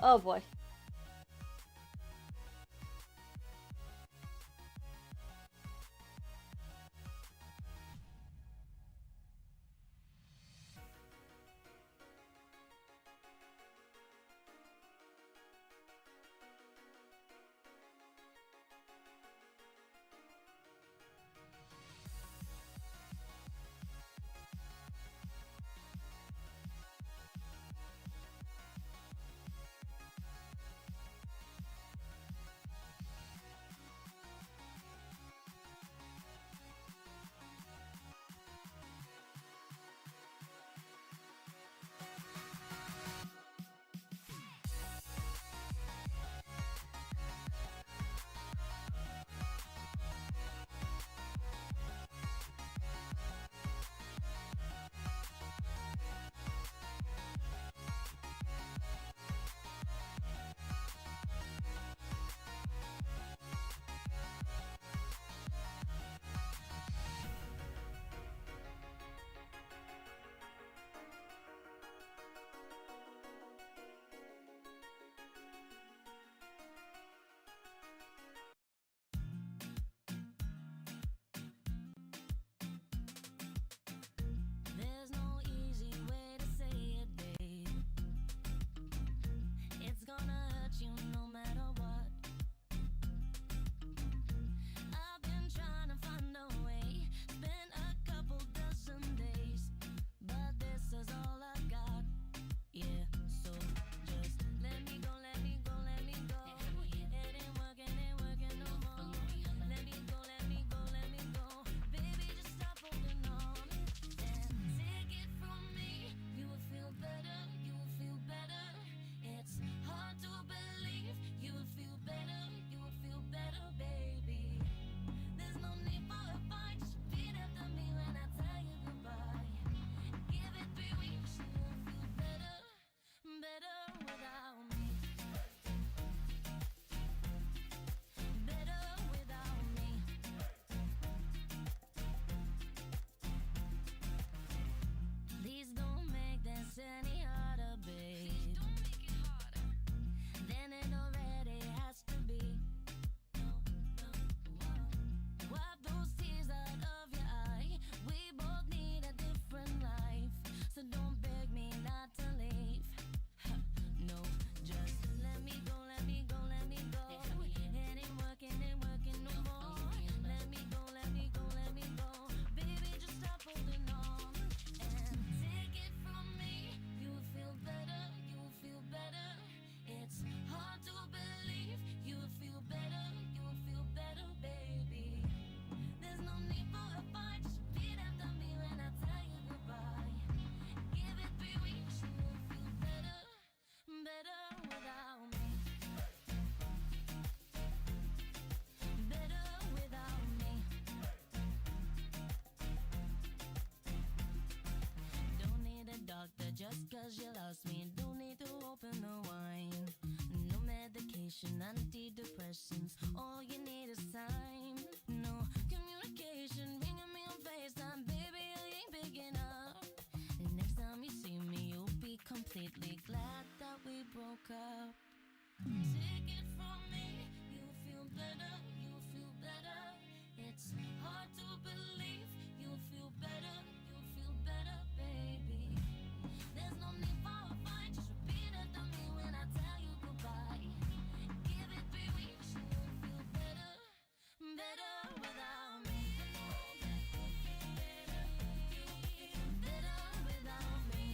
Oh boy. There's no easy way to say it, babe. It's gonna hurt you no matter what. I've been trying to find a way. Spent a couple dozen days, but this is all I got. Yeah, so just let me go, let me go, let me go. It ain't working no more. Let me go, let me go, let me go. Baby, just stop holding on and take it from me. You will feel better, you will feel better. It's hard to believe. You will feel better, you will feel better, baby. There's no need for a fight. Just repeat after me when I tell you goodbye. Give it 3 weeks, you will feel better, better without me. Better without me. Please don't make this any harder, babe. Please don't make it harder than it already has to be. Wipe those tears out of your eye. We both need a different life, so don't beg me not to leave. No, just let me go, let me go, let me go. It ain't working no more. Let me go, let me go, let me go. Baby, just stop holding on and take it from me. You will feel better, you will feel better. It's hard to believe. You will feel better, you will feel better, baby. There's no need for a fight. Just repeat after me when I tell you goodbye. Give it 3 weeks, you will feel better, better without me. Better without me. Don't need a doctor just 'cause you lost me. Don't need to open the wine. No medication, antidepressants. All you need is time. No communication, ringing me on FaceTime. Baby, I ain't picking up. And next time you see me, you'll be completely glad that we broke up. Take it from me, you feel better, you feel better. It's hard to believe. You feel better, you feel better, baby. There's no need for a fight. Just repeat after me when I tell you goodbye. Give it 3 weeks, you will feel better, better without me. Better without me.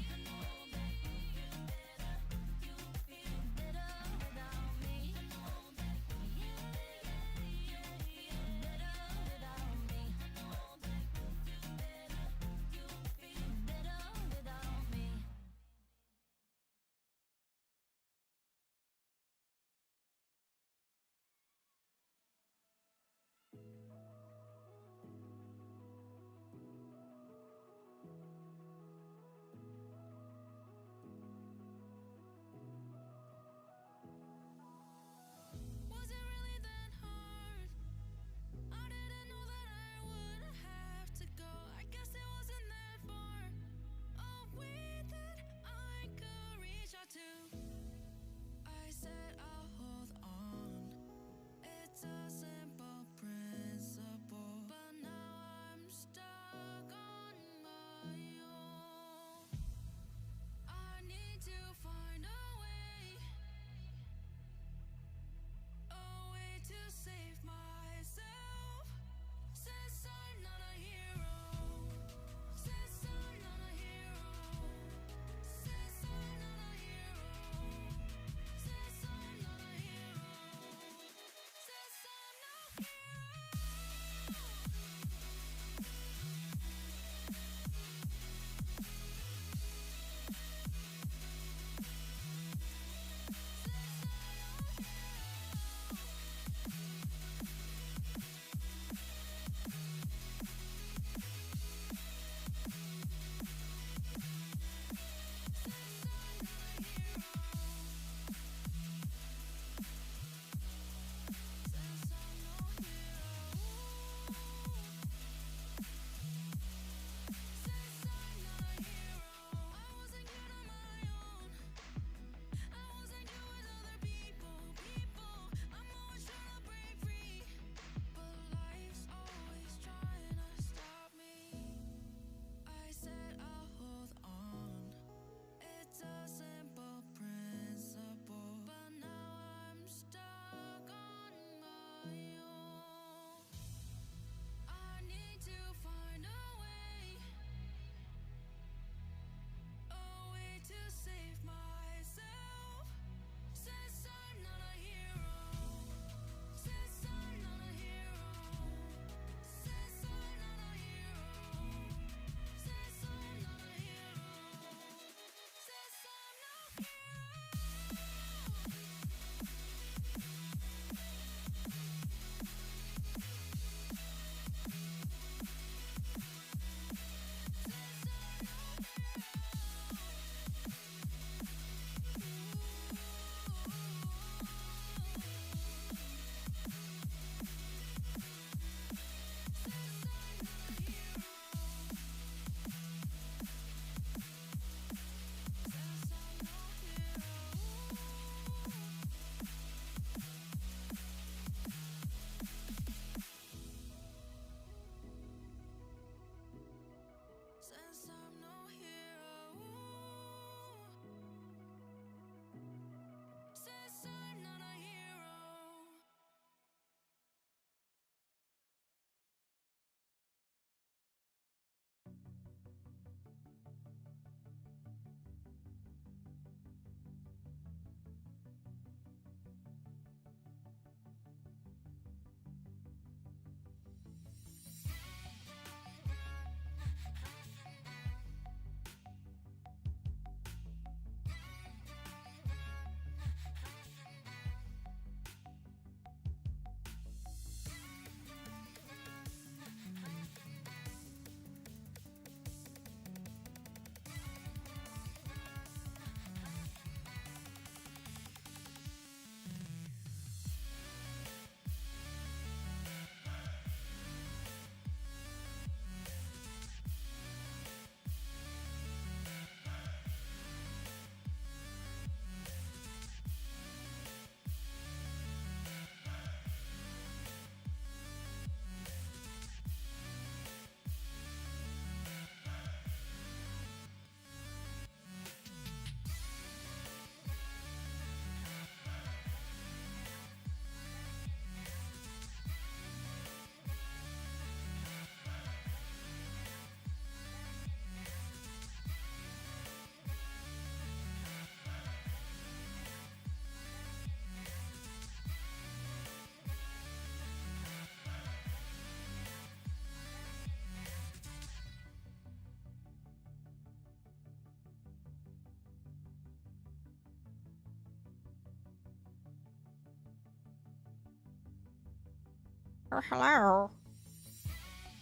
Hello.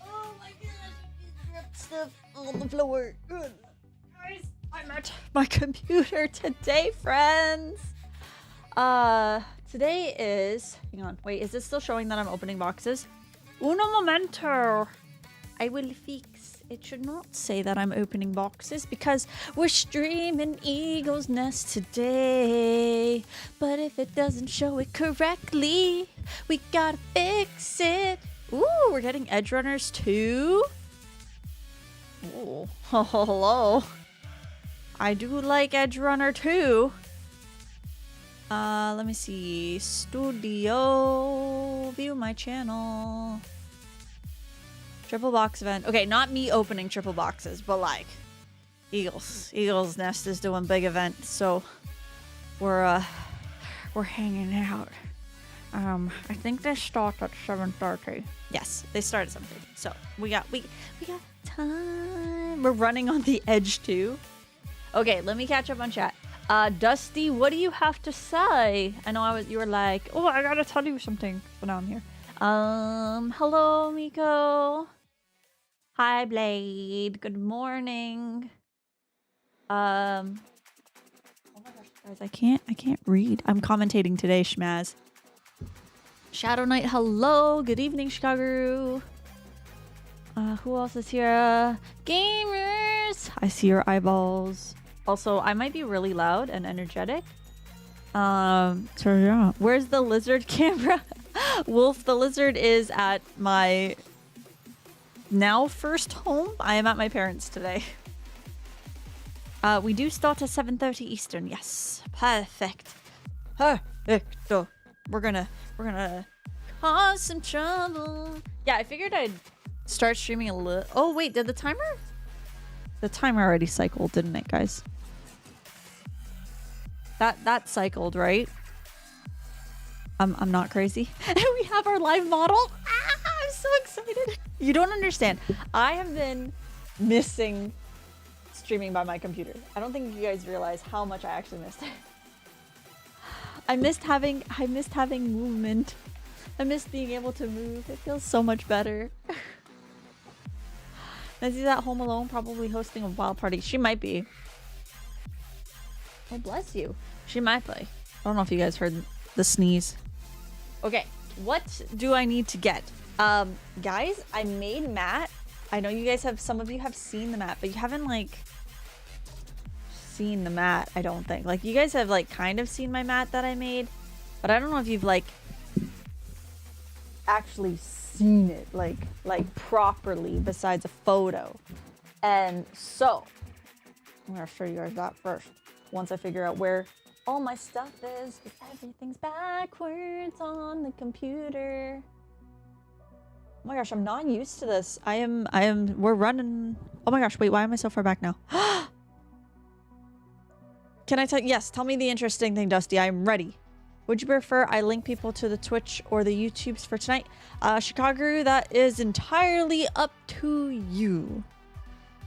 Oh my gosh, I dropped stuff on the floor. Guys, I'm at my computer today, friends. Today is, hang on, wait, is this still showing that I'm opening boxes? Uno momento. I will fix. It should not say that I'm opening boxes because we're streaming Eagle's Nest today. But if it doesn't show it correctly, we gotta fix it. Ooh, we're getting Edge Runners too. Ooh, hello. I do like Edge Runner too. Let me see. Studio. View my channel. Triple box event. Okay, not me opening triple boxes, but like Eagle's Nest is doing big event, so we're hanging out. I think they start at 7:30. Yes, they start at 7:30. So we got time. We're running on the edge too. Okay, let me catch up on chat. Dusty, what do you have to say? I know you were like, oh, I gotta tell you something. But now I'm here. Hello, Miko. Hi, Blade. Good morning. Oh my gosh, guys, I can't read. I'm commentating today, Shmaz. Shadow Knight, hello. Good evening, Chicago. Who else is here? Gamers. I see your eyeballs. Also, I might be really loud and energetic. So yeah. Where's the lizard camera? Wolf, the lizard is at my now first home. I am at my parents' today. We do start at 7:30 Eastern. Yes. Perfect. Perfecto. We're gonna cause some trouble. Yeah, I figured I'd start streaming a little. Oh wait, did the timer already cycled, didn't it, guys? That cycled, right? I'm not crazy. And we have our live model. I'm so excited. You don't understand. I have been missing streaming by my computer. I don't think you guys realize how much I actually missed it. I missed having movement. I missed being able to move. It feels so much better. Nancy's at home alone, probably hosting a wild party. She might be. Oh, bless you. She might be. I don't know if you guys heard the sneeze. Okay, what do I need to get? Guys, I made mat. I know you guys have, some of you have seen the mat, but you haven't like seen the mat, I don't think. Like, you guys have like kind of seen my mat that I made, but I don't know if you've like actually seen it like properly besides a photo. And so I'm gonna show you guys that first once I figure out where all my stuff is, because everything's backwards on the computer. Oh my gosh, I'm not used to this. We're running. Oh my gosh, wait, why am I so far back now? Can I tell? Yes, tell me the interesting thing, Dusty. I'm ready. Would you prefer I link people to the Twitch or the YouTubes for tonight? Chicago, that is entirely up to you.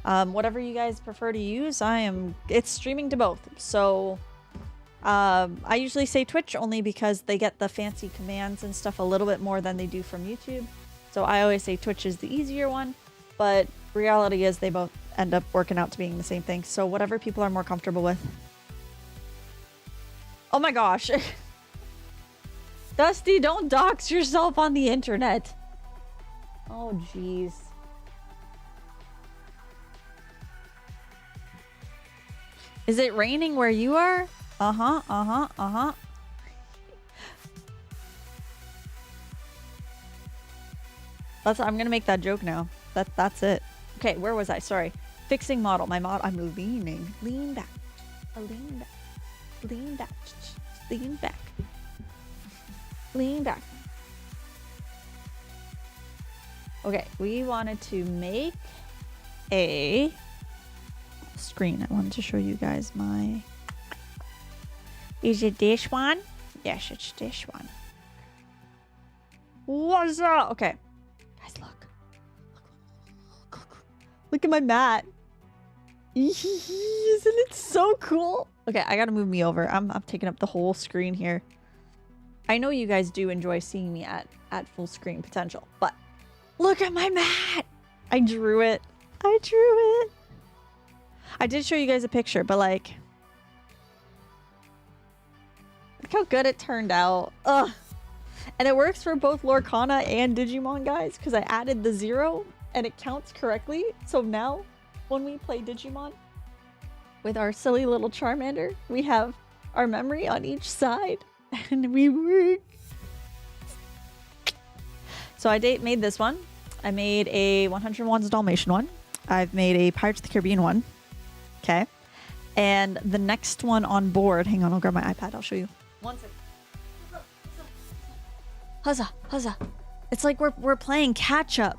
Whatever you guys prefer to use, it's streaming to both. So I usually say Twitch only because they get the fancy commands and stuff a little bit more than they do from YouTube. So I always say Twitch is the easier one, but reality is they both end up working out to being the same thing. So whatever people are more comfortable with. Oh my gosh. Dusty, don't dox yourself on the internet. Oh, jeez. Is it raining where you are? Uh-huh. I'm gonna make that joke now. That's it. Okay, where was I? Sorry. Fixing model. My model. I'm leaning. Lean back. Lean back. Lean back. Lean back. Lean back. Okay, we wanted to make a screen. I wanted to show you guys my... Is it this one? Yes, it's this one. What's up? Okay. Guys, look. Look at my mat. Isn't it so cool? Okay, I gotta move me over. I'm taking up the whole screen here. I know you guys do enjoy seeing me at full screen potential, but look at my mat. I drew it. I drew it. I did show you guys a picture, but like, look how good it turned out. Ugh. And it works for both Lorcana and Digimon, guys, because I added the 0 and it counts correctly. So now when we play Digimon with our silly little Charmander, we have our memory on each side and we work. So I made this one. I made a 101's Dalmatian one. I've made a Pirates of the Caribbean one. Okay. And the next one on board, hang on, I'll grab my iPad. I'll show you. One second. Huzzah, huzzah. It's like we're playing catch up.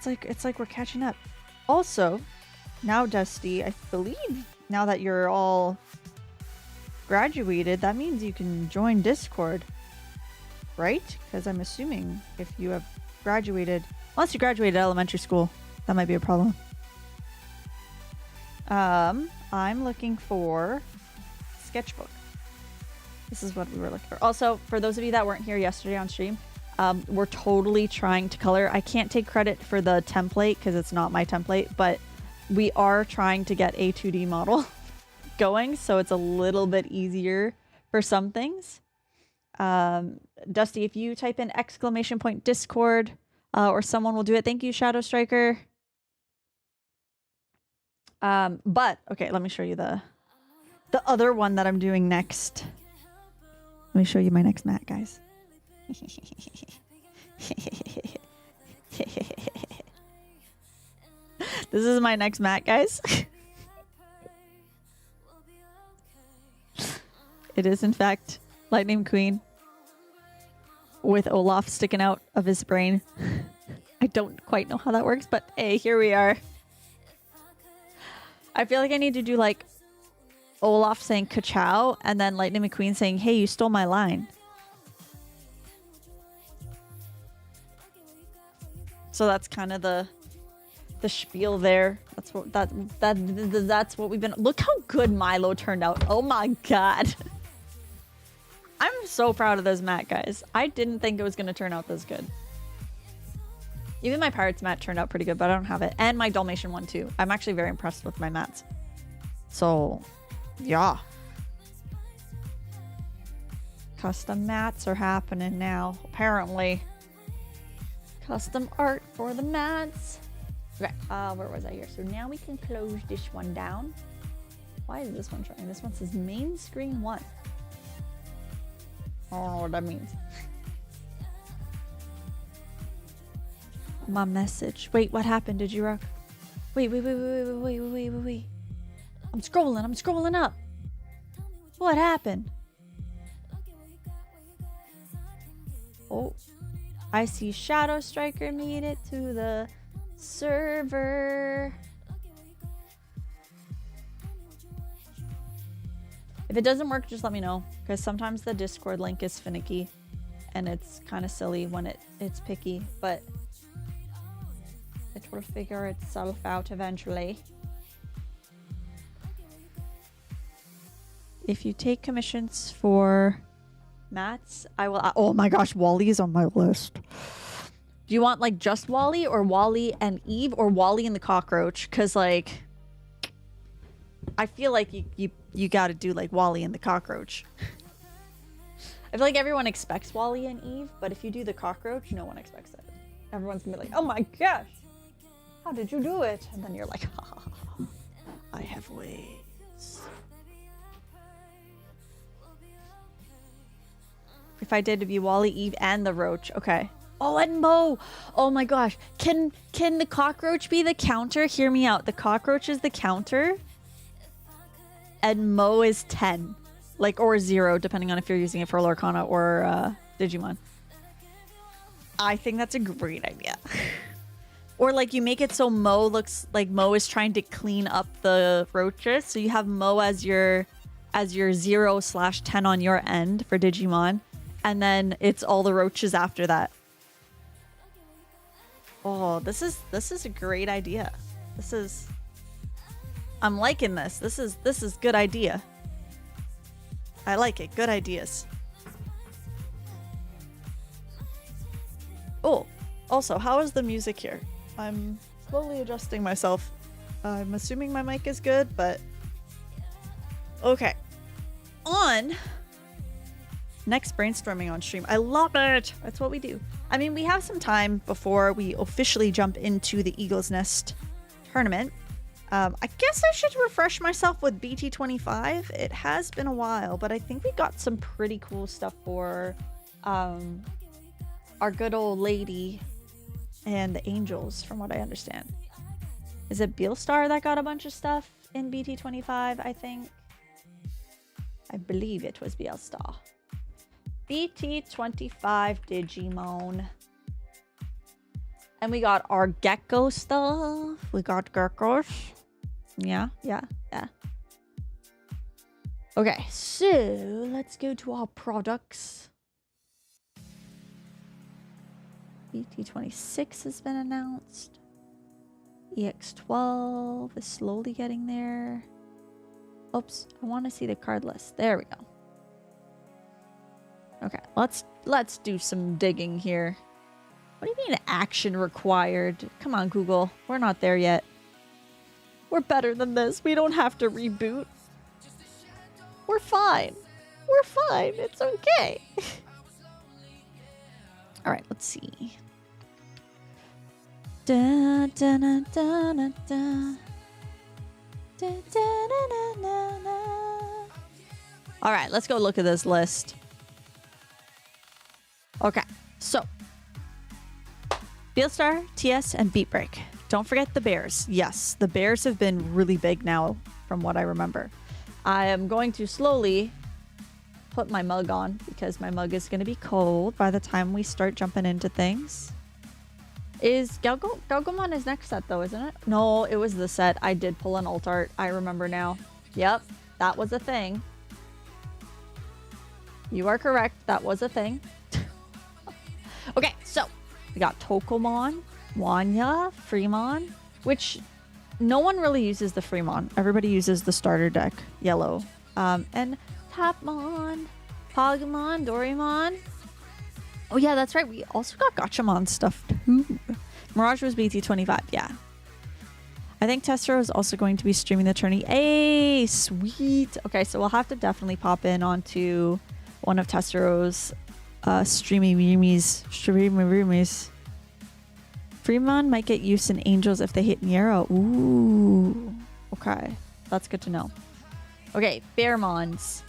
It's like we're catching up. Also, now Dusty, I believe now that you're all graduated, that means you can join Discord, right? Because I'm assuming if you have graduated, unless you graduated elementary school, that might be a problem. I'm looking for sketchbook. This is what we were looking for. Also, for those of you that weren't here yesterday on stream, we're totally trying to color. I can't take credit for the template because it's not my template, but we are trying to get a 2D model going, so it's a little bit easier for some things. Dusty, if you type in !Discord, or someone will do it. Thank you, Shadow Striker. But okay, let me show you the other one that I'm doing next. Let me show you my next mat, guys. This is my next mat, guys. It is, in fact, Lightning Queen with Olaf sticking out of his brain. I don't quite know how that works, but hey, here we are. I feel like I need to do like Olaf saying ka-chow and then Lightning McQueen saying, hey, you stole my line. So that's kind of the spiel there. That's what that's what we've been. Look how good Milo turned out. Oh my god. I'm so proud of this mat, guys. I didn't think it was going to turn out this good. Even my Pirates mat turned out pretty good, but I don't have it. And my Dalmatian one too. I'm actually very impressed with my mats. So, yeah. Custom mats are happening now, apparently. Custom art for the mats. Okay, where was I here? So now we can close this one down. Why is this one showing? This one says main screen 1. I don't know what that means. My message. Wait, what happened? Did you rock? Wait. I'm scrolling up. What happened? Oh, I see Shadow Striker made it to the server. If it doesn't work, just let me know, because sometimes the Discord link is finicky and it's kind of silly when it's picky, but it will figure itself out eventually. If you take commissions for mats, I will. Oh my gosh, Wally is on my list. Do you want like just Wally or Wally and Eve or Wally and the cockroach? Because like, I feel like you got to do like Wally and the cockroach. I feel like everyone expects Wally and Eve, but if you do the cockroach, no one expects it. Everyone's gonna be like, oh my gosh, how did you do it? And then you're like, ha ha ha, I have ways. If I did, it'd be Wally, Eve, and the roach. Okay. Oh, and Mo. Oh my gosh. Can the cockroach be the counter? Hear me out. The cockroach is the counter. And Mo is 10. Like, or 0, depending on if you're using it for Lorcana or Digimon. I think that's a great idea. Or like you make it so Mo looks like Mo is trying to clean up the roaches. So you have Mo as your 0/10 on your end for Digimon. And then it's all the roaches after that. Oh, this is a great idea. I'm liking this. This is good idea. I like it. Good ideas. Oh, also, how is the music here? I'm slowly adjusting myself. I'm assuming my mic is good, but... Okay. On... Next brainstorming on stream. I love it! That's what we do. I mean, we have some time before we officially jump into the Eagle's Nest tournament. I guess I should refresh myself with BT25. It has been a while, but I think we got some pretty cool stuff for our good old lady and the angels, from what I understand. Is it Beelstar that got a bunch of stuff in BT25, I think? I believe it was Beelstar. BT25 Digimon. And we got our gecko stuff. We got geckos. Yeah. Okay, so let's go to our products. BT26 has been announced. EX12 is slowly getting there. Oops, I want to see the card list. There we go. Okay, let's do some digging here. What do you mean action required? Come on, Google. We're not there yet. We're better than this. We don't have to reboot. We're fine. We're fine. It's okay. All right, let's see. Da, da, da, da, da, da. Da, da, da, da, da, da. All right, let's go look at this list. Okay, so Beelstar, TS, and Beat Break. Don't forget the bears. Yes, the bears have been really big now, from what I remember. I am going to slowly put my mug on because my mug is going to be cold by the time we start jumping into things. Is Galgomon is next set though, isn't it? No, it was the set. I did pull an alt art. I remember now. Yep, that was a thing. You are correct. That was a thing. Okay, so we got Tokomon, Wanya, Fremon, which no one really uses the Fremon. Everybody uses the starter deck, yellow. And Tapmon, Pokemon, Doraemon. Oh yeah, that's right. We also got Gachamon stuff too. Mirage was BT25, yeah. I think Testero is also going to be streaming the tourney. Hey, sweet. Okay, so we'll have to definitely pop in onto one of Testero's streaming roomies. Fremon might get use in Angels if they hit Niero. Ooh. Okay. That's good to know. Okay, Bearmons.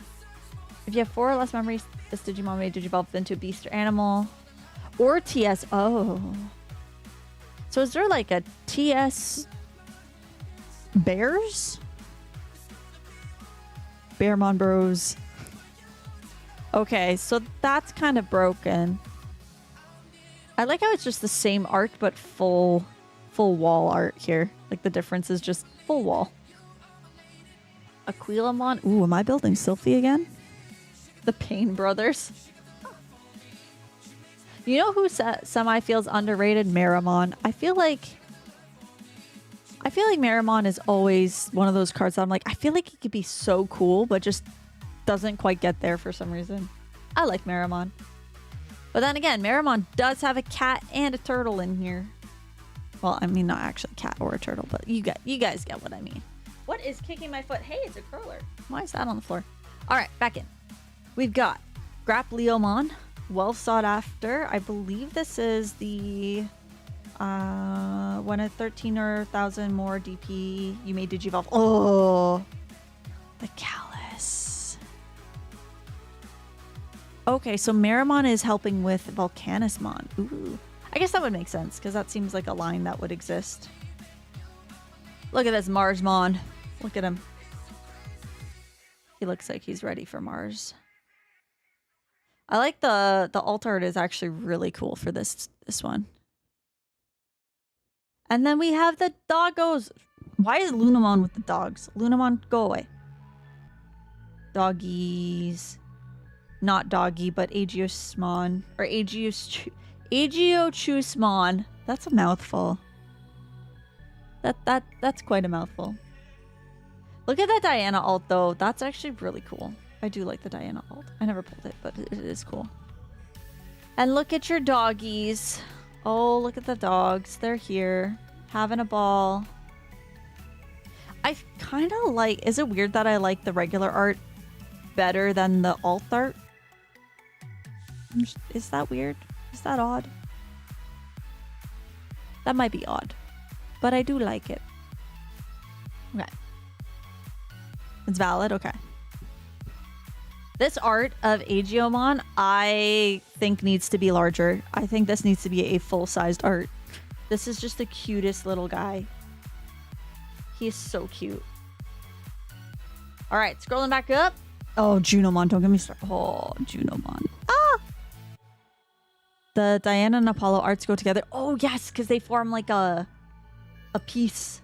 If you have 4 or less memories, this Digimon may digivolve into a beast or animal. Or TS. Oh. So is there like a TS Bears? Bearmon Bros. Okay, so that's kind of broken. I like how it's just the same art, but full wall art here. Like the difference is just full wall. Aquilamon. Ooh, am I building Sylphie again? The Payne brothers. You know who semi feels underrated? Marimon. I feel like Marimon is always one of those cards that I'm like, I feel like he could be so cool, but just doesn't quite get there for some reason. I like Marimon. But then again, Marimon does have a cat and a turtle in here. Well, I mean, not actually a cat or a turtle, but you guys get what I mean. What is kicking my foot? Hey, it's a curler. Why is that on the floor? All right, back in. We've got Grapleomon, well sought after. I believe this is the when at 13 or 1,000 more DP, you may digivolve. Oh, the Callus. Okay, so Marimon is helping with Volcanismon. Ooh, I guess that would make sense because that seems like a line that would exist. Look at this Marsmon. Look at him. He looks like he's ready for Mars. I like the alt art is actually really cool for this one. And then we have the doggos. Why is Lunamon with the dogs? Lunamon, go away. Doggies. Not doggy, but Aegiosmon. Or Aegiochusmon. That's a mouthful. That's quite a mouthful. Look at that Diana alt though. That's actually really cool. I do like the Diana alt. I never pulled it, but it is cool. And look at your doggies. Oh, look at the dogs. They're here. Having a ball. I kind of like... Is it weird that I like the regular art better than the alt art? Is that weird? Is that odd? That might be odd. But I do like it. Okay. It's valid? Okay. This art of Aegiomon, I think needs to be larger. I think this needs to be a full-sized art. This is just the cutest little guy. He's so cute. All right, scrolling back up. Oh, Junomon, don't get me started. Oh, Junomon. Ah! The Diana and Apollo arts go together. Oh, yes, because they form like a piece.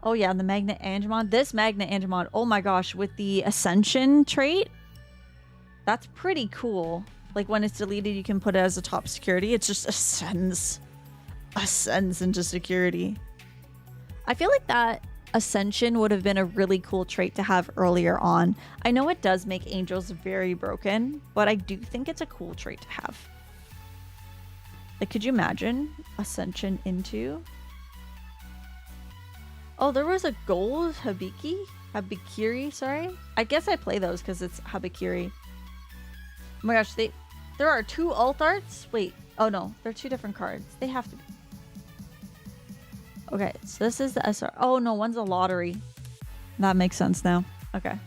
Oh, yeah, the Magnet Angemon. This Magnet Angemon, oh my gosh, with the Ascension trait. That's pretty cool. Like when it's deleted, you can put it as a top security. It just ascends into security. I feel like that Ascension would have been a really cool trait to have earlier on. I know it does make angels very broken, but I do think it's a cool trait to have. Like, could you imagine Ascension into... Oh, there was a gold Habikiri, sorry. I guess I play those because it's Habikiri. Oh my gosh, there are 2 alt arts? Wait, oh no, they're 2 different cards. They have to be. Okay, so this is the SR. Oh no, one's a lottery. That makes sense now. Okay,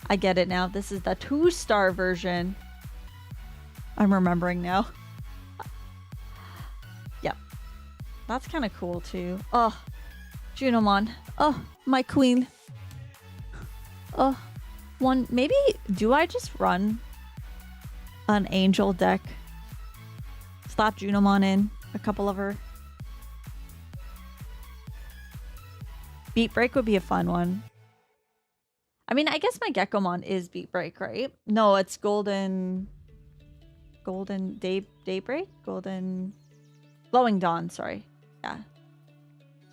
I get it now. This is the 2-star version. I'm remembering now. Yep. That's kind of cool too. Oh, Junomon. Oh, my queen. Oh, maybe, do I just run an angel deck? Slap Junomon in, a couple of her. Beat Break would be a fun one. I mean, I guess my Gekomon is Beat Break, right? No, it's Golden Daybreak? Golden Glowing Dawn, sorry. Yeah.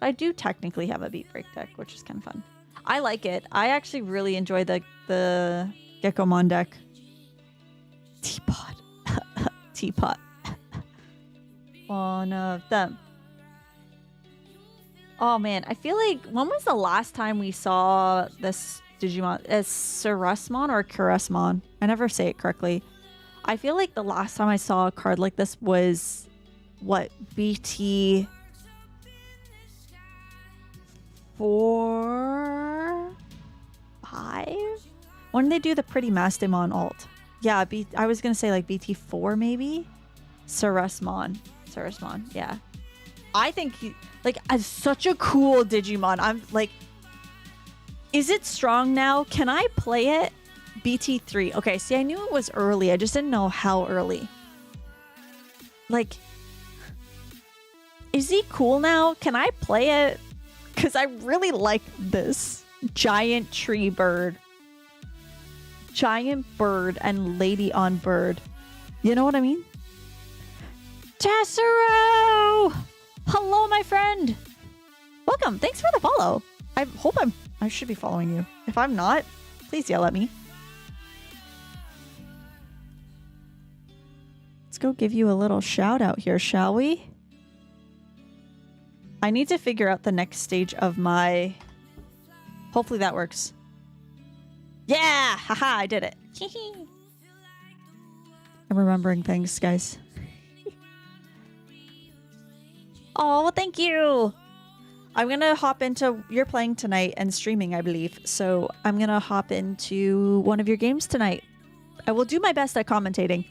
I do technically have a Beat Break deck, which is kind of fun. I like it. I actually really enjoy the Gekomon deck. Teapot. Teapot. One of them. Oh man, I feel like, when was the last time we saw this Digimon? Is Surusmon or Kurusmon? I never say it correctly. I feel like the last time I saw a card like this was, what, BT... 4, 5? When did they do the Pretty Mastemon alt? Yeah, I was gonna say like BT4 maybe? Surusmon, yeah. I think he, like, as such a cool Digimon. I'm like, is it strong now? Can I play it? BT3. Okay, see, I knew it was early. I just didn't know how early. Like, is he cool now? Can I play it? Because I really like this giant tree bird. Giant bird and lady on bird. You know what I mean? Tassero! Hello, my friend. Welcome. Thanks for the follow. I hope I should be following you. If I'm not, please yell at me. Let's go give you a little shout out here, shall we? I need to figure out the next stage of my... Hopefully that works. Yeah! Haha, I did it. I'm remembering things, guys. Oh, well, thank you! I'm gonna hop into... You're playing tonight and streaming, I believe. So I'm gonna hop into one of your games tonight. I will do my best at commentating.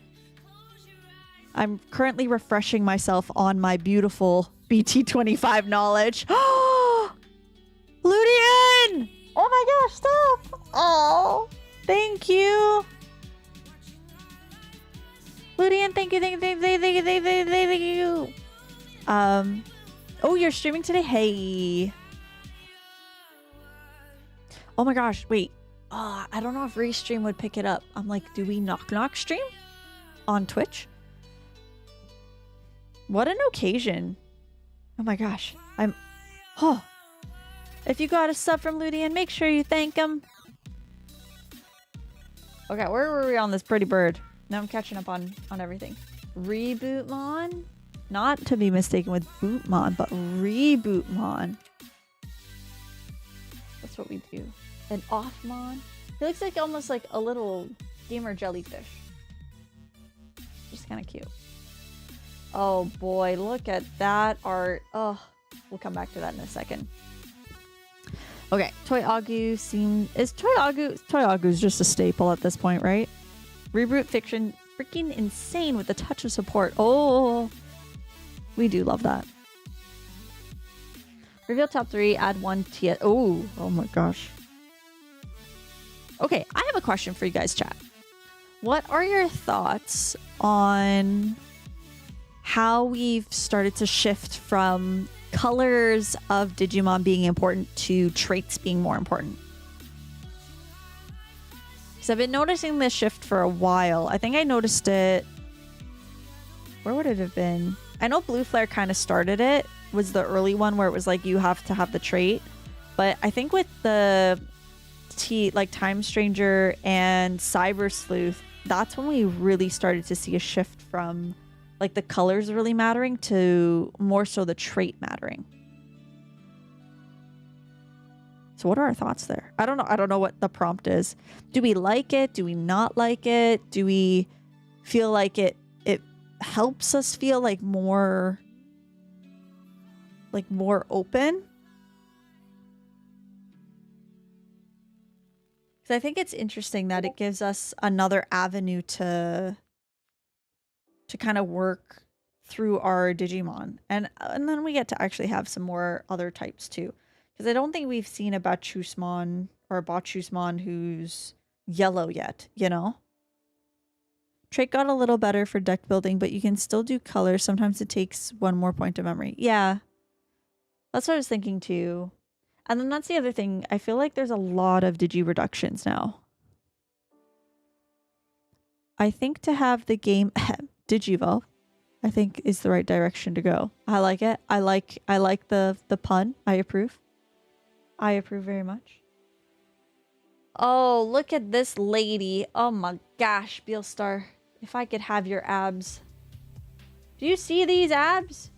I'm currently refreshing myself on my beautiful BT25 knowledge. Oh, Ludian! Oh my gosh, stop! Oh, thank you. Ludian, thank you, thank you. Oh, you're streaming today? Hey. Oh my gosh, wait. I don't know if Restream would pick it up. I'm like, do we knock stream on Twitch? What an occasion. Oh my gosh. If you got a sub from Ludian, make sure you thank him. Okay, where were we on this pretty bird? Now I'm catching up on everything. Rebootmon? Not to be mistaken with Bootmon, but Rebootmon. That's what we do. An Offmon? He looks like almost like a little gamer jellyfish. Just kind of cute. Oh boy, look at that art. Oh, we'll come back to that in a second. Okay, Toy Agu is Toy Agu's just a staple at this point, right? Reboot fiction, freaking insane with a touch of support. Oh, we do love that. Reveal top 3, add 1 TS. Oh my gosh. Okay, I have a question for you guys, chat. What are your thoughts on how we've started to shift from colors of Digimon being important to traits being more important? Because I've been noticing this shift for a while. I think I noticed it... Where would it have been? I know Blue Flare kind of started it. Was the early one where it was like you have to have the trait. But I think with the Time Stranger and Cyber Sleuth, that's when we really started to see a shift from like the colors really mattering to more so the trait mattering. So what are our thoughts there? I don't know. I don't know what the prompt is. Do we like it? Do we not like it? Do we feel like it helps us feel like more open? Because I think it's interesting that it gives us another avenue to kind of work through our Digimon. And then we get to actually have some more other types too. Because I don't think we've seen a Bachusmon or a Bachusmon who's yellow yet, you know? Trait got a little better for deck building, but you can still do colors. Sometimes it takes one more point of memory. Yeah. That's what I was thinking too. And then that's the other thing. I feel like there's a lot of Digi reductions now. I think to have the game Digivolve, I think is the right direction to go. I like it. I like the pun. I approve. I approve very much. Oh, look at this lady. Oh my gosh, Beelstar. If I could have your abs. Do you see these abs?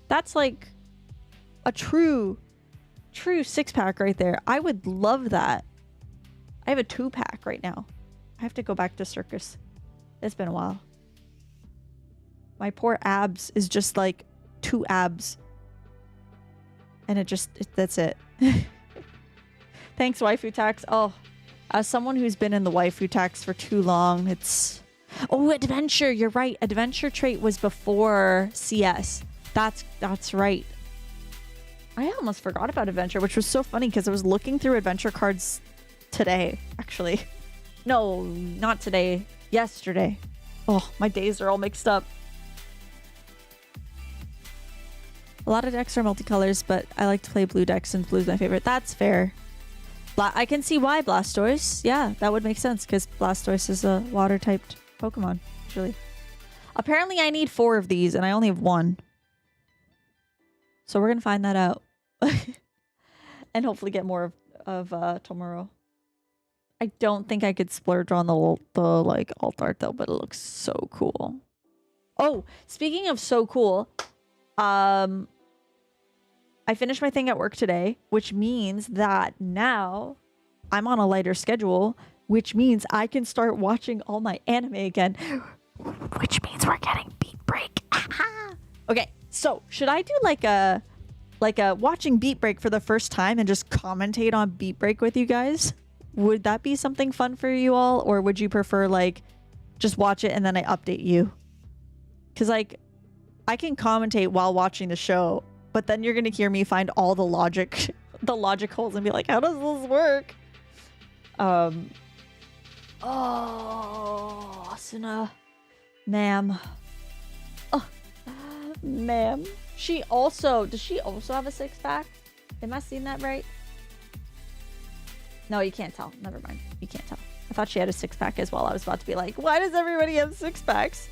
That's like a true six-pack right there. I would love that. I have a 2-pack right now. I have to go back to circus. It's been a while. My poor abs is just like 2 abs. And that's it. Thanks, waifu tax. Oh, as someone who's been in the waifu tax for too long, it's... Oh, adventure. You're right. Adventure trait was before CS. That's right. I almost forgot about adventure, which was so funny because I was looking through adventure cards today, actually. No, not today. Yesterday. Oh, my days are all mixed up. A lot of decks are multicolors, but I like to play blue decks since blue is my favorite. That's fair. I can see why Blastoise. Yeah, that would make sense because Blastoise is a water-typed Pokemon, usually. Apparently, I need 4 of these, and I only have 1. So we're going to find that out. And hopefully get more of Tomorrow. I don't think I could splurge on the like alt art though, but it looks so cool. Oh, speaking of so cool, I finished my thing at work today, which means that now I'm on a lighter schedule, which means I can start watching all my anime again, which means we're getting Beat Break. Okay, so should I do like a watching Beat Break for the first time and just commentate on Beat Break with you guys? Would that be something fun for you all? Or would you prefer like just watch it and then I update you? Because like I can commentate while watching the show, but then you're going to hear me find all the logic holes and be like, how does this work? Oh, Asuna. Ma'am. Oh, ma'am. Does she also have a 6-pack? Am I seeing that right? No, you can't tell. Never mind. You can't tell. I thought she had a 6-pack as well. I was about to be like, why does everybody have 6-packs?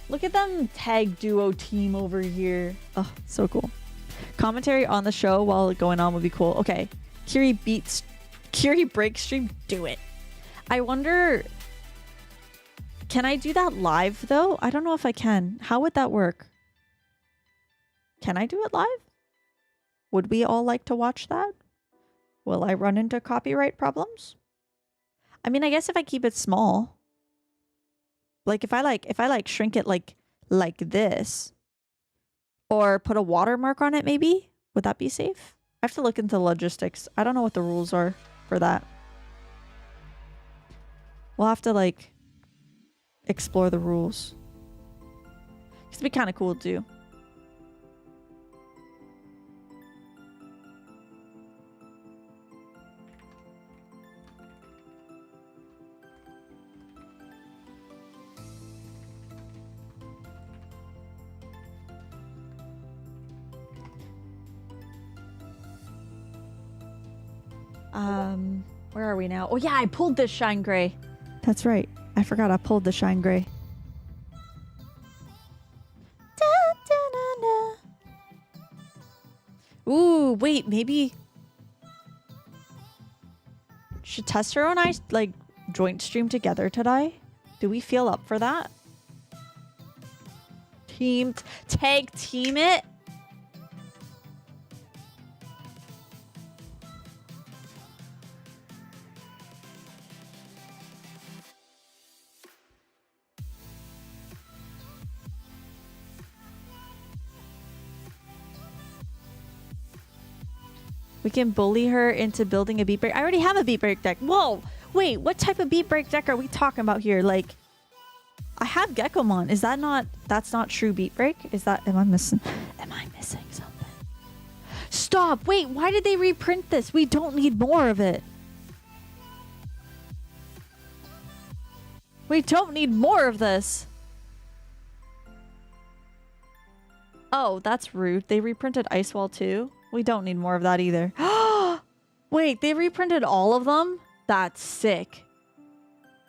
Look at them tag duo team over here. Oh, so cool. Commentary on the show while going on would be cool. Okay. Kiri break stream. Do it. I wonder, can I do that live though? I don't know if I can. How would that work? Can I do it live? Would we all like to watch that? Will I run into copyright problems? I mean, I guess if I keep it small, like if I shrink it like this, or put a watermark on it, maybe would that be safe? I have to look into the logistics. I don't know what the rules are for that. We'll have to like explore the rules. It'd be kind of cool too. Where are we now? Oh yeah, I pulled this Shine Gray. That's right. I forgot I pulled the Shine Gray. Ooh, wait, maybe should Tester and I like joint stream together today? Do we feel up for that? Tag team it? We can bully her into building a beat break. I already have a beat break deck. Whoa, wait, what type of beat break deck are we talking about here? Like, I have Gekomon. Is that not, that's not true beat break? Is that, am I missing something? Stop, wait, why did they reprint this? We don't need more of it. We don't need more of this. Oh, that's rude. They reprinted Ice Wall too. We don't need more of that either. Wait, they reprinted all of them? That's sick.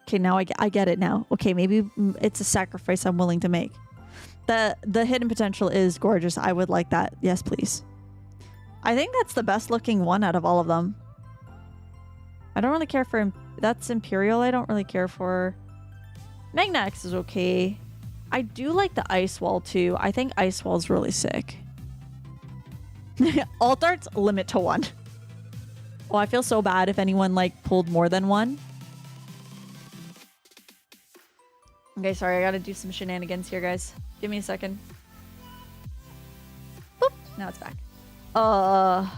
Okay, now I get it now. Okay, maybe it's a sacrifice I'm willing to make. The hidden potential is gorgeous. I would like that. Yes, please. I think that's the best looking one out of all of them. I don't really care for... That's Imperial. I don't really care for... Magnax is okay. I do like the Ice Wall too. I think Ice Wall's really sick. Alt arts limit to 1. Oh, I feel so bad if anyone like pulled more than 1. Okay, sorry, I gotta do some shenanigans here, guys. Give me a second. Boop. Now it's back. I'm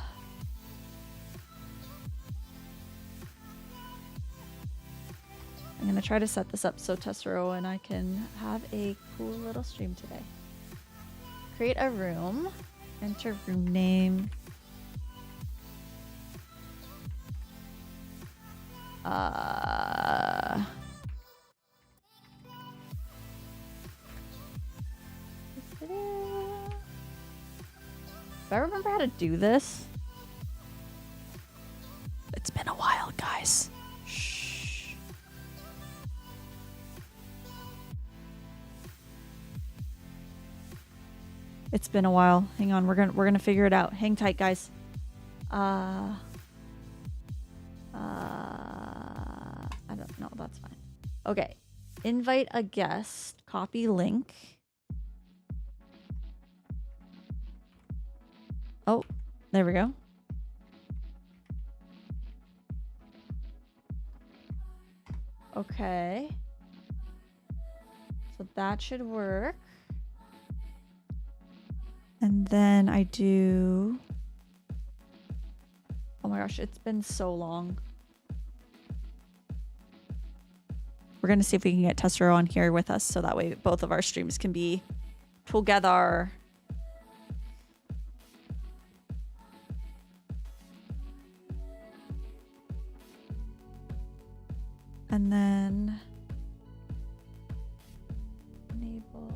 gonna try to set this up so Tessero and I can have a cool little stream today. Create a room. Enter room name. Do I remember how to do this? It's been a while, guys. Shh. It's been a while. Hang on, we're gonna figure it out. Hang tight, guys. I don't know. That's fine. Okay. Invite a guest. Copy link. Oh, there we go. Okay. So that should work. And then I do... Oh my gosh, it's been so long. We're going to see if we can get Tessero on here with us so that way both of our streams can be together. And then enable.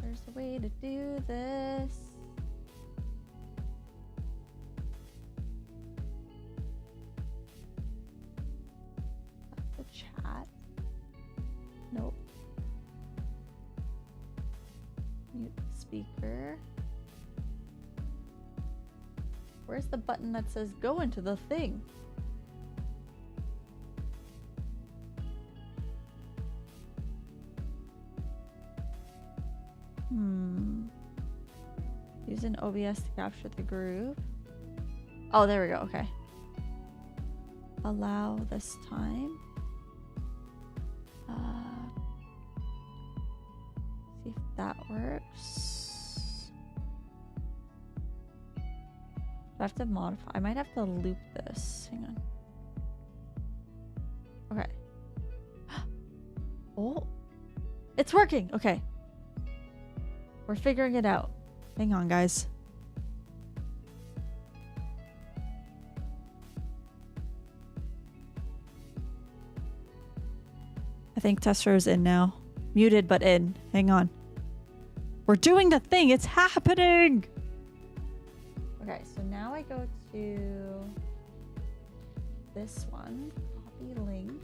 There's a way to do this. The chat. Nope. Mute the speaker. Where's the button that says go into the thing? Use an OBS to capture the group. Oh, there we go. Okay. Allow this time. See if that works. Do I have to modify? I might have to loop this. Hang on. Okay. Oh, it's working. Okay. We're figuring it out. Hang on, guys. I think Testro's in now. Muted, but in. Hang on. We're doing the thing. It's happening. Okay, so now I go to this one. Copy link.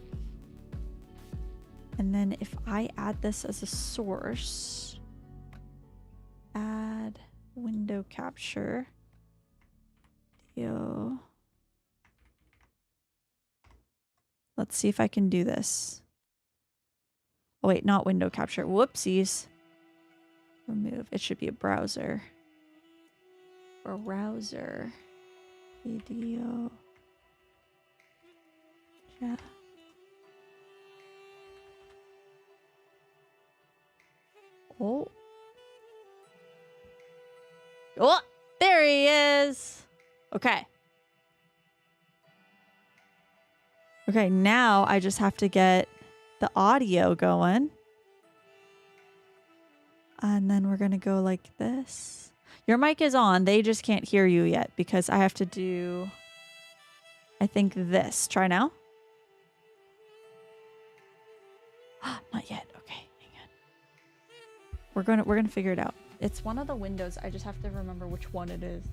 And then if I add this as a source, add window capture. Let's see if I can do this. Oh wait, not window capture. Whoopsies. Remove. It should be a browser. Browser. Video. Yeah. Oh. Oh, there he is. Okay. Okay, now I just have to get the audio going. And then we're going to go like this. Your mic is on. They just can't hear you yet because I have to do, I think, this. Try now. Not yet. Okay, hang on. We're gonna figure it out. It's one of the windows. I just have to remember which one it is.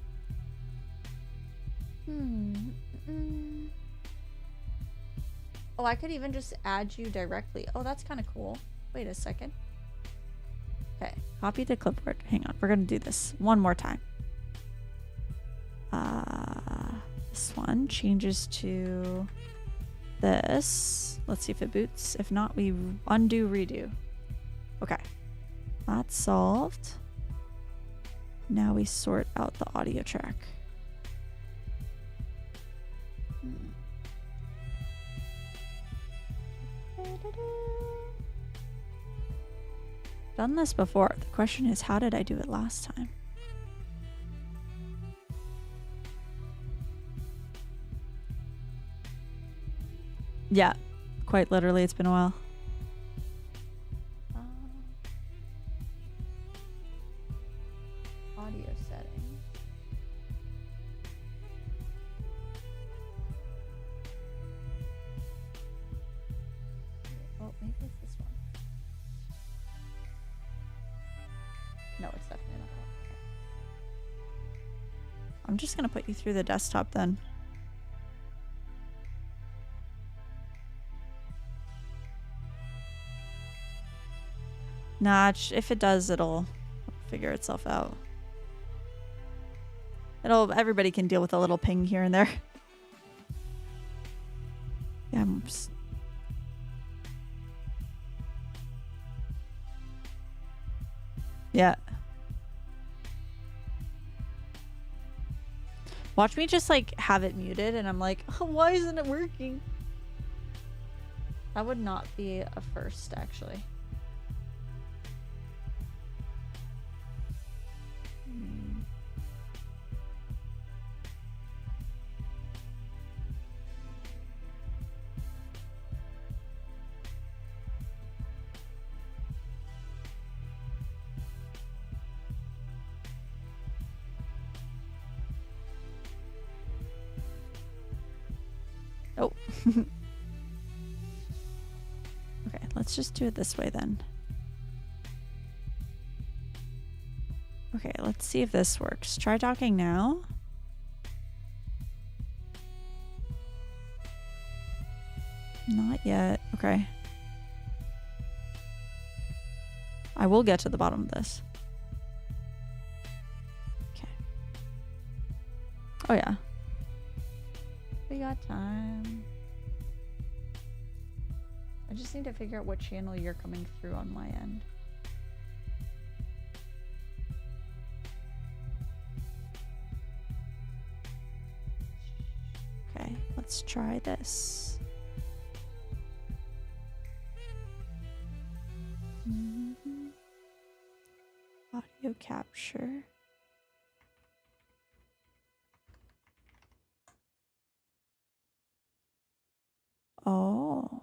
Oh, I could even just add you directly. Oh, that's kind of cool. Wait a second. Okay, copy the clipboard. Hang on, we're gonna do this one more time. This one changes to this. Let's see if it boots. If not, we undo, redo. Okay, that's solved. Now we sort out the audio track. Done this before. The question is, how did I do it last time? Yeah, quite literally, it's been a while. Audio settings. Oh, maybe it's this one. No, it's definitely not that. I'm just gonna put you through the desktop then. Nah, if it does, it'll figure itself out. Everybody can deal with a little ping here and there. Yeah, yeah. Watch me just like have it muted and I'm like, oh, why isn't it working? That would not be a first, actually. Oh. Okay, let's just do it this way then. Okay, let's see if this works. Try talking now. Not yet. Okay. I will get to the bottom of this. Okay. Oh yeah. We got time. I just need to figure out what channel you're coming through on my end. Let's try this. Audio capture. Oh.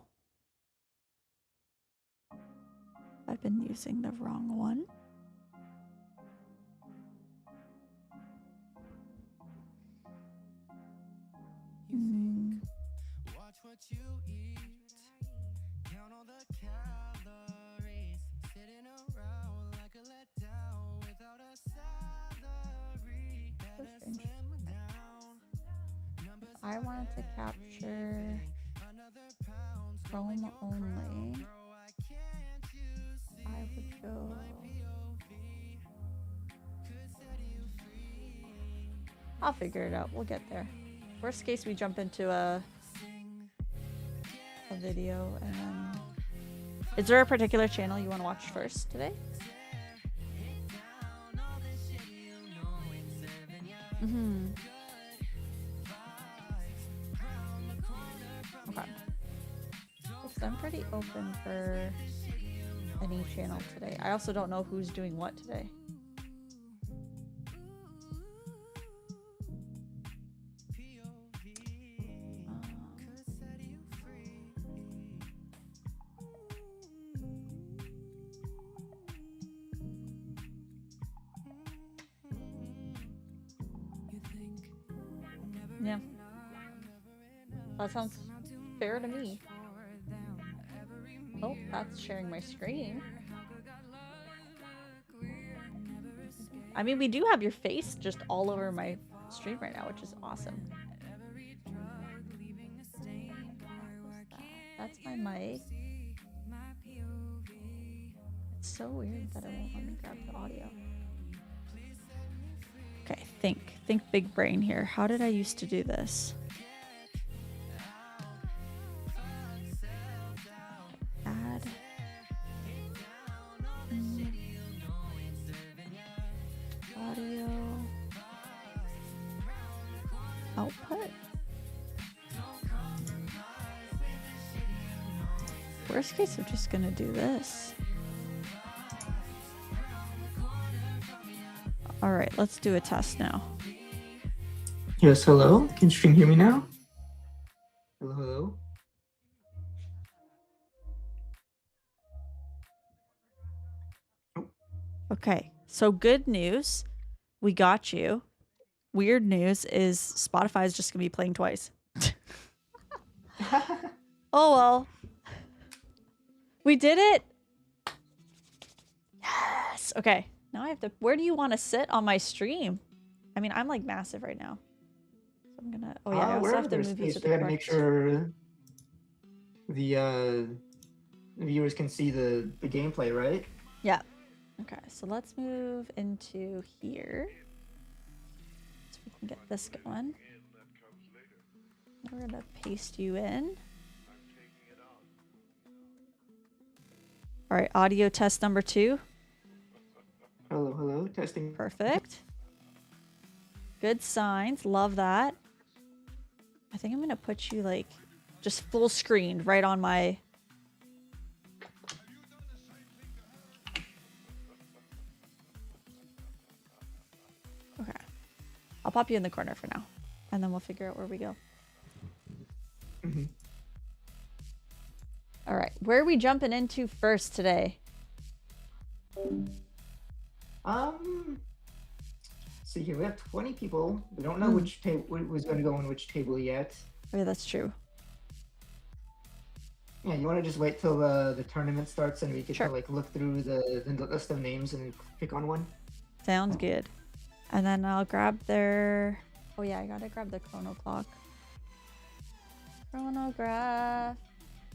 I've been using the wrong one. Watch what you eat. Count all the calories. Sitting around like a letdown without a salary. Better slim down. Numbers I wanted to capture Chrome only. I would go. I'll figure it out. We'll get there. Worst case, we jump into a video and then. Is there a particular channel you want to watch first today? Mm-hmm. Okay. Because I'm pretty open for any channel today. I also don't know who's doing what today. Yeah. That sounds fair to me. Oh, that's sharing my screen. I mean, we do have your face just all over my stream right now, which is awesome. That's my mic. It's so weird that it won't let me grab the audio. Okay, think big brain here. How did I used to do this? Add. Audio. Output. Worst case, I'm just gonna do this. All right, let's do a test now. Yes, hello. Can stream hear me now? Hello, hello. Okay, so good news, we got you. Weird news is Spotify is just gonna be playing twice. Oh well. We did it! Yes! Okay, now I have to... Where do you want to sit on my stream? I mean, I'm like massive right now. So I'm gonna... Oh yeah, I also have to move you to the gotta make sure the viewers can see the gameplay, right? Yeah. Okay, so let's move into here. So we can get this going. We're gonna paste you in. All right, audio test number 2. Hello, hello. Testing. Perfect. Good signs. Love that. I think I'm gonna put you like just full screened right on my... Okay. I'll pop you in the corner for now. And then we'll figure out where we go. Mm-hmm. All right. Where are we jumping into first today? See here, we have 20 people. We don't know which table was going to go on which table yet. Oh, yeah, that's true. Yeah, you want to just wait till the tournament starts and we get Sure. to like look through the list of names and pick on one. Sounds good. And then I'll grab their... Oh yeah, I gotta grab the chrono clock. Chronograph.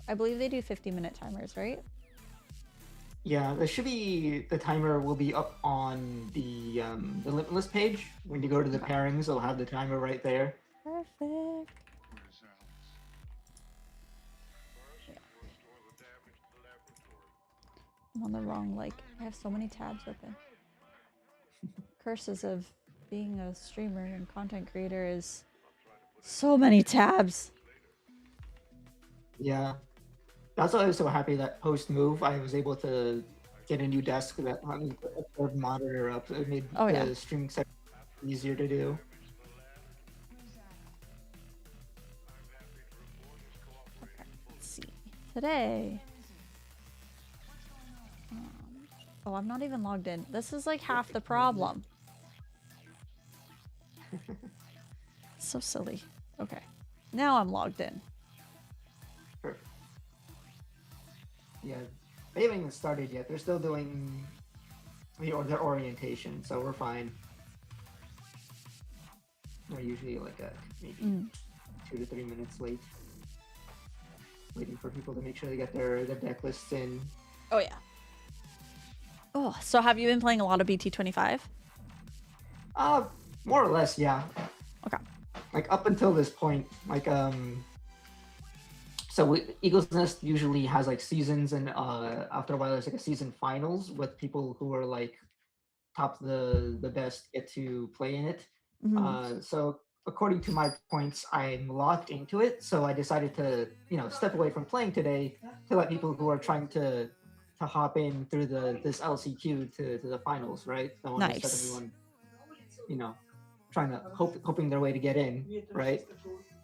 I believe they do 50-minute timers, right? Yeah, there should be, the timer will be up on the Limitless page. When you go to the pairings, it'll have the timer right there. Perfect. I'm on the wrong, like, I have so many tabs open. Curses of being a streamer and content creator is so many tabs. Yeah. That's why I was so happy that post move I was able to get a new desk that let me put a third monitor up. It made Oh yeah. the streaming set easier to do. Okay. Let's see. Today. Oh, I'm not even logged in. This is like half the problem. So silly. Okay. Now I'm logged in. Perfect. Yeah, they haven't even started yet. They're still doing their orientation, so we're fine. We're usually like maybe 2 to 3 minutes late, waiting for people to make sure they get their deck lists in. Oh yeah. Oh, so have you been playing a lot of BT25? More or less, yeah. Okay. Like up until this point, so Eagles Nest usually has like seasons, and after a while there's like a season finals with people who are like top the best get to play in it. So according to my points, I'm locked into it. So I decided to step away from playing today to let people who are trying to hop in through this LCQ to the finals, right? Don't want to set Nice. everyone, trying to hoping their way to get in, right?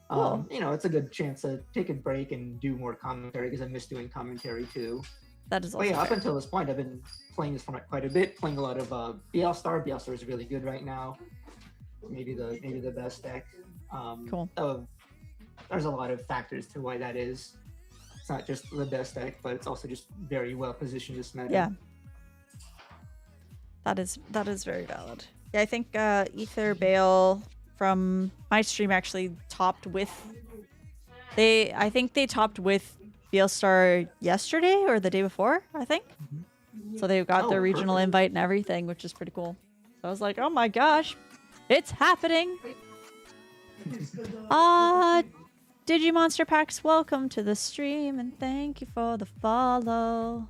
Cool. It's a good chance to take a break and do more commentary because I miss doing commentary too. That is also But yeah, up fair. until this point, I've been playing this format quite a bit, playing a lot of BL Star. BL Star is really good right now. Maybe the best deck. Cool. There's a lot of factors to why that is. It's not just the best deck, but it's also just very well positioned this meta. Yeah. That is very valid. Yeah, I think Ether Bale from my stream actually topped with I think they topped with BLStar yesterday or the day before, I think. So they got their regional perfect. invite and everything, which is pretty cool. So I was like, oh my gosh, it's happening. Digimonster Packs, welcome to the stream and thank you for the follow.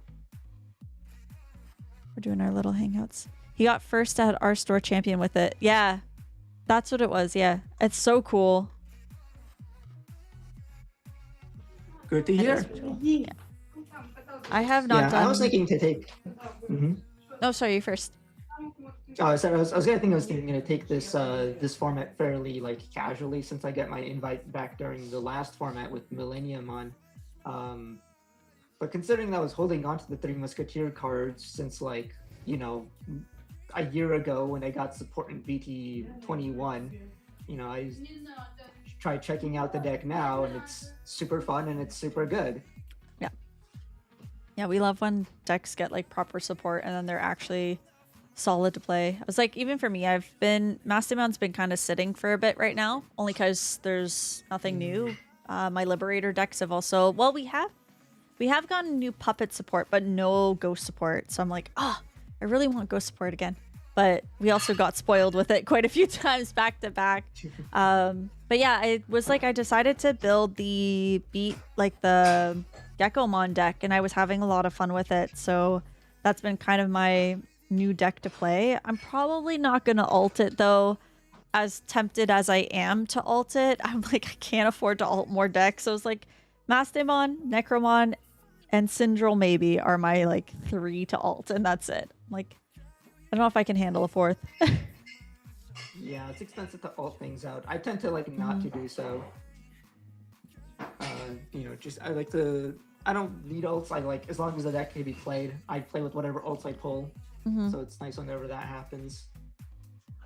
We're doing our little hangouts. He got first at our store champion with it. Yeah, that's what it was. Yeah, it's so cool. Good to hear. Cool. Yeah. I have not done. I was thinking to take. Oh, sorry, you first. I was thinking to take this this format fairly like casually since I got my invite back during the last format with Millennium on. But considering that I was holding on to the Three Musketeer cards since like a year ago when I got support in BT21, I tried checking out the deck now and it's super fun and it's super good. Yeah, we love when decks get like proper support and then they're actually solid to play. I was like, even for me, Mastimon's been kind of sitting for a bit right now, only because there's nothing new. My Liberator decks have also, well, we have gotten new Puppet support, but no Ghost support. So I'm like, I really want Ghost support again. But we also got spoiled with it quite a few times back to back. But yeah, I decided to build the Gekomon deck, and I was having a lot of fun with it. So that's been kind of my new deck to play. I'm probably not going to ult it though. As tempted as I am to ult it, I'm like, I can't afford to ult more decks. So it's like Mastemon, Necromon, and Syndrome maybe are my like 3 to ult, and that's it. I'm like, I don't know if I can handle a 4th. Yeah, it's expensive to ult things out. I tend to like not to do so. I don't need ults. I like as long as the deck can be played. I play with whatever ults I pull. So it's nice whenever that happens.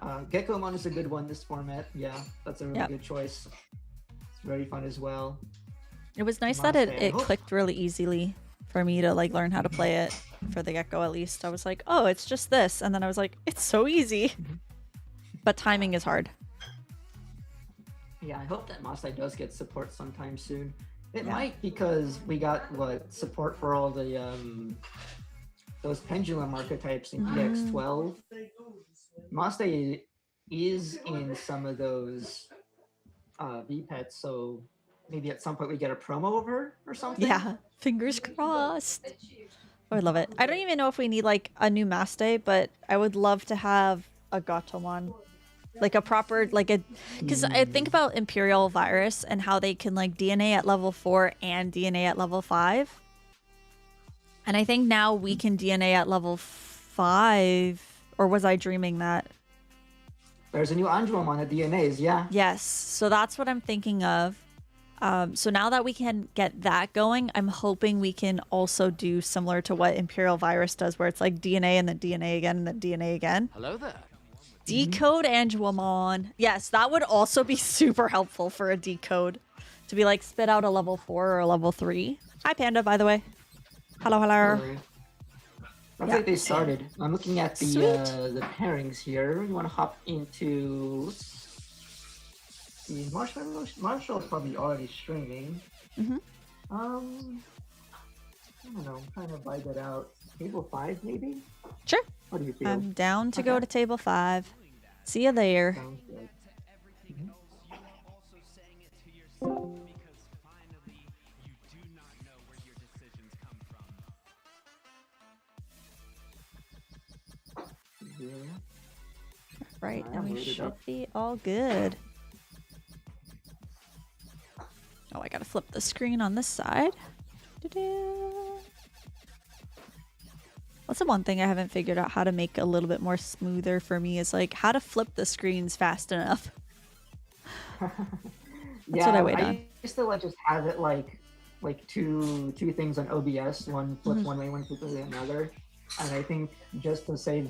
Gekomon is a good one this format. Yeah, that's a really good choice. It's very fun as well. It was nice that it clicked really easily for me to like learn how to play it for the get-go at least. I was like, oh, it's just this. And then I was like, it's so easy. But timing is hard. Yeah, I hope that Masai does get support sometime soon. It might, because we got support for all the those pendulum archetypes in EX12. Masai is in some of those VPETs, so maybe at some point we get a promo of her or something. Yeah, fingers crossed. Oh, I love it. I don't even know if we need like a new Maste, but I would love to have a Gatomon like a proper because I think about Imperial Virus and how they can like DNA at level 4 and DNA at level 5, and I think now we can DNA at level 5, or was I dreaming that? There's a new Angelum on the DNAs, yeah. Yes, so that's what I'm thinking of. So now that we can get that going, I'm hoping we can also do similar to what Imperial Virus does, where it's like DNA and then DNA again and then DNA again. Hello there. Decode Angelumon. Yes, that would also be super helpful for a decode. To be like spit out a level 4 or a level 3. Hi Panda, by the way. Hello, hello. Looks Yeah. like they started. I'm looking at the pairings here. You want to hop into the Marshall's probably already streaming. Mm-hmm. I don't know. I'm trying to vibe it out. Table 5 maybe? Sure. What do you feel? I'm down to go to table 5. See you there. Sounds good. Yeah. Right, I and we loaded should up. be all good. Oh, I gotta flip the screen on this side. Doo-doo. That's the one thing I haven't figured out how to make a little bit more smoother for me is like how to flip the screens fast enough. That's what I wait on. used to like just have it like two things on OBS, one flips one way, one flips another. And I think just to save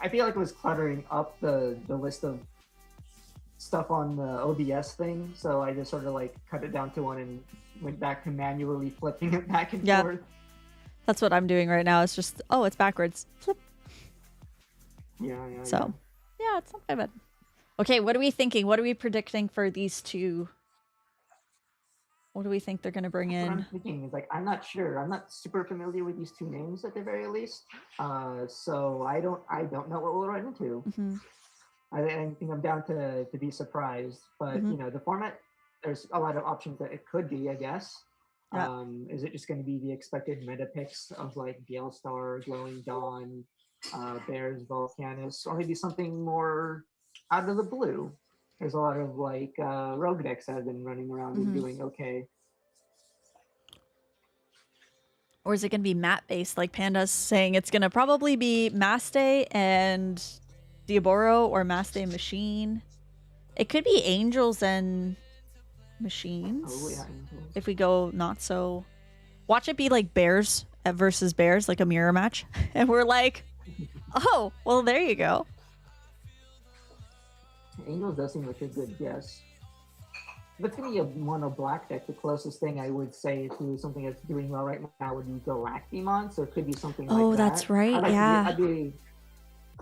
I feel like it was cluttering up the list of stuff on the OBS thing. So I just sort of like cut it down to one and went back to manually flipping it back and Yeah. forth. That's what I'm doing right now. It's just, oh, it's backwards. Flip. Yeah. So, yeah, it's not that bad. Okay, what are we thinking? What are we predicting for these two? What do we think they're going to bring What I'm in? thinking is like I'm not sure. I'm not super familiar with these two names at the very least. So I don't know what we'll run into. Mm-hmm. I think I'm down to be surprised. But Mhm. you know, the format, there's a lot of options that it could be, I guess. Yeah. Is it just going to be the expected meta picks of like Star, Glowing Dawn, Bears, Volcanus, or maybe something more out of the blue? There's a lot of like rogue decks that have been running around and doing okay. Or is it going to be mat based like Panda's saying? It's going to probably be Maste and Diaboro or Maste Machine. It could be Angels and Machines. Oh yeah. If we go not so. Watch it be like Bears versus Bears, like a mirror match. And we're like, oh, well, there you go. Angels does seem like a good guess. If it's gonna be a mono black deck, the closest thing I would say to something that's doing well right now would be Galactimon, so it could be something like that. Oh, that's right, yeah.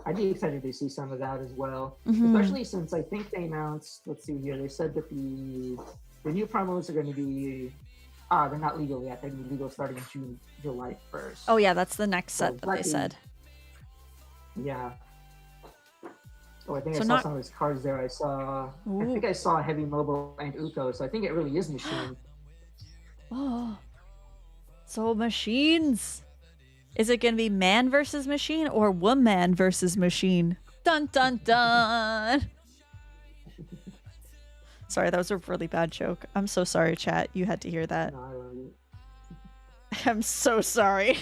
I'd be excited to see some of that as well. Mhm. Especially since I think they announced, let's see here, they said that the new promos are gonna be they're not legal yet. They're gonna be legal starting July 1st. Oh, yeah, that's the next So set that they said. Yeah. Oh, I think So I saw not- some of his cards there. I Ooh. think I saw Heavy Mobile and Uko, so I think it really is Machine. Oh. So machines. Is it going to be man versus machine or woman versus machine? Dun dun dun. Sorry, that was a really bad joke. I'm so sorry, chat. You had to hear that. No, I love it. I'm so sorry.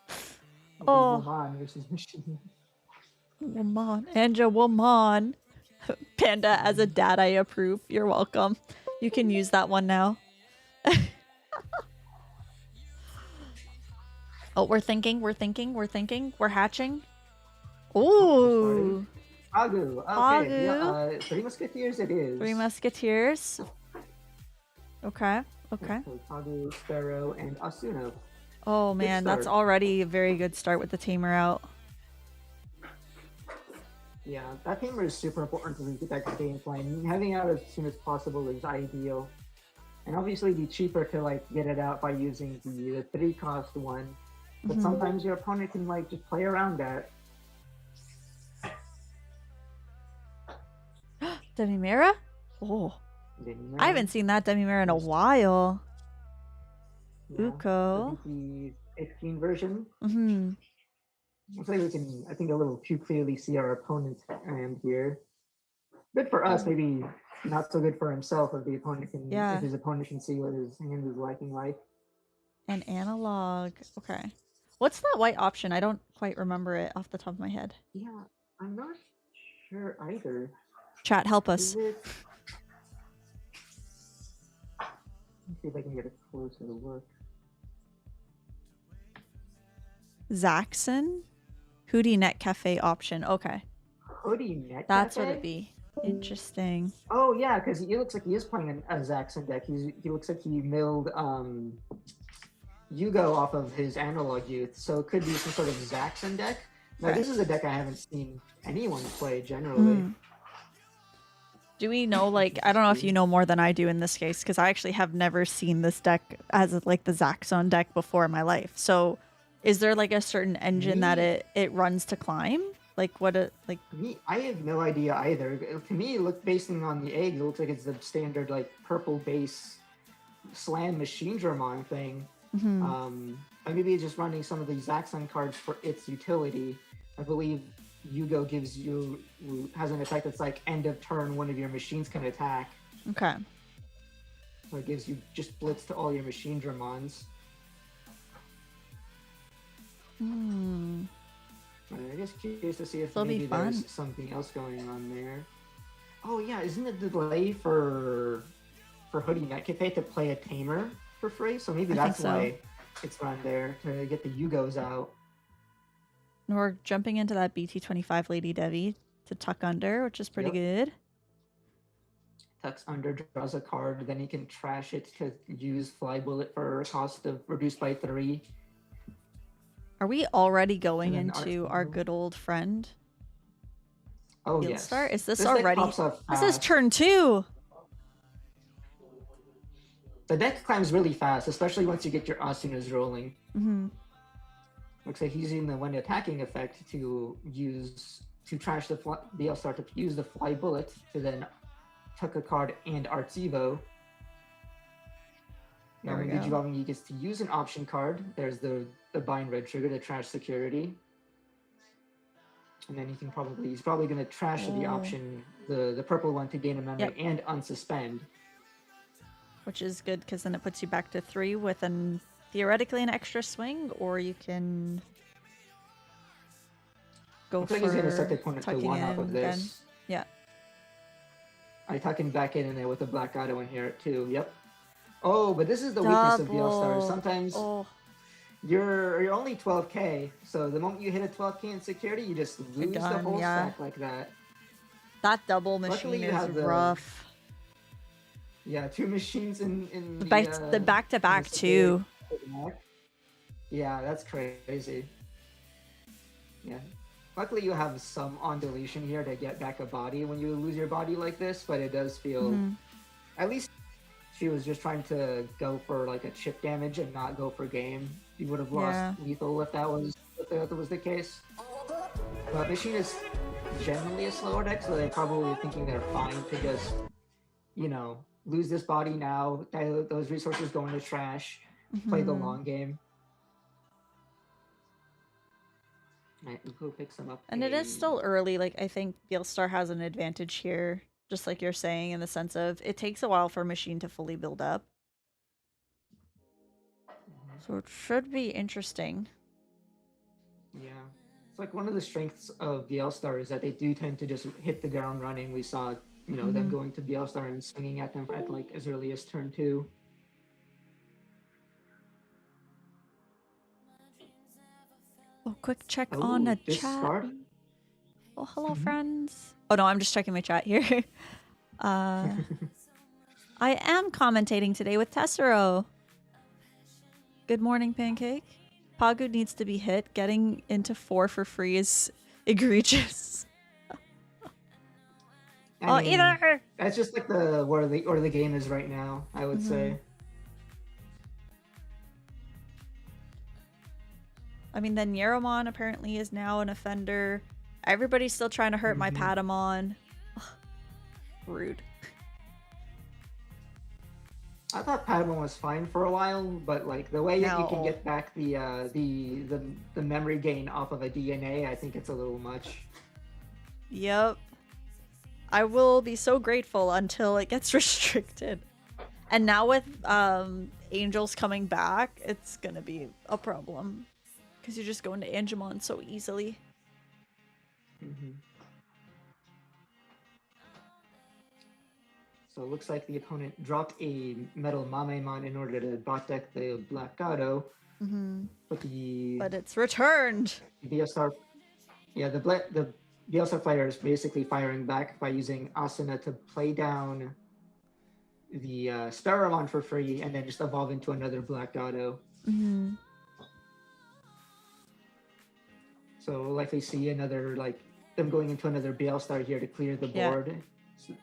Maybe Oh. Woman versus Machine. Woman. Anja woman. Panda, as a dad, I approve. You're welcome. You can use that one now. Oh, we're thinking. We're hatching. Ooh. Agu. Okay. Agu. Yeah, Three Musketeers it is. Three Musketeers. Okay. Okay. So Agu, Sparrow, and Asuno. Oh man, that's start. already a very good start with the tamer out. Yeah, that tamer is super important to get that gameplay. And having it out as soon as possible is ideal. And obviously it'd be cheaper to like get it out by using the 3-cost one. But Mhm. sometimes your opponent can like just play around that. Demimera? Oh, Then, I haven't seen that Demimera in a while. yeah, Uko. I think the 15 version. Mm-hmm. Looks like we can, I think, a little too clearly see our opponent's hand here. Good for us, maybe not so good for himself if the opponent can Yeah. if his opponent can see what his hand is liking like. An analog. Okay. What's that white option? I don't quite remember it off the top of my head. Yeah, I'm not sure either. Chat, help Is us. it? Let's see if I can get a closer look. Zaxxon? Hootie Net Cafe option. Okay. Hoodie Net That's Cafe? what it'd be. Interesting. Oh yeah, because he looks like he is playing a Zaxxon deck. He looks like he milled Yugo off of his analog youth, so it could be some sort of Zaxxon deck. Now Okay. this is a deck I haven't seen anyone play generally. Do we know, like, I don't know if you know more than I do in this case, because I actually have never seen this deck as like the Zaxxon deck before in my life. So is there like a certain engine that it runs to climb? Like what a like Me, I have no idea either. To me, look based on the egg, it looks like it's the standard like purple base slam machine Dramon thing. Or maybe it's just running some of the Zaxxon cards for its utility. I believe Yugo has an effect that's like end of turn, one of your machines can attack. okay. So it gives you just blitz to all your machine Dramons. I'm just curious to see if This'll be maybe fun. there's something else going on there. Oh yeah, isn't it the delay for Hoodie Net Cafe to play a tamer for free? So maybe I that's think so. why it's run there to get the Yugos out. And we're jumping into that BT25 Lady Devi to tuck under, which is pretty good. Tucks under, draws a card, then he can trash it to use Fly Bullet for a cost of reduced by 3. Are we already going And then into our Arsenal. good old friend? Oh Field yes. Start? Is this deck already? pops up This is fast. turn 2. The deck climbs really fast, especially once you get your Asunas rolling. Looks like he's using the when attacking effect to trash the L-Star to use the Fly Bullet to then tuck a card and Arts Evo. Now There we when go. Digivolving, he gets to use an option card. There's the bind red trigger to trash security. And then he's probably gonna trash the option, the purple one to gain a memory and unsuspend. Which is good because then it puts you back to 3 with theoretically an extra swing, or you can go Looks for like he's gonna set the opponent to tucking 1 off of in this. again. Yeah. I tuck him back in there with a black auto in here too. Yep. Oh, but this is the weakness of the All-Stars. Sometimes you're only 12k, so the moment you hit a 12k in security, you just lose the whole stack like that. That double Luckily, machine you is have the- rough. Yeah, 2 machines in The back-to-back in the too. back. Yeah, that's crazy. Yeah. Luckily, you have some on deletion here to get back a body when you lose your body like this, but it does feel. At least she was just trying to go for like a chip damage and not go for game. You would have lost lethal if that was the case. But machine is generally a slower deck, so they're probably thinking they're fine to just, lose this body now. Those resources go into trash. Play the long game. Alright, Uko picks them up. And it is still early. Like, I think Beelstar has an advantage here, just like you're saying, in the sense of it takes a while for a machine to fully build up. So it should be interesting. Yeah. It's like one of the strengths of the L-Star is that they do tend to just hit the ground running. We saw, them going to the L-Star and swinging at them at like as early as turn 2. Oh, quick check on the chat. Starting? Oh, hello, friends. Oh, no, I'm just checking my chat here. I am commentating today with Tessero. Good morning, Pancake. Pagu needs to be hit. Getting into 4 for free is egregious. I mean, either! That's just like where the game is right now, I would say. I mean, then Yeromon apparently is now an offender. Everybody's still trying to hurt my Patamon. Ugh, rude. I thought Patamon was fine for a while, but like the way that you can get back the memory gain off of a DNA, I think it's a little much. Yep. I will be so grateful until it gets restricted. And now with Angels coming back, it's gonna be a problem. Because you just go into Angemon so easily. Mm-hmm. So it looks like the opponent dropped a Metal Mamemon in order to bot deck the Black Gato. Mm-hmm. But it's returned. BSR, yeah, the BSR fighter is basically firing back by using Asuna to play down the Sparrowmon for free and then just evolve into another Black Gato. Mm-hmm. So we'll likely see another, like, them going into another Star here to clear the board.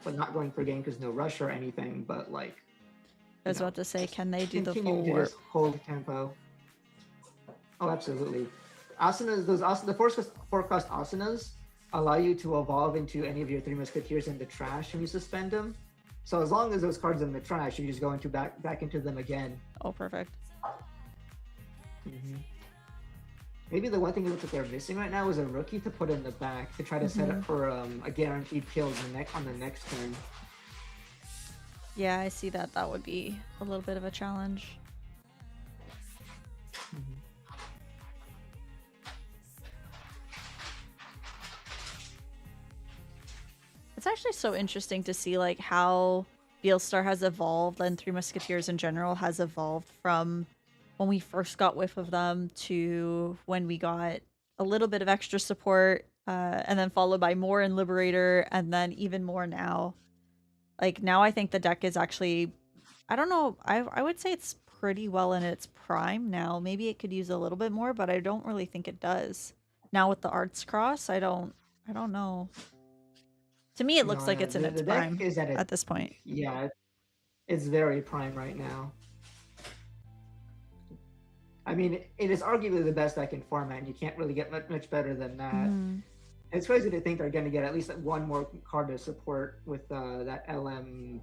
But not going for game because no rush or anything, but like... I was about to say, can they do the full continue to warp? just hold tempo. Oh, absolutely. Asunas, the four-cost Asunas allow you to evolve into any of your Three Musketeers in the trash when you suspend them. So as long as those cards are in the trash, you just go into back into them again. Oh, perfect. Mm-hmm. Maybe the one thing that they're missing right now is a rookie to put in the back to try to set up for a guaranteed kill on the next turn. Yeah, I see that. That would be a little bit of a challenge. Mm-hmm. It's actually so interesting to see like how Beelstar has evolved and Three Musketeers in general has evolved from when we first got whiff of them to when we got a little bit of extra support, and then followed by more in Liberator, and then even more now. Like now I think the deck is actually, I don't know, I would say it's pretty well in its prime now. Maybe it could use a little bit more, but I don't really think it does. Now with the Arts Cross, I don't know. To me, it looks like it's in its prime at this point. Yeah, it's very prime right now. I mean, it is arguably the best deck in format, and you can't really get much better than that. Mm-hmm. It's crazy to think they're going to get at least one more card to support with that LM...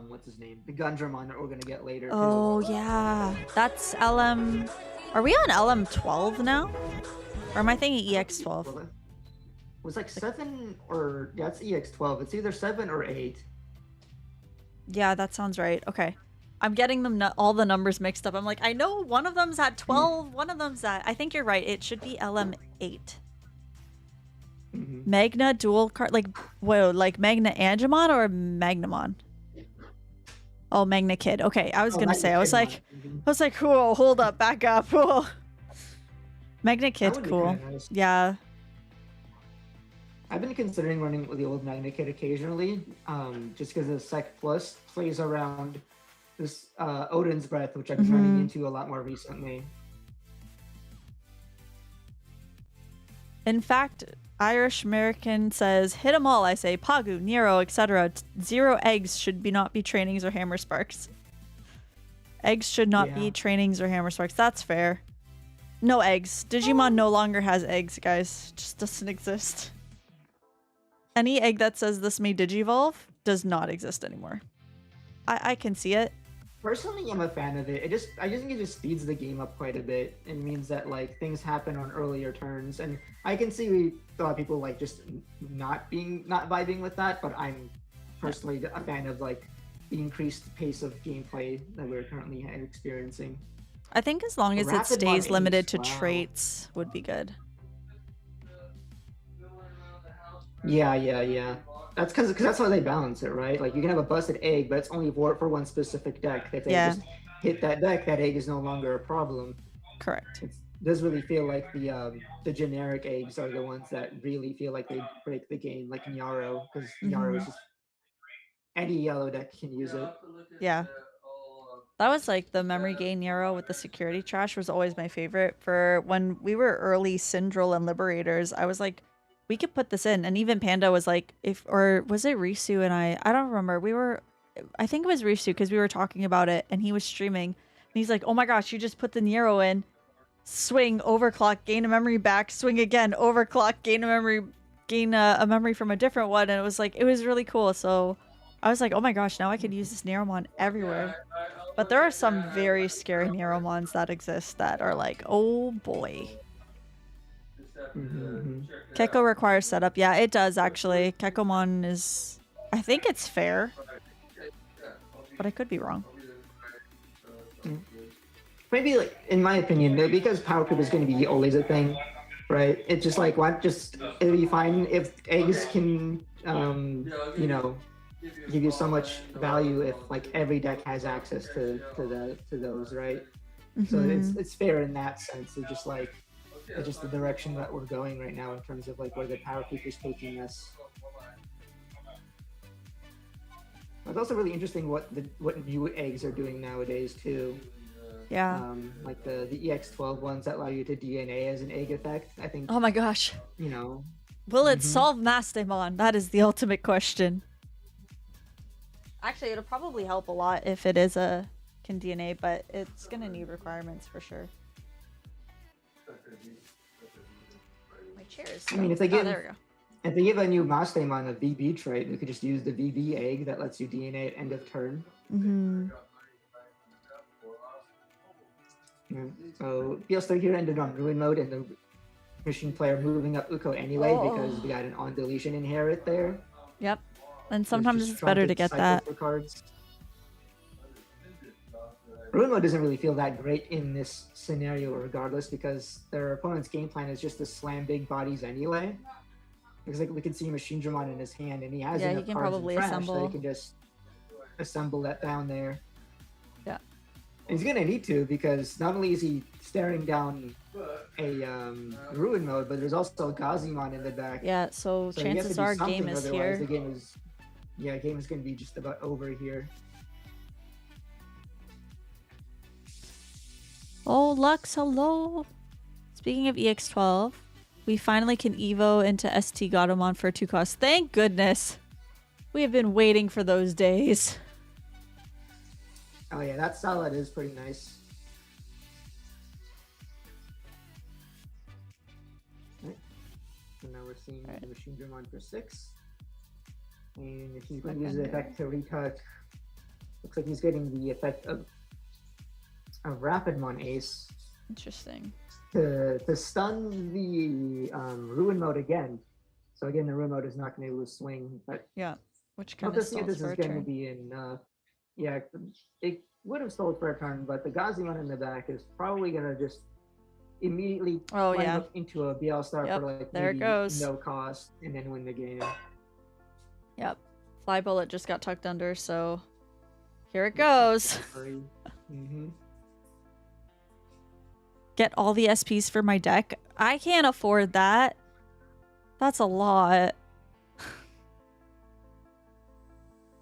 what's his name? The Gundramon that we're going to get later, too. Oh, yeah. That's LM... Are we on LM12 now? Or am I thinking EX12? Well, it was like 7 or... Yeah, it's EX12. It's either 7 or 8. Yeah, that sounds right. Okay. I'm getting them all the numbers mixed up. I'm like, I know one of them's at 12, one of them's at... I think you're right. It should be LM8. Mm-hmm. Magna dual card... Like, whoa, like Magna Angemon or Magnamon? Oh, Magna Kid. Okay, I was gonna say, I was like, cool, hold up, back up. Cool. Magna Kid's cool. Nice. Yeah. I've been considering running with the old Magna Kid occasionally, just because the Sec Plus plays around this Odin's Breath, which I've been running into a lot more recently. In fact, Irish American says, hit 'em all, I say, Pagu, Nero, etc. 0 eggs should not be trainings or hammer sparks. Eggs should not be trainings or hammer sparks. That's fair. No eggs. Digimon no longer has eggs, guys. Just doesn't exist. Any egg that says this may digivolve does not exist anymore. I can see it. Personally, I'm a fan of it. I just think it just speeds the game up quite a bit. It means that like things happen on earlier turns, and I can see a lot of people like just not vibing with that. But I'm personally a fan of like the increased pace of gameplay that we're currently experiencing. I think as long as it stays limited to traits would be good. Yeah. That's because that's how they balance it, right? Like you can have a busted egg, but it's only for one specific deck. If they just hit that deck, that egg is no longer a problem. Correct. It does really feel like the generic eggs are the ones that really feel like they break the game, like Nyaro, because Nyaro is just any yellow deck can use it. Yeah. That was like the memory gain Nyaro with the security trash was always my favorite. For when we were early Syndril and Liberators, I was like, we could put this in. And even Panda was like, or was it Risu and I don't remember. I think it was Risu because we were talking about it and he was streaming. And he's like, oh my gosh, you just put the Nero in, swing, overclock, gain a memory back, swing again, overclock, gain a memory from a different one. And it was like, it was really cool. So I was like, oh my gosh, now I could use this Neromon everywhere. But there are some very scary Neromons that exist that are like, oh boy. Mhm. Keko requires setup. Yeah, it does actually. Kekomon is... I think it's fair. But I could be wrong. Maybe, like, in my opinion, because power creep is going to be always a thing, right? It's just like, why just, it'd be fine if eggs can, you know, give you so much value if like every deck has access to those, right? So it's fair in that sense. It's just like, it's just the direction that we're going right now in terms of like where the power creep is taking us. It's also really interesting what new eggs are doing nowadays too. Yeah. Like the EX12 ones that allow you to DNA as an egg effect. I think. Oh my gosh. You know. Will it solve Mastemon? That is the ultimate question. Actually, it'll probably help a lot if it is can DNA, but it's gonna need requirements for sure. My chair is stuck. I mean, if they give, there we go. If they give a new Mastemon a VB trait, we could just use the VB egg that lets you DNA at end of turn. So BL here ended on Ruin mode and the machine player moving up Uko anyway because we got an on deletion inherit there. Yep. And sometimes it's better to get that. Cards. Ruin mode doesn't really feel that great in this scenario regardless because their opponent's game plan is just to slam big bodies anyway. Because like we can see Machine Dramon in his hand and he has enough he can cards probably in trash assemble. that he can just assemble that down there. Yeah. And he's gonna need to because not only is he staring down a Ruin mode, but there's also a Gazimon in the back. Yeah, so chances are game is here. The game is, game is gonna be just about over here. Oh, Lux, hello. Speaking of EX12, we finally can Evo into ST Gatomon for 2 costs. Thank goodness. We have been waiting for those days. Oh yeah, that salad is pretty nice. Right. So now we're seeing the Machine Dramon for 6. And if he's going to use the effect to recut, looks like he's getting the effect of Rapidmon Ace. Interesting. To stun the Ruin mode again. So again, the Ruin mode is not going to lose swing. But yeah, which kind of stalls this for is going to be in. It would have stalled for a turn, but the Gazimon in the back is probably going to just immediately climb up into a BL star for like there it goes. No cost, and then win the game. Yep, Fly Bullet just got tucked under, so here it goes. Get all the SPs for my deck. I can't afford that. That's a lot.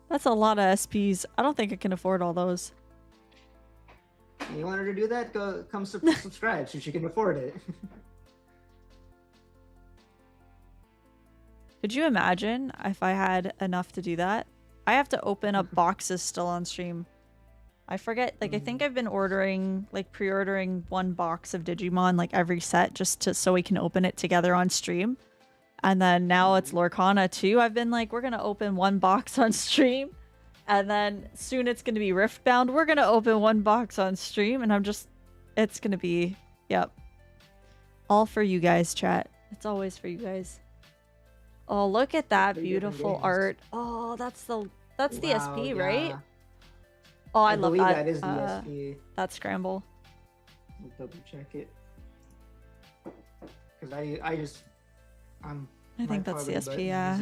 That's a lot of SPs. I don't think I can afford all those. You want her to do that? Come subscribe so she can afford it. Could you imagine if I had enough to do that? I have to open up boxes still on stream. I forget, like, I think I've been ordering, like, pre-ordering 1 box of Digimon, like, every set just so we can open it together on stream. And then now it's Lorcana too. I've been like, we're going to open 1 box on stream. And then soon it's going to be Riftbound. We're going to open 1 box on stream. And it's going to be, yep. All for you guys, chat. It's always for you guys. Oh, look at that beautiful art. Oh, that's the SP, right? Oh, I love that. That is the SP. That scramble. I'll double check it. Because I think that's the SP, yeah.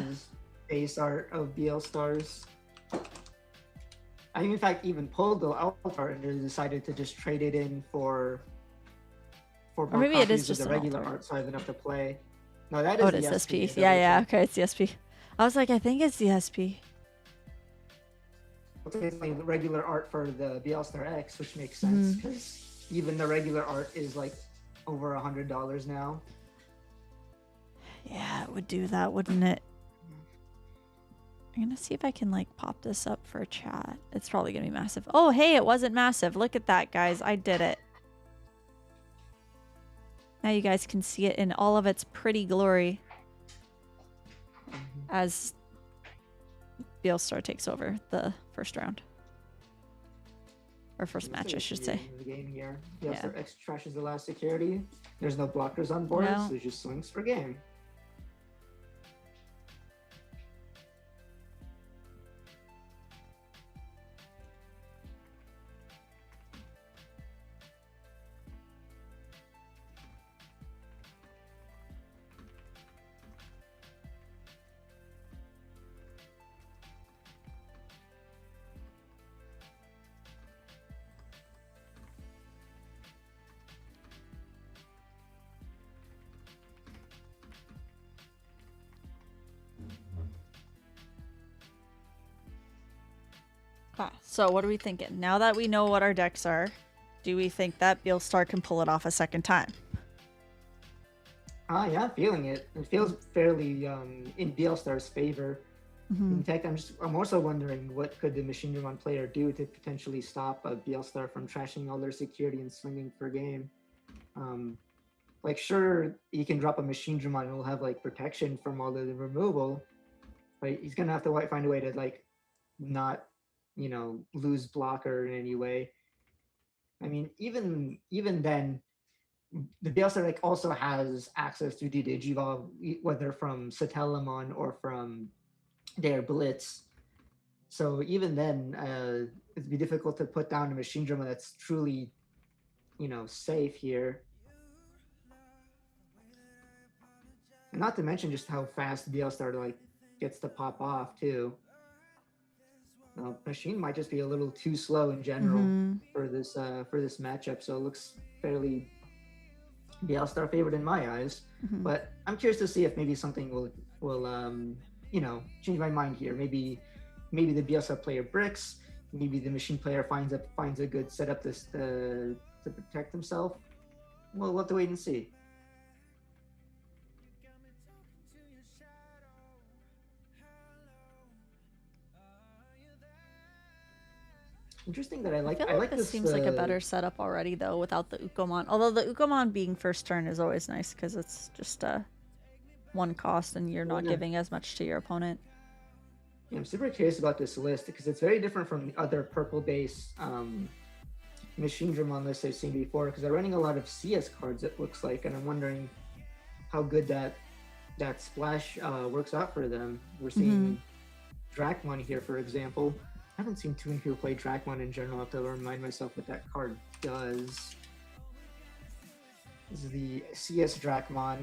Base art of BL stars. I in fact even pulled the alt art and decided to just trade it in for or maybe it is just the regular art, so I have enough to play. No, that is the SP. Yeah, okay, it's the SP. I was like, I think it's the SP. It's like the regular art for the BL Star X, which makes sense because even the regular art is like over $100 now. Yeah, it would do that, wouldn't it? I'm gonna see if I can like pop this up for chat. It's probably gonna be massive. Oh, hey, it wasn't massive. Look at that, guys. I did it. Now you guys can see it in all of its pretty glory as BL Star takes over the first round. Or first match, I should say. The game here. Yeah. X trashes the last security. There's no blockers on board, No. so it just swings for game. Okay, so what are we thinking? Now that we know what our decks are, do we think that Beelstar can pull it off a second time? Yeah, I'm feeling it. It feels fairly in Beelstar's favor. Mm-hmm. In fact, I'm also wondering what could the Machine Drum player do to potentially stop a Beelstar from trashing all their security and swinging for game. Like, sure, he can drop a Machine Drum and will have like protection from all of the removal, but he's gonna have to find a way to like not, you know, lose blocker in any way. I mean, even then, the Beelstar like also has access to the Digivolve, whether from Satellamon or from their Blitz. So even then, it'd be difficult to put down a Machine Drummer that's truly, you know, safe here. And not to mention just how fast Beelstar like gets to pop off too. Machine might just be a little too slow in general for this matchup, so it looks fairly Beelstar favored in my eyes. But I'm curious to see if maybe something will you know, change my mind here. Maybe the Beelstar player bricks. Maybe the Machine player finds a good setup to protect himself. We'll have to wait and see. Interesting that I like this this. Seems like a better setup already though without the Ukomon. Although the Ukomon being first turn is always nice because it's just one cost and you're not giving as much to your opponent. Yeah, I'm super curious about this list because it's very different from the other purple base Machine Drum lists I've seen before, because they're running a lot of CS cards, it looks like, and I'm wondering how good that splash works out for them. We're seeing Drakmon here, for example. I haven't seen too many people play Drakmon in general. I have to remind myself what that card does. This is the CS Drakmon.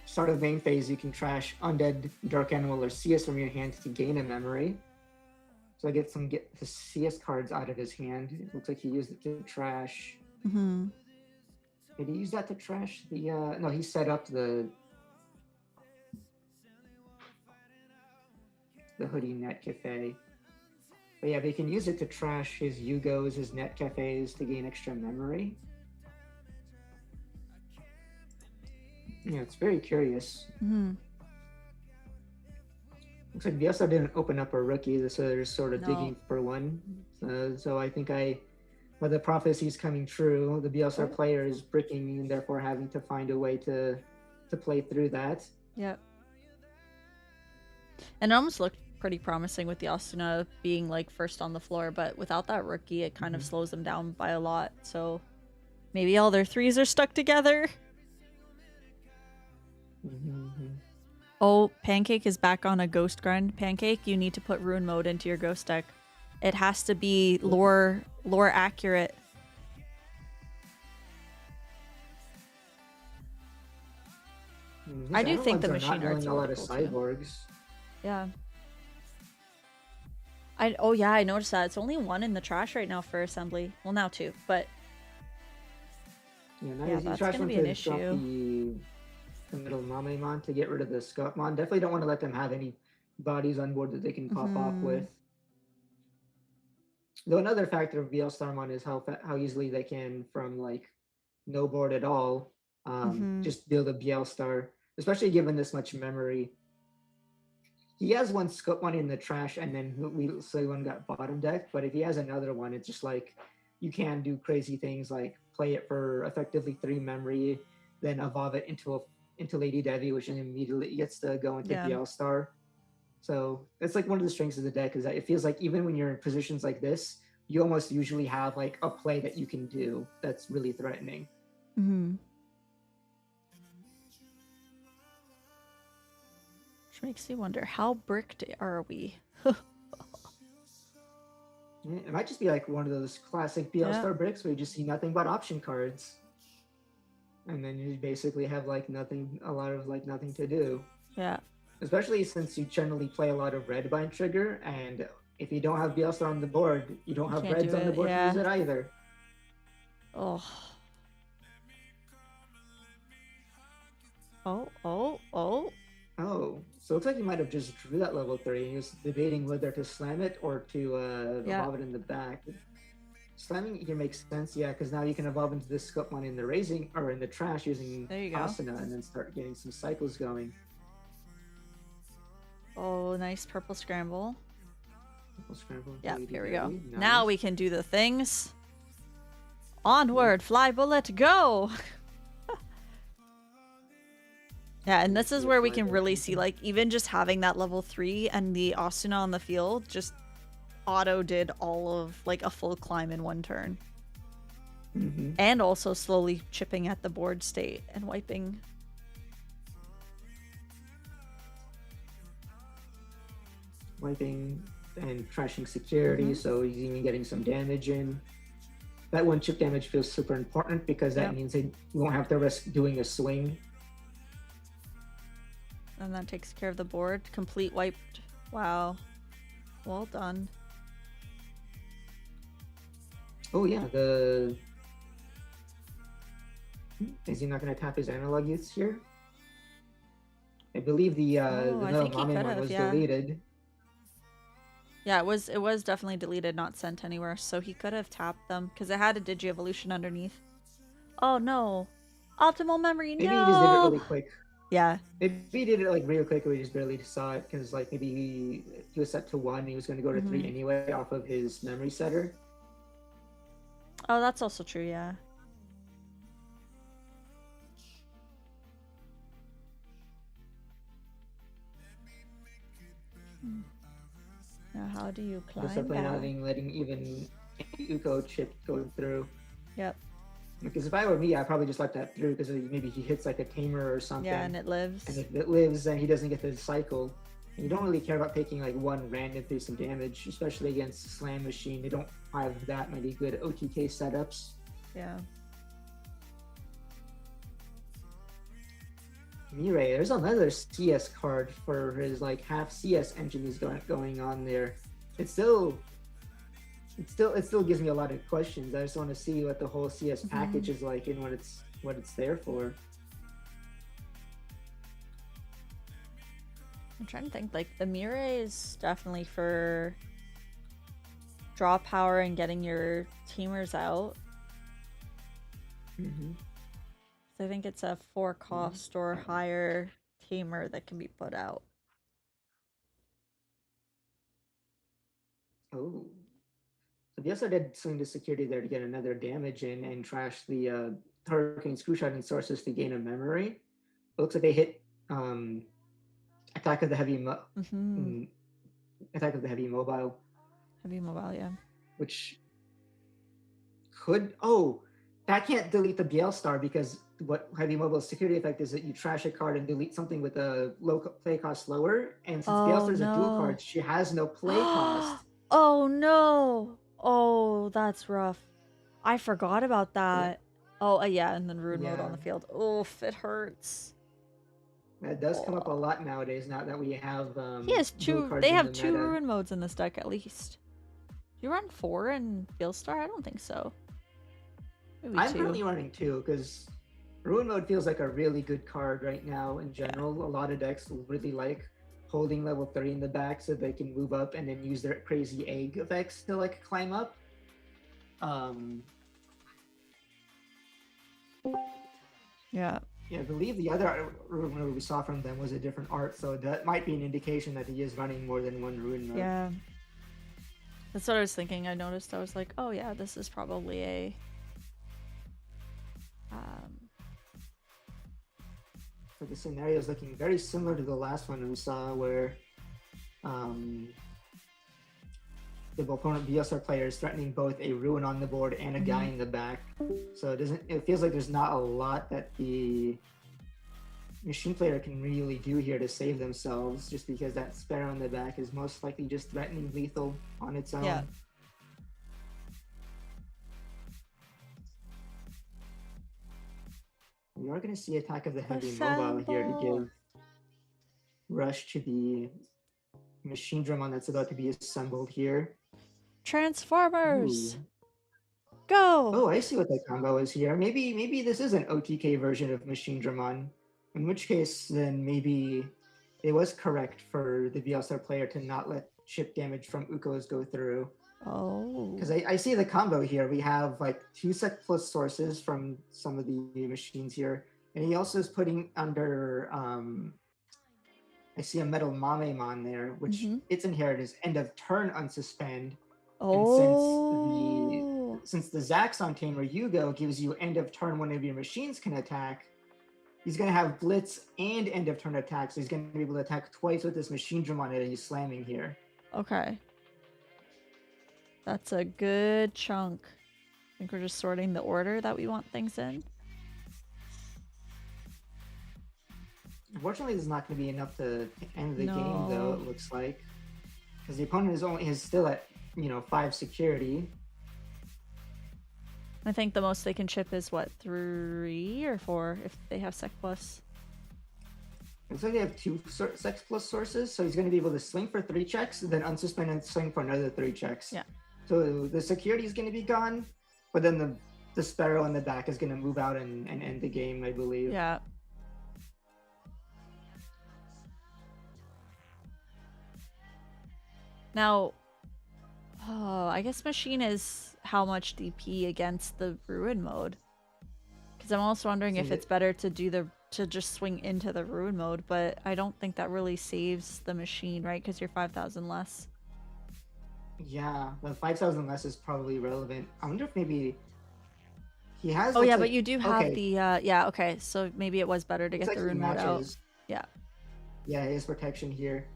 Start of main phase, you can trash Undead, Dark Animal, or CS from your hand to gain a memory. So I get the CS cards out of his hand. It looks like he used it to trash. Did he use that to trash the? No, he set up the Hoodie Net Cafe. But yeah, they can use it to trash his Yugos, his Net Cafes to gain extra memory. Yeah, it's very curious. Looks like Bielsa didn't open up a rookie, so they're sort of digging for one. So I think but the prophecy is coming true. The Bielsa player is bricking and therefore having to find a way to play through that. Yep. And it almost looked pretty promising with the Asuna being like first on the floor, but without that rookie, it kind of slows them down by a lot. So maybe all their threes are stuck together. Oh, Pancake is back on a ghost grind. Pancake, you need to put Rune Mode into your ghost deck. It has to be lore accurate. I do think the machine art's a lot of cyborgs. Yeah. I noticed that. It's only one in the trash right now for assembly. Well, now two, but yeah, that's gonna be an issue. The middle Mamemon to get rid of the Scoutmon. Definitely don't want to let them have any bodies on board that they can pop off with. Though another factor of Beelstarmon is how easily they can, from like no board at all, just build a Beelstar, especially given this much memory. He has one Scoutmon in the trash, and then one got bottom deck. But if he has another one, it's just like you can do crazy things like play it for effectively 3 memory, then evolve it into Lady Devi, which immediately gets to go into Beelstar. So that's like one of the strengths of the deck, is that it feels like even when you're in positions like this you almost usually have like a play that you can do that's really threatening. Mm-hmm. Which makes me wonder, how bricked are we? It might just be like one of those classic BL Yeah. Star bricks where you just see nothing but option cards. And then you basically have like nothing, a lot of like nothing to do. Yeah. Especially since you generally play a lot of red bind trigger, and if you don't have BL Star on the board, you don't You have can't reds do on the it, board to yeah. use it either. Oh. Oh. Oh, so it looks like he might have just drew that level 3. He was debating whether to slam it or to Yeah. evolve it in the back. Slamming here makes sense, yeah, because now you can evolve into this Sculptmon in the raising or in the trash using There you go. Asuna and then start getting some cycles going. Oh, nice purple scramble. Purple scramble. Yeah, Lady here we go. Nice. Now we can do the things. Onward, fly bullet, go! Yeah, and this is where we can really see, like, even just having that level 3 and the Asuna on the field just auto did all of, like, a full climb in one turn. Mm-hmm. And also slowly chipping at the board state and wiping. Wiping and trashing security, so he's even getting some damage in. That one chip damage feels super important because that means you won't have to risk doing a swing. And that takes care of the board. Complete wiped. Wow. Well done. Oh yeah, is he not going to tap his analog youths here? I believe the think he Mame could've, one was yeah. deleted. Yeah, it was definitely deleted, not sent anywhere, so he could have tapped them because it had a Digi-Evolution underneath. Oh no. Optimal memory, Maybe no! he just did it really quick. Yeah. Maybe he did it like real quick and we just barely saw it because like maybe he was set to 1 and he was going to go to 3 anyway off of his memory setter. Oh, that's also true, yeah. Now how do you climb Just plan down? on letting even Uko chip go through. Yep. Because if I were me, I'd probably just let that through because maybe he hits like a tamer or something. Yeah, and it lives. And if it lives, then he doesn't get the cycle. And you don't really care about taking like one random through some damage, especially against Slam Machine. They don't have that many good OTK setups. Yeah. Mirai, there's another CS card for his like half CS engine he's going on there. It still gives me a lot of questions. I just want to see what the whole CS package is like and what it's there for. I'm trying to think, like, the Mirai is definitely for draw power and getting your teamers out. So I think it's a 4 cost or higher tamer that can be put out. Oh. So they also did swing the security there to get another damage in and trash the Hurricane Screwshot and Sources to gain a memory. It looks like they hit Attack of the Heavy Attack of the Heavy Mobile. Heavy mobile, yeah. Which could that can't delete the BL Star because what Heavy Mobile's security effect is that you trash a card and delete something with a low play cost lower. And since BL Star is a dual card, she has no play cost. Oh no! Oh, that's rough. I forgot about that. Oh, yeah, and then Ruin Mode on the field. Oof, it hurts. That does come up a lot nowadays. Now that we have, he has dual cards they in have the 2 meta. Ruin Modes in this deck at least. Do you run 4 in BL Star? I don't think so. Maybe I'm 2. currently running 2 because Ruin Mode feels like a really good card right now in general. A lot of decks really like holding level 3 in the back so they can move up and then use their crazy egg effects to like climb up. Yeah. Yeah, I believe the other Ruin Mode we saw from them was a different art, so that might be an indication that he is running more than one Ruin Mode. Yeah. That's what I was thinking. I noticed. I was like, oh yeah, this is probably a So the scenario is looking very similar to the last one we saw where the opponent BSR player is threatening both a ruin on the board and a guy in the back. So it feels like there's not a lot that the machine player can really do here to save themselves, just because that sparrow in the back is most likely just threatening lethal on its own. Yeah. We are going to see attack of the heavy mobile here to give rush to the machine Dramon that's about to be assembled here. Transformers! Ooh. Go! Oh, I see what that combo is here. Maybe this is an OTK version of Machine Dramon. In which case, then maybe it was correct for the VLSR player to not let chip damage from Ukos go through. Oh. Because I see the combo here. We have like 2 sec plus sources from some of the machines here. And he also is putting under, I see a metal Mamemon there, which its inherit is end of turn unsuspend. Oh. And since the Zaxxon Tamer Yugo gives you end of turn one of your machines can attack, he's going to have Blitz and end of turn attack, so he's going to be able to attack twice with this Machine Dramon that he's slamming here. Okay. That's a good chunk. I think we're just sorting the order that we want things in. Unfortunately, this is not going to be enough to end the game, though, it looks like. Because the opponent is still at, 5 security. I think the most they can chip is what, 3 or 4 if they have Sec Plus. Looks like they have 2 Sec Plus sources, so he's going to be able to swing for 3 checks, then unsuspend and swing for another 3 checks. Yeah. So the security is going to be gone, but then the Sparrow in the back is going to move out and end the game, I believe. Yeah. Now, I guess Machine is how much DP against the Ruin mode. Because I'm also wondering if it's better to just swing into the Ruin mode, but I don't think that really saves the Machine, right? Because you're 5,000 less. Yeah, the 5,000 less is probably relevant. I wonder if maybe he has. Oh yeah, but you do have the yeah. Okay, so maybe it was better to get the Ruin mode out. Yeah. Yeah, his protection here.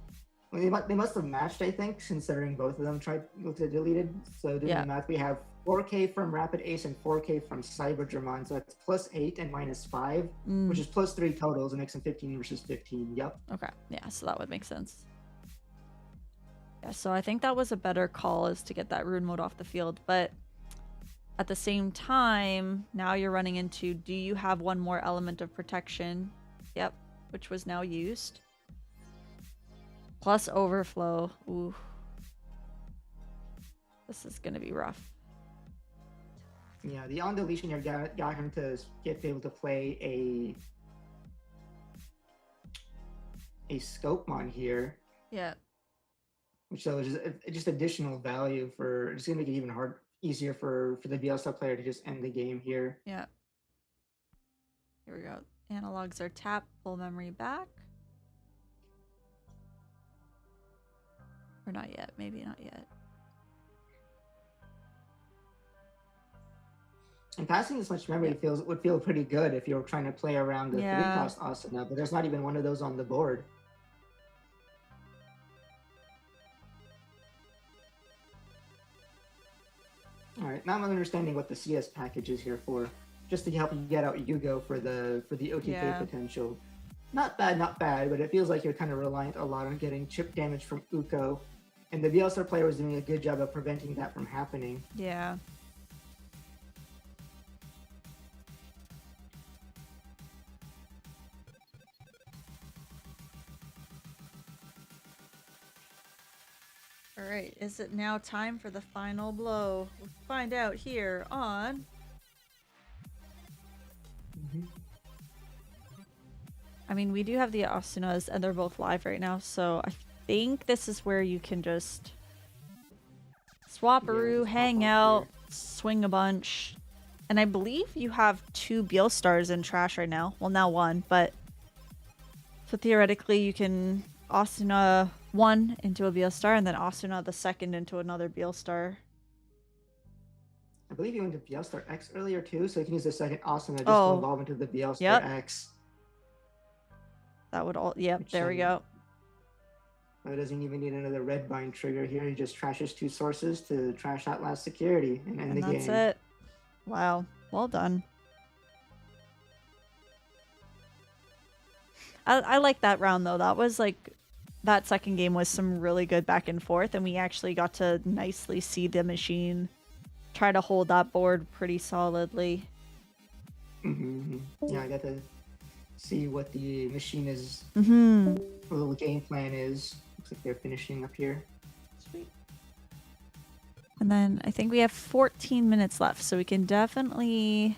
Well, they must have matched, I think, considering both of them tried to deleted. So doing the math, we have 4K from Rapid Ace and 4K from Cyber Dramon. So that's +8 and -5, which is +3 totals. It makes them 15 versus 15. Yep. Okay. Yeah, so that would make sense. Yeah, so I think that was a better call, is to get that Ruin mode off the field. But at the same time, now you're running into, do you have one more element of protection? Yep, which was now used. Plus overflow. Ooh. This is going to be rough. Yeah, the on deletion here got him to be able to play a Scopemon here. Yeah. Which so is just additional value for, it's going to make it even easier for the BLSR player to just end the game here. Yeah. Here we go. Analogs are tapped. Pull memory back. Or not yet. Maybe not yet. And passing this much memory would feel pretty good if you were trying to play around the 3-cost Asuna, but there's not even one of those on the board. Alright, now I'm understanding what the CS package is here for. Just to help you get out Yugo for the OTK potential. Not bad, but it feels like you're kind of reliant a lot on getting chip damage from Uko. And the BLSR player was doing a good job of preventing that from happening. Yeah. Alright, is it now time for the final blow? We'll find out here on... I mean, we do have the Asunas, and they're both live right now, so I think this is where you can just swap-a-roo, hang out, swing a bunch. And I believe you have 2 Beelstars in trash right now. Well, now 1, but... So theoretically, you can Asuna 1 into a Beelstar, and then Asuna the 2nd into another Beelstar. I believe you went to Beelstar X earlier too, so you can use the second Asuna just to evolve into the Beelstar X. That would all... Yep, there we go. Doesn't even need another red bind trigger here. He just trashes 2 sources to trash that last security and end And the that's game. it. Wow. Well done. I like that round though. That was like that second game was some really good back and forth, and we actually got to nicely see the machine try to hold that board pretty solidly. Yeah, I got to see what the machine is, Mm-hmm. what the little game plan is. Looks like they're finishing up here. Sweet. And then I think we have 14 minutes left, so we can definitely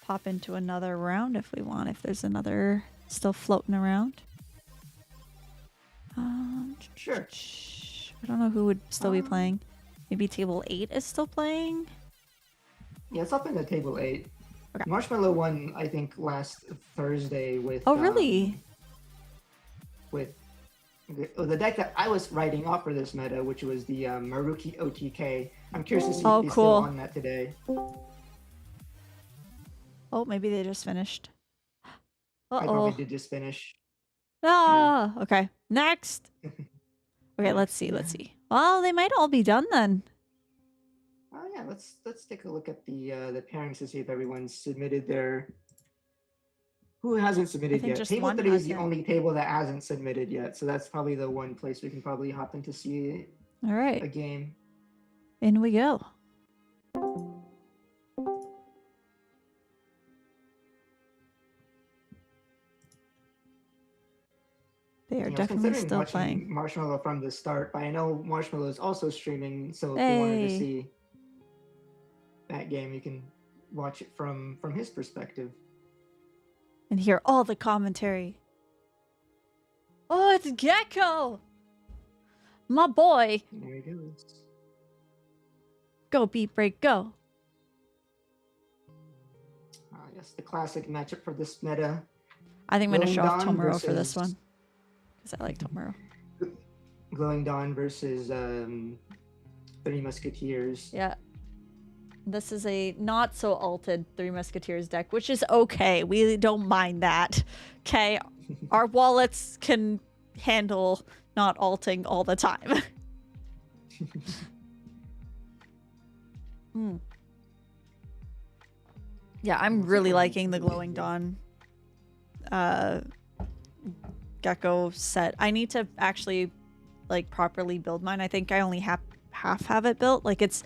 pop into another round if we want, if there's another still floating around. Sure. I don't know who would still be playing. Maybe table 8 is still playing? Yeah, it's up in the table 8. Okay. Marshmallow won, I think, last Thursday with. Oh, really? With the deck that I was writing off for this meta, which was the Maruki OTK. I'm curious to see Oh, if he's cool. still on that today. Oh, maybe they just finished. I probably Uh-oh. did just finish. Ah, okay. Next. Okay, let's see. Well, they might all be done then. Oh yeah, let's take a look at the pairings to see if everyone's submitted their. Who hasn't submitted think yet? just Table one 3 is the hasn't. only table that hasn't submitted yet, so that's probably the one place we can probably hop in to see All a right. game. In we go. They are I was definitely considering still watching playing. Marshmallow from the start, but I know Marshmallow is also streaming, so if you wanted to Hey. see that game, you can watch it from his perspective. And hear all the commentary. Oh, it's Gecko! My boy! There he goes. Go, Beat Break, go! Yes, the classic matchup for this meta. I think I'm going to show off Dawn Tomorrow for this versus- one. Because I like Tomorrow. Glowing Dawn versus Three Musketeers. Yeah. This is a not so alted Three Musketeers deck, which is okay. We don't mind that. Okay? Our wallets can handle not alting all the time. Yeah, I'm really liking the Glowing Dawn Gecko set. I need to actually like properly build mine. I think I only half have it built. Like it's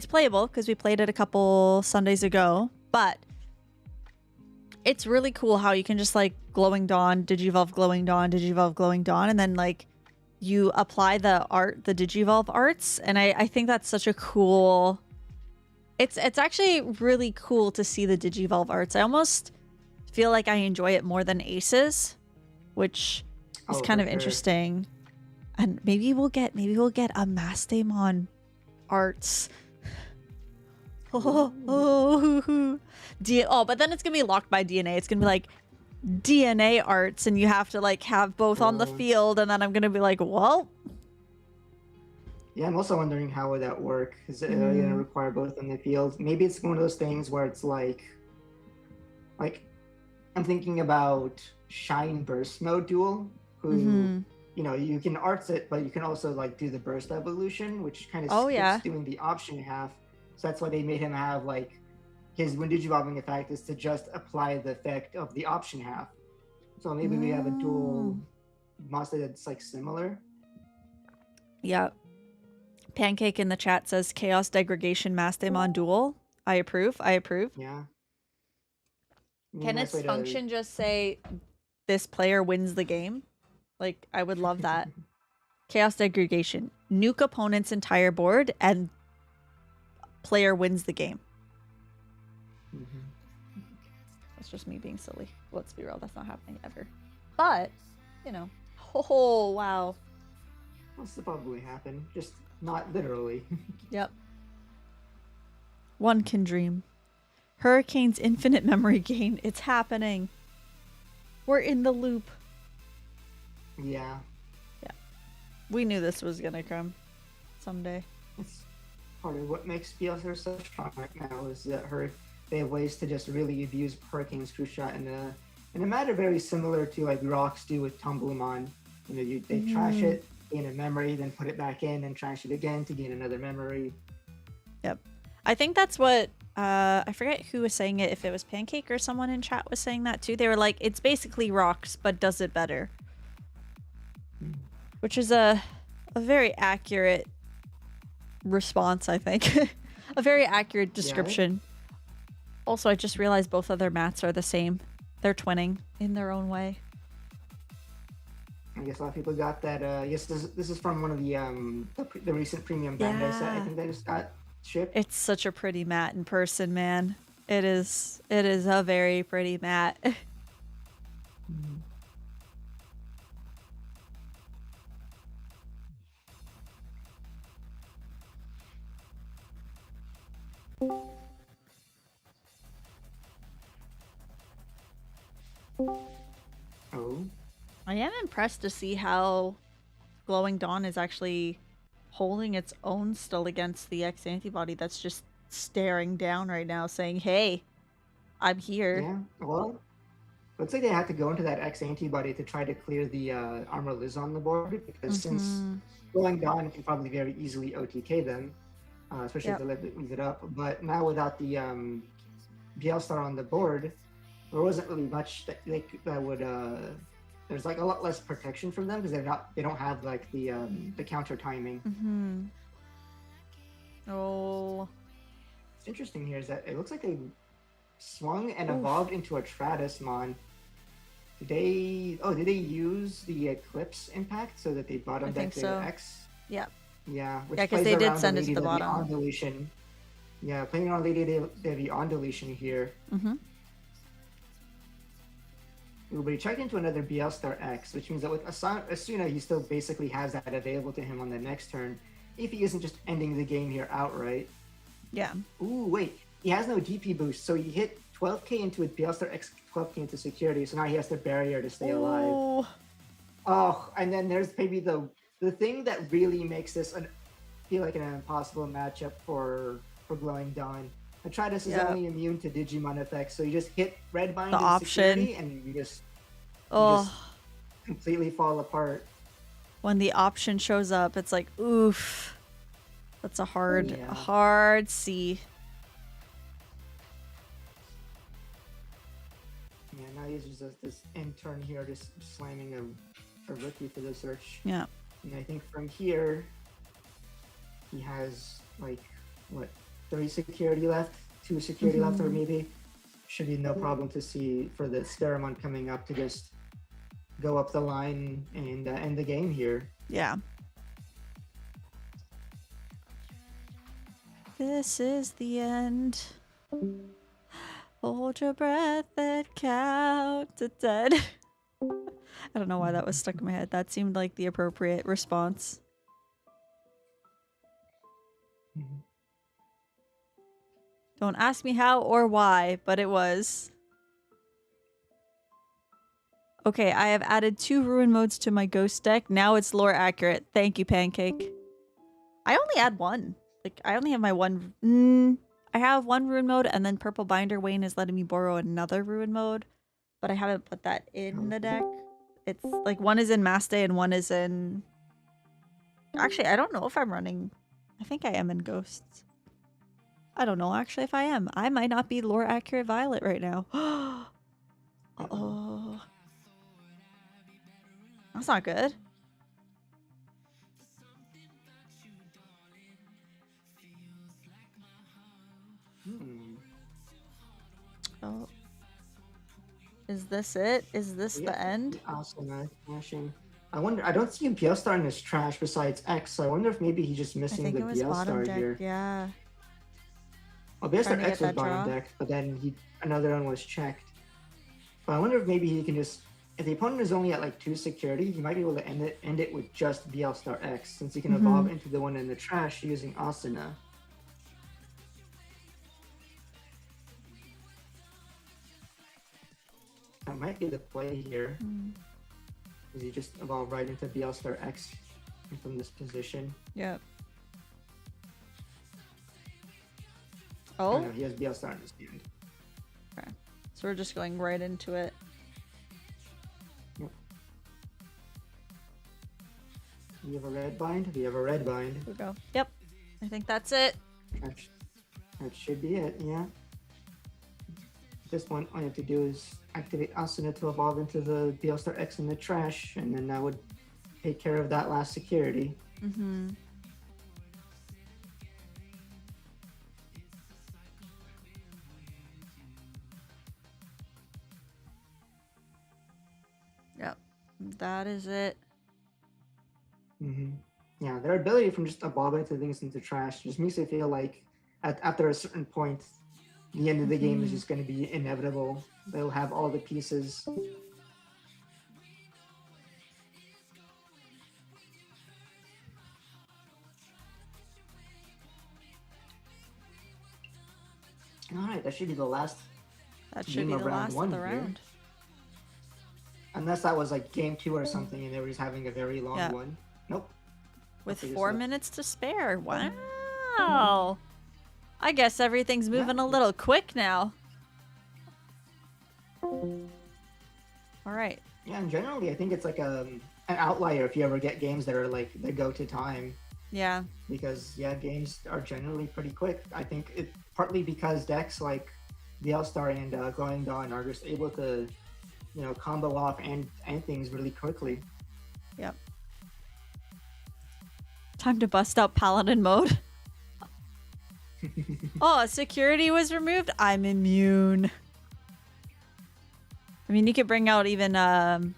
playable because we played it a couple Sundays ago, but it's really cool how you can just like Glowing Dawn, Digivolve Glowing Dawn, Digivolve Glowing Dawn, and then like you apply the art, the Digivolve arts, and I think that's such a cool. It's actually really cool to see the Digivolve arts. I almost feel like I enjoy it more than Aces, which is kind of interesting. And maybe we'll get a Mastemon arts. Oh, but then it's gonna be locked by DNA. It's gonna be like DNA arts, and you have to like have both on the field, and then I'm gonna be like, well. Yeah, I'm also wondering how would that work? Is it gonna require both on the field? Maybe it's one of those things where it's like I'm thinking about Shine Burst Mode Duel, who you know, you can arts it, but you can also like do the burst evolution, which kind of skips doing the option half. So that's why they made him have like his when digivolving effect is to just apply the effect of the option half. So maybe we have a dual monster that's like similar. Yeah. Pancake in the chat says Chaos Degradation Mastemon Duel. I approve. Yeah. Can its function just say this player wins the game? Like, I would love that. Chaos Degradation. Nuke opponent's entire board and player wins the game. That's just me being silly. Let's be real, that's not happening ever. But, you know. Oh, wow. What's to probably happen? Just not literally. Yep. One can dream. Hurricane's infinite memory gain. It's happening. We're in the loop. Yeah. Yeah. We knew this was gonna come someday. It's part of what makes BLSR so strong right now is that they have ways to just really abuse Hurricane's Screw Shot in a manner very similar to like Rocks do with Tumblemon, They trash it, gain a memory, then put it back in, and trash it again to gain another memory. Yep. I think that's what I forget who was saying it, if it was Pancake or someone in chat was saying that too. They were like, it's basically rocks, but does it better. Which is a very accurate response, I think. A very accurate description. Yeah. Also, I just realized both of their mats are the same. They're twinning in their own way. I guess a lot of people got that. Yes, this is from one of the recent premium Bandai set. I think they just got shipped. It's such a pretty mat in person, man. It is a very pretty mat. Oh. I am impressed to see how Glowing Dawn is actually holding its own still against the X antibody that's just staring down right now saying, hey, I'm here. Yeah, well, looks like they had to go into that X antibody to try to clear the Armor Liz on the board, because since Glowing Dawn can probably very easily OTK them, especially if they leave it up. But now without the BL Star on the board, there wasn't really much that would there's like a lot less protection from them, because they don't have like the counter timing. Oh, what's interesting here is that it looks like they swung and evolved into a Tratusmon. Did they use the Eclipse impact so that they bottom decked their X? Yeah. Yeah, because they did send it to the bottom. On deletion. Yeah, playing on Lady Devi on deletion here. But he checked into another BL Star X, which means that with Asuna, he still basically has that available to him on the next turn, if he isn't just ending the game here outright. Yeah. Ooh, wait. He has no DP boost, so he hit 12k into a BL Star X, 12k into security, so now he has the barrier to stay alive. Oh, and then there's maybe the thing that really makes this feel like an impossible matchup for Glowing Dawn. Atritus is only immune to Digimon effects, so you just hit Red Bind and security, and you just completely fall apart. When the option shows up, it's like, oof. That's a hard C. Yeah, now he uses this intern here, just slamming a rookie for the search. Yeah. And I think from here, he has like, what, 3 security left? 2 security left, or maybe? Should be no problem to see for the Steramon coming up to just go up the line and end the game here. Yeah. This is the end. Hold your breath and count to 10. I don't know why that was stuck in my head. That seemed like the appropriate response. Don't ask me how or why, but it was. Okay, I have added 2 ruin modes to my ghost deck. Now it's lore accurate. Thank you, Pancake. I only add 1. Like, I only have my 1... I have 1 ruin mode, and then Purple Binder Wayne is letting me borrow another ruin mode. But I haven't put that in the deck. It's like 1 is in Mass Day and 1 is in... Actually, I don't know if I'm running... I think I am in Ghosts. I don't know actually if I am. I might not be lore accurate Violet right now. Uh-oh. That's not good. Oh. Is this it? Is this the end? Awesome, smashing. I wonder, I don't see a BL Star in his trash besides X, so I wonder if maybe he's just missing the BL Star deck, here. Yeah. Well, BL Star X was bottom deck, but then another one was checked. But I wonder if maybe he can just, if the opponent is only at like 2 security, he might be able to end it with just BL Star X, since he can evolve into the one in the trash using Asuna. That might be the play here. Because you just evolve right into BL Star X from this position. Yep. Oh no, he has BL Star in his hand. Okay. So we're just going right into it. Yep. we have a red bind? We have a red bind. Here we go. Yep. I think that's it. That should be it, yeah. At this point, all you have to do is activate Asuna to evolve into the Beelstar X in the trash, and then that would take care of that last security. Mm-hmm. Yep. That is it. Mm-hmm. Yeah, their ability from just evolving to things into trash just makes it feel like after a certain point, the end of the game is just going to be inevitable. They'll have all the pieces. All right, that should be the last. That should be Game the of round last one of the here. round. Unless that was like game 2 or something and they were just having a very long Yeah. one. Nope. With figure 4 so. minutes to spare. Wow. I guess everything's moving a little quick now. All right. Yeah, and generally I think it's like an outlier if you ever get games that are like the go-to time. Yeah. Because yeah, games are generally pretty quick. I think it partly because decks like the All-Star and Glowing Dawn are just able to, you know, combo off and things really quickly. Yep. Time to bust out Paladin mode. Oh, security was removed? I'm immune. I mean, you could bring out even, oh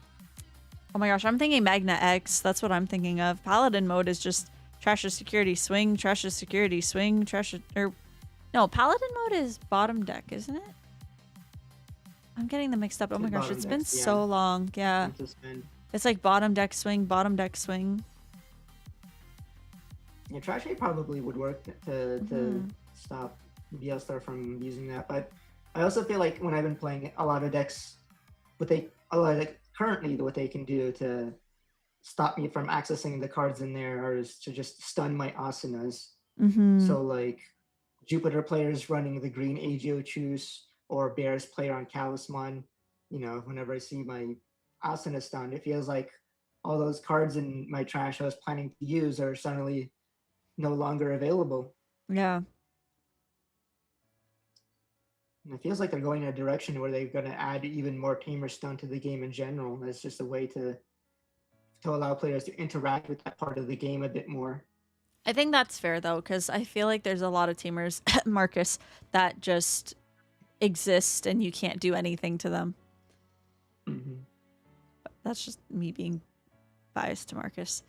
my gosh, I'm thinking Magna X. That's what I'm thinking of. Paladin mode is just trash is security, swing, trash is security, swing, trash is, or, no, Paladin mode is bottom deck, isn't it? I'm getting them mixed up. Oh my gosh, it's been so long. Yeah. It's like bottom deck, swing, bottom deck, swing. Yeah, Trash A probably would work to stop Beelstar from using that, but I also feel like when I've been playing a lot of decks, currently what they can do to stop me from accessing the cards in there is to just stun my Asunas. So like Jupiter players running the green Agio Choose or Bears player on Talisman, you know, whenever I see my Asuna stunned, it feels like all those cards in my trash I was planning to use are suddenly no longer available. Yeah. And it feels like they're going in a direction where they're going to add even more tamer stun to the game in general. That's just a way to allow players to interact with that part of the game a bit more. I think that's fair though, because I feel like there's a lot of teamers, Marcus, that just exist and you can't do anything to them. Mm-hmm. That's just me being biased to Marcus.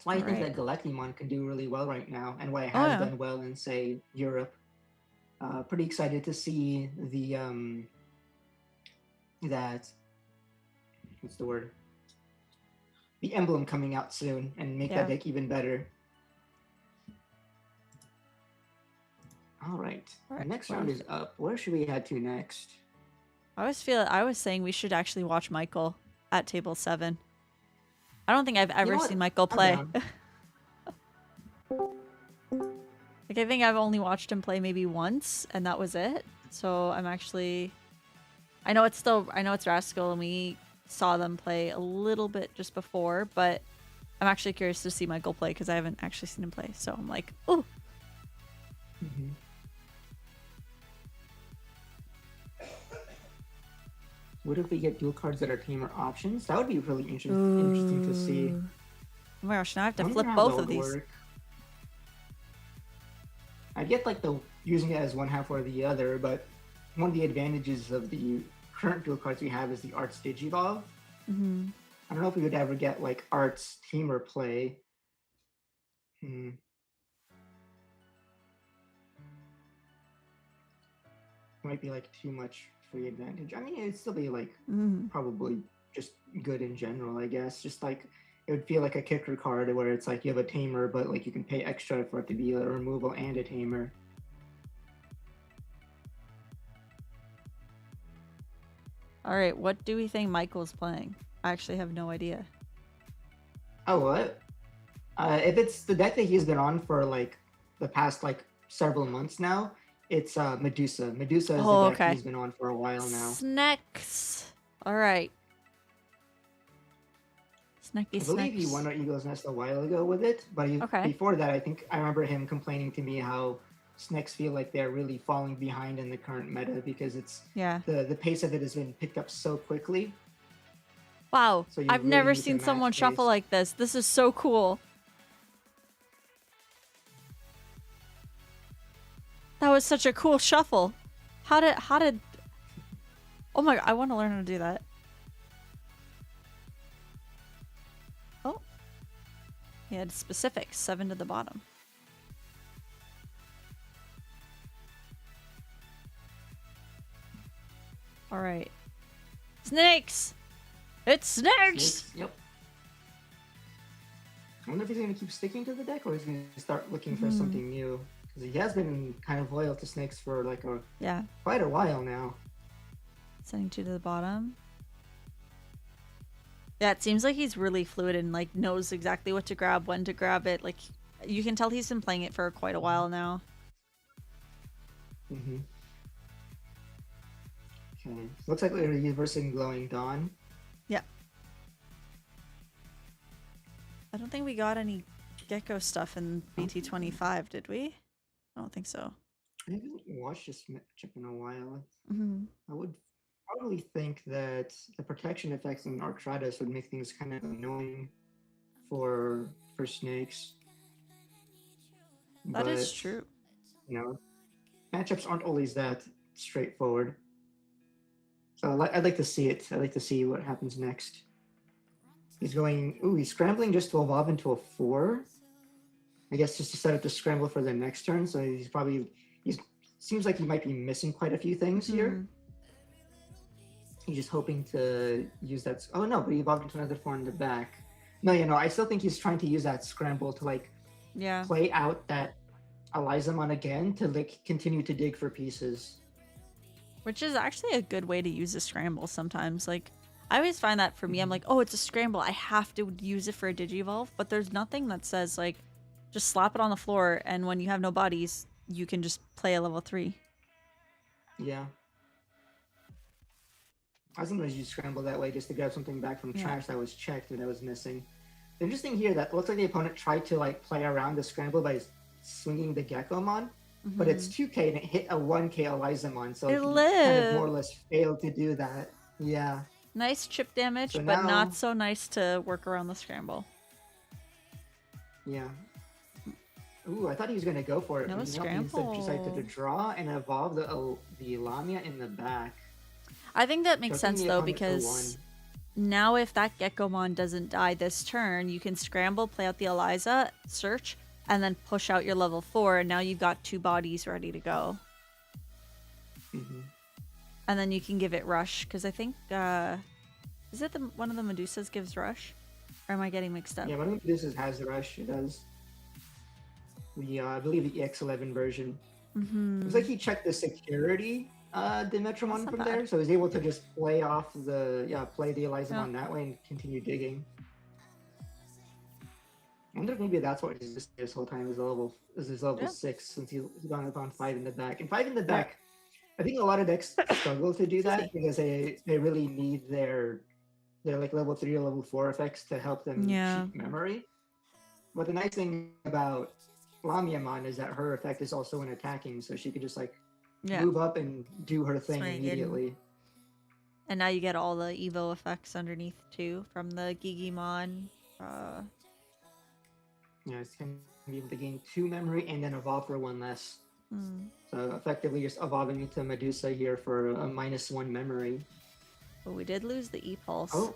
That's why I think that Galactimon can do really well right now, and why it has done well in, say, Europe. Pretty excited to see the what's the word? The emblem coming out soon and make that deck even better. All right. The next round is up. Where should we head to next? I was saying we should actually watch Michael at table 7. I don't think I've ever seen Michael play. Like, I think I've only watched him play maybe once, and that was it. So I'm actually, I know it's Rascal, and we saw them play a little bit just before, but I'm actually curious to see Michael play because I haven't actually seen him play. So I'm like, oh. Mm-hmm. What if we get dual cards that are tamer options? That would be really interesting to see. Oh my gosh, now I have to flip both of these. I get like the using it as one half or the other, but one of the advantages of the current dual cards we have is the Arts Digivolve. Mm-hmm. I don't know if we would ever get like Arts Tamer play. Might be like too much free advantage. I mean, it'd still be like probably just good in general, I guess. Just like it would feel like a kicker card where it's like you have a tamer, but like you can pay extra for it to be a removal and a tamer. All right, what do we think Michael's playing? I actually have no idea. Oh, what? If it's the deck that he's been on for like the past like several months now, it's Medusa. Medusa is the deck he's been on for a while now. Snacks. All right. Snacky I believe he snacks. won our Eagle's Nest a while ago with it, but Okay. before that, I think I remember him complaining to me how Snicks feel like they're really falling behind in the current meta because it's Yeah. the pace of it has been picked up so quickly. Wow. So you I've really never need to seen match someone shuffle pace. like this. This is so cool. That was such a cool shuffle. How did Oh my god, I want to learn how to do that. Oh. He had specifics, 7 to the bottom. All right. Snakes! It's snakes! Snakes, yep. I wonder if he's going to keep sticking to the deck or he's going to start looking for something new. Because he has been kind of loyal to Snakes for like Yeah. quite a while now. Sending 2 to the bottom. Yeah, it seems like he's really fluid and like knows exactly what to grab, when to grab it. Like you can tell he's been playing it for quite a while now. Mm-hmm. Okay. Looks like we're reversing Glowing Dawn. Yeah. I don't think we got any gecko stuff in BT25, did we? I don't think so. I haven't watched this matchup in a while. Mm-hmm. I would probably think that the protection effects in Arctratus would make things kind of annoying for Snakes. That is But, true. you know, matchups aren't always that straightforward. So I'd like to see it. I'd like to see what happens next. He's going. Ooh, he's scrambling just to evolve into a 4. I guess just to set up the scramble for the next turn. So he's seems like he might be missing quite a few things here. He's just hoping to use that. Oh no, but he evolved into another 4 in the back. No, I still think he's trying to use that scramble to like play out that Elizamon again to like continue to dig for pieces. Which is actually a good way to use a scramble sometimes. Like, I always find that for me, I'm like, oh, it's a scramble. I have to use it for a Digivolve. But there's nothing that says, like, just slap it on the floor, and when you have no bodies, you can just play a level 3. Yeah. I sometimes use scramble that way just to grab something back from trash that was checked and that was missing. The interesting here that looks like the opponent tried to like play around the scramble by swinging the Gekomon, but it's 2k and it hit a 1k Elizamon, so It he kind of lived. more or less failed to do that. Yeah. Nice chip damage, So but now- not so nice to work around the scramble. Yeah. Ooh, I thought he was gonna go for it. No but he instead decided scramble. to draw and evolve the Lamia in the back. I think that makes Choking sense the though, opponent for because 1. now if that Gekomon doesn't die this turn, you can scramble, play out the Eliza, search, and then push out your level 4, and now you've got 2 bodies ready to go. And then you can give it rush, because I think, is it one of the Medusas gives rush? Or am I getting mixed up? Yeah, one of this has the rush. It does. I believe the EX11 version. Looks like he checked the security Dimetramon not from bad. there, so he's able to just play the Elizamon that way and continue digging. I wonder if maybe that's what he's just this whole time is his level 6, since he's gone up on 5 in the back. And 5 in the back, I think a lot of decks struggle to do that because they really need their like level 3 or level 4 effects to help them cheat memory. But the nice thing about Lamiamon is that her effect is also in attacking, so she could just like move up and do her thing Swing immediately. And now you get all the Evo effects underneath too from the Gigimon. Yeah, it's going to be able to gain 2 memory and then evolve for 1 less. So effectively just evolving into Medusa here for a -1 memory. But we did lose the E-Pulse. Oh,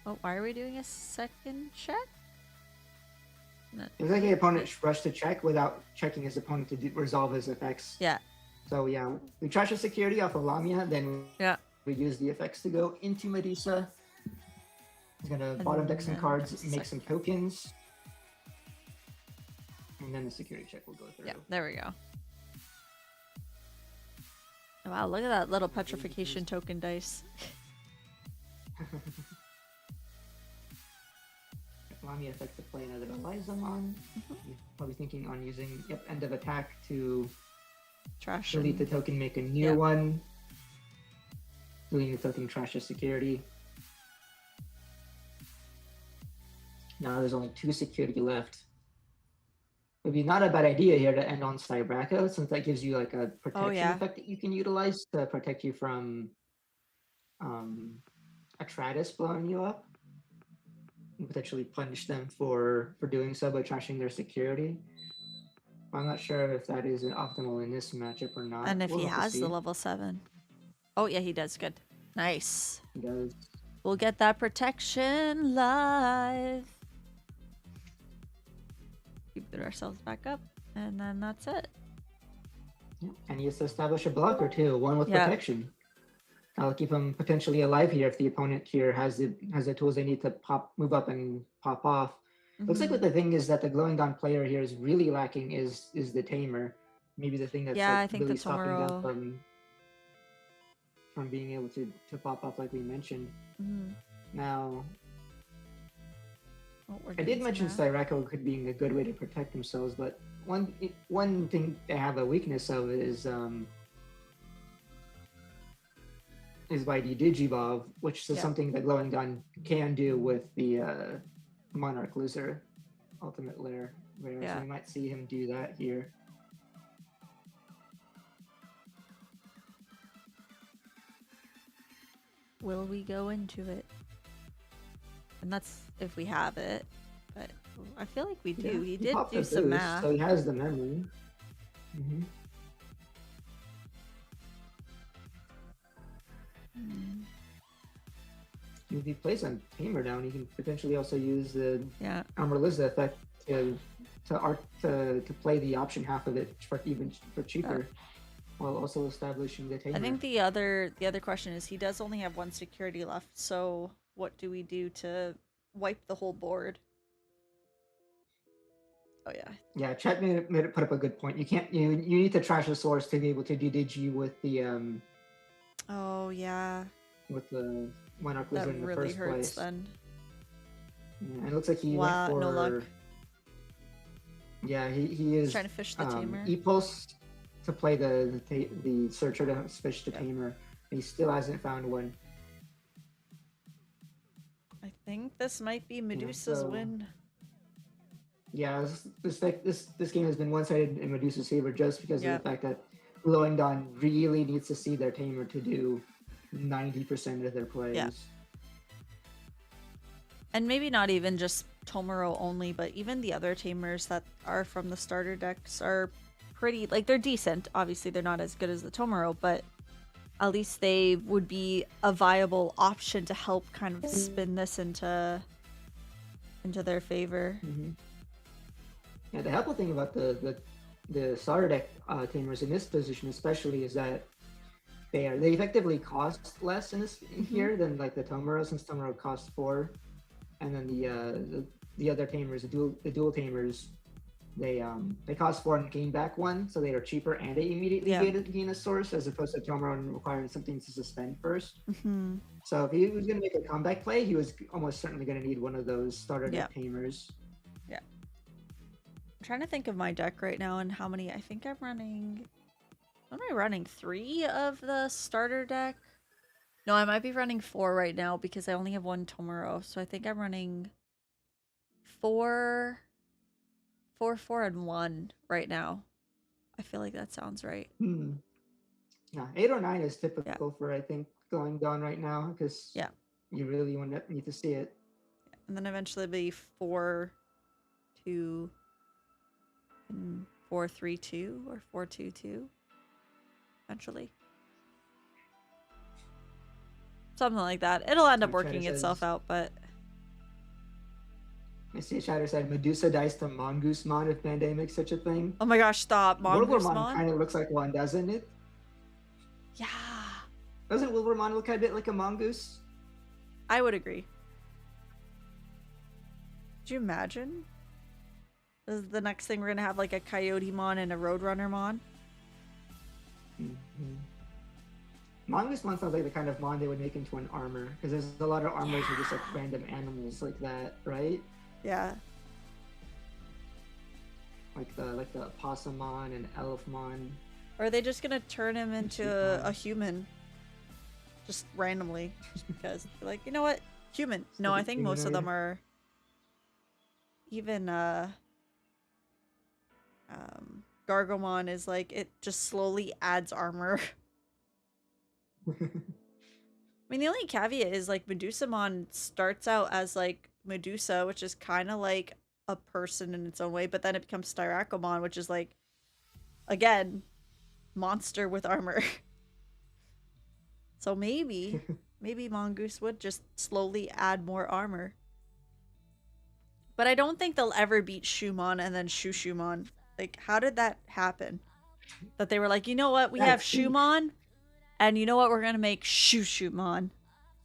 Oh, why are we doing a second check? No. it was like the opponent rushed to check without checking his opponent to resolve his effects. Yeah. So yeah, we trash the security off of Lamia, then we use the effects to go into Medusa. He's gonna bottom deck some cards, make some tokens. And then the security check will go through. Yeah, there we go. Wow, look at that little petrification token dice. Lamia effect to play another Elizamon. He's probably thinking on using end of attack to Trash. delete the token, make a new one. Deleting the token, trash the security. Now there's only 2 security left. Would be not a bad idea here to end on Styraco, since that gives you like a protection yeah. effect that you can utilize to protect you from Atratus blowing you up. And potentially punish them for doing so by trashing their security. I'm not sure if that is optimal in this matchup or not. And if We'll he have to has the see. level 7. Oh, yeah, he does. Good. Nice. He does. We'll get that protection live. Keep ourselves back up. And then that's it. Yeah. And he has to establish a blocker too, one with Yeah. protection. That'll keep him potentially alive here if the opponent here has the tools they need to move up and pop off. Looks like what the thing is that the glowing dawn player here is really lacking is the tamer. Maybe the thing that's Yeah, I like think really the stopping them Tomorrow. from being able to pop off like we mentioned. Now I did mention Styraco could be a good way to protect themselves, but one thing they have a weakness of is by the Digivolve, which is something that Glowing Gun can do with the Monarch Lizard Ultimate Lair. So we might see him do that here. Will we go into it? And that's if we have it. But I feel like we do. He did do some math. So he has the memory. If he plays on Tamer down, he can potentially also use the Amaryllis effect to play the option half of it for cheaper, while also establishing the Tamer. I think the other question is he does only have 1 security left, so what do we do to wipe the whole board? Oh yeah. Yeah, Chet put up a good point. You can't you need to trash the source to be able to do Digi with the Oh yeah. With the Monarch Lizard in the really first hurts place. Then. Yeah, it looks like he went for no luck. Yeah, he is trying to fish the Tamer. E-Pulse to play the Searcher to fish the Tamer. And he still hasn't found one. I think this might be Medusa's win. Yeah, this game has been one-sided in Medusa's favor just because of the fact that Glowing Dawn really needs to see their Tamer to do 90% of their plays. Yeah. And maybe not even just Tomoro only, but even the other Tamers that are from the starter decks are pretty, like, they're decent. Obviously, they're not as good as the Tomoro, but at least they would be a viable option to help kind of spin this into their favor. Yeah, the helpful thing about the starter deck Tamers in this position especially is that they effectively cost less in here than like the Tomoro, since Tomoro costs 4, and then the other Tamers, the dual Tamers, they cost 4 and gain back 1, so they are cheaper and they immediately gain a source, as opposed to Tomoro requiring something to suspend first. So if he was going to make a comeback play, he was almost certainly going to need one of those starter deck Tamers. Yeah. I'm trying to think of my deck right now and how many. I think I'm running. Am I running 3 of the starter deck? No, I might be running 4 right now because I only have 1 Tomoro. So I think I'm running 4, 4, and 1 right now. I feel like that sounds right. Yeah, 8 or 9 is typical for, I think, Glowing Dawn right now, because you really need to see it. And then eventually be 4, 2, and 4, 3, 2, or 4, 2, 2. Eventually. Something like that. It'll end up working itself out, but... I see Shatter said Medusa dies to Mongoose-mon if Bandai makes such a thing. Oh my gosh, stop. Mongoose-mon kind of looks like one, doesn't it? Yeah. Doesn't Wilburmon look a bit like a mongoose? I would agree. Could you imagine? This is the next thing we're going to have, like a Coyote-mon and a Roadrunner-mon. Mongoose-mon sounds like the kind of mon they would make into an armor, because there's a lot of armors with just like random animals like that, right? Yeah. Like the Possum-mon and Elf-mon. Or are they just gonna turn him into a human? Just randomly. Just because. They're like, you know what? Human. No, I think most of them are... even Gargomon is like it just slowly adds armor. I mean, the only caveat is like Medusamon starts out as like Medusa, which is kind of like a person in its own way, but then it becomes Styrakomon, which is like again monster with armor. So maybe Mongoose would just slowly add more armor. But I don't think they'll ever beat Shumon and then Shushumon. Like, how did that happen? That they were like, you know what, we Yeah, have I think- Shumon, and you know what, we're gonna make Shushumon.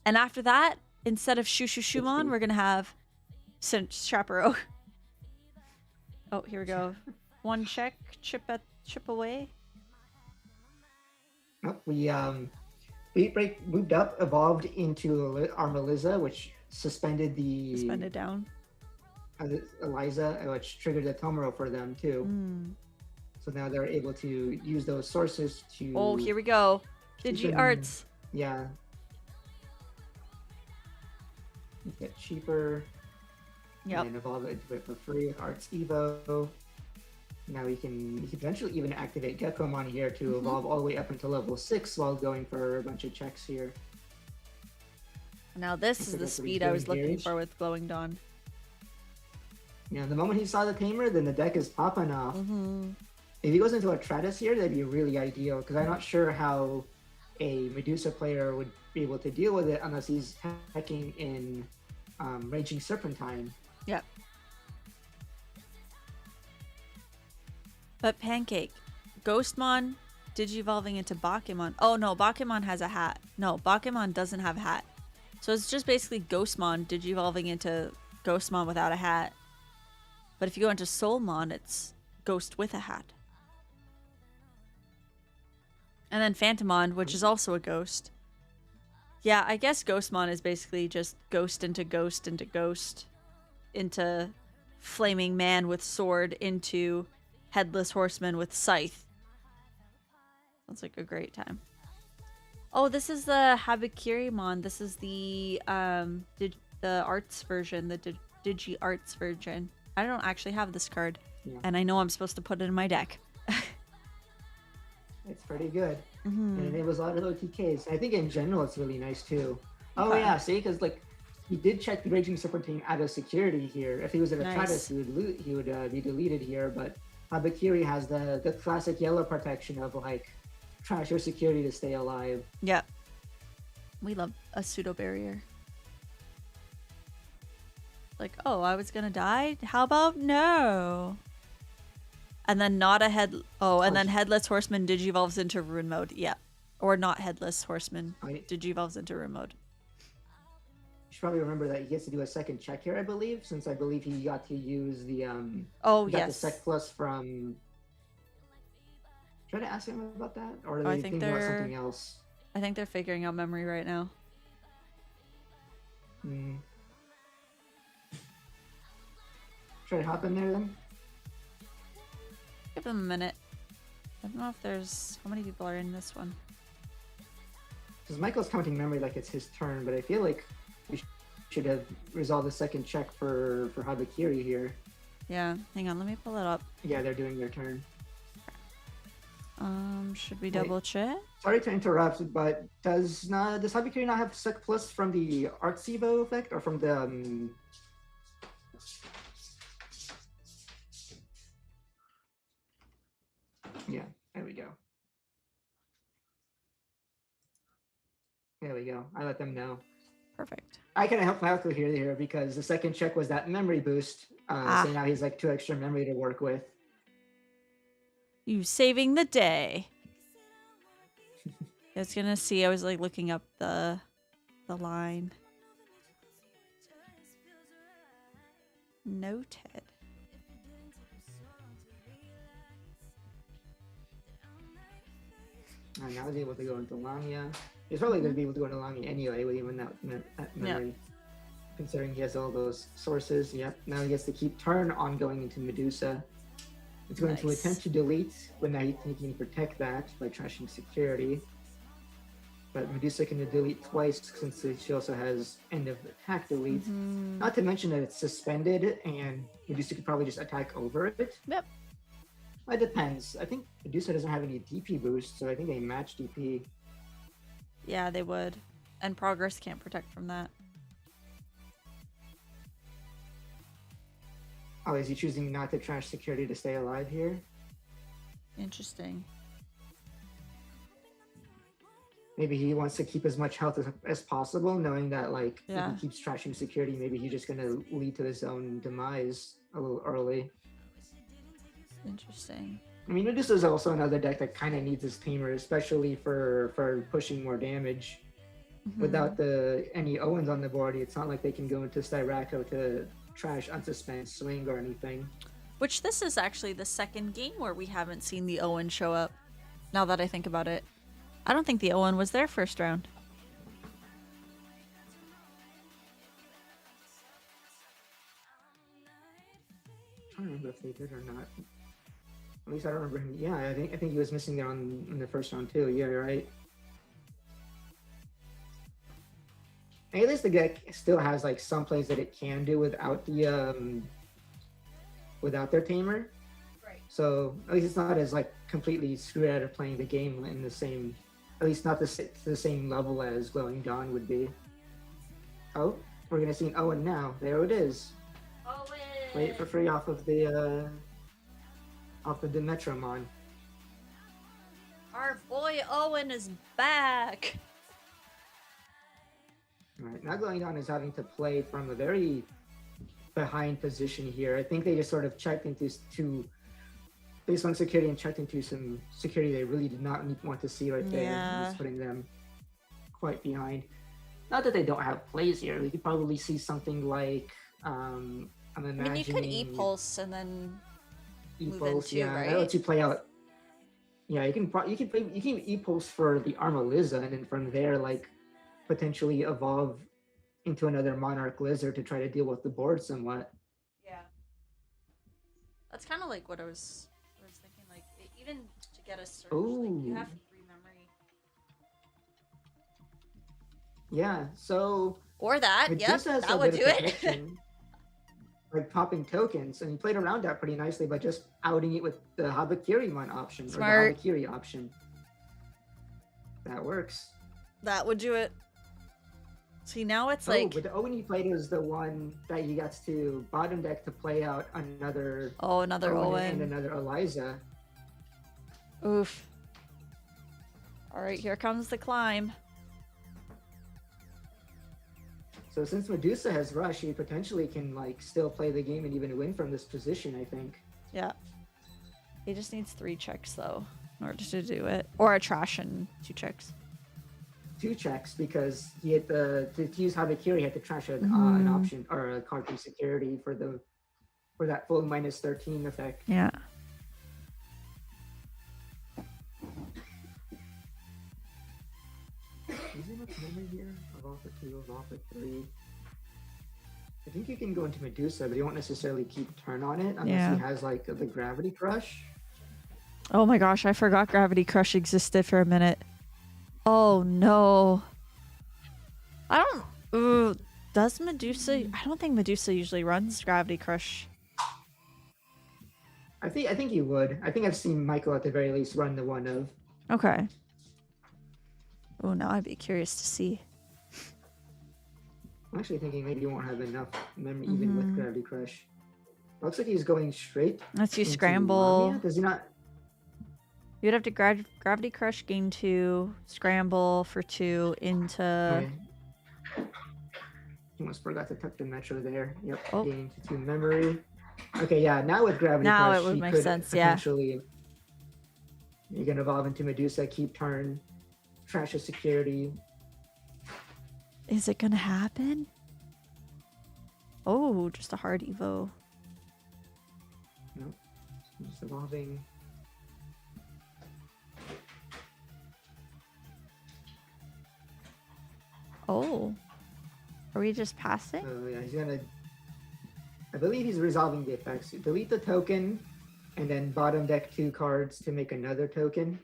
And after that, instead of Shushumon, we're gonna have Chaparro. Oh, here we go. One check, chip away. Oh, we moved up, evolved into Armaliza, which suspended the Suspended down. Eliza, which triggered the Tomoro for them too. Mm. So now they're able to use those sources to. Oh, here we go. keep Digi them- Arts. Yeah. Get cheaper. Yep. And evolve it into it for free with Arts Evo. Now we can eventually even activate Gekomon here to evolve all the way up until level 6 while going for a bunch of checks here. Now this I is think the that's what he's speed I was doing looking here. for with Glowing Dawn. You know, the moment he saw the Tamer, then the deck is popping off. Mm-hmm. If he goes into a Tratus here, that'd be really ideal, because I'm not sure how a Medusa player would be able to deal with it unless he's hacking in Raging Serpentine. Yep. But Pancake, Ghostmon Digivolving into Bakemon. Oh no, Bakemon has a hat. No, Bakemon doesn't have a hat. So it's just basically Ghostmon Digivolving into Ghostmon without a hat. But if you go into Soulmon, it's Ghost with a hat. And then Phantomon, which is also a ghost. Yeah, I guess Ghostmon is basically just ghost into ghost into ghost into Flaming Man with sword into Headless Horseman with scythe. Sounds like a great time. Oh, this is the Habikirimon. This is the arts version, the Digi Arts version. I don't actually have this card, Yeah. and I know I'm supposed to put it in my deck. It's pretty good. Mm-hmm. And it was a lot of OTKs. I think in general it's really nice too. Oh Okay. yeah, see, because like he did check the Raging Serpentine out of security here. If he was at a Nice. Tratus, he would be deleted here. But Habakiri has the classic yellow protection of like trash your security to stay alive. Yep. We love a pseudo barrier. Like, oh, I was gonna die? How about no? And then not a head. Oh, and then Headless Horseman digivolves into Rune mode. Yeah. Or not Headless Horseman digivolves into Rune mode. You should probably remember that he gets to do a second check here, I believe, since I believe he got to use the Oh, he got yes. the Sec Plus from. Try to ask him about that, or are I they think thinking about they're- something else? I think they're figuring out memory right now. Hmm. Try to hop in there then. Give them a minute. I don't know if there's... How many people are in this one? Because Michael's counting memory like it's his turn, but I feel like we should have resolved the second check for Habakiri here. Yeah, hang on, let me pull it up. Yeah, they're doing their turn. Should we double check? Sorry to interrupt, but does Habakiri not have Sec Plus from the Arts Evo effect or from the Yeah, there we go. There we go. I let them know. Perfect. I kind of helped Michael here because the second check was that memory boost. So now he's like 2 extra memory to work with. You saving the day. I was gonna see, I was like looking up the line. Noted. And now he's able to go into Lamia. He's probably going to be able to go into Lamia anyway, with even that memory. Considering he has all those sources. Yep. Now he gets to keep turn on going into Medusa. It's going to Nice. attempt to delete, but now he can protect that by trashing security. but Medusa can delete twice since she also has end of attack delete. Not to mention that it's suspended, and Medusa could probably just attack over it. Yep. It depends. I think Medusa doesn't have any DP boost, so I think they match DP. Yeah, they would. And Progress can't protect from that. Oh, is he choosing not to trash security to stay alive here? Interesting. Maybe he wants to keep as much health as possible, knowing that like Yeah. if he keeps trashing security, maybe he's just gonna lead to his own demise a little early. Interesting. I mean, this is also another deck that kind of needs his tamer, especially for pushing more damage. Without any Owens on the board, it's not like they can go into Styraco to trash Unsuspend Swing or anything. Which this is actually the second game where we haven't seen the Owen show up. Now that I think about it. I don't think the Owen was there first round. I'm trying to remember if they did or not. At least I don't remember him. Yeah, I think he was missing there in the first round too. Yeah, you're right. And at least the deck still has like some plays that it can do without the without their tamer. Right. So at least it's not as like completely screwed out of playing the game in the same, at least not the same level as Glowing Dawn would be. Oh, we're gonna see an Owen now. There it is. Owen! Play it for free off of the Metromon. Our boy Owen is back. All right, now Glowing Dawn is having to play from a very behind position here. I think they just sort of checked into based on security and checked into some security they really did not want to see right there. Yeah. Just putting them quite behind. Not that they don't have plays here. We could probably see something like I'm imagining. I mean, you could E-Pulse and then move E-Pulse, into, yeah, right? that lets you play out. Yeah, you can E-Pulse for the Armalisa, and then from there, like potentially evolve into another Monarch Lizard to try to deal with the board somewhat. Yeah. That's kind of like what I was thinking. Like even to get a search, like, you Ooh. have free memory. Yeah, so Or that, yep, Medusa has that a would bit do of it. protection, like popping tokens, and he played around that pretty nicely by just outing it with the Habakirimon option Smart. or the Habakiri option. That works. That would do it. See, now it's Oh, like, but the Owen he played was the one that he gets to bottom deck to play out another oh, another Owen. and another Eliza. Oof. All right, here comes the climb. So since Medusa has rush, he potentially can like still play the game and even win from this position, I think. Yeah. He just needs 3 checks though in order to do it, or a trash and 2 checks. 2 checks because he had to use Habakiri, he had to trash an option or a card through security for that full -13 effect. Yeah. Is there much memory here? Evolve for 2, evolve for 3. I think you can go into Medusa, but you won't necessarily keep turn on it unless Yeah. he has like the Gravity Crush. Oh my gosh, I forgot Gravity Crush existed for a minute. Oh no. I don't. Ooh, does Medusa? I don't think Medusa usually runs Gravity Crush. I think he would. I think I've seen Michael at the very least run the one of. Okay. Oh, now I'd be curious to see. I'm actually thinking maybe you won't have enough memory even with Gravity Crush. Looks like he's going straight. Let's use into Scramble. Lamia. Does he not? You'd have to Gravity Crush gain 2, Scramble for 2 into. Okay. Almost forgot to tuck the Metro there. Yep, Oh. gain to 2 memory. Okay, yeah, now with Gravity Now Crush, it would he make could sense, yeah. potentially. You can evolve into Medusa, keep turn, trash a security. Is it gonna happen? Oh, just a hard Evo. Nope. Just evolving. Oh. Are we just passing? So yeah, he's gonna. I believe he's resolving the effects. Delete the token, and then bottom deck 2 cards to make another token,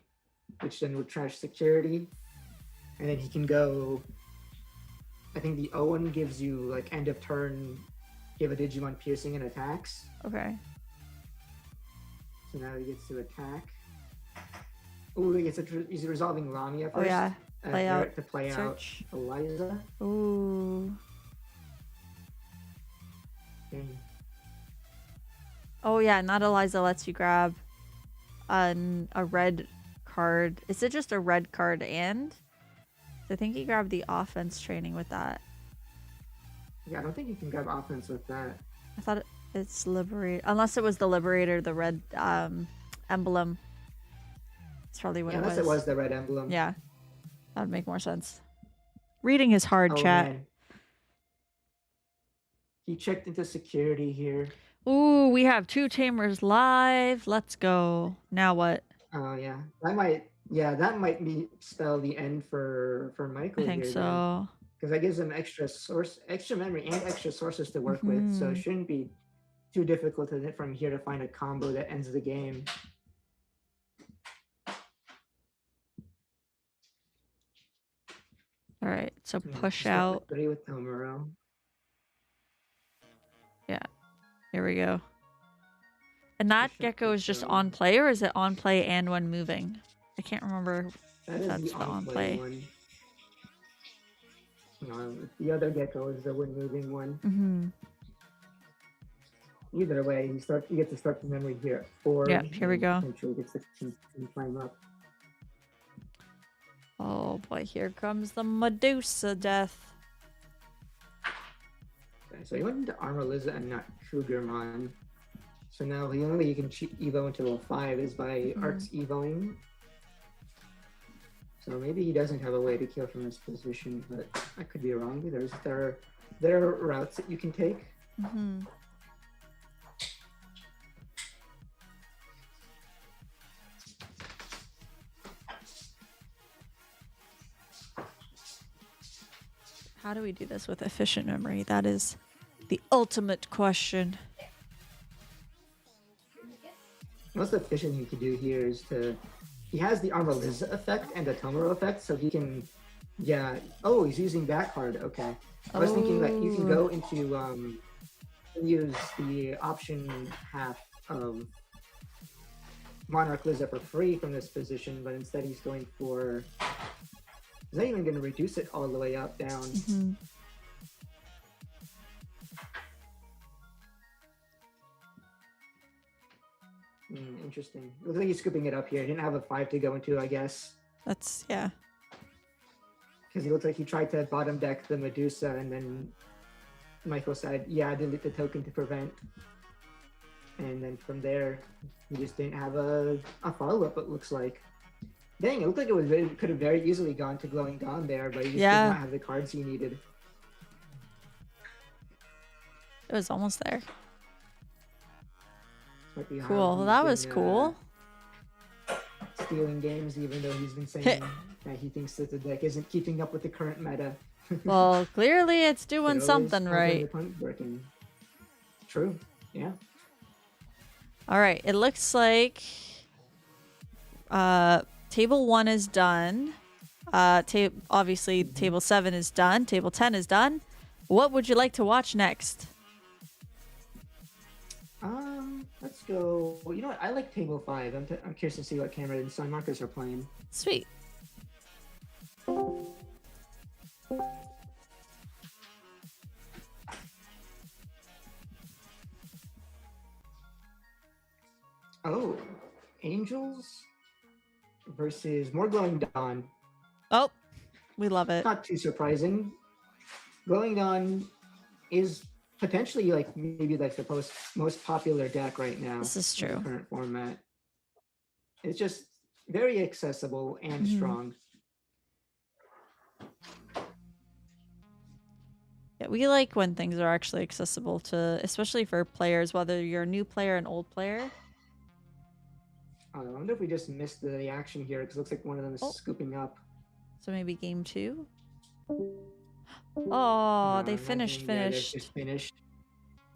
which then would trash security, and then he can go. I think the Owen gives you like end of turn, give a Digimon piercing and attacks. Okay. So now he gets to attack. Ooh, he's resolving Lamia first. Oh yeah. Play out. To play Search. out Eliza. Ooh. Okay. Oh yeah, not Eliza lets you grab a red card. Is it just a red card and? I think he grabbed the offense training with that. Yeah, I don't think you can grab offense with that. I thought it's liberate, unless it was the liberator, the red emblem. That's probably what it was. Unless it was the red emblem. Yeah, that would make more sense. Reading is hard, chat. Man. He checked into security here. Ooh, we have 2 tamers live. Let's go. Now what? Oh yeah, that might be spell the end for Michael. I think here, so. Because that gives him extra memory, and extra sources to work with. So it shouldn't be too difficult from here to find a combo that ends the game. All right, so push out. 3 with Tomoro. Yeah, here we go. And that Push up gecko with is just Tom. on play, or is it on play and when moving? I can't remember. That is That's the the on play. one. No, the other gecko is the when moving one. Mm-hmm. Either way, you get to start the memory here at 4. Yeah, here we go. Potentially gets to climb up. Oh boy, here comes the Medusa death. Okay, so he went into Armor Liza and not Cougarmon. So now the only way you can cheat Evo into level 5 is by Arts Evoing. So maybe he doesn't have a way to kill from this position, but I could be wrong. There are routes that you can take. Mm-hmm. How do we do this with efficient memory? That is the ultimate question. Most efficient you can do here is he has the Armor Liza effect and the Tomoro effect, so he can, oh, he's using that card, okay. I was thinking that you can go into, use the option half of Monarch Liza for free from this position, but instead he's going for, he's not even going to reduce it all the way up, down. Mm-hmm. Interesting. Looks like he's scooping it up here. He didn't have a 5 to go into, I guess. That's, yeah. Because he looks like he tried to bottom deck the Medusa, and then Michael said, yeah, delete the token to prevent. And then from there, he just didn't have a follow-up, it looks like. Dang, it looked like it could have very easily gone to Glowing Dawn there, but he just did not have the cards he needed. It was almost there. Cool. Well, that was cool. Stealing games, even though he's been saying that he thinks that the deck isn't keeping up with the current meta. Well, clearly it's doing something right. True. Yeah. All right. It looks like table 1 is done. Obviously, table 7 is done. Table 10 is done. What would you like to watch next? Let's go. Well, you know what? I like table 5. I'm curious to see what Cameron and Sun Markers are playing. Sweet. Oh, Angels versus more Glowing Dawn. Oh, we love it. Not too surprising. Glowing Dawn is potentially maybe the most popular deck right now. This is true. In the current format. It's just very accessible and strong. Yeah, we like when things are actually accessible to, especially for players, whether you're a new player, an old player. I wonder if we just missed the action here, because it looks like one of them is scooping up. So maybe game 2? Oh, they finished. Just finished.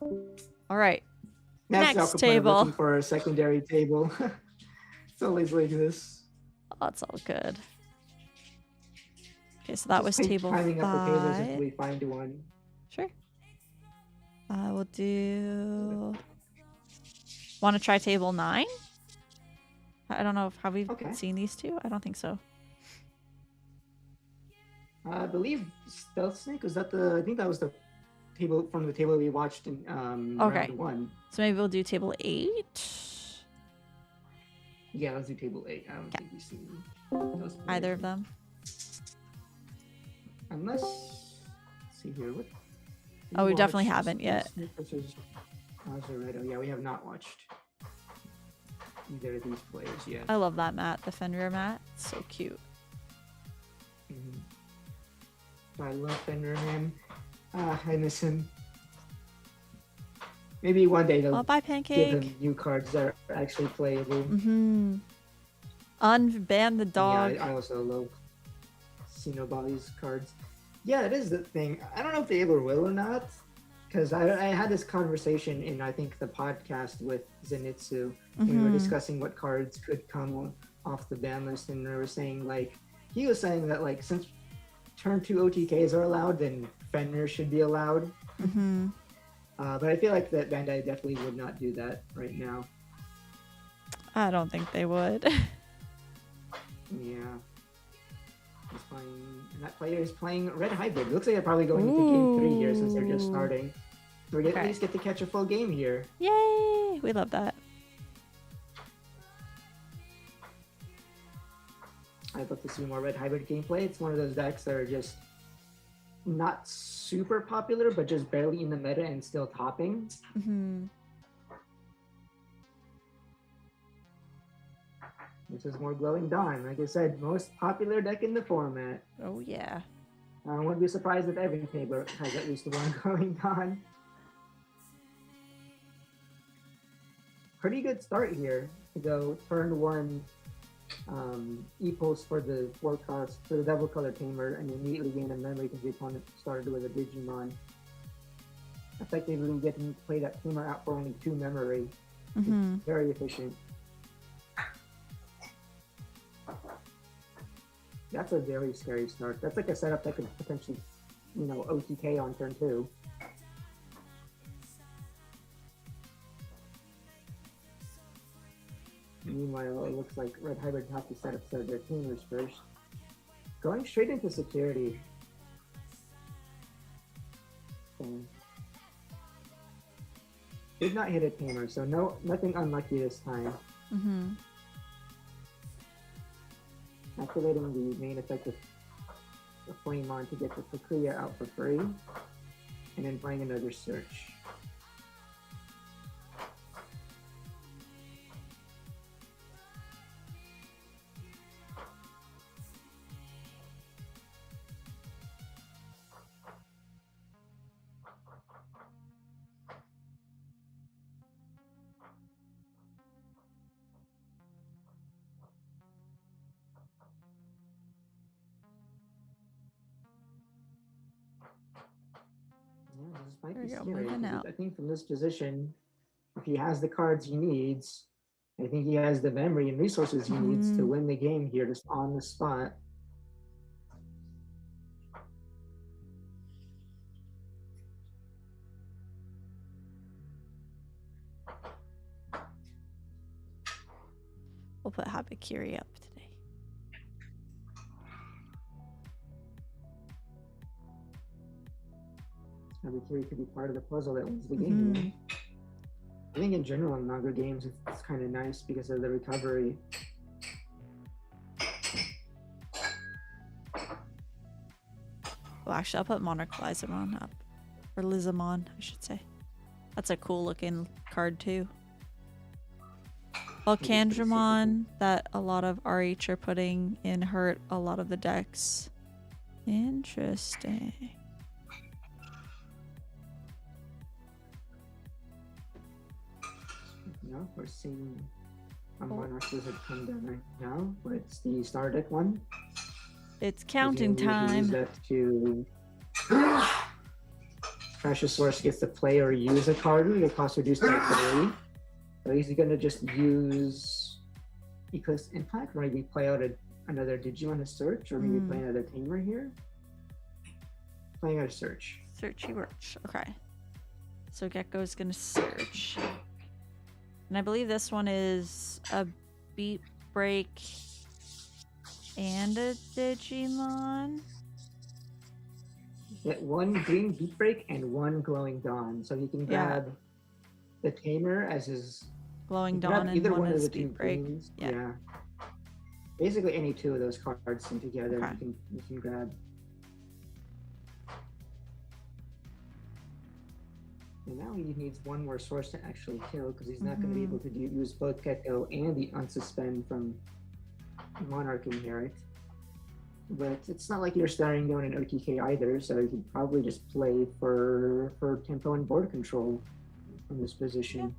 All right. That's Next table. Looking for a secondary table. It's always like this. Oh, it's all good. Okay, so that was table Climbing up the tables 5. until we find one. Sure. We'll do. Want to try table 9? I don't know if have we Okay. seen these two. I don't think so. I believe Stealth Snake was that the. I think that was the table from the table we watched in Okay. round 1. So maybe we'll do table 8. Yeah, let's do table 8. I don't think we've seen those Either of players. them. Unless, let's see here. What? Oh, we definitely watched haven't yet. Snake versus Azaretto. Yeah, we have not watched either of these players yet. I love that mat, the Fenrir mat. It's so cute. I love Fenrir, man. I miss him. Maybe one day they'll Oh, bye, give Pancake. him new cards that are actually playable. Unban the dog. Yeah, I also love Xenobody's cards. Yeah, it is the thing. I don't know if they ever will or not, because I had this conversation in, I think, the podcast with Zenitsu. We were discussing what cards could come off the ban list, and they were saying, like, he was saying that, like, since turn 2 OTKs are allowed, then Fenrir should be allowed. But I feel like that Bandai definitely would not do that right now. I don't think they would. Yeah. He's playing, and that player is playing Red Hybrid. Looks like they're probably going into game 3 here since they're just starting. So we at least get to catch a full game here. Yay! We love that. I'd love to see more Red Hybrid gameplay. It's one of those decks that are just not super popular, but just barely in the meta and still topping. This is more Glowing Dawn. Like I said, most popular deck in the format. Oh, yeah. I wouldn't be surprised if every table has at least one Glowing Dawn. Pretty good start here to go turn 1 E-Pulse for the 4-cost for the double color tamer and immediately gain a memory because the opponent started with a Digimon. Effectively getting to play that tamer out for only 2 memory. Very efficient. That's a very scary start. That's like a setup that could potentially, OTK on turn 2. Meanwhile, it looks like Red Hybrid have to set up their tamers first. Going straight into security. Did not hit a tamer, so nothing unlucky this time. Activating the main effect with the Flame on to get the Takuya out for free, and then playing another search. Yeah, this might be scary. Moving out. I think from this position, if he has the cards he needs, I think he has the memory and resources he needs to win the game here just on the spot. We'll put Habakiri up today. Habakiri could be part of the puzzle that wins the game. Here. I think in general in manga games it's kind of nice because of the recovery. Well, actually, I'll put Monarch Lizamon up. Or Lizamon, I should say. That's a cool looking card too. Well, Candramon, that a lot of RH are putting in hurt a lot of the decks. Interesting. No, we're seeing a Monarch Wizard come down right now, but it's the Star Deck one. It's counting time. Use that to Precious Source gets to play or use a card. The cost reduced by 3. So he's gonna just use Eclipse Impact, or maybe play out a another Digimon to search, or maybe play another tamer here. Playing a search. Searchy works. Okay. So Gecko's gonna search. And I believe this one is a beat break and a Digimon. Get one green beat break and one glowing dawn. So you can grab the tamer as his Glowing grab dawn and either one of is the two beat break. greens. Yeah. Basically any two of those cards sent together Okay. you can grab. And now he needs one more source to actually kill because he's not going to be able to use both Gecko and the unsuspend from Monarch in here, right? But it's not like you're staring down an OTK either, so you could probably just play for tempo and board control from this position.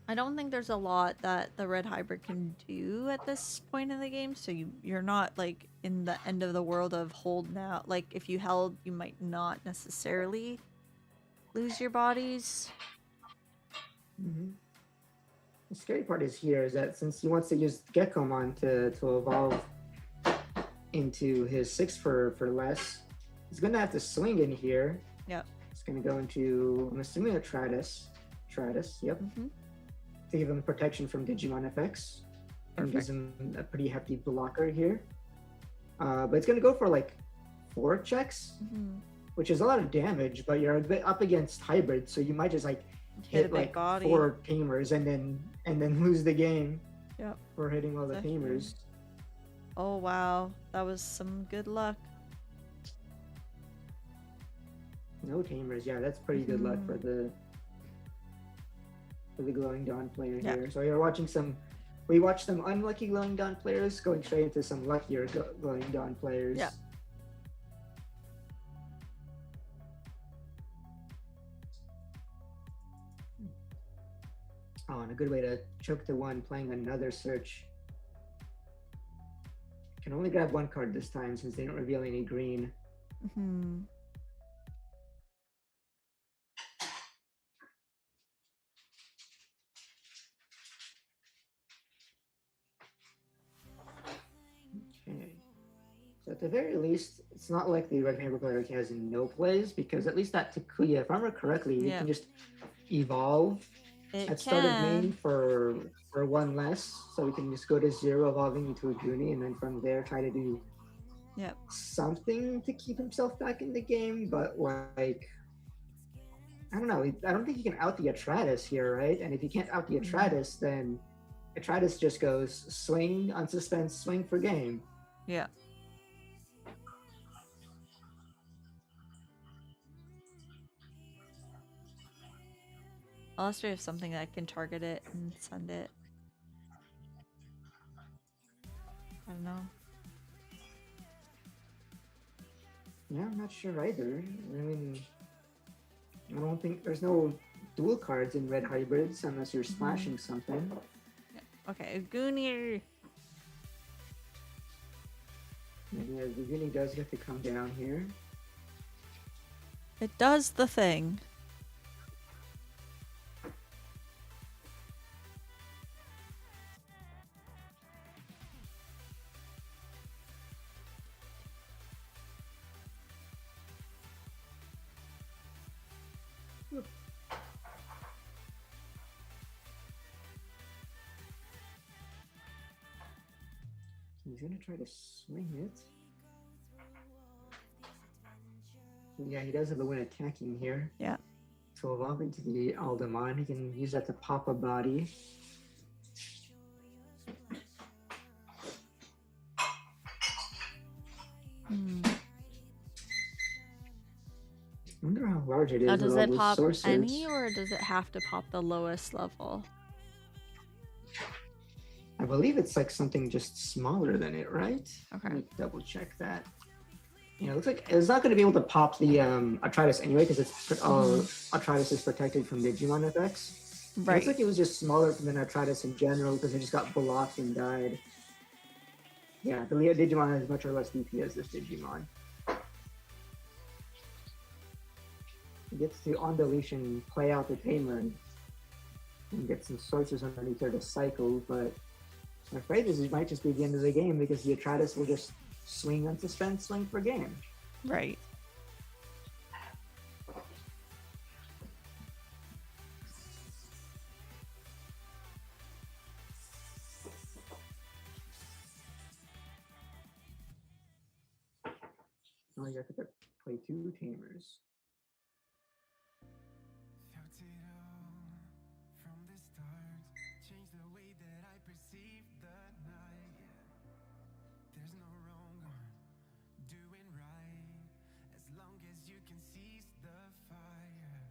I don't think there's a lot that the red hybrid can do at this point in the game, so you're not like in the end of the world of hold now. Like if you held, you might not necessarily lose your bodies. The scary part is here is that since he wants to use Geckomon to evolve into his 6 for less, he's gonna have to swing in here. Yep. It's gonna go into, I'm assuming, a Tratus, yep. To give him protection from Digimon effects. And gives him a pretty hefty blocker here. But it's gonna go for like 4 checks, which is a lot of damage, but you're a bit up against hybrid, so you might just like hit like body. 4 tamers and then lose the game. Yep. For hitting all the tamers. Oh wow, that was some good luck. No tamers, yeah, that's pretty good luck for the Glowing Dawn player here. So you're watching we watched some unlucky Glowing Dawn players going straight into some luckier Glowing Dawn players. Yeah. Oh, and a good way to choke to one playing another search. Can only grab 1 card this time since they don't reveal any green. Okay. So at the very least, it's not like the red hammer player has no plays, because at least that Takuya, if I remember correctly, you can just evolve at start of main for 1 less, so we can just go to 0 evolving into a Goonie, and then from there try to do something to keep himself back in the game. But like, I don't know, I don't think you can out the Atratus here, right? And if you can't out the Atratus, then Atratus just goes swing, unsuspend, swing for game. Yeah. Unless we have something that can target it and send it. I don't know. Yeah, I'm not sure either. I mean, I don't think there's no dual cards in red hybrids unless you're splashing something. Okay, Goonie. And yeah, the Goonie does get to come down here. It does the thing. He's gonna try to swing it. Yeah, he does have a win attacking here. Yeah. So evolve into the Aldemon. He can use that to pop a body. I wonder how large it is. Does with all it those pop sources. any, or does it have to pop the lowest level? I believe it's like something just smaller than it, right? Okay. Let me double check that. Yeah, it looks like it's not going to be able to pop the Atratus anyway, because Atratus is protected from Digimon effects. Right. It looks like it was just smaller than Atratus in general because it just got blocked and died. Yeah, the Leo Digimon has much or less DP as this Digimon. It gets to on deletion play out the tamer and get some sources underneath there to cycle, but I'm afraid this might just be the end of the game because the Atratus will just swing onto strength swing for game. Right. Oh, you have to play 2 tamers. Felt it all from the start. Changed the way that I perceive the night. There's no wrong or doing right as long as you can seize the fire.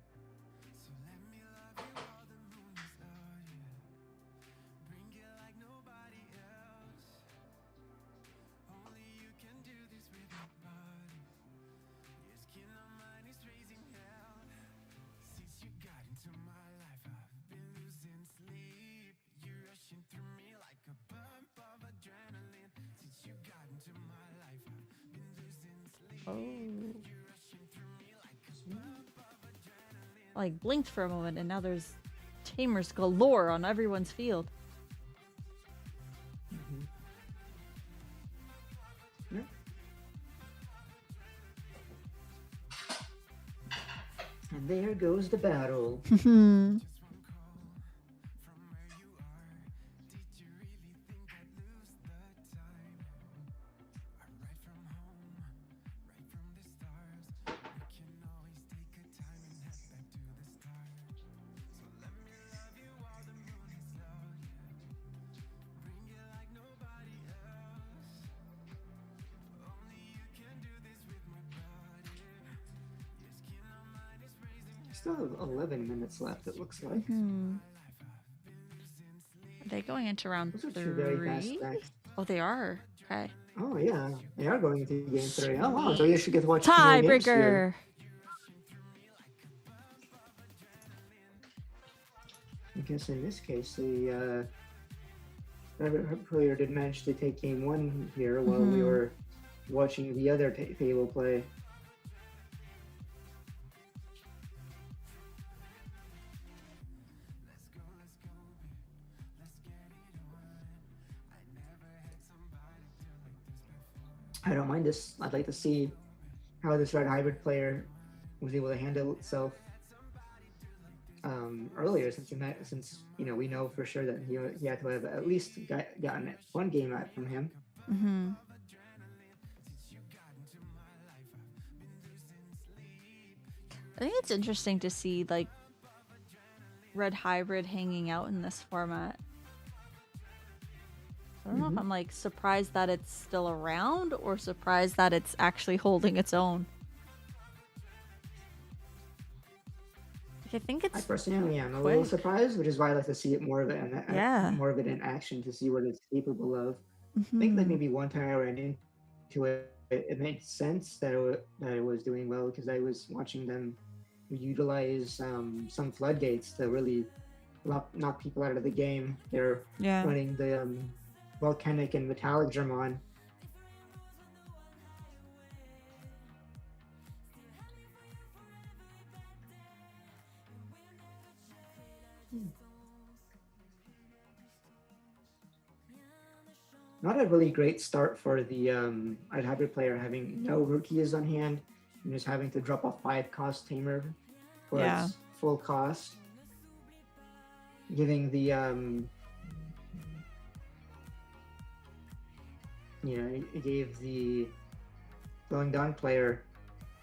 So let me love you while the moon is out. Bring it like nobody else. Only you can do this with my body. Your skin on mine is raising hell. Since you got into my life, I've been losing sleep. You're rushing through me like a bump of adrenaline. Since you got into my life, I've been losing sleep. Oh. You're rushing through me like a bump of adrenaline. Like blinked for a moment, and now there's tamers galore on everyone's field. Yeah. And there goes the battle. Just one call from where you are. Did you really think I'd lose the time? I'm right from home, right from the stars. We can always take a time and head back to the start. So let me love you while the moon is out. Bring it like nobody else. Only you can do this with my body. Your skin on mine is raising. Still have 11 minutes left, it looks like. Are they going into round Those are 2 very fast 3? stacks. Oh, they are. Okay. Oh, yeah. They are going into game 3. Oh, wow. So you should get to watch 2 more games here. Tiebreaker. I guess in this case, the player did manage to take game 1 here while we were watching the other table play. I don't mind this. I'd like to see how this red hybrid player was able to handle itself earlier, since we know for sure that he had to have at least gotten 1 game out from him. I think it's interesting to see like red hybrid hanging out in this format. I don't know if I'm like surprised that it's still around or surprised that it's actually holding its own. Like, I think I it's personally am a little quick. surprised, which is why I like to see it more of it in action to see what it's capable of. I think like maybe one time I ran into it, it made sense that it was doing well because I was watching them utilize some floodgates to really knock people out of the game. They're running the volcanic and metallic Digimon. Not a really great start for the red hybrid player, having no rookies on hand and just having to drop a 5-cost tamer for its full cost, giving the it gave the Going Dawn player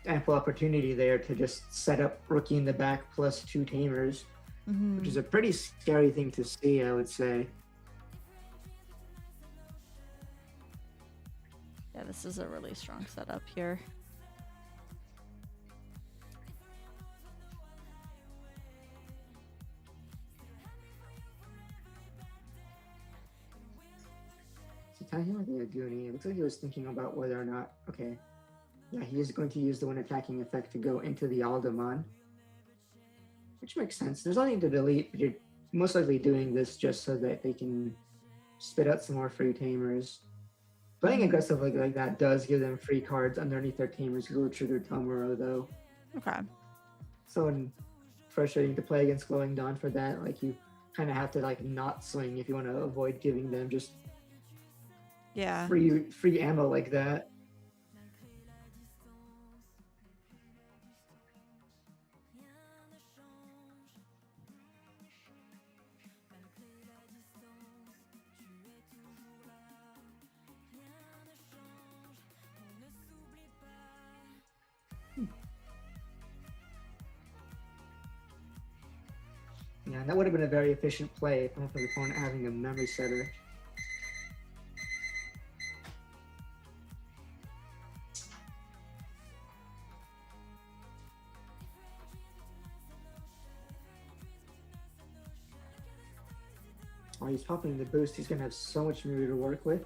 ample opportunity there to just set up rookie in the back plus 2 tamers, which is a pretty scary thing to see, I would say. Yeah, this is a really strong setup here. So attacking with the Aguni, it looks like he was thinking about whether or not, okay, yeah, he is going to use the one attacking effect to go into the Aldemon, which makes sense. There's nothing to delete, but you're most likely doing this just so that they can spit out some more free tamers. Playing aggressive like that does give them free cards underneath their tamers who will trigger Tomoro, though. Okay. So frustrating to play against Glowing Dawn for that. Like, you kind of have to like not swing if you want to avoid giving them just Yeah. free ammo like that. Yeah, that would have been a very efficient play if not for the opponent having a memory setter. Oh, he's popping the boost. He's gonna have so much memory to work with.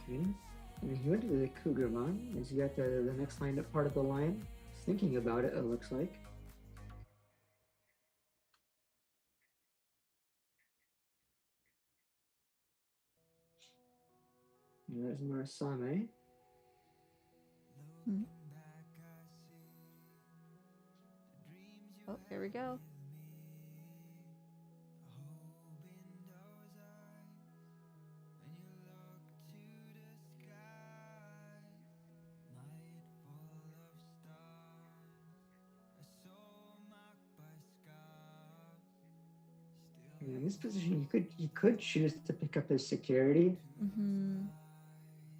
Okay. And he went to the Cougarmon. Is he got the next line up part of the line? He's thinking about it, it looks like. And there's Marasame. Hmm. Oh, here we go. In this position, you could choose to pick up his security Mm-hmm.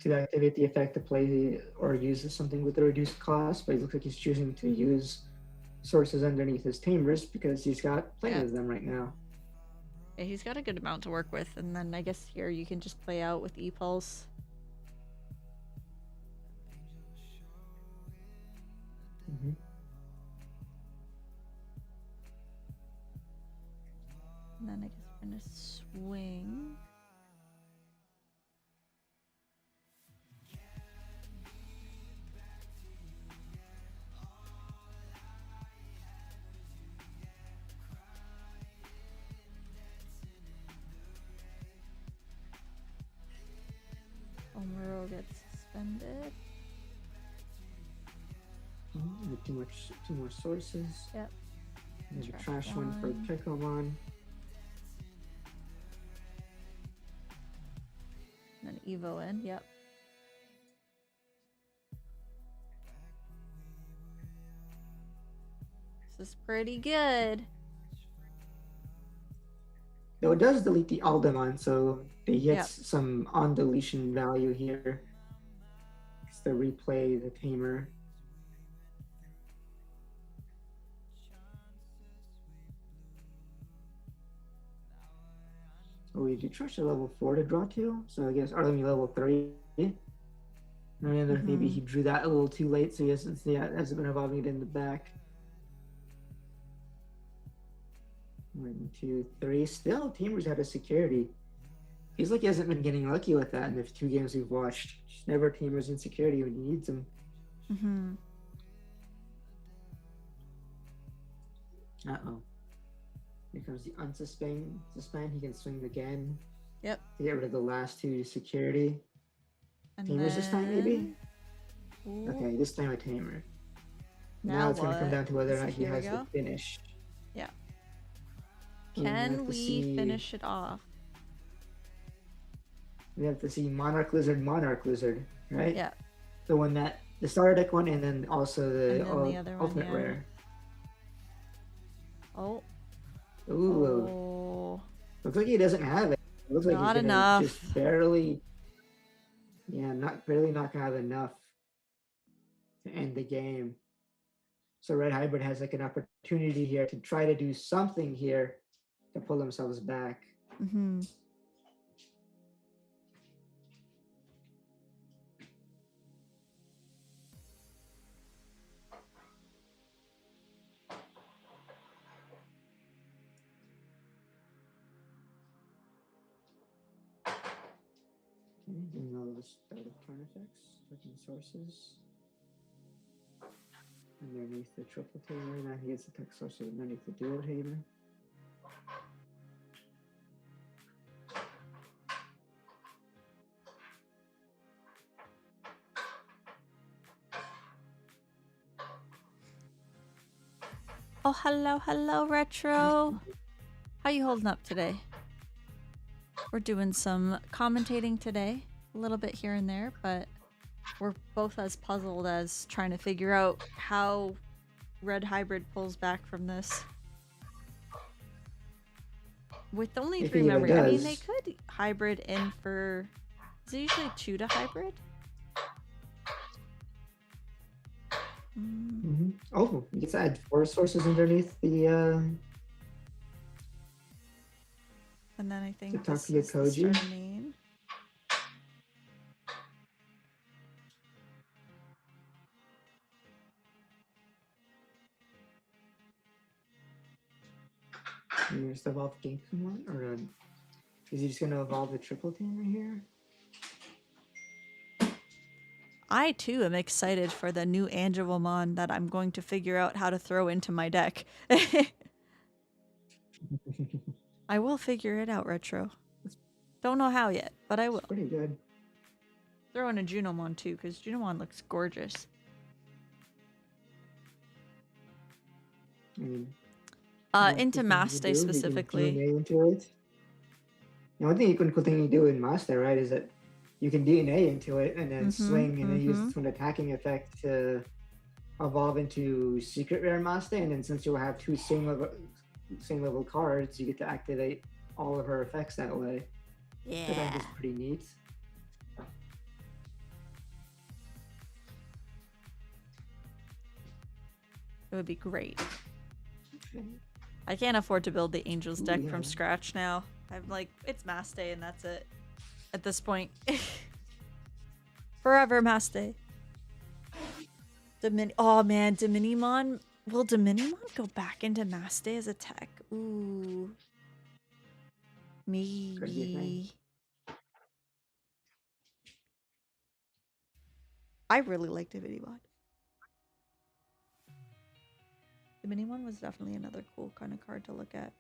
to activate the effect to play or use something with a reduced cost, but it looks like he's choosing to use sources underneath his tamers because he's got plenty Yeah. of them right now. Yeah, he's got a good amount to work with, and then I guess here you can just play out with E-Pulse. Mm-hmm. And then I guess we're gonna swing. Omuro gets suspended. Two more sources. Yep. There's a Trash trash one for one. Pickomon. And then Evo in. Yep. This is pretty good. Though it does delete the Aldemon, so he gets Yep. some on deletion value here. It's the replay the tamer. Oh, we do trust a level 4 to draw to, so I guess Arlemy level 3. And maybe he drew that a little too late, so he hasn't been evolving it in the back. 1, 2, 3. Still, Tamer's had a security. Feels like he hasn't been getting lucky with that in the 2 games we've watched. Just never Tamer's in security when he needs them. Mm-hmm. Uh-oh. Here comes the unsuspend. Suspend. He can swing again. Yep. To get rid of the last 2 security. And Tamers this time, maybe? Ooh. Okay, this time a Tamer. Now it's going to come what? down to whether or not he Here we has the go. finish. Yeah. We have Can to we see- finish it off? We have to see Monarch Lizard, right? Yeah. The one that the starter deck one, and then also the, And then the other one, ultimate yeah. rare. Oh. Ooh, Oh. looks like he doesn't have it. It looks like Not he's gonna enough. just barely, not gonna have enough to end the game. So Red Hybrid has like an opportunity here to try to do something here to pull themselves back. Mm-hmm. Okay, doing all those start of turn effects, switching sources. Underneath the triple tamer, now he gets the tech source underneath the dual tamer. Oh, hello, Retro. How you holding up today? We're doing some commentating today, a little bit here and there, but we're both as puzzled as trying to figure out how Red Hybrid pulls back from this. With only If 3 he even memory, I mean, they does. could hybrid in for... Is it usually 2 to hybrid? Oh, you get to add 4 sources underneath the And then I think talk this to your is the Koji. start main. You just evolve Genkumon, or is he just gonna evolve the triple tamer here? I too am excited for the new Angelomon that I'm going to figure out how to throw into my deck. I will figure it out, Retro. Don't know how yet, but I will. Pretty good. Throw in a Junomon too, because Junomon looks gorgeous. I mean, Into Maste specifically. DNA into it. The only cool thing you do in Master, right, is that you can DNA into it and then swing and then use it to an attacking effect to evolve into Secret Rare Master, and then since you'll have 2 same level cards, you get to activate all of her effects that way. So that Yeah. is pretty neat. It would be great. I can't afford to build the Angels deck Ooh, from yeah. scratch now. I'm like, it's Mass Day and that's it. At this point. Forever Mass Day. Oh man, Dominimon. Will Dominimon go back into Mass Day as a tech? Ooh. Could be a thing. Maybe. I really like Dominimon. Dominimon was definitely another cool kind of card to look at.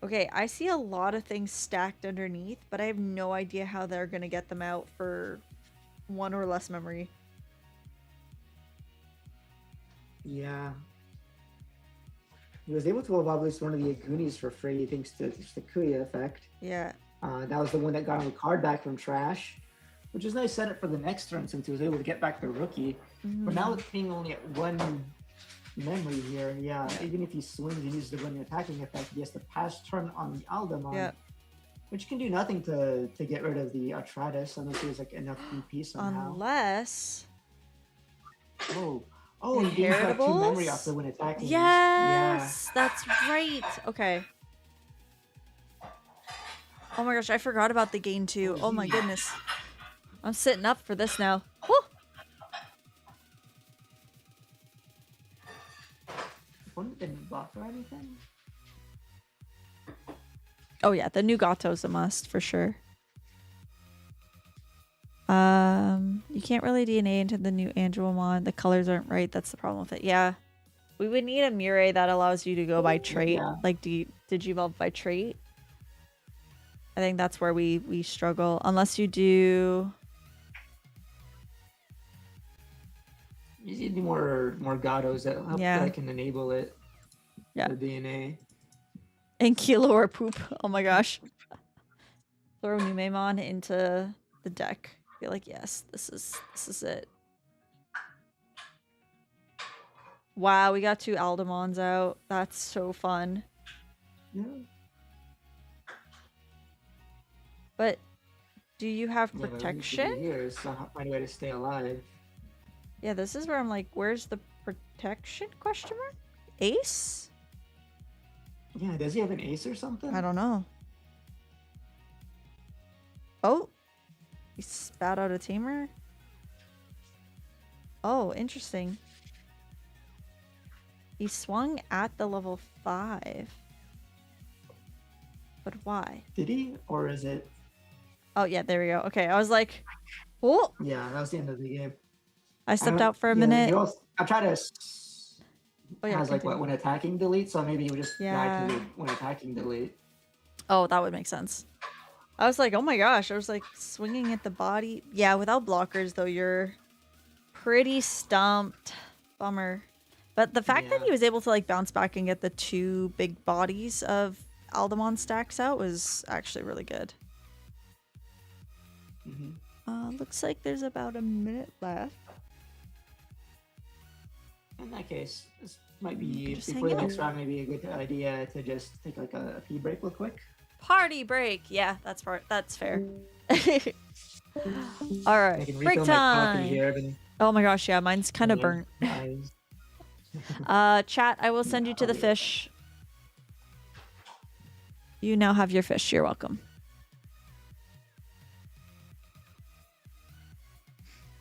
Okay, I see a lot of things stacked underneath, but I have no idea how they're gonna get them out for 1 or less memory. Yeah. He was able to evolve at least one of the Agunis for free thanks to the Kuya effect. Yeah. That was the one that got him a card back from trash, which is a nice setup for the next turn since he was able to get back the rookie. But now it's being only at 1 memory here, yeah, even if he swings and uses the running attacking effect, he has to pass turn on the Aldemon, which can do nothing to get rid of the Atratus unless there's like enough BP somehow. Unless... Oh, he gains back 2 memory after when attacking. Yes, that's right. Okay. Oh my gosh, I forgot about the gain 2. Oh my goodness. I'm sitting up for this now. Woo! Wouldn't it been buff or anything? Oh yeah, the new Gato's a must for sure. You can't really DNA into the new Angelomon. The colors aren't right. That's the problem with it. Yeah. We would need a Murray that allows you to go by trait. Yeah. Like, Digivolve by trait. I think that's where we struggle. Unless you do... You need more Gatos that help that can enable it. Yeah. The DNA. And Kilo or Poop. Oh my gosh. Throw Numemon into the deck. Be like, yes, this is it. Wow, we got 2 Aldemons out. That's so fun. Yeah. But do you have protection? Yeah, years, so find a way to stay alive. Yeah, this is where I'm like, where's the protection? Question mark? Ace? Yeah, does he have an ace or something? I don't know. Oh, he spat out a tamer. Oh, interesting. He swung at the level 5. But why? Did he? Or is it... Oh, yeah, there we go. Okay, I was like, oh, Yeah, that was the end of the game. I stepped out for a minute. I try to Oh, yeah, has like continue. when attacking delete, so maybe you just die Yeah. to when attacking delete. Oh, that would make sense. I was like, oh my gosh. I was like swinging at the body. Yeah, without blockers, though, you're pretty stumped. Bummer. But the fact that Yeah. he was able to like bounce back and get the 2 big bodies of Aldemon stacks out was actually really good. Looks like there's about a minute left. In that case, this might be Just before the hang next out. round. Maybe a good idea to just take like a pee break real quick. Party break. Yeah, that's fair. All I right, can break refill my coffee time. here. I've been Oh my gosh, yeah, mine's kind of burnt. Nice. Chat, I will send you to the fish. You now have your fish. You're welcome.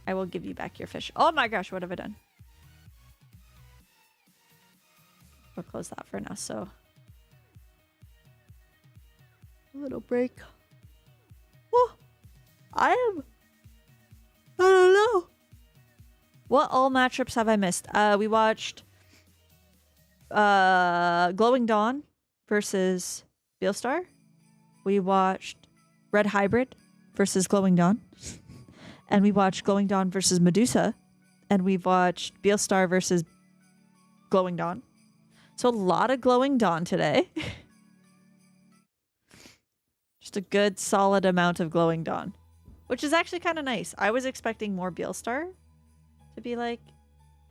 I will give you back your fish. Oh my gosh, what have I done? We'll close that for now, so. A little break. Whoa! I don't know. What all matchups have I missed? We watched Glowing Dawn versus Beelstar. We watched Red Hybrid versus Glowing Dawn. And we watched Glowing Dawn versus Medusa. And we've watched Beelstar versus Glowing Dawn. So a lot of Glowing Dawn today. Just a good solid amount of Glowing Dawn. Which is actually kind of nice. I was expecting more Beelstar to be like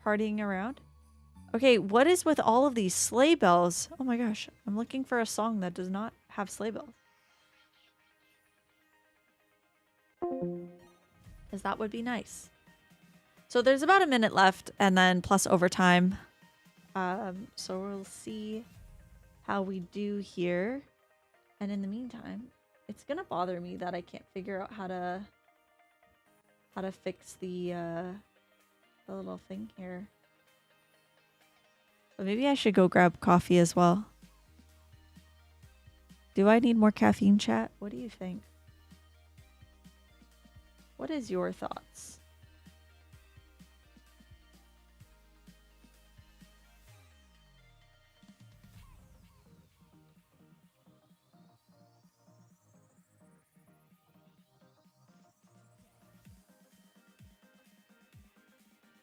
partying around. Okay, what is with all of these sleigh bells? Oh my gosh, I'm looking for a song that does not have sleigh bells. Because that would be nice. So there's about a minute left and then plus overtime. So we'll see how we do here. And in the meantime, it's gonna bother me that I can't figure out how to fix the little thing here. But maybe I should go grab coffee as well. Do I need more caffeine, chat? What do you think? What is your thoughts?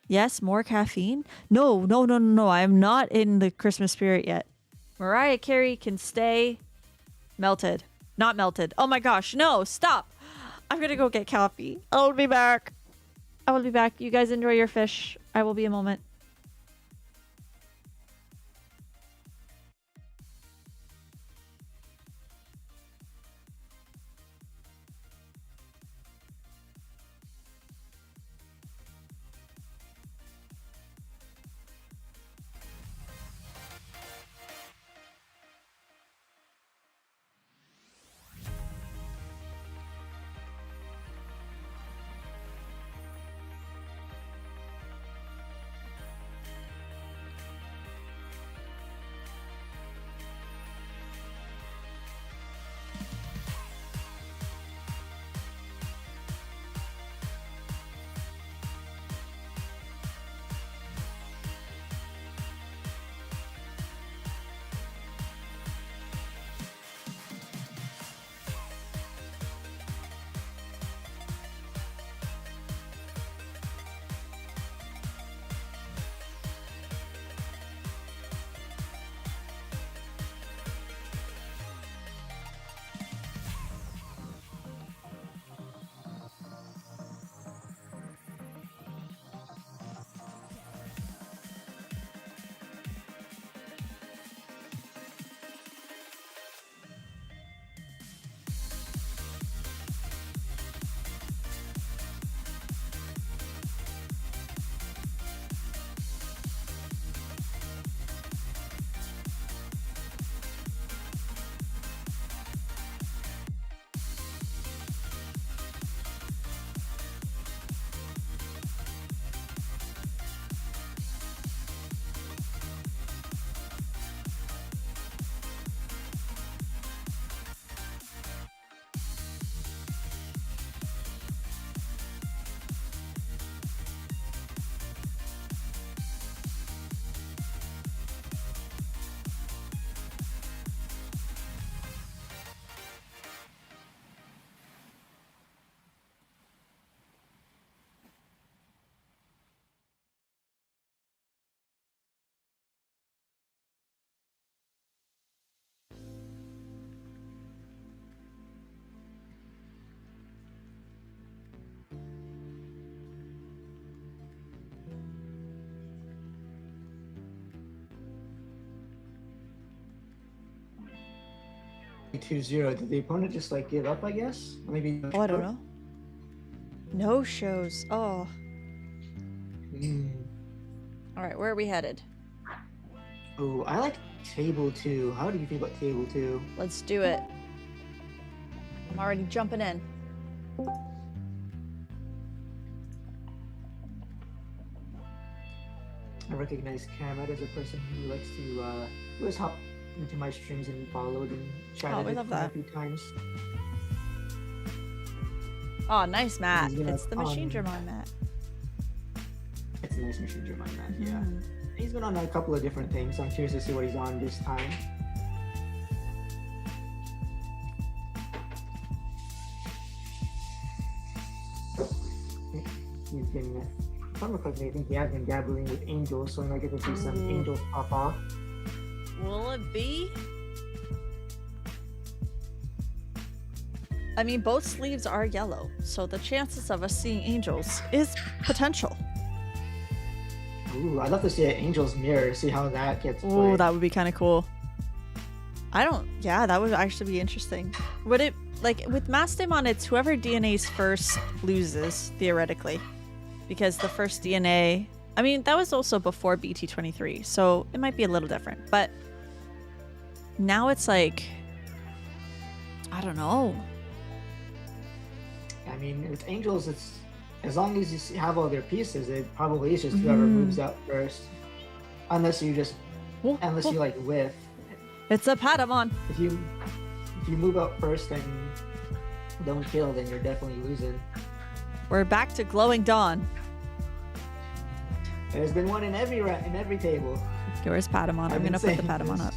Yes, more caffeine? No, no, no, no, no. I am not in the Christmas spirit yet. Mariah Carey can stay melted. Not melted. Oh my gosh, no, stop. I'm gonna go get coffee. I will be back. I will be back. You guys enjoy your fish. I will be a moment. 2-0. Did the opponent just like give up, I guess? Or maybe Oh, I don't know. No shows. Oh. All right, where are we headed? Oh, I like table 2. How do you feel about table 2? Let's do it. I'm already jumping in. I recognize Kamat as a person who likes to who has hopped into my streams and followed and chatted we with love me a that. few times. Oh, nice mat. He's gonna It's the machine on- Dramon mat. It's a nice machine German man, yeah. Mhm. He's been on a couple of different things, so I'm curious to see what he's on this time. He's been, if I remember correctly, I think he has been dabbling with angels, so we might get to see some Ooh. angels pop off. Will it be? I mean, both sleeves are yellow, so the chances of us seeing angels is potential. Ooh, I'd love to see an angels mirror, see how that gets Ooh, played. that would be kind of cool. Yeah, that would actually be interesting. Would it, like, with Mastemon, it's whoever DNA's first loses, theoretically. Because the first DNA, I mean, that was also before BT23, so it might be a little different. But now it's like, I don't know. I mean, with angels, it's as long as you have all their pieces, it probably is just whoever moves out first. Unless you just, unless you like whiff. It's a Patamon. If you move out first and don't kill, then you're definitely losing. We're back to Glowing Dawn. There's been one in every table. Okay, where's Patamon? I'm I've been gonna put the saying Patamon this. up.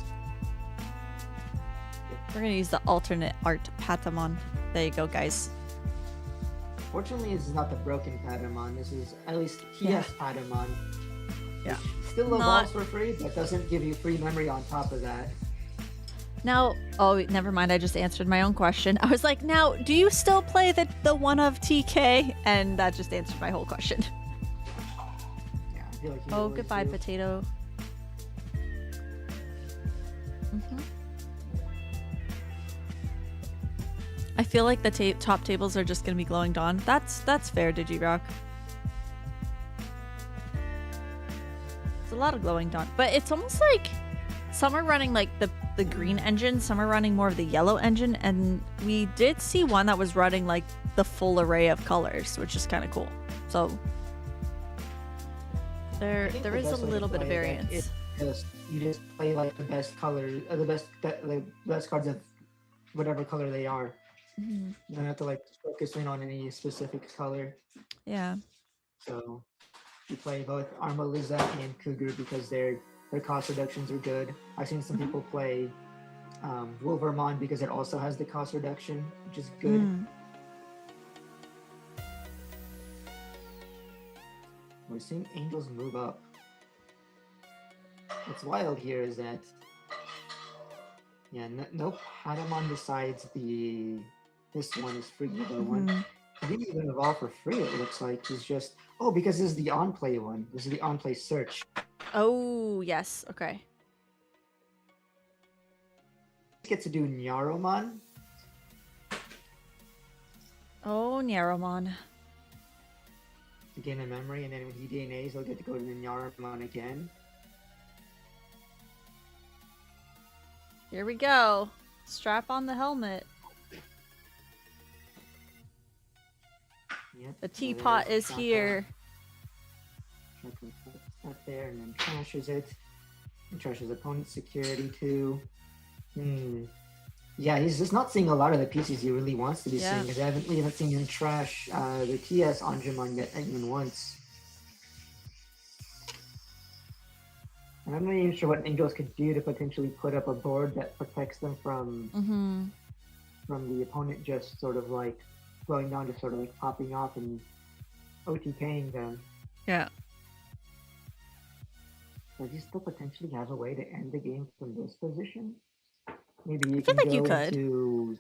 We're gonna use the alternate art Patamon. There you go, guys. Fortunately, this is not the broken Patamon. This is at least Yeah. TS Patamon. Yeah. Still Not- evolves for free, but doesn't give you free memory on top of that. Now, oh, never mind. I just answered my own question. I was like, now, do you still play the one of TK? And that just answered my whole question. Yeah, I feel like you Oh, always goodbye, do. potato. I feel like the top tables are just gonna be Glowing Dawn. That's fair, Digirock. It's a lot of Glowing Dawn, but it's almost like some are running like the green engine, some are running more of the yellow engine, and we did see one that was running like the full array of colors, which is kind of cool. So I there think there the is a best way to little bit of play that variance. is just you just play like the best color, the best cards of whatever color they are. Mhm. You don't have to like focus in on any specific color. Yeah. So you play both Armaliza and Cougar because their cost reductions are good. I've seen some people play Wolvermon because it also has the cost reduction, which is good. Mm. We're seeing Angels move up. What's wild here is that no Patamon besides this one is free. The other one Mhm. he didn't even evolve for free. It looks like he's just because this is the on play one. This is the on play search. Oh, yes. Okay. Get to do Nyaromon. Oh, Nyaromon. To gain a memory, and then when he DNAs, he'll get to go to the Nyaromon again. Here we go. Strap on the helmet. Yep. The so teapot there's is Saka. here. Saka puts that there and then trashes it. And trashes opponent's security too. Yeah, he's just not seeing a lot of the pieces he really wants to be Yeah. seeing. Because I haven't even seen him trash the TS Anjumon yet even once. And I'm not even sure what Angels could do to potentially put up a board that protects them from Mm-hmm. the opponent just sort of like slowing down, just sort of like popping off and OTKing them. Yeah. Does he still potentially have a way to end the game from this position? Maybe you feel can like you go could. into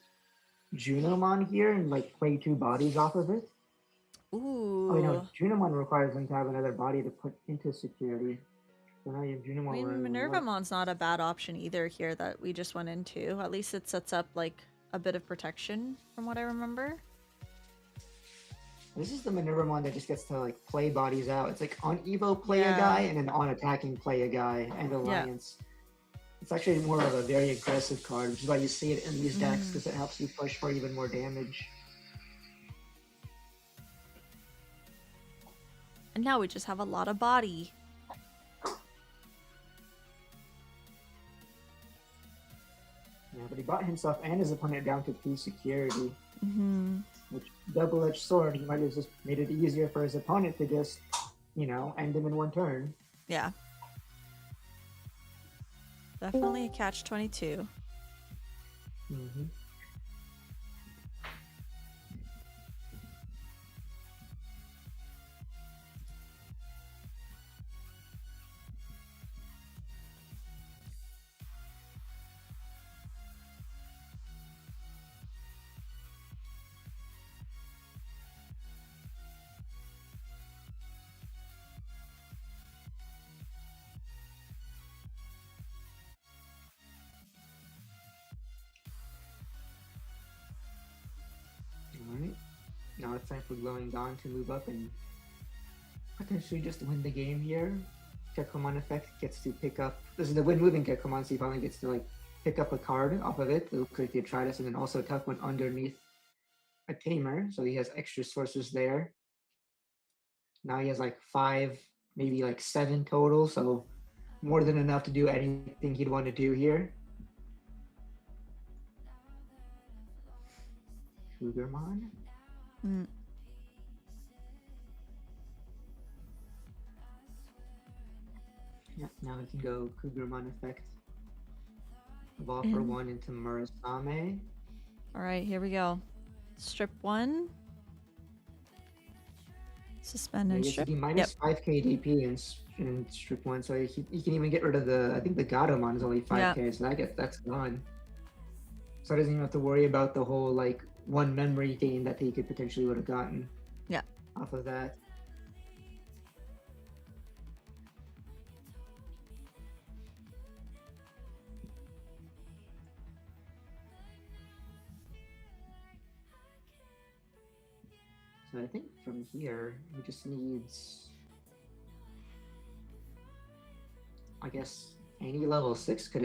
Junomon here and like play 2 bodies off of it. Ooh. Oh no, Junomon requires them to have another body to put into security. So now you have Junimon I mean, running Minervamon's not a bad option either here that we just went into. At least it sets up like a bit of protection from what I remember. This is the Minervamon that just gets to like play bodies out. It's like on Evo play a Yeah. guy and then on attacking play a guy and Alliance. It's actually more of a very aggressive card, which is why you see it in these decks because it helps you push for even more damage. And now we just have a lot of body. Yeah, but he brought himself and his opponent down to 2 security. Mm-hmm. Which double-edged sword, he might have just made it easier for his opponent to just, you know, end him in one turn. Yeah. Definitely a catch-22. Mm-hmm. Alright. Now it's time for Glowing Dawn to move up and potentially just win the game here. Kekomon effect gets to pick up. This is the win moving Kekomon, so he finally gets to like pick up a card off of it. It looks like the Atritus, and then also tuck one underneath a Tamer, so he has extra sources there. Now he has like 5, maybe like 7 total, so more than enough to do anything he'd want to do here. Cougarmon. Mm. Yeah, now we can go Cougarmon effect. Evolve for 1 into Murasame. All right, here we go. Strip 1. Suspend Yeah, and he gets to strip. be minus 5k DP in strip 1, so he can even get rid of the. I think the Gatomon is only 5k, so that's gone. So he doesn't even have to worry about the whole like 1 memory gain that he could potentially would have gotten. Yeah. Off of that. So I think from here he just needs, I guess any level 6 could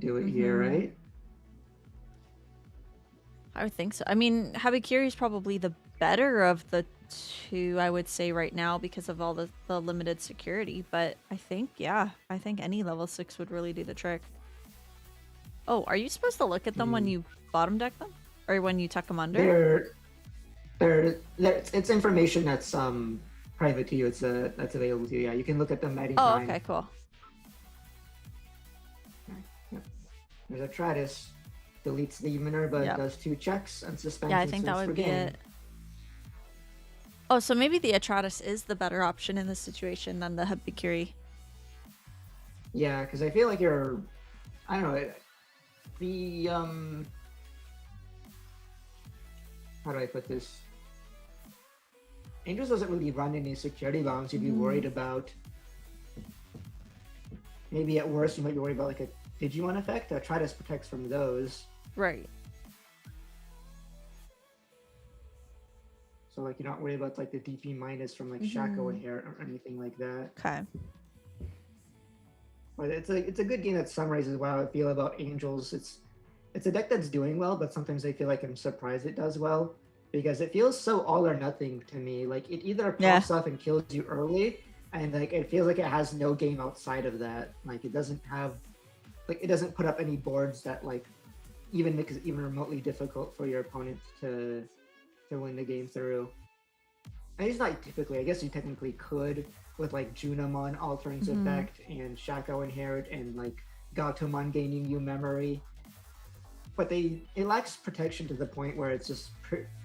do it here, Mhm. right? I would think so. I mean, Habikiri is probably the better of the two, I would say, right now because of all the limited security. But I think, yeah, I think any level 6 would really do the trick. Oh, are you supposed to look at them when you bottom deck them? Or when you tuck them under? It's information that's private to you. It's that's available to you. Yeah, you can look at them anytime. Oh, okay, cool. Yep. There's Atritus. Deletes the Minerva, Yep. does 2 checks, and suspends. Yeah, I think that would be it. Oh, so maybe the Atratus is the better option in this situation than the Habikiri. Yeah, because I feel like you're, I don't know, the how do I put this? Angels doesn't really run any security bombs you'd be worried about. Maybe at worst you might be worried about like a Digimon effect. Atritus protects from those. Right. So like you're not worried about like the DP minus from like Shaco Inherit or anything like that. Okay. But it's a good game that summarizes how I feel about Angels. It's a deck that's doing well, but sometimes I feel like I'm surprised it does well because it feels so all or nothing to me. Like it either pops up and kills you early, and like it feels like it has no game outside of that. Like it doesn't have, like it doesn't put up any boards that like even make it even remotely difficult for your opponent to win the game through. And it's not typically. I guess you technically could with like Junimon Altering's effect and Shaco Inherit and like Gatomon gaining you memory. But it lacks protection to the point where it's just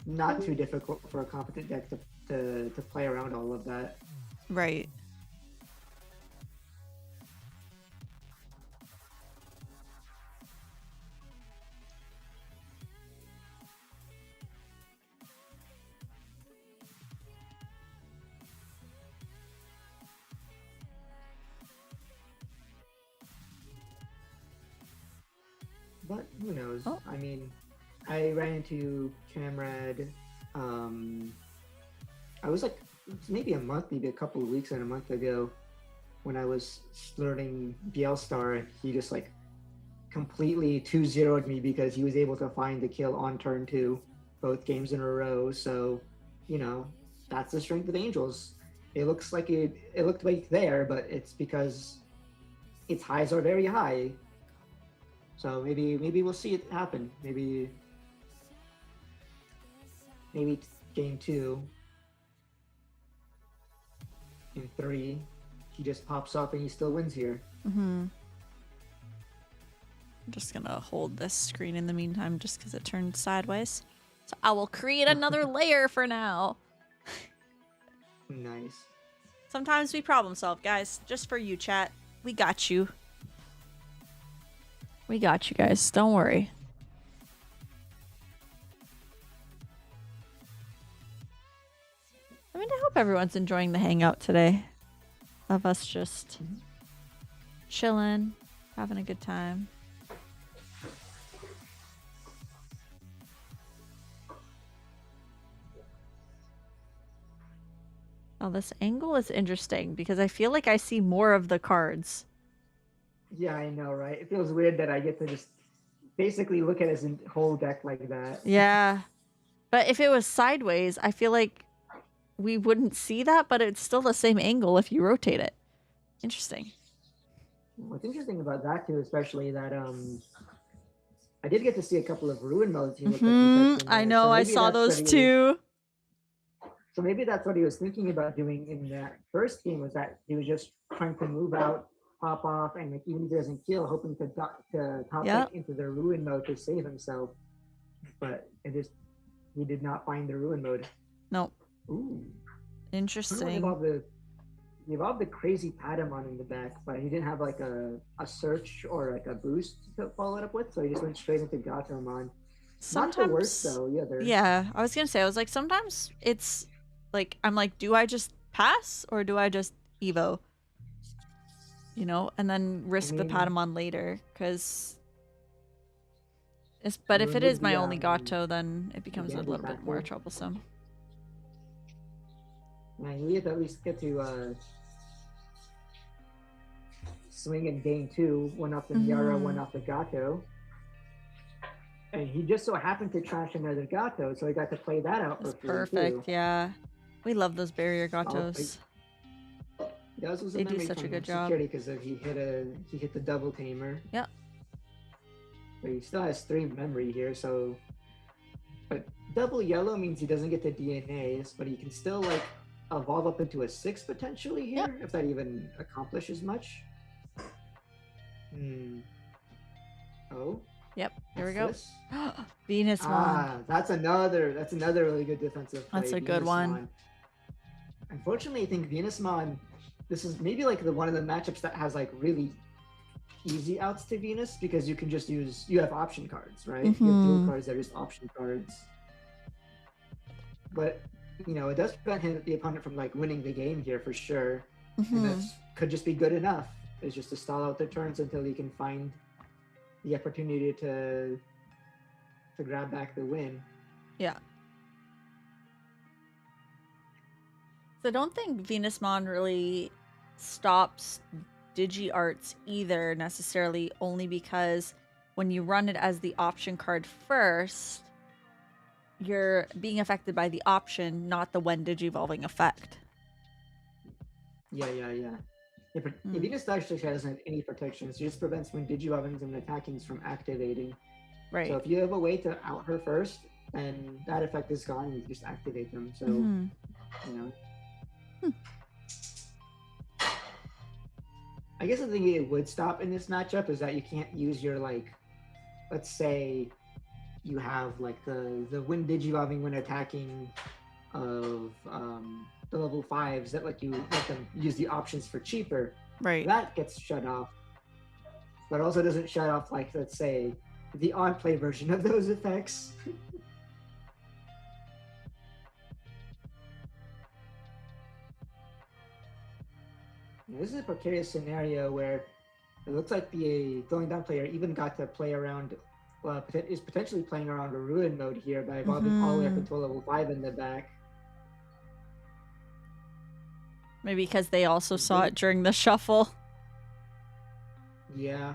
not too difficult for a competent deck to play around all of that. Right. But who knows? Oh. I mean, I ran into Camrad. I was like maybe a month, maybe a couple of weeks and a month ago, when I was learning Bielstar, and he just like completely 2-0'd me because he was able to find the kill on turn 2 both games in a row. So, you know, that's the strength of Angels. It looks like it looked like there, but it's because its highs are very high. So maybe we'll see it happen. Maybe game 2 in 3 he just pops up and he still wins here. I'm just gonna hold this screen in the meantime just because it turned sideways. So I will create another layer for now. Nice. Sometimes we problem solve, guys. Just for you, chat. We got you. We got you guys. Don't worry. I mean, I hope everyone's enjoying the hangout today. Of us just chilling, having a good time. Oh, this angle is interesting because I feel like I see more of the cards. Yeah, I know, right? It feels weird that I get to just basically look at his whole deck like that. Yeah. But if it was sideways, I feel like we wouldn't see that, but it's still the same angle if you rotate it. Interesting. What's interesting about that too, especially that I did get to see a couple of ruin modes he looked like he touched in I there. know, So I maybe saw that's what those he was- too. So maybe that's what he was thinking about doing in that first game, was that he was just trying to move out, pop off, and like, even if he doesn't kill, hoping to top Yep. deck into the ruin mode to save himself. But he did not find the ruin mode. Nope. Ooh. Interesting. He evolved the crazy Patamon in the back, but he didn't have like a search or like a boost to follow it up with, so he just went straight into Gatomon. Not the worst though, either. Yeah, I was gonna say, I was like, sometimes it's like, I'm like, do I just pass or do I just Evo? You know, and then risk the mean- Patamon later, because. But if it Remove is my the, only Gato, then it becomes a gamble little bit more factor. troublesome. Yeah, you have to at least get to swing in game 2, one off the Miara, one off the Gato. And he just so happened to trash another Gato, so he got to play that out That's for free perfect, too. yeah. We love those barrier Gatos. That was They a do memory such a from good job. security because he hit the double tamer. Yep. But he still has 3 memory here, so. But double yellow means he doesn't get the DNAs, but he can still like evolve up into a 6 potentially here, if that even accomplishes much. Oh. Yep, here we what's go. this? Venus Mon. That's another really good defensive play. That's a good Venus one. Mon. Unfortunately, I think Venus Mon, this is maybe like one of the matchups that has like really easy outs to Venus, because you can just you have option cards, right? You have dual cards that are just option cards. But you know, it does prevent the opponent from like winning the game here for sure. And that could just be good enough. Is just to stall out their turns until he can find the opportunity to grab back the win. Yeah. So I don't think Venus Mon really stops Digi Arts either necessarily, only because when you run it as the option card first, you're being affected by the option, not the when Digivolving effect. Yeah. Venus actually doesn't have any protections. It just prevents when Digivolvings and attackings from activating. Right. So if you have a way to out her first, and that effect is gone, you can just activate them. So, you know. I guess the thing it would stop in this matchup is that you can't use your, like, let's say you have like the when Digivolving when attacking of the level 5s that let them use the options for cheaper. Right. That gets shut off. But also doesn't shut off, like, let's say, the on-play version of those effects. This is a precarious scenario where it looks like the going down player even got to play around is potentially playing around a ruin mode here by evolving all the way up until level 5 in the back. Maybe because they also saw it during the shuffle. Yeah.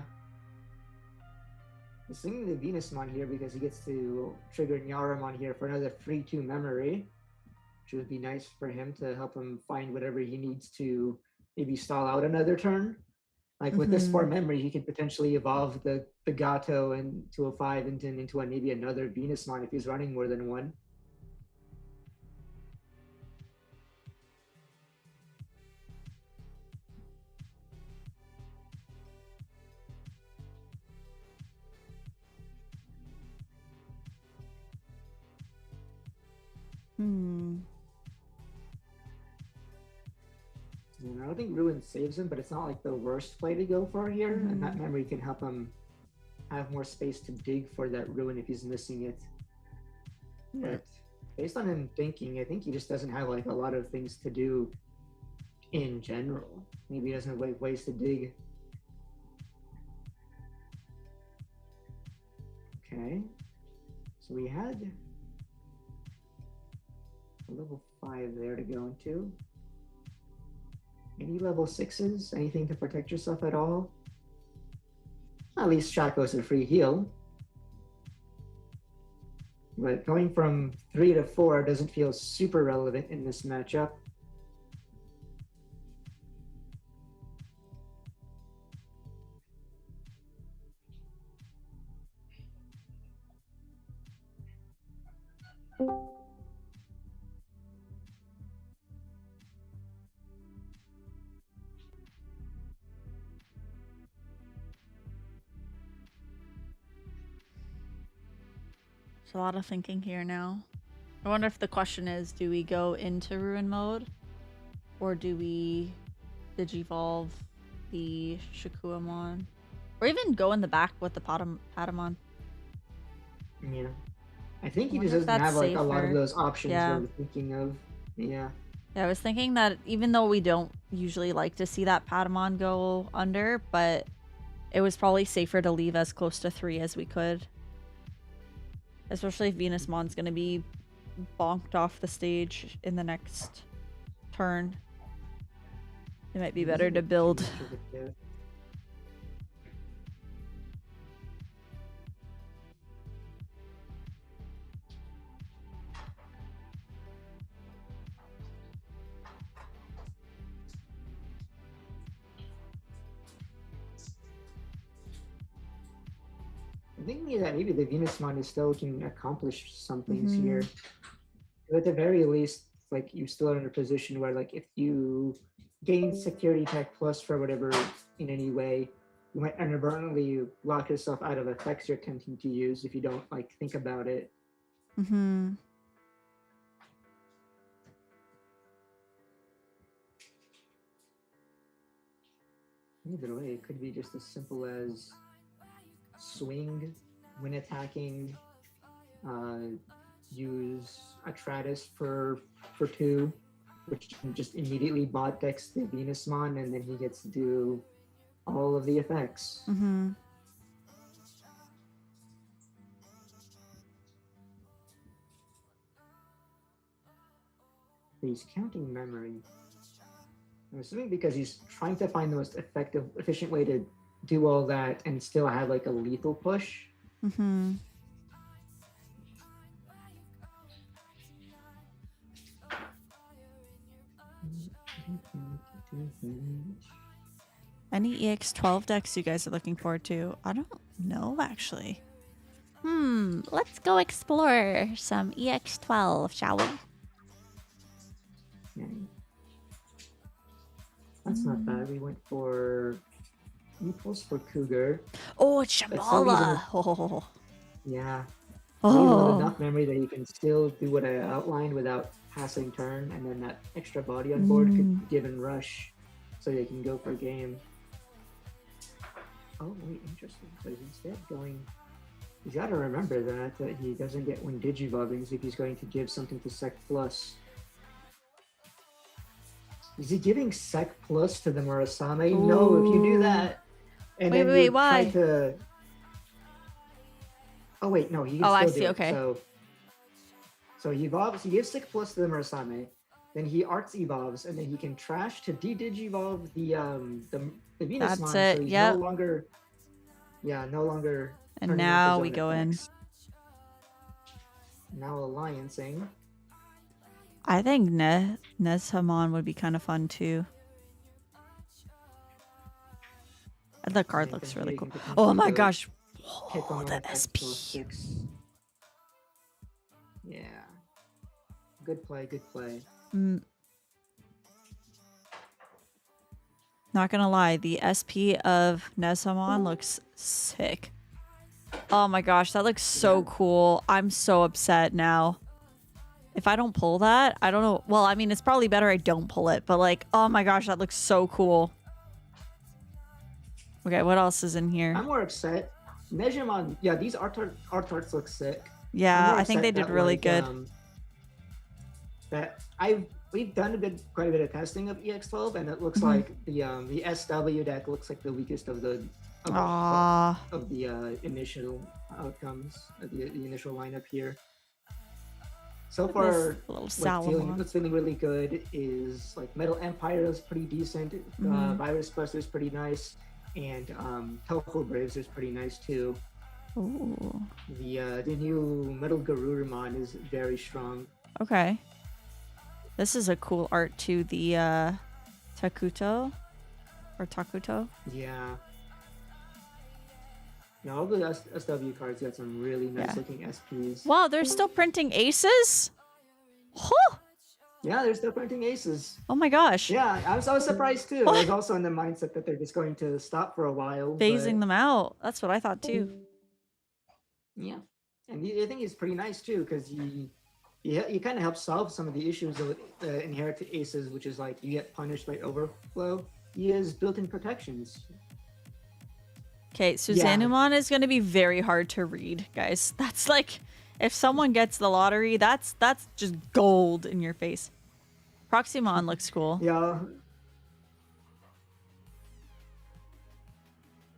He's singing the Venusmon here because he gets to trigger Nyaramon here for another free 2 memory, which would be nice for him to help him find whatever he needs to maybe stall out another turn. Like with this 4 memory, he could potentially evolve the Gato into a 5 and then into maybe another Venusmon if he's running more than one. And I don't think Ruin saves him, but it's not like the worst play to go for here, and that memory can help him have more space to dig for that Ruin if he's missing it. But based on him thinking, I think he just doesn't have like a lot of things to do in general. Maybe he doesn't have like ways to dig. Okay, so we had a level 5 there to go into. Any level 6s? Anything to protect yourself at all? At least Shaco's a free heal. But going from 3 to 4 doesn't feel super relevant in this matchup. There's a lot of thinking here now. I wonder if the question is, do we go into Ruin mode? Or do we Digivolve the Shakuamon? Or even go in the back with the Patamon? Yeah. I think he I just wonder if doesn't have that's like a lot of safer. those options Yeah. we're thinking of. Yeah. Yeah, I was thinking that even though we don't usually like to see that Patamon go under, but it was probably safer to leave as close to 3 as we could. Especially if Venusmon's going to be bonked off the stage in the next turn. It might be better to build. I think maybe the Venusmon is still can accomplish some things here. But at the very least, like you still are in a position where like if you gain security tech plus for whatever in any way, you might inadvertently lock yourself out of effects you're attempting to use if you don't like think about it. Either way, it could be just as simple as swing when attacking, use Atratus for 2, which can just immediately bot decks the Venusmon, and then he gets to do all of the effects. He's counting memory. I'm assuming because he's trying to find the most efficient way to do all that and still have like a lethal push. Any EX12 decks you guys are looking forward to? I don't know, actually. Let's go explore some EX12, shall we? Okay. That's not bad. We went for Impulse for Cougar. Oh, it's But some reason Shambhala! Oh. Yeah. So you have Oh. enough memory that you can still do what I outlined without passing turn, and then that extra body on board could give and rush so they can go for game. Oh, wait, interesting. So he's instead going... He's got to remember that he doesn't get one Digivolving if he's going to give something to Sec Plus. Is he giving Sec Plus to the Murasame? No, if you do that, and Wait, then wait, you why? try to... Oh wait, no, he can Oh, I still see, do it. okay. So he evolves. He gives 6+ to the Murasame. Then he arts evolves, and then he can trash to de-digivolve the Venusmon. That's So it, he's yep. no longer, no longer. And turning off now his we own go in. effects. Now alliancing. I think Nezhamon would be kind of fun too. And the card And looks then really here cool. you can Oh my potentially gosh. hit Oh, on the an SP. X+6. Yeah. Good play, good play. Not gonna lie, the SP of Nezhamon looks sick. Oh my gosh, that looks so Yeah. cool. I'm so upset now. If I don't pull that, I don't know. Well, I mean, it's probably better I don't pull it, but like, oh my gosh, that looks so cool. Okay, what else is in here? I'm more upset. Nejimon, yeah, these arts look sick. I'm Yeah, more I think upset they did that, really like, good. That we've done quite a bit of testing of EX12, and it looks Mhm. like the SW deck looks like the weakest of the initial outcomes of the initial lineup here. So Look at far, this little Salomon. what's feeling really good is like Metal Empire is pretty decent. Mhm. Virus Buster is pretty nice, and Toho Braves is pretty nice too. Ooh. The new Metal Garurumon is very strong. Okay. This is a cool art too. The Takuto or Takuto. Yeah. Yeah, all the SW cards got some really nice Yeah. looking SPs. Wow, they're still printing aces? Huh! Yeah, they're still printing aces. Oh my gosh. Yeah, I was surprised too. I was also in the mindset that they're just going to stop for a while. Phasing but, them out. That's what I thought too. Yeah, and I think it's pretty nice too because you kind of help solve some of the issues with inherited aces, which is like you get punished by overflow. He has built-in protections. Okay, Suzanumon is going to be very hard to read, guys. That's like, if someone gets the lottery, that's just gold in your face. Proxymon looks cool. Yeah.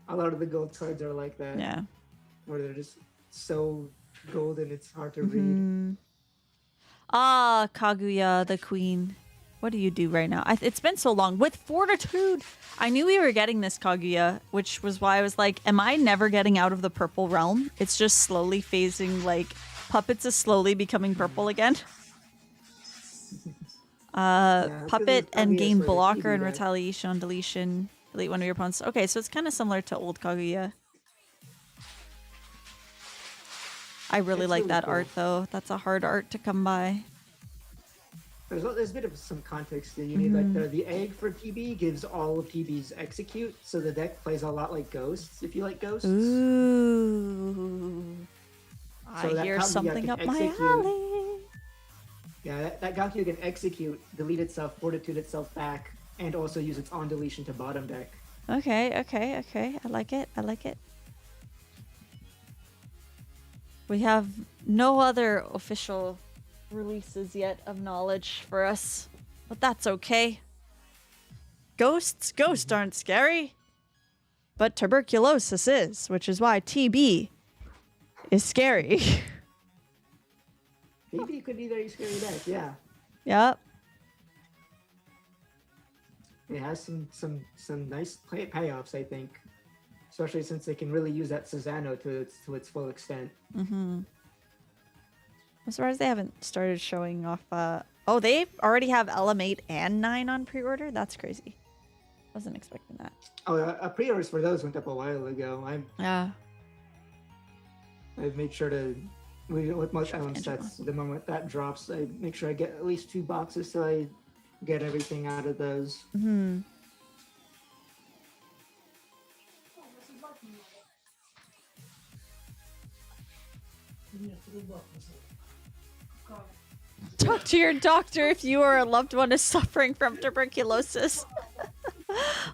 A lot of the gold cards are like that. Yeah. Where they're just so golden it's hard to read. Mhm. Ah, Kaguya, the queen. What do you do right now? It's been so long. With fortitude! I knew we were getting this Kaguya, which was why I was like, am I never getting out of the purple realm? It's just slowly phasing, like, Puppets is slowly becoming purple again. Puppet and gain blocker and retaliation on deletion. Delete one of your opponents. Okay, so it's kind of similar to old Kaguya. I really like that art, though. That's a hard art to come by. There's a bit of some context there. You need like the egg for TB gives all of TB's execute, so the deck plays a lot like Ghosts if you like Ghosts. Ooh. So I that hear Kaguya something can up my execute. alley. Yeah, that Gakuya can execute, delete itself, fortitude itself back, and also use its on deletion to bottom deck. Okay, okay, okay. I like it. I like it. We have no other official releases yet of knowledge for us, but that's okay. Ghosts aren't scary, but tuberculosis is, which is why TB is scary. TB could be very scary deck, yeah. Yep. It has some nice payoffs, I think. Especially since they can really use that Susano to its full extent. Mm-hmm. I'm surprised they haven't started showing off. Oh, they already have LM8 and 9 on pre-order? That's crazy. Wasn't expecting that. Oh, pre-orders for those went up a while ago. Yeah. I've made sure to, with most Sure, Island Angela. sets, the moment that drops, I make sure I get at least 2 boxes so I get everything out of those. Mm-hmm. Talk to your doctor if you or a loved one is suffering from tuberculosis.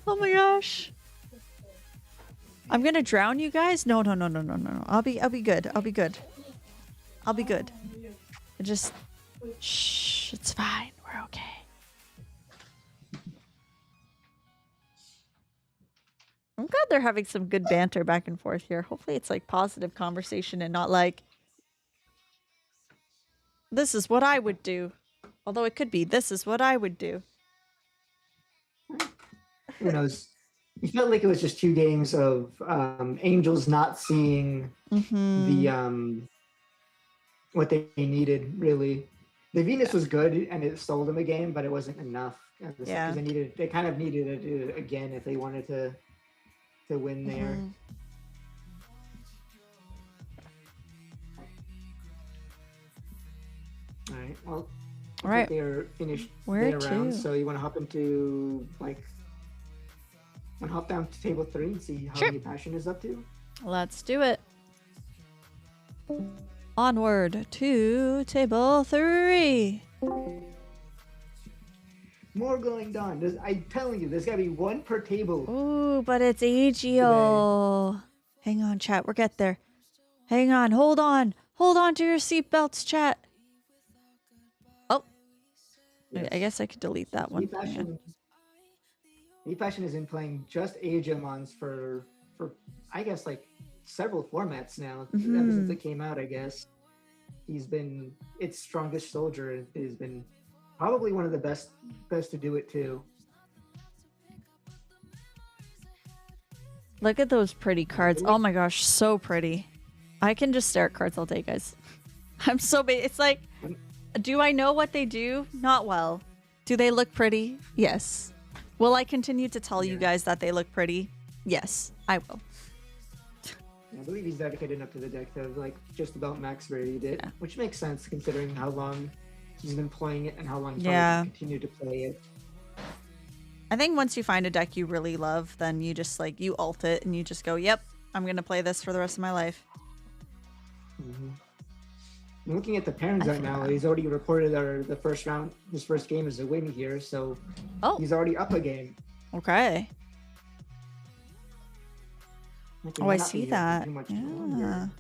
Oh my gosh. I'm gonna drown you guys? No. I'll be good. I'll be good. I'll be good. Just shh, it's fine. We're okay. I'm glad they're having some good banter back and forth here. Hopefully it's like positive conversation and not like, this is what I would do. Although it could be, this is what I would do. Who knows? It felt like it was just 2 games of Angels not seeing the what they needed really. The Venus was good and it stole them a game, but it wasn't enough. Yeah. Because they kind of needed it again if they wanted to win there. All right. Well, All right. they're finished Where their round, to? so you want to hop into hop down to table 3 and see how Sure. New Passion is up to. Let's do it. Onward to table 3. More going down. I'm telling you, there's gotta be one per table. Ooh, but it's Agio. Hang on, chat. We'll get there. Hang on. Hold on. Hold on to your seatbelts, chat. Oh. Yes. I guess I could delete that one. New Passion has been playing just Agemons for I guess like several formats now. Ever since it came out, I guess. He's been its strongest soldier. He's been probably one of the best to do it too. Look at those pretty cards. Oh my gosh, so pretty. I can just stare at cards all day, guys. I'm so big. It's like, do I know what they do? Not well. Do they look pretty? Yes. Will I continue to tell you guys that they look pretty? Yes, I will. I believe he's dedicated enough to the deck to like just about max rated it, Yeah. which makes sense considering how long he's been playing it and how long he's Yeah. going to continue to play it. I think once you find a deck you really love, then you just like, you ult it and you just go, yep, I'm going to play this for the rest of my life. I'm looking at the pairings right now. He's already reported the first round, his first game is a win here, so he's already up a game. Okay. Like, he Oh, might I not see be that. too much Yeah. longer.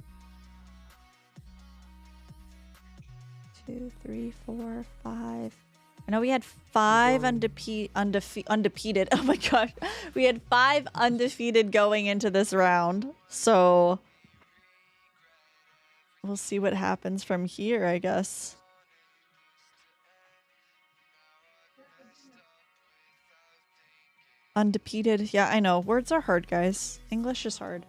2, 3, 4, 5. I know we had 5 undefeated. Oh my gosh. We had 5 undefeated going into this round. So we'll see what happens from here, I guess. Undefeated. Yeah, I know. Words are hard, guys. English is hard.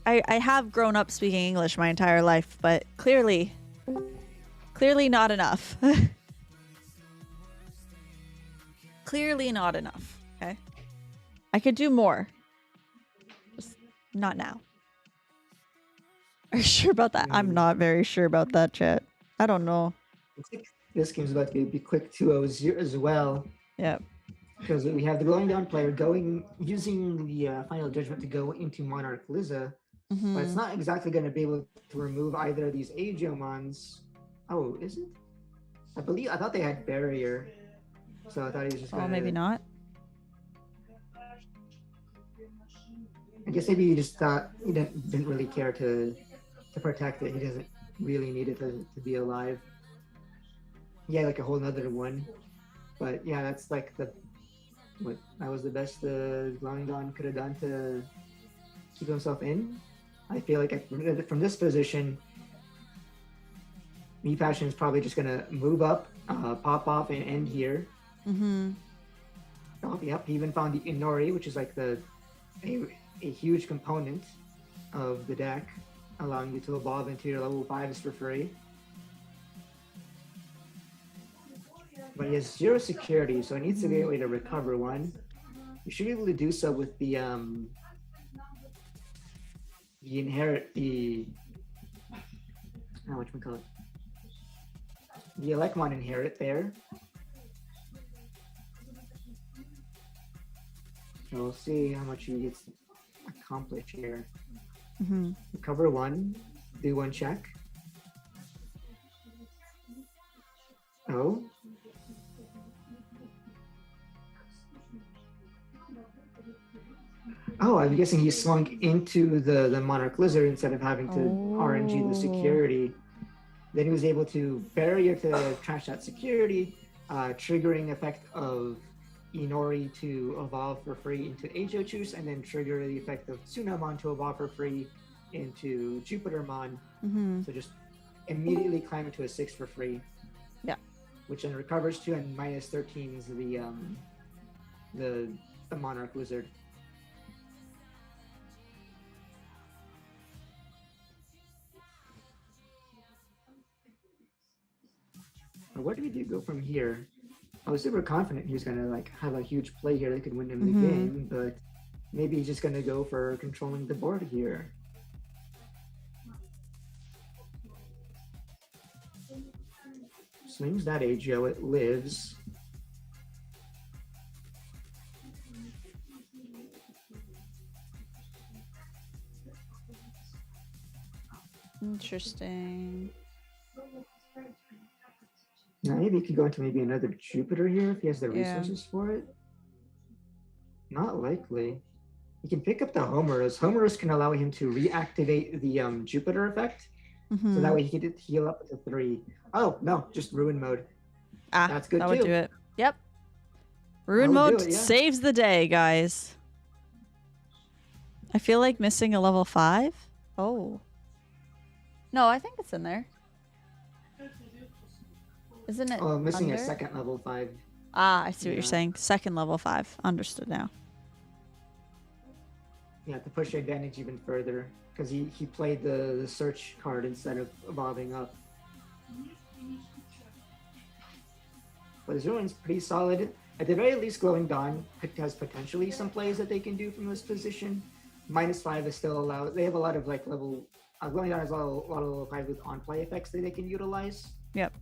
I have grown up speaking English my entire life, but clearly not enough. Clearly not enough. Okay. I could do more. Just not now. Are you sure about that? I'm not very sure about that, chat. I don't know. Looks like this game's about to be quick 2-0 as well. Yep. Because we have the glowing down player using the final judgment to go into Monarch Liza, but it's not exactly going to be able to remove either of these Agiomons. Oh, is it? I thought they had barrier, so I thought he was just. Oh, maybe not. I guess maybe he just thought he didn't really care to protect it. He doesn't really need it to be alive. Yeah, like a whole nother one. But yeah, that's like that was the best the Glowing Dawn could have done to keep himself in. I feel like from this position, Me Passion is probably just gonna move up, pop off, and end here. Oh, yep, he even found the Inori, which is like a huge component of the deck, allowing you to evolve into your level 5s for free. But he has 0 security, so he needs to be able to recover 1. You should be able to do so with the whatchamacallit? The Elecmon inherit there. So we'll see how much he gets accomplished here. Recover 1, do 1 check. Oh. Oh, I'm guessing he slunk into the Monarch Lizard instead of having to RNG the security. Then he was able to barrier to trash that security, triggering effect of Inori to evolve for free into Ajo Juice, and then trigger the effect of Tsunamon to evolve for free into Jupitermon. Mm-hmm. So just immediately climb into a 6 for free. Yeah. Which then recovers to, and minus 13 is the Monarch Wizard. Where do we do go from here? I was super confident he was gonna like have a huge play here that could win him the game, but maybe he's just gonna go for controlling the board here. Swings that Agio, it lives. Interesting. Now maybe he could go into maybe another Jupiter here if he has the Yeah. resources for it. Not likely. He can pick up the Homerus. Homerus can allow him to reactivate the Jupiter effect, Mm-hmm. so that way he could heal up to 3. Oh no, just Ruin mode. Ah, That's good that would too. do it. Yep. Ruin That would mode do it, yeah. saves the day, guys. I feel like missing a level 5. Oh. No, I think it's in there. Isn't it? Oh, missing a under? second level 5. Ah, I see what you're Yeah. saying. Second level 5. Understood now. Yeah, to push your advantage even further, because he played the search card instead of evolving up. But his Ruin's pretty solid. At the very least, Glowing Dawn has potentially some plays that they can do from this position. -5 is still allowed. They have a lot of like level. Glowing Dawn has a lot of level 5 with on play effects that they can utilize. Yep.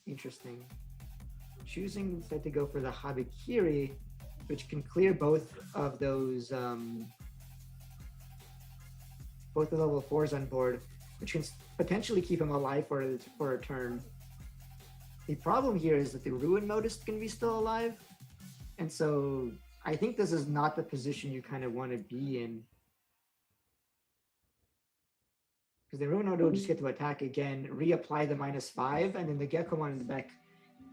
Interesting. Choosing instead to go for the Habikiri, which can clear both of those, both the level 4s on board, which can potentially keep him alive for a turn. The problem here is that the Ruin mode is going to be still alive, and so I think this is not the position you kind of want to be in. Because the Ruin mode will just get to attack again, reapply the -5, and then the Gekomon in the back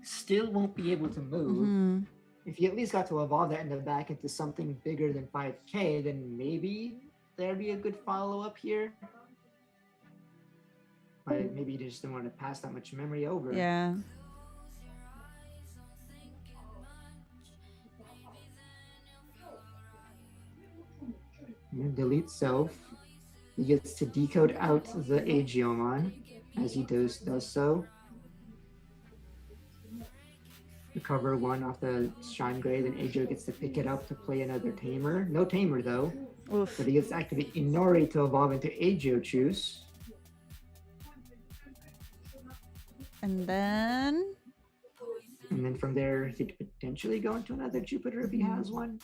still won't be able to move. Mm-hmm. If you at least got to evolve that in the back into something bigger than 5k, then maybe there'd be a good follow-up here. But maybe you just didn't want to pass that much memory over. Yeah. And delete self. He gets to decode out the Agiomon as he does so. Recover 1 off the Shine Gray, then Agio gets to pick it up to play another Tamer. No Tamer though, Oof. but he gets to activate Inori to evolve into Agio Juice. And then And then from there, he could potentially go into another Jupiter if he has one.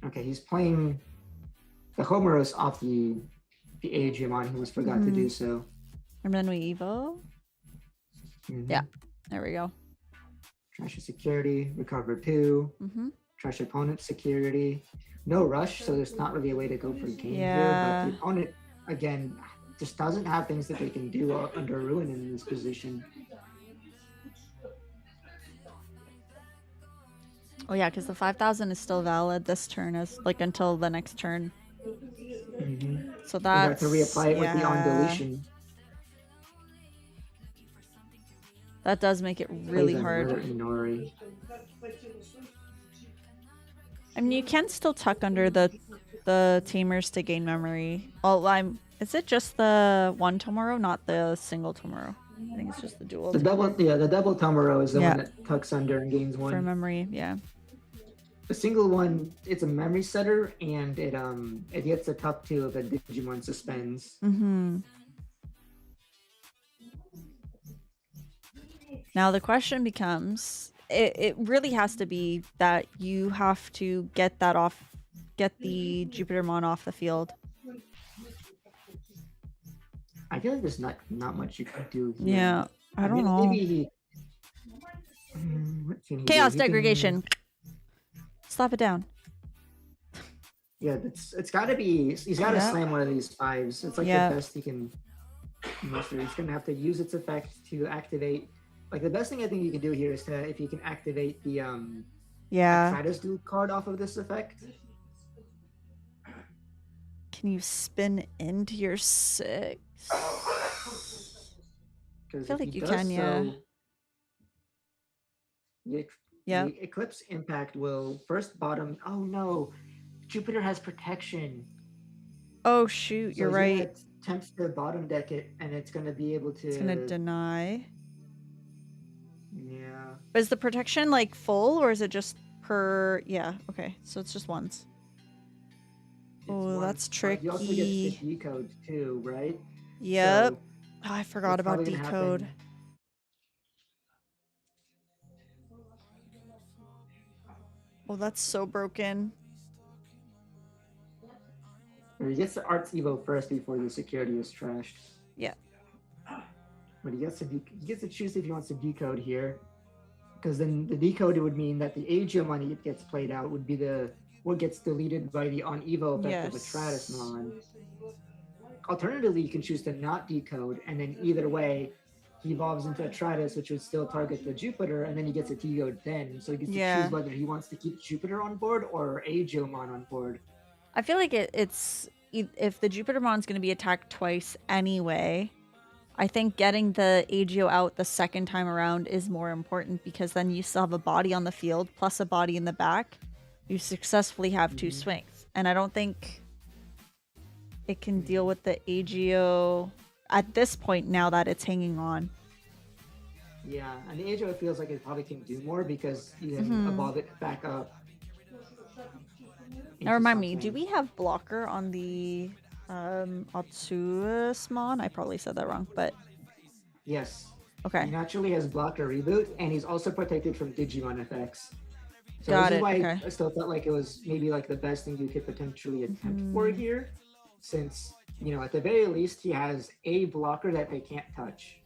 Okay, he's playing the Homeros off the Agiomon. He almost forgot to do so. and then we evo. Mhm. Yeah. There we go. Trash his security, recover 2. Mm-hmm. Trash opponent's security. No rush, so there's not really a way to go for game Yeah. here. But the opponent, again, just doesn't have things that they can do under Ruin in this position. Oh yeah, because the 5,000 is still valid this turn, as like until the next turn. Mm-hmm. So You have that's to reapply it with the on deletion. That does make it really Plays another hard. Inori. I mean, you can still tuck under the tamers to gain memory. Oh, is it just the one Tomorrow, not the single Tomorrow? I think it's just the dual. The double Tomoro is the Yeah. one that tucks under and gains For 1. memory, yeah. The single one, it's a memory setter, and it gets a tuck 2 if a Digimon suspends. Mm-hmm. Now the question becomes, it really has to be that you have to get the Jupitermon off the field. I feel like there's not much you can do here. Yeah, I don't know. Maybe what can he do? Chaos He can- degradation. Slap it down. Yeah, it's gotta be. He's gotta Yeah. slam one of these 5s. It's like Yeah. the best he can muster. He's gonna have to use its effect to activate. Like the best thing I think you can do here is to if you can activate the Yeah. Atratus Dude card off of this effect. Can you spin into your 6? Because feel if like he you does can, yeah. so, the, Yep. the Eclipse impact will first bottom. Oh no, Jupiter has protection. Oh shoot, So you're he's right. gonna attempt to bottom deck it, and it's gonna be able to. It's gonna deny. Yeah. Is the protection like full or is it just per? Yeah. Okay. So it's just once. Oh, that's He also gets the tricky. decode too, right? Yep. So Oh, I forgot what's about probably gonna decode. happen? Oh, that's so broken. Or he gets the Arts Evo first before the security is trashed. Yeah. But he gets to choose if he wants to decode here, because then the decode would mean that the Agio money gets played out would be what gets deleted by the on Evo effect of a Yes. Stratusmon. Alternatively, you can choose to not decode, and then either way, he evolves into a Tratus, which would still target the Jupiter, and then he gets a decode then. So he gets to Yeah. choose whether he wants to keep Jupiter on board or Agiomon on board. I feel like it's if the Jupitermon's going to be attacked twice anyway, I think getting the Agio out the second time around is more important because then you still have a body on the field plus a body in the back. You successfully have 2 swings. And I don't think it can deal with the Agio at this point now that it's hanging on. Yeah, and the Agio feels like it probably can do more because you can evolve it back up. Now remind me, do we have blocker on the Otsuasmon? I probably said that wrong, but Yes. okay. He naturally has blocker reboot, and he's also protected from Digimon effects. So Got this it. is why Okay. I still felt like it was maybe like the best thing you could potentially attempt for here, since at the very least he has a blocker that they can't touch.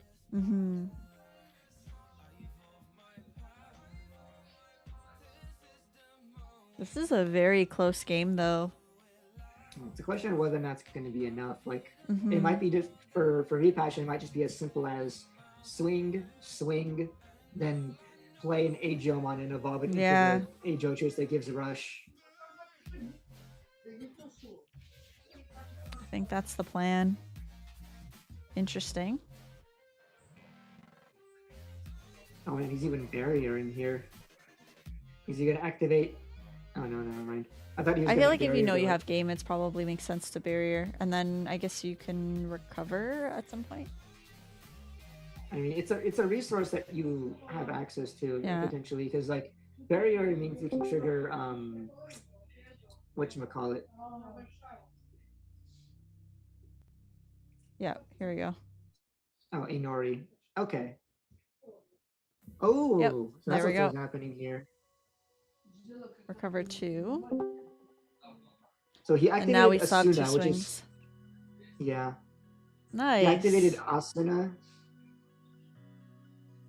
This is a very close game, though. It's a question of whether or not it's going to be enough. Like it might be just for repassion, it might just be as simple as swing, then play an Agiomon and evolve it into the Agio choice that gives a rush. I think that's the plan. Interesting. Oh man, he's even barrier in here. Is he gonna activate? Oh no, never mind. I thought he was. I gonna feel like if you barrier know the, you have game, it probably makes sense to barrier, and then I guess you can recover at some point. I mean, it's a resource that you have access to potentially, because like barrier means you can trigger whatchamacallit. Yeah, here we go. Oh, Inori. Okay. Oh, Yep, so there that's we what's go. happening here. Recover 2. So he And activated now we saw 2 Asuna, which swings. is yeah. Nice. He activated Asuna,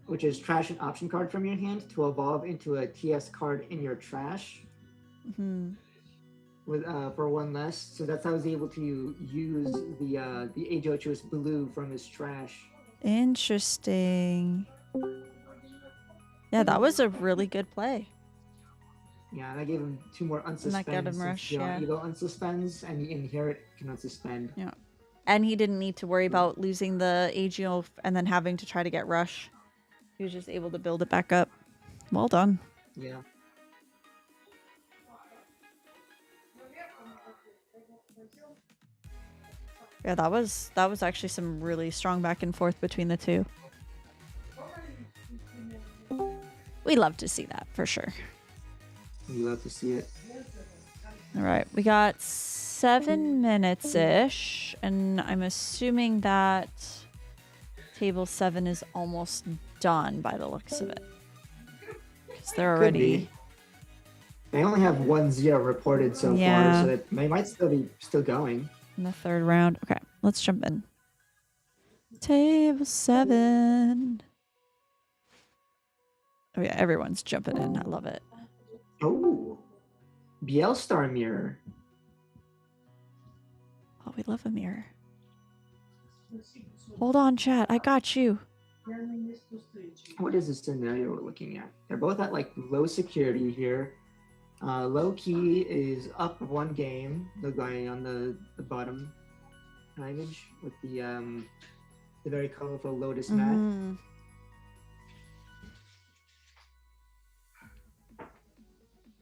which is trash an option card from your hand to evolve into a TS card in your trash. With for 1 less. So that's how he's able to use the Agio Choice Blue from his trash. Interesting. Yeah, that was a really good play. Yeah, and I gave him 2 more unsuspends. That got him rush, yeah. Evo unsuspends, and the Inherit can unsuspend. Yeah. And he didn't need to worry about losing the Agio and then having to try to get rush. He was just able to build it back up. Well done. Yeah. Yeah, that was actually some really strong back and forth between the two. We love to see that for sure. We love to see it. All right, we got 7 minutes-ish, and I'm assuming that table 7 is almost done by the looks of it. Because they're already... They only have 1-0 reported so far, so that they might still be going. In the 3rd round. Okay, let's jump in. Table 7. Oh yeah, everyone's jumping in. I love it. Oh, BL Star Mirror. we love a mirror. Hold on, chat. I got you. What is the scenario we're looking at? They're both at like low security here. Low key is up 1 game. The guy on the bottom image with the very colorful lotus mat. Mhm.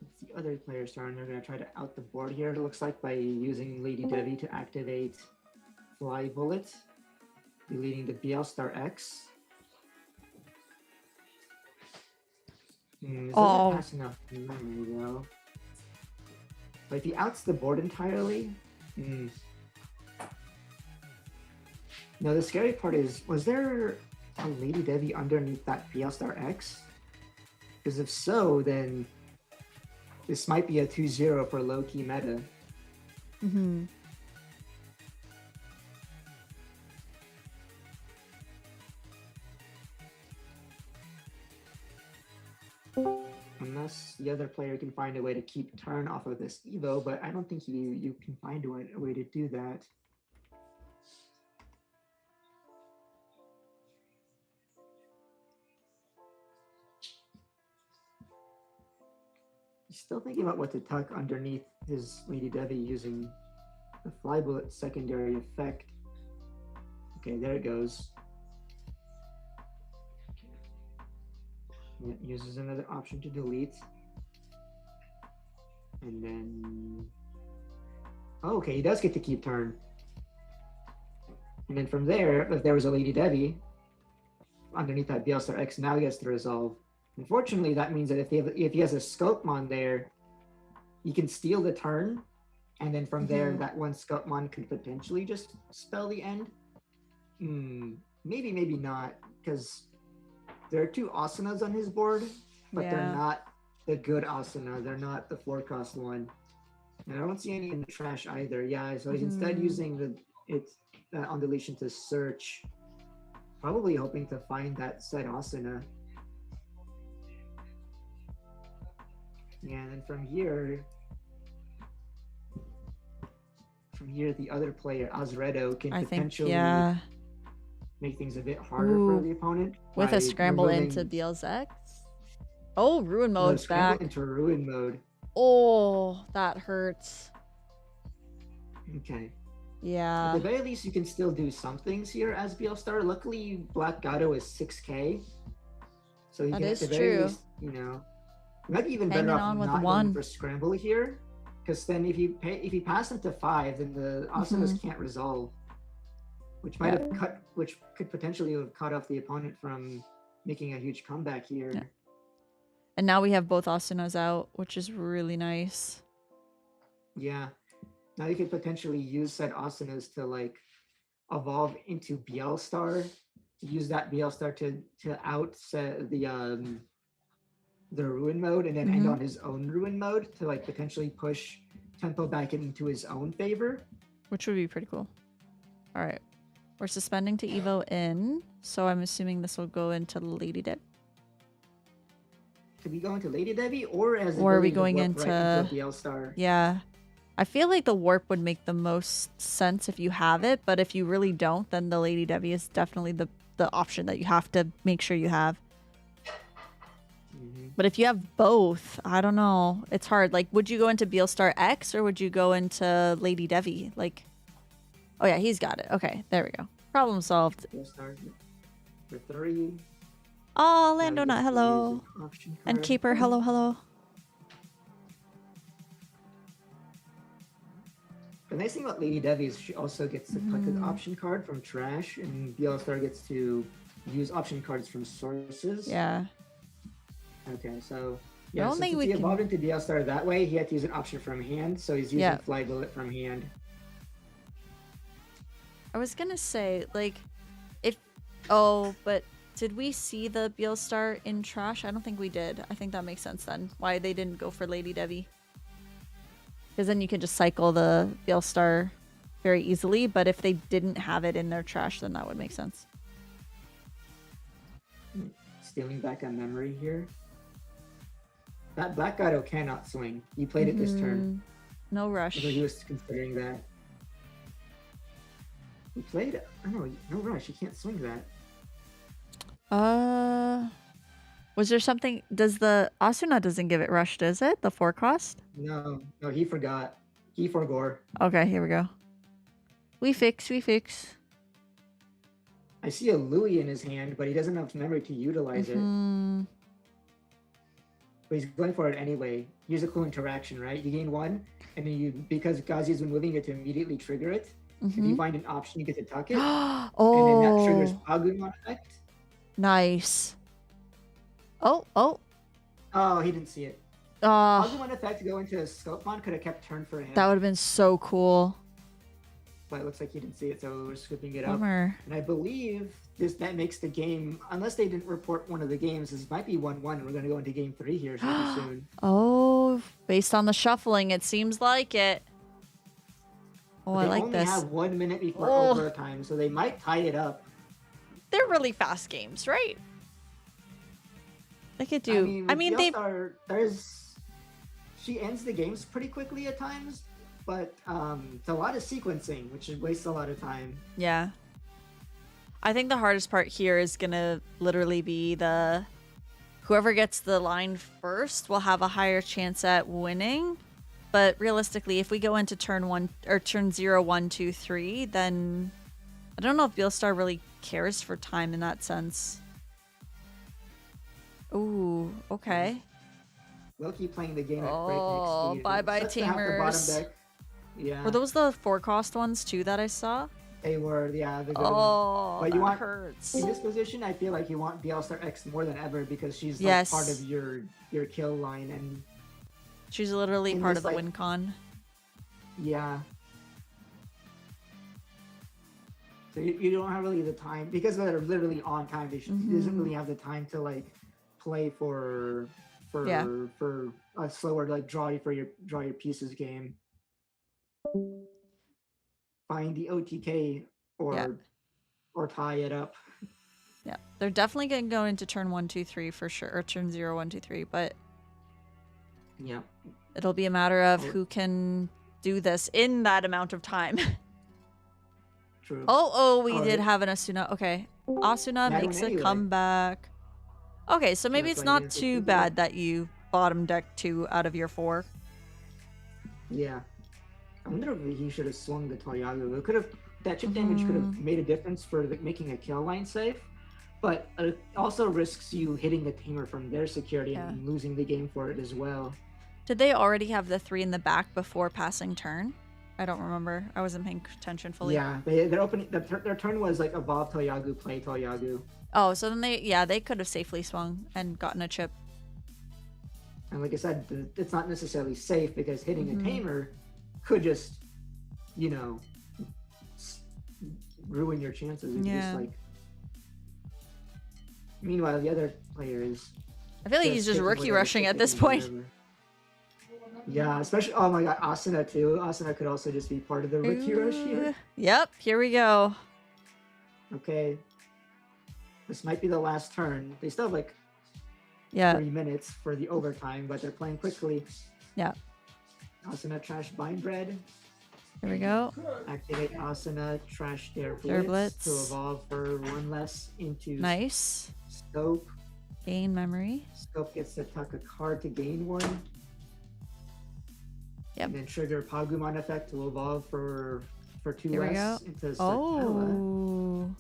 It's the other player's turn. They're gonna try to out the board here. It looks like by using Lady Devi to activate Fly Bullet, deleting the BL Star X. This Oh. doesn't pass enough memory though. But if he outs the board entirely, No, the scary part is, was there a Lady Devi underneath that BL Star X? Because if so, then this might be a 2-0 for low-key meta. Mm-hmm. Unless the other player can find a way to keep turn off of this Evo, but I don't think you can find a way to do that. He's still thinking about what to tuck underneath his Lady Devi using the Fly Bullet secondary effect. Okay, there it goes. It uses another option to delete. And then... Oh, okay, he does get to keep turn. And then from there, if there was a Lady Devi underneath that BL Star X, now he gets to resolve. Unfortunately, that means that if he has a Sculptmon there, he can steal the turn, and then from there, that one Sculptmon could potentially just spell the end. Maybe, maybe not, because there are 2 Asanas on his board, but they're not the good Asana. They're not the 4-cost one. And I don't see any in the trash either. Yeah, so he's instead using on deletion to search, probably hoping to find that said Asana. Yeah, and then from here, the other player, Azredo, can potentially make things a bit harder for the opponent. With a scramble into BL's X? Oh, Ruin Mode's back. Into Ruin Mode. Oh, that hurts. Okay. Yeah. At the very least, you can still do some things here as BL Star. Luckily, Black Gato is 6k. So you can at the very least, you know, you might be even better off not going for scramble here, because then if you pass him to 5, then the Asanas can't resolve, which might have which could potentially have cut off the opponent from making a huge comeback here. Yeah. And now we have both Asanas out, which is really nice. Yeah. Now you could potentially use said Asanas to like evolve into BL Star, use that BL Star to out the Ruin Mode, and then end on his own Ruin Mode to like potentially push tempo back into his own favor. Which would be pretty cool. All right. We're suspending to Evo in, so I'm assuming this will go into Lady Devi. Could we go into Lady Devi, or are we going into a BL Star? Yeah. I feel like the warp would make the most sense if you have it, but if you really don't, then the Lady Devi is definitely the option that you have to make sure you have. But if you have both, I don't know. It's hard. Like, would you go into BL Star X or would you go into Lady Devi? Like, oh yeah, he's got it. Okay, there we go. Problem solved. BL Star for 3. Oh, Landonut, hello. And Caper, hello, hello. The nice thing about Lady Devi is she also gets to cut the option card from trash, and BL Star gets to use option cards from sources. Yeah. Okay, so yeah, since he evolved into BL Star that way, he had to use an option from hand, so he's using Fly Bullet from hand. I was gonna say, like, but did we see the BL Star in trash? I don't think we did. I think that makes sense then. Why they didn't go for Lady Devi. Because then you can just cycle the BL Star very easily, but if they didn't have it in their trash, then that would make sense. Stealing back on memory here. That Black Gato cannot swing. He played it this turn. No rush. So he was considering that. We played. Oh no rush. You can't swing that. Was there something? Does the Asuna doesn't give it rush, does it? The 4 cost? No, he forgot. He forgore. Okay, here we go. We fix. I see a Louis in his hand, but he doesn't have memory to utilize it. But he's going for it anyway. Use a cool interaction, right? You gain 1, and then because Gazi's been moving it to immediately trigger it. If you find an option, you get to tuck it. Oh. And then that triggers Pagumon effect. Nice. Oh. Oh, he didn't see it. Pagumon effect to go into a scope mod could have kept turn for him. That would have been so cool. But it looks like he didn't see it, so we're scooping it up. Bummer. And I believe that makes the game, unless they didn't report one of the games, this might be 1-1. We're going to go into game 3 here pretty soon. Oh, based on the shuffling, it seems like it. Oh, I like They this. only have 1 minute before overtime, so they might tie it up. They're really fast games, right? They could do. I mean they. She ends the games pretty quickly at times, but it's a lot of sequencing, which wastes a lot of time. Yeah. I think the hardest part here is gonna literally be whoever gets the line first will have a higher chance at winning. But realistically, if we go into turn 1 or turn 0, 1, 2, 3, then I don't know if Beelstar really cares for time in that sense. Ooh, okay. We'll keep playing the game at breakneck speed. Bye-bye, Tamers. Yeah. Were those the 4 cost ones too that I saw? They were, yeah. The good one. But you want hurts. In this position, I feel like you want Beelstar X more than ever because she's like part of your kill line, and she's literally part of the win con. Yeah. So you don't have really the time because they're literally on time. She doesn't really have the time to like play for a slower like draw your pieces game. Find the OTK or tie it up. Yeah, they're definitely gonna go into turn 1, 2, 3 for sure, or turn 0, 1, 2, 3. But yeah, it'll be a matter of who can do this in that amount of time. True. We did have an Asuna. Okay, Asuna makes a comeback. Okay, so maybe it's not too bad that you bottom deck 2 out of your 4. Yeah. I wonder if he should have swung the Toyagu. It could have that chip damage could have made a difference for making a kill line safe, but it also risks you hitting the tamer from their security and losing the game for it as well. Did they already have the 3 in the back before passing turn? I don't remember. I wasn't paying attention fully. Yeah, they're opening. Their turn was like evolve Toyagu, play Toyagu. Oh, so then they could have safely swung and gotten a chip. And like I said, it's not necessarily safe because hitting a tamer could just, ruin your chances. Meanwhile, the other player is. I feel like he's just rookie rushing at this point. Yeah, especially. Oh my God, Asuna too. Asuna could also just be part of the rookie rush here. Yep, here we go. Okay, this might be the last turn. They still have 3 minutes for the overtime, but they're playing quickly. Yeah. Asuna trash Bind Bread. Here we go. Activate Asuna trash their Blitz to evolve for 1 less into Scope. Gain memory. Scope gets to tuck a card to gain 1. Yep. And then trigger Pagumon effect to evolve for 2 Here less into Sotella.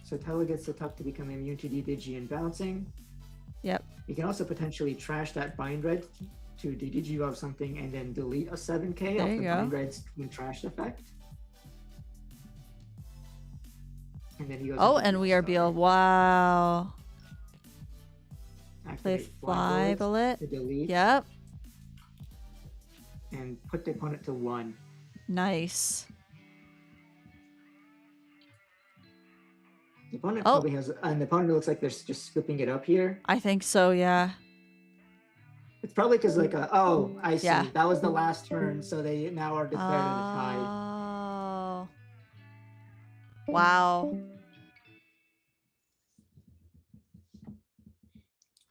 Sotella gets to tuck to become immune to DDG and bouncing. Yep. You can also potentially trash that Bind Red to DDG of something and then delete a 7k off the Bind Red's when trashed effect. And then he goes. And we are Beal. Wow. Activate Play Fly Bullet. To delete. Yep. And put the opponent to 1. Nice. The opponent probably has, and the opponent looks like they're just scooping it up here. I think so, yeah. It's probably because I see. Yeah. That was the last turn, so they now are declared in a tie. Oh. Wow.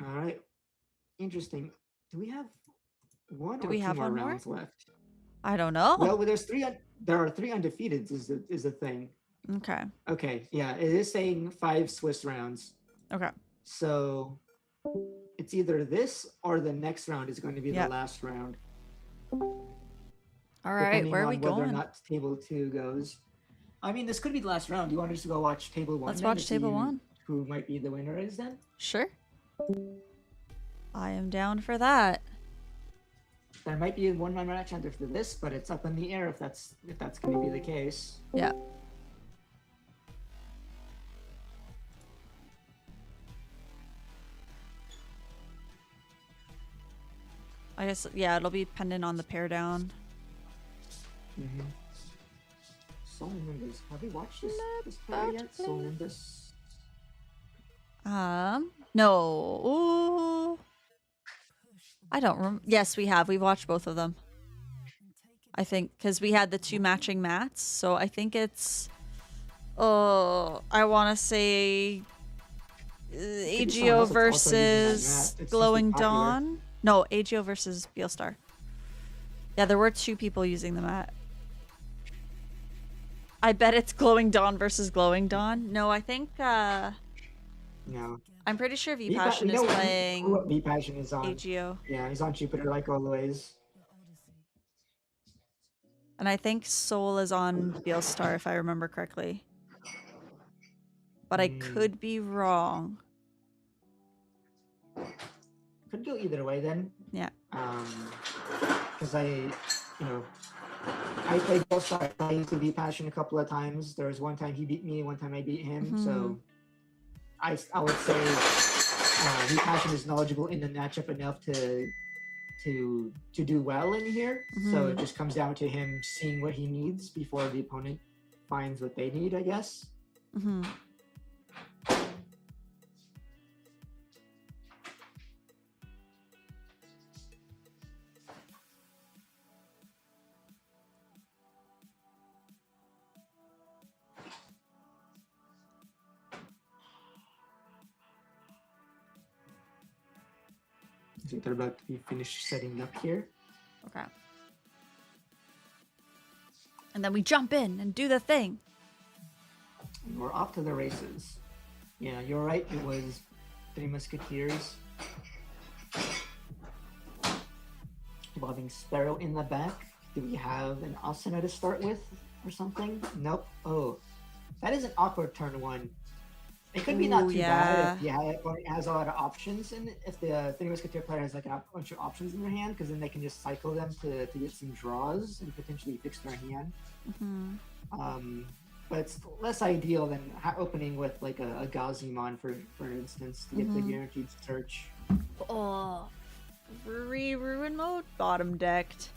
All right. Interesting. Do we have one or two more rounds left? I don't know. Well, there's there are 3 undefeateds is the thing. Okay. Okay, yeah, it is saying 5 Swiss rounds. Okay. So it's either this or the next round is going to be the Yep. last round, All right. depending Where are we on whether or going? not table 2 goes. I mean, this could be the last round. You want us to go watch table 1? Let's then to watch table see 1. Who might be the winner is then? Sure. I am down for that. There might be a 1-1 match after this, but it's up in the air if that's going to be the case. Yeah. I guess, yeah, it'll be dependent on the pair down. Mm-hmm. Soul Nimbus. Have we watched this player yet? Soul Nimbus. No. Ooh. I don't remember. Yes, we have. We've watched both of them. I think because we had the 2 matching mats. So I think it's, I want to say AGO else that's also using that versus mat. It seems to be Glowing popular. Dawn. No, AGO versus Beelstar. Yeah, there were 2 people using the mat. I bet it's Glowing Dawn versus Glowing Dawn. No, I think No. I'm pretty sure We Passion is know playing what V Passion is on. AGO. Yeah, he's on Jupiter like always. And I think Soul is on Beelstar if I remember correctly. But I could be wrong. Could go either way then. Yeah. Because I played both sides. I used to beat Passion a couple of times. There was one time he beat me, one time I beat him. So I would say V Passion is knowledgeable in the matchup enough to do well in here. So it just comes down to him seeing what he needs before the opponent finds what they need, I guess. I think they're about to be finished setting up here. Okay. And then we jump in and do the thing. And we're off to the races. Yeah, you're right. It was 3 Musketeers. Involving Sparrow in the back. Do we have an Asuna to start with or something? Nope. Oh, that is an awkward turn 1. It could be not Ooh, too yeah. bad if it has a lot of options, and if the 3 Musketeer player has like a bunch of options in their hand, because then they can just cycle them to get some draws and potentially fix their hand. But it's less ideal than opening with like a Gazimon, for instance, to get the guaranteed search. Oh, free ruin mode, bottom decked.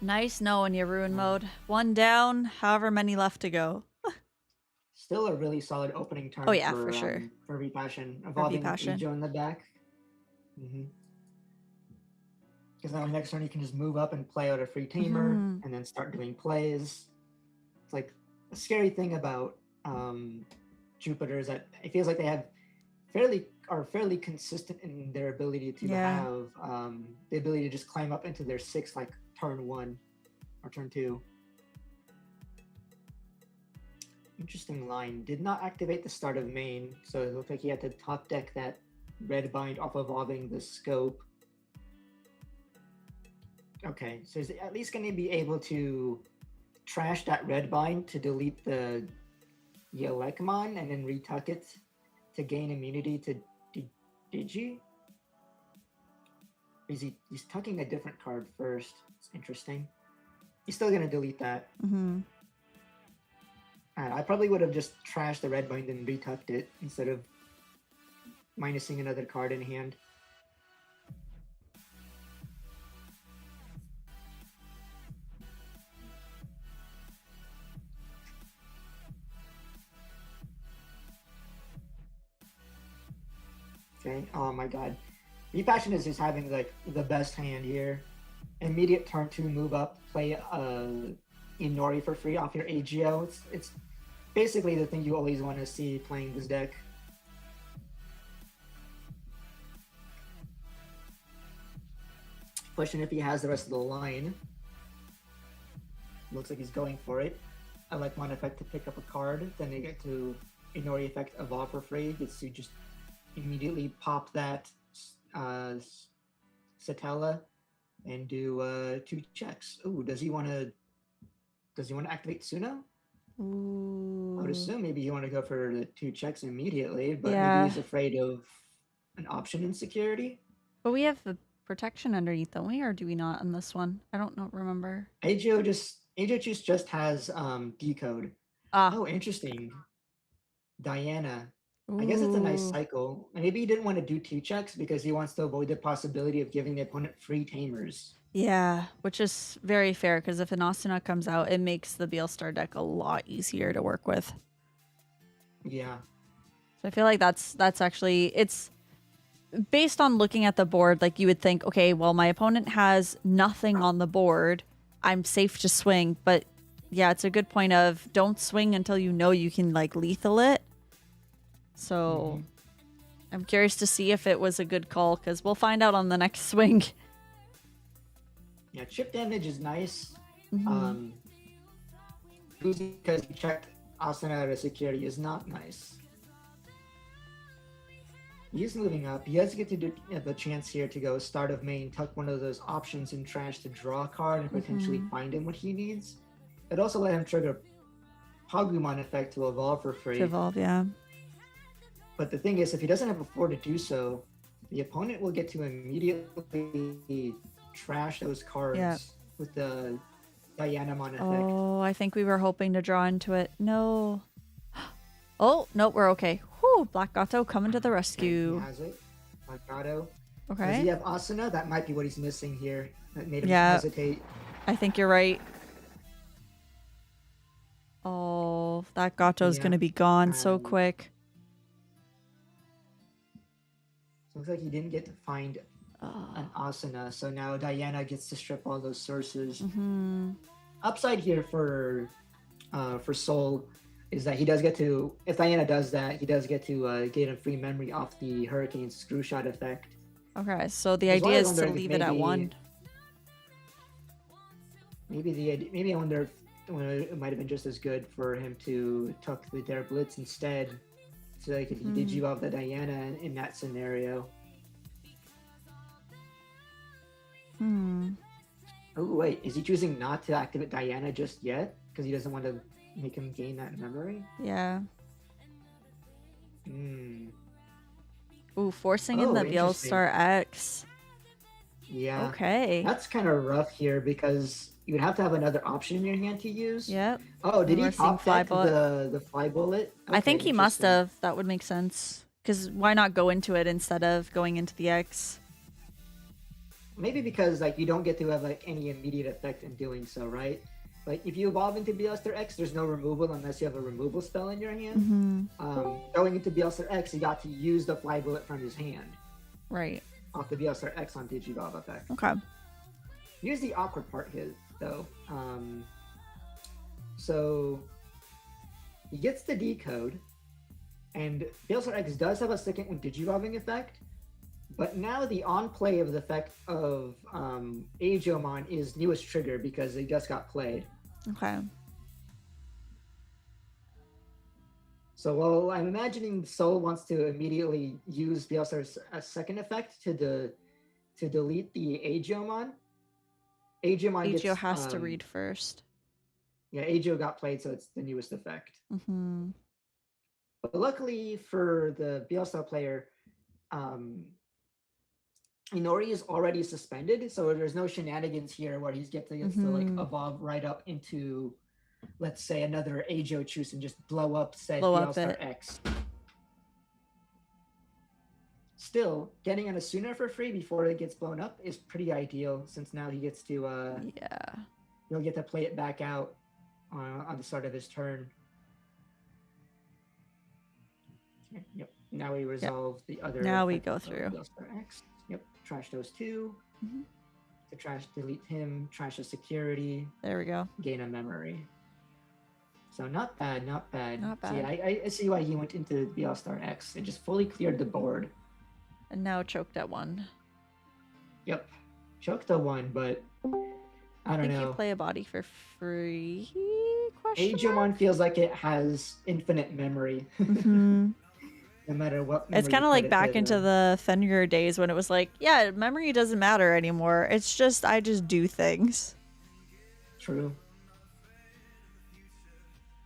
Nice knowing you, ruin mode. 1 down, however many left to go. Still a really solid opening turn. Oh, yeah, for sure. For V-Passion, evolving V-Passion. Ijo in the back. Because now next turn you can just move up and play out a free tamer, and then start doing plays. It's like a scary thing about Jupiter is that it feels like they have fairly consistent in their ability to have the ability to just climb up into their 6 like turn 1 or turn 2. Interesting line. Did not activate the start of main, so it looked like he had to top deck that red bind off evolving the scope. Okay, so he's at least going to be able to trash that red bind to delete the Yelekmon and then retuck it to gain immunity to Digi? He's tucking a different card first. It's interesting. He's still going to delete that. I probably would have just trashed the red bind and retucked it instead of minusing another card in hand. Okay, oh my god. V-Passion is just having like the best hand here. Immediate turn 2 move up, play Inori for free off your AGO. It's basically the thing you always want to see playing this deck. Question if he has the rest of the line. looks like he's going for it. I like one effect to pick up a card. Then they get to Inori effect evolve for free. Gets to just immediately pop that uh, Satella and do 2 checks. Ooh, does he want to activate Suno? I would Ooh. assume maybe you want to go for the 2 checks immediately, but Yeah. maybe he's afraid of an option insecurity. But we have the protection underneath, don't we? Or do we not on this one? I don't know. Remember. Ajo just has decode. Ah. Oh, interesting. Diana. I guess it's a nice Ooh. cycle. Maybe he didn't want to do 2 checks because he wants to avoid the possibility of giving the opponent free tamers. Yeah, which is very fair because if an Asuna comes out, it makes the Beelstar deck a lot easier to work with. Yeah. So I feel like that's actually, it's based on looking at the board, like you would think, okay, well, my opponent has nothing on the board. I'm safe to swing. But yeah, it's a good point of don't swing until you know you can like lethal it. So I'm curious to see if it was a good call because we'll find out on the next swing. Yeah, chip damage is nice. Mhm. Losing because he checked Asuna out of security is not nice. He's moving up. He does get to do the chance here to go start of main, tuck one of those options in trash to draw a card and potentially find him what he needs. It also let him trigger Pagumon effect to evolve for free. To evolve, yeah. But the thing is, if he doesn't have a 4 to do so, the opponent will get to immediately trash those cards with the Dianamon effect. Oh, I think we were hoping to draw into it. No. Oh, no, we're okay. Whew, Black Gato coming to the rescue. He has it. Black Gato. Does Okay. he have Asuna? That might be what he's missing here. That made him Yeah. hesitate. I think you're right. Oh, that Gato's going to be gone so quick. So looks like he didn't get to find an Asuna, so now Diana gets to strip all those sources. Upside here for Soul is that he does get to, if Diana does that, he does get to gain a free memory off the Hurricane Screw Shot effect. Okay, so the That's why I idea is to wonder if leave it at maybe- 1. Maybe I wonder if it might have been just as good for him to tuck the Dare Blitz instead, so that he could Digivolve the Diana in that scenario. Oh wait, is he choosing not to activate Diana just yet because he doesn't want to make him gain that memory? Yeah. Hmm. Ooh, forcing in Oh, the interesting. Beelstar X. Yeah. Okay. That's kind of rough here because you would have to have another option in your hand to use. Yep. Oh, did We're he seeing pop Fly deck Bullet. the Fly Bullet? I think Okay, he must interesting. have. That would make sense. Because why not go into it instead of going into the X? Maybe because like you don't get to have like any immediate effect in doing so, right? Like if you evolve into Beelstar X, there's no removal unless you have a removal spell in your hand. Going into Beelstar X, he got to use the Fly Bullet from his hand Right. off the Beelstar X on Digivolve effect. Okay. Here's the awkward part here, though. So he gets the decode, and Beelstar X does have a second one Digivolving effect, but now the on-play of the effect of Agiomon is newest trigger because it just got played. Okay. So while I'm imagining Soul wants to immediately use Beelstar's second effect to delete the Agiomon, Agiomon Agio gets, has to read first. Yeah, Agio got played, so it's the newest effect. But luckily for the Beelstar player, Inori is already suspended, so there's no shenanigans here where he gets to like evolve right up into, let's say, another Agio Choose and just blow up said Beelstar it. X. Still, getting an Asuna for free before it gets blown up is pretty ideal, since now he gets to he'll get to play it back out on the start of his turn. Yep. Now we resolve the other. Now we effect go of through. Beelstar X. Yep. Trash those 2. To trash, delete him. Trash the security. There we go. Gain a memory. So not bad, not bad. Not See, bad. I see why he went into Beelstar X and just fully cleared the board. And now choked at 1. Yep. Choked the 1, but I I don't think you know. play a body for free? Question mark? Digimon feels like it has infinite memory, Mhm. no matter what It's memory kind you of put like it back to. into the Fenrir days when it was like, yeah, memory doesn't matter anymore. It's just I just do things. True.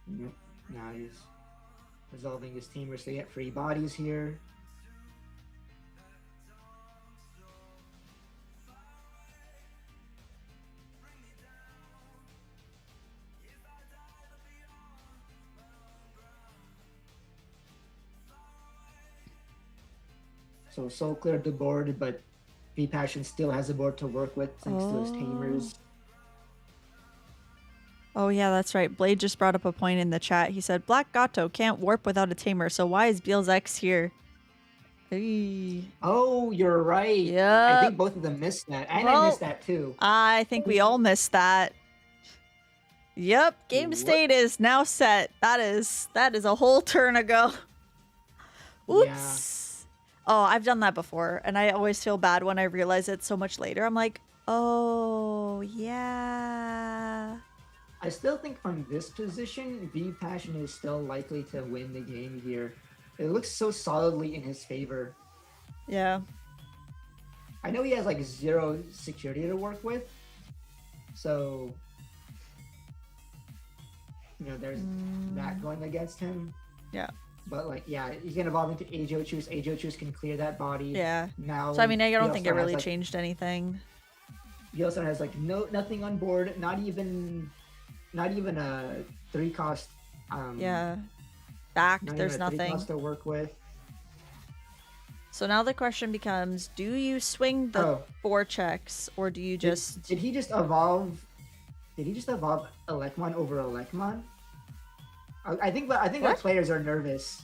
Yep. Now he's resolving his teamers to get free bodies here. So Soul cleared the board, but V Passion still has a board to work with thanks to his tamers. Oh yeah, that's right. Blade just brought up a point in the chat. He said Black Gato can't warp without a tamer, so why is Beel's X here? Hey. Oh, you're right. I Yep. think both of them missed that. And I missed that too. I think we all missed that. Yep, game What? state is now set. That is a whole turn ago. Oops. Oh, I've done that before, and I always feel bad when I realize it so much later. I'm like, oh yeah. I still think from this position, V Passion is still likely to win the game here. It looks so solidly in his favor. Yeah. I know he has like 0 security to work with, so there's that going against him. Yeah. But like, yeah, he can evolve into Ajochus. Ajochus can clear that body. Yeah. Now. So I mean, I don't he think it also has, really like, changed anything. He also has like nothing on board. Not even a 3-cost. Yeah. Back, Not there's even a 3 nothing. cost to work with. So now the question becomes, do you swing the 4 checks or do you just Did he just evolve? Did he just evolve Elecmon over Elecmon? I think our players are nervous.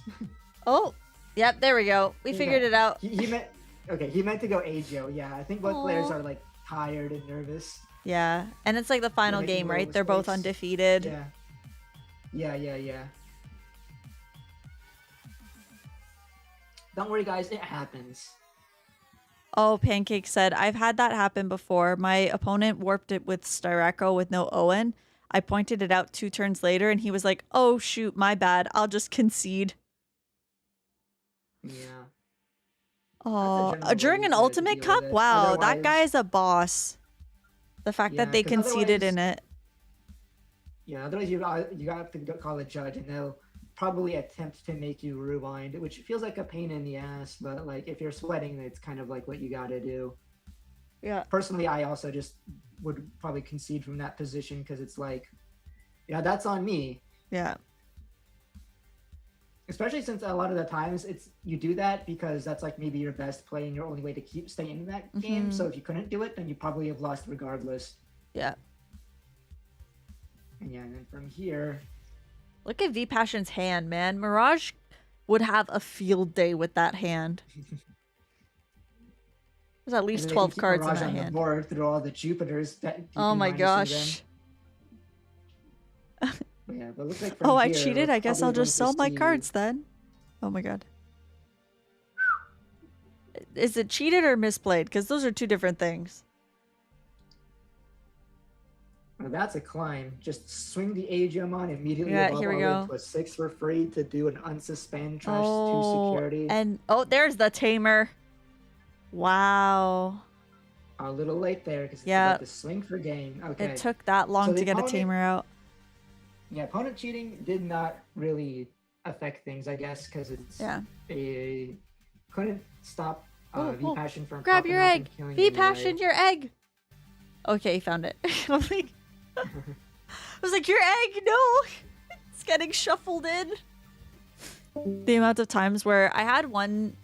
Oh, yep, there we go. We figured it out. He meant to go Ajo. Yeah, I think both players are like tired and nervous. Yeah, and it's like the final making game, little right? They're both mistakes. undefeated. Yeah. Don't worry, guys. It happens. Oh, Pancake said, I've had that happen before. My opponent warped it with Styraco with no Owen. I pointed it out 2 turns later and he was like, oh shoot, my bad. I'll just concede. Yeah. Oh, general during way an to Ultimate deal with Cup? it. Wow, that Otherwise- guy is a boss. The fact Yeah, that they 'cause conceded in otherwise- it. Yeah. Otherwise, you have to call a judge, and they'll probably attempt to make you rewind, which feels like a pain in the ass. But like, if you're sweating, it's kind of like what you got to do. Yeah. Personally, I also just would probably concede from that position because it's like, yeah, that's on me. Yeah. Especially since a lot of the times you do that because that's like maybe your best play and your only way to stay in that game. So if you couldn't do it, then you probably have lost regardless. Yeah. And yeah, and then from here, Look at V Passion's hand, man. Mirage would have a field day with that hand. There's at least and then 12 you keep cards in Mirage that on hand. the board through all the Jupiters that you Oh can my minusing gosh. them. But yeah, but it looks like from Oh, I here, cheated. we're I guess I'll probably just going sell to my see- cards then. Oh my god. Is it cheated or misplayed? Because those are 2 different things. Well, that's a climb. Just swing the Agiamon immediately Yeah, evolve here we all the way go. into a 6 for free to do an unsuspend trash 2 Oh, security. and there's the tamer. Wow. A little late there because it's Yeah. about to swing for game. Okay. It took that long So to the get a opponent- tamer out. Yeah, opponent cheating did not really affect things, I guess, because it's couldn't stop Oh, V oh, Passion from grab popping your off egg. and killing V anyway. Passion, your egg. Okay, found it. I'm like, I was like, your egg, no. It's getting shuffled in. The amount of times where I had one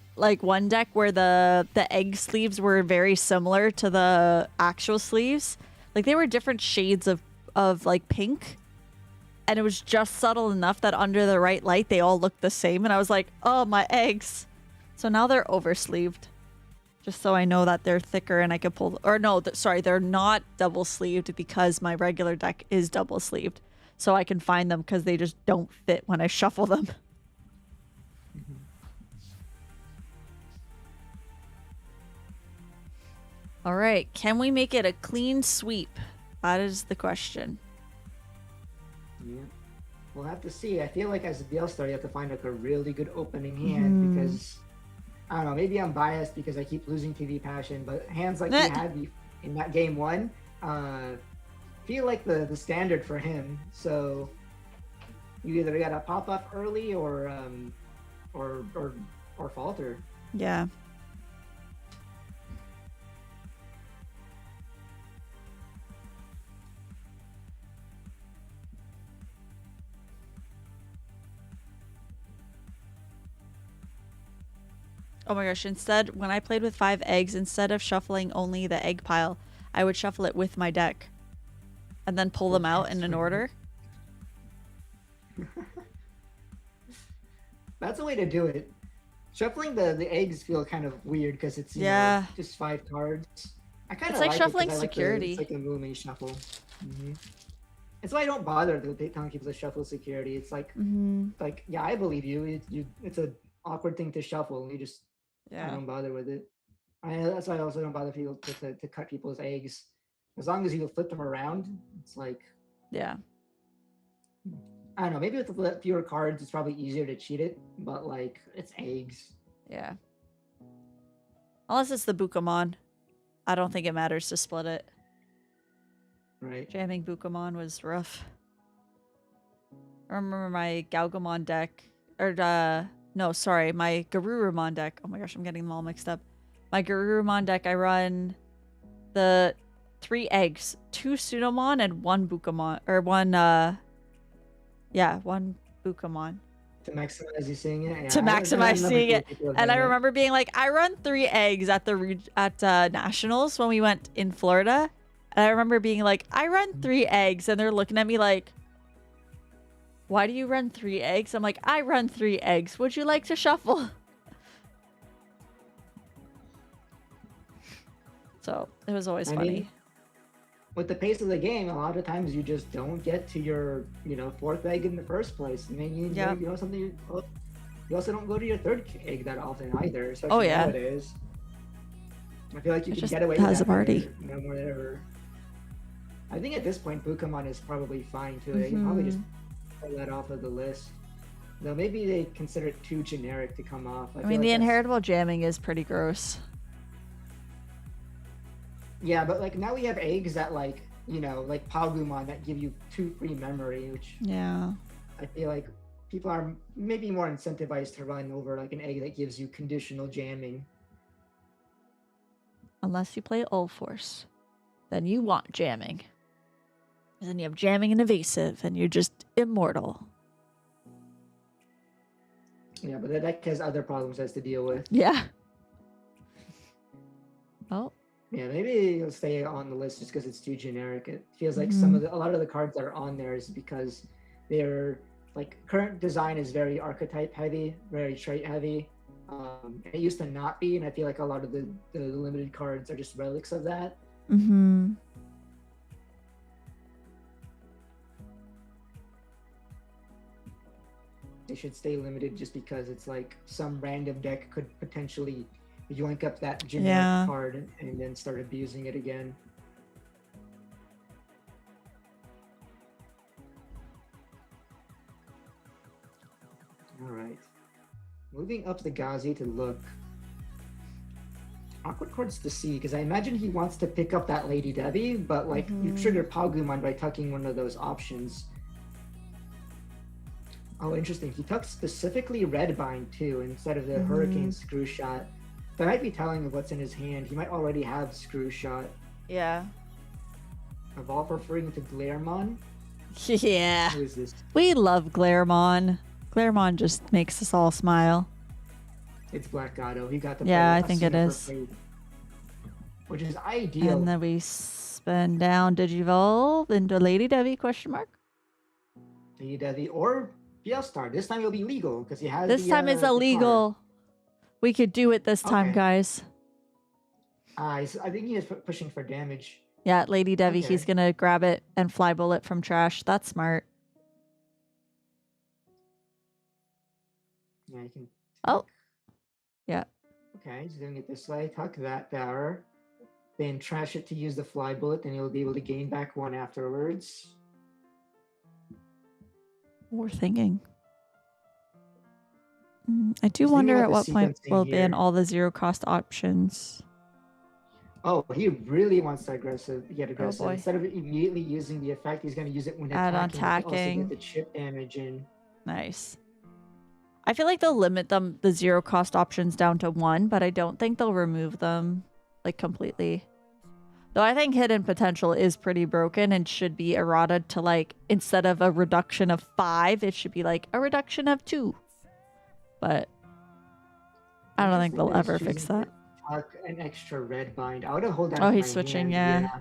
deck where the egg sleeves were very similar to the actual sleeves. Like they were different shades of like pink. And it was just subtle enough that under the right light, they all looked the same. And I was like, oh, my eggs. So now they're oversleeved. Just so I know that they're thicker and I could pull... Or no, sorry, they're not double sleeved because my regular deck is double sleeved. So I can find them because they just don't fit when I shuffle them. All right, can we make it a clean sweep? That is the question. Yeah. We'll have to see. I feel like as a DL star, you have to find like a really good opening hand because I don't know. Maybe I'm biased because I keep losing TV passion, but hands like he had in that game one feel like the standard for him. So you either gotta pop up early or falter. Yeah. Oh my gosh, instead, when I played with 5 eggs, instead of shuffling only the egg pile, I would shuffle it with my deck. And then pull them out in an order. That's a way to do it. Shuffling the eggs feel kind of weird because it's you know, just 5 cards. I kind of like shuffling it 'cause I security. it's like a moving shuffle. It's why I don't bother telling people to shuffle security. It's like like yeah, I believe you. It's an awkward thing to shuffle. You just I don't bother with it. That's why I also don't bother people to cut people's eggs. As long as you flip them around, it's like yeah. I don't know. Maybe with fewer cards, it's probably easier to cheat it. But like, it's eggs. Yeah. Unless it's the Bukamon. I don't think it matters to split it. Right. Jamming Bukamon was rough. I remember my Galgamon deck, or no, sorry, my Garurumon deck. Oh my gosh, I'm getting them all mixed up. My Garurumon deck, I run the 3 eggs, 2 Pseudomon and 1 Bukamon, or one, one Bukamon. To maximize you seeing it? Yeah, to maximize seeing it. And I remember being like, I run 3 eggs at Nationals when we went in Florida. And I remember being like, I run 3 eggs. And they're looking at me like, why do you run 3 eggs? I'm like, I run 3 eggs. Would you like to shuffle? So it was always funny. Mean, with the pace of the game, a lot of times you just don't get to your, 4th egg in the first place. I mean, you know something. You also don't go to your 3rd egg that often either, especially nowadays. I feel like you can get away with that party. No more than ever. I think at this point, Bukamon is probably fine too. They can probably just pull that off of the list. Though maybe they consider it too generic to come off. I mean, the inheritable jamming is pretty gross. Yeah, but like now we have eggs that like Palgumon that give you 2 free memory, which I feel like people are maybe more incentivized to run over like an egg that gives you conditional jamming. Unless you play Ulforce, then you want jamming. Then you have jamming and evasive, and you're just immortal. Yeah, but that deck has other problems it has to deal with. Yeah. Oh. Yeah, maybe it'll stay on the list just because it's too generic. It feels like a lot of the cards that are on there is because they're like current design is very archetype heavy, very trait heavy. It used to not be, and I feel like a lot of the limited cards are just relics of that. They should stay limited just because it's like some random deck could potentially yoink up that generic card and then start abusing it again. All right. Moving up the Gazi to look. Awkward cards to see, because I imagine he wants to pick up that Lady Debbie, but like you trigger Palgumon by tucking one of those options. Oh, interesting. He tucked specifically Redbind too, instead of the Hurricane Screw Shot. That might be telling of what's in his hand. He might already have Screw Shot. Yeah. Evolve referring to Glairmon? Yeah. Who is this? We love Glairmon. Glairmon just makes us all smile. It's Black Gato. He got the I think it is. Which is ideal. And then we spin down Digivolve into Lady Debbie, question mark? Lady Debbie or BL Star. This time it'll be legal because he has This time is illegal. We could do it this time, guys. I think he is pushing for damage. Yeah, Lady Debbie, he's going to grab it and fly bullet from trash. That's smart. Yeah, you can. Oh. Yeah. Okay, he's doing it this way. Tuck that power. then trash it to use the fly bullet, and you'll be able to gain back 1 afterwards. We're thinking. I do Just thinking wonder about at the what point sequencing we'll ban here. all the zero cost options. Oh, he really wants to get aggressive. boy. Instead of immediately using the effect, he's going to use it when Add on attacking. To also attacking. get the chip damage in. Nice. I feel like they'll limit the zero cost options down to 1, but I don't think they'll remove them like completely. Though I think hidden potential is pretty broken and should be errata to like, instead of a reduction of 5, it should be like a reduction of 2. But I don't think they'll ever fix that. An extra red bind. I would have hold that. Oh, in he's my switching, hand. yeah.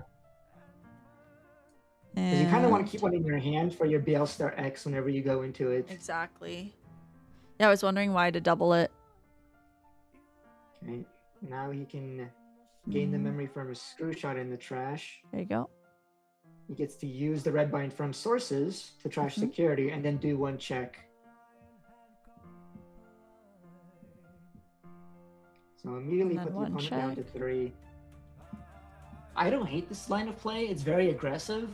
Because you kind of want to keep one in your hand for your BL Star X whenever you go into it. Exactly. Yeah, I was wondering why to double it. Okay, now he can gain the memory from a screw shot in the trash. There you go. He gets to use the red bind from sources to trash security and then do 1 check. So immediately put the opponent down to 3. I don't hate this line of play. It's very aggressive.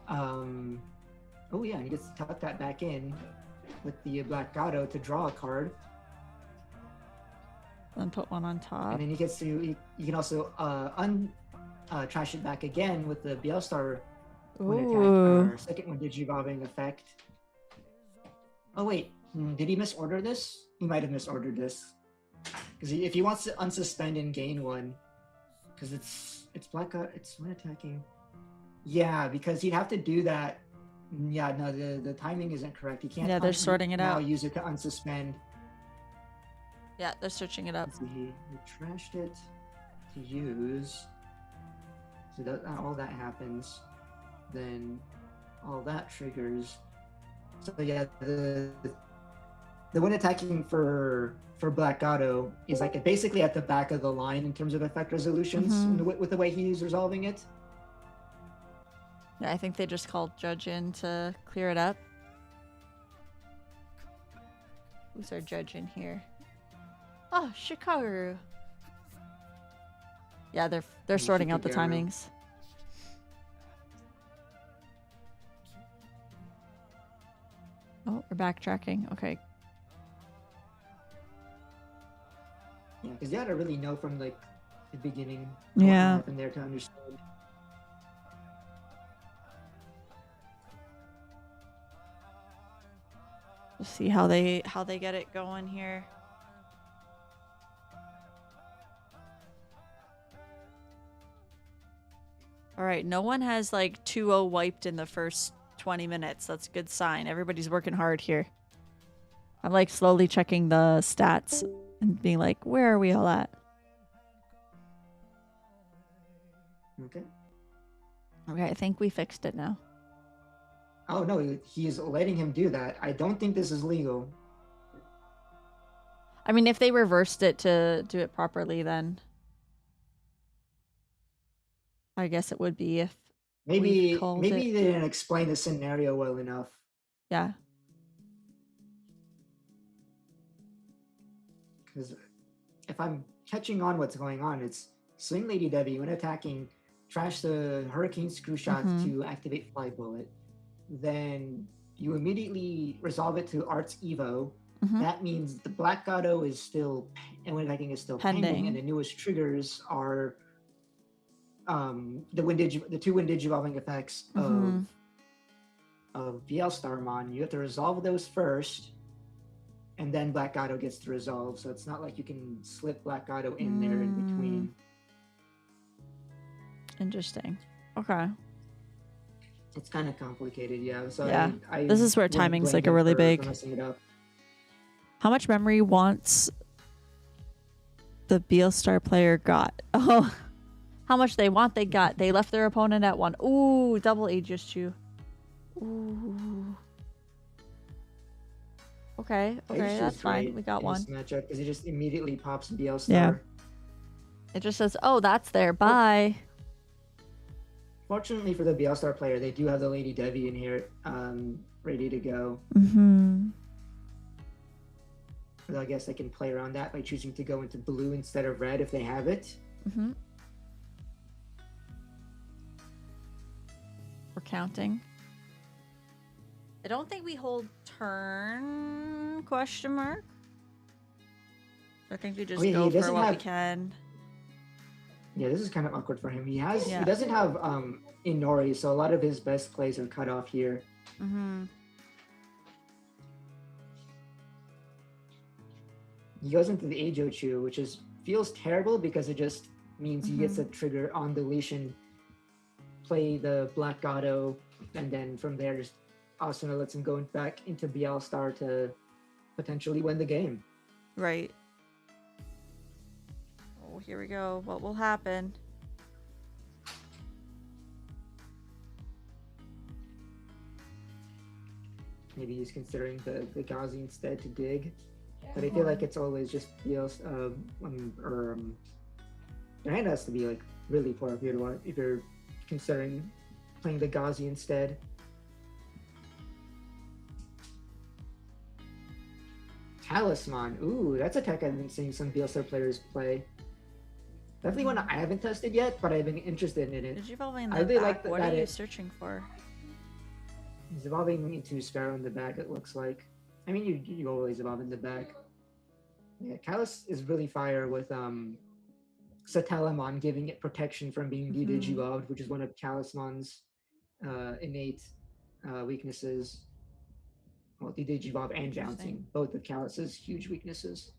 Oh yeah, and he gets to tuck that back in with the Black Gato to draw a card. Then put 1 on top. And then he gets to, you can also trash it back again with the BL Star second one Digivolving effect. Oh wait, did he misorder this? He might have misordered this. Because if he wants to unsuspend and gain 1, because it's Black Gato, it's when attacking. Yeah, because he'd have to do that. Yeah, no, the timing isn't correct. He can't. Yeah, they're sorting it out. Now use it to unsuspend. Yeah, they're searching it up. Let's see, he trashed it to use. So that all that happens, then all that triggers. So yeah, the one attacking for Black Gato is like basically at the back of the line in terms of effect resolutions with the way he's resolving it. Yeah, I think they just called Judge in to clear it up. Who's our judge in here? Oh, Shikaru. Yeah, they're sorting out the timings. Oh, we're backtracking. Okay. Yeah, because you gotta really know from like the beginning what happened there to understand. We'll see how they get it going here. All right, no one has like 2-0 wiped in the first 20 minutes. That's a good sign. Everybody's working hard here. I'm like slowly checking the stats and being like, where are we all at? Okay. Okay, I think we fixed it now. Oh no, he's letting him do that. I don't think this is legal. I mean, if they reversed it to do it properly, then I guess it would be if maybe they didn't explain the scenario well enough. Yeah. Because if I'm catching on what's going on, it's Swing Lady Debbie when attacking, trash the Hurricane Screw Shot to activate Fly Bullet. Then you immediately resolve it to Art's Evo. That means the Black Gato is still, and when attacking is still pending, and the newest triggers are the 2 Wind Digivolving effects of BL Starmon. You have to resolve those first, and then Black Gato gets to resolve. So it's not like you can slip Black Gato in there in between. Interesting. Okay. It's kind of complicated, yeah. So yeah, I this is where timing's like a really big. How much memory wants the BL Star player got? Oh, how much they want they got. They left their opponent at 1. Ooh, double Aegis Chew. Ooh. Okay, that's fine. We got 1. Matchup because it just immediately pops BL Star. Yeah. It just says, "Oh, that's there. Bye." Fortunately for the BL Star player, they do have the Lady Devi in here, ready to go. So I guess they can play around that by choosing to go into blue instead of red if they have it. We're counting. I don't think we hold turn, question mark. I think we just yeah, go he for doesn't what we have- can. Yeah, this is kind of awkward for him. He Yeah. doesn't have Inori, so a lot of his best plays are cut off here. Mm-hmm. He goes into the Eijochu, which feels terrible because it just means he gets a trigger on deletion, play the Black Gato, and then from there just Asuna lets him go back into BL Star to potentially win the game. Right. Oh, here we go. What will happen? Maybe he's considering the Gazi instead to dig. But I feel like it's always just BL your hand has to be like really poor if you're considering playing the Gazi instead. Talisman. Ooh, that's a tech I've been seeing some BLStar players play. Definitely one I haven't tested yet, but I've been interested in it. Did you evolve in I the really back? like What that are you it- searching for? He's evolving into Sparrow in the back, it looks like. I mean, you always evolve in the back. Yeah, Callus is really fire with Satellamon giving it protection from being de-digivolved, which is one of Callusmon's innate weaknesses. Well, de-digivolve and jouncing, both of Callus's huge weaknesses.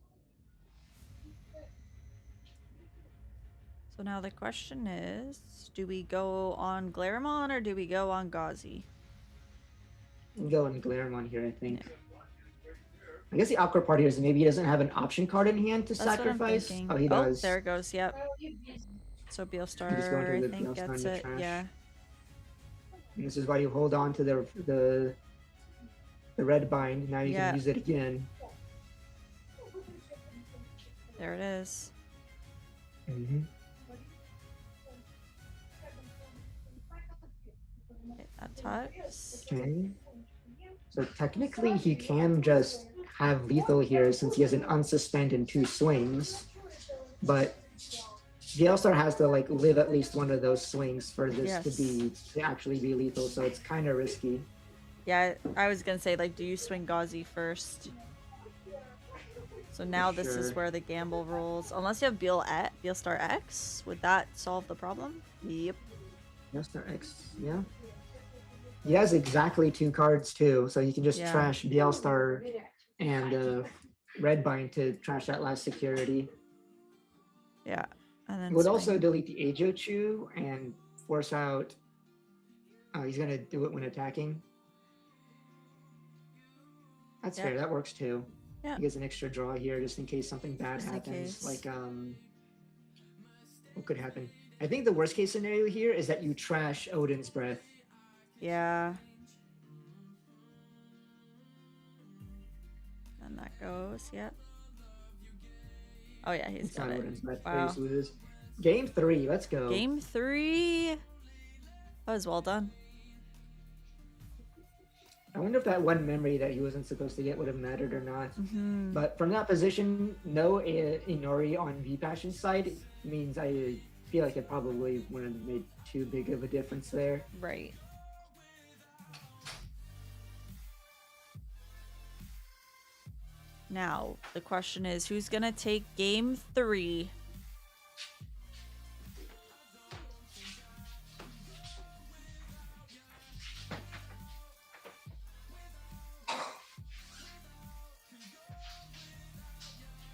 So now the question is, do we go on Glaramon or do we go on Gazi? I'm going Glaramon here, I think. I guess the awkward part here is maybe he doesn't have an option card in hand to That's sacrifice. what I'm thinking. Oh, he does. There it goes. Yep. So going Beelstar, to I the think, Beelstar in gets the it. trash. Yeah. And this is why you hold on to the red bind. Now you Yeah. can use it again. There it is. Mm-hmm. Okay, that tucks. Okay. So technically he can just have lethal here since he has an unsuspend and 2 swings. But Beelstar has to like live at least one of those swings for this to actually be lethal, so it's kind of risky. Yeah, I was gonna say, like, do you swing Gazi first? So now this is Sure. where the gamble rolls. Unless you have Beelstar X, would that solve the problem? Yep. Beelstar X, yeah. He has exactly 2 cards too, so you can just Yeah. trash Beelstar and Redbind to trash that last security. Yeah. And then It would also swing. delete the Eijochu and force out. Oh, he's gonna do it when attacking. That's Yep. fair. That works too. Yeah. He gets an extra draw here just in case something bad Just in happens. case. Like what could happen? I think the worst case scenario here is that you trash Odin's Breath. Yeah. And that goes. Yep. Oh yeah, he's It's got not it. Odin's Breath. Wow. Face loses. Game 3. Let's go. Game 3. That was well done. I wonder if that one memory that he wasn't supposed to get would have mattered or not. Mm-hmm. But from that position, no Inori on V Passion's side means I feel like it probably wouldn't have made too big of a difference there. Right. Now, the question is, who's going to take game 3?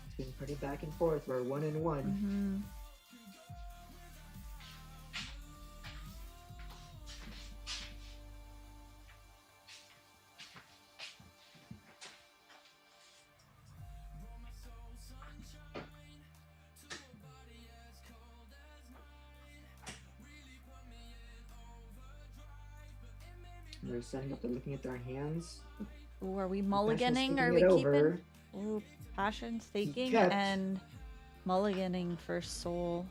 It's been pretty back and forth. We're 1-1. Mm-hmm. They're setting up. They're looking at their hands. Ooh, are we Passion's mulliganing? taking Are it we over. keeping? Ooh, passion staking kept. and mulliganing for soul.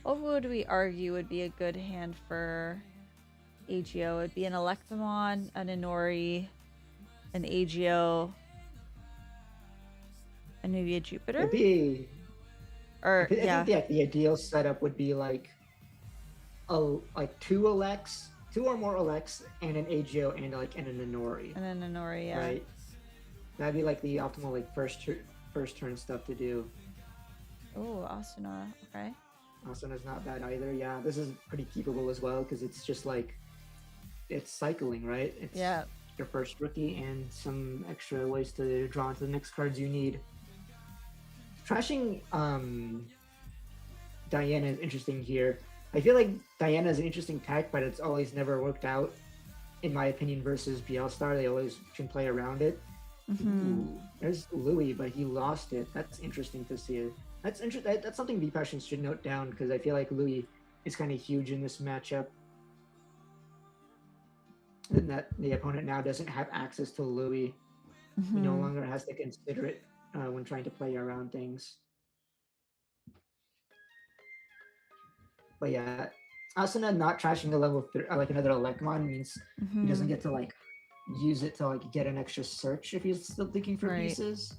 What would we argue would be a good hand for AGO? It'd be an Electamon, an Inori, an AGO, and maybe a Jupiter? It'd be Or I yeah, think the ideal setup would be like two Alex, two or more Alex, and an AGO and an Inori, and then Inori, yeah. right? That'd be like the optimal like first turn stuff to do. Oh, Asuna. Okay. Asuna's not bad either. Yeah, this is pretty keepable as well because it's just like it's cycling, right? It's Yeah. your first rookie and some extra ways to draw into the next cards you need. Trashing Diana is interesting here. I feel like Diana is an interesting tech, but it's always never worked out, in my opinion, versus BL Star. They always can play around it. Ooh, there's Louis, but he lost it. That's interesting to see. That's interesting. That's something V Passions should note down because I feel like Louis is kind of huge in this matchup. And that the opponent now doesn't have access to Louis. He no longer has to consider it when trying to play around things. But yeah, Asuna not trashing the level like another Elekmon means he doesn't get to like use it to like get an extra search if he's still looking for Right. pieces.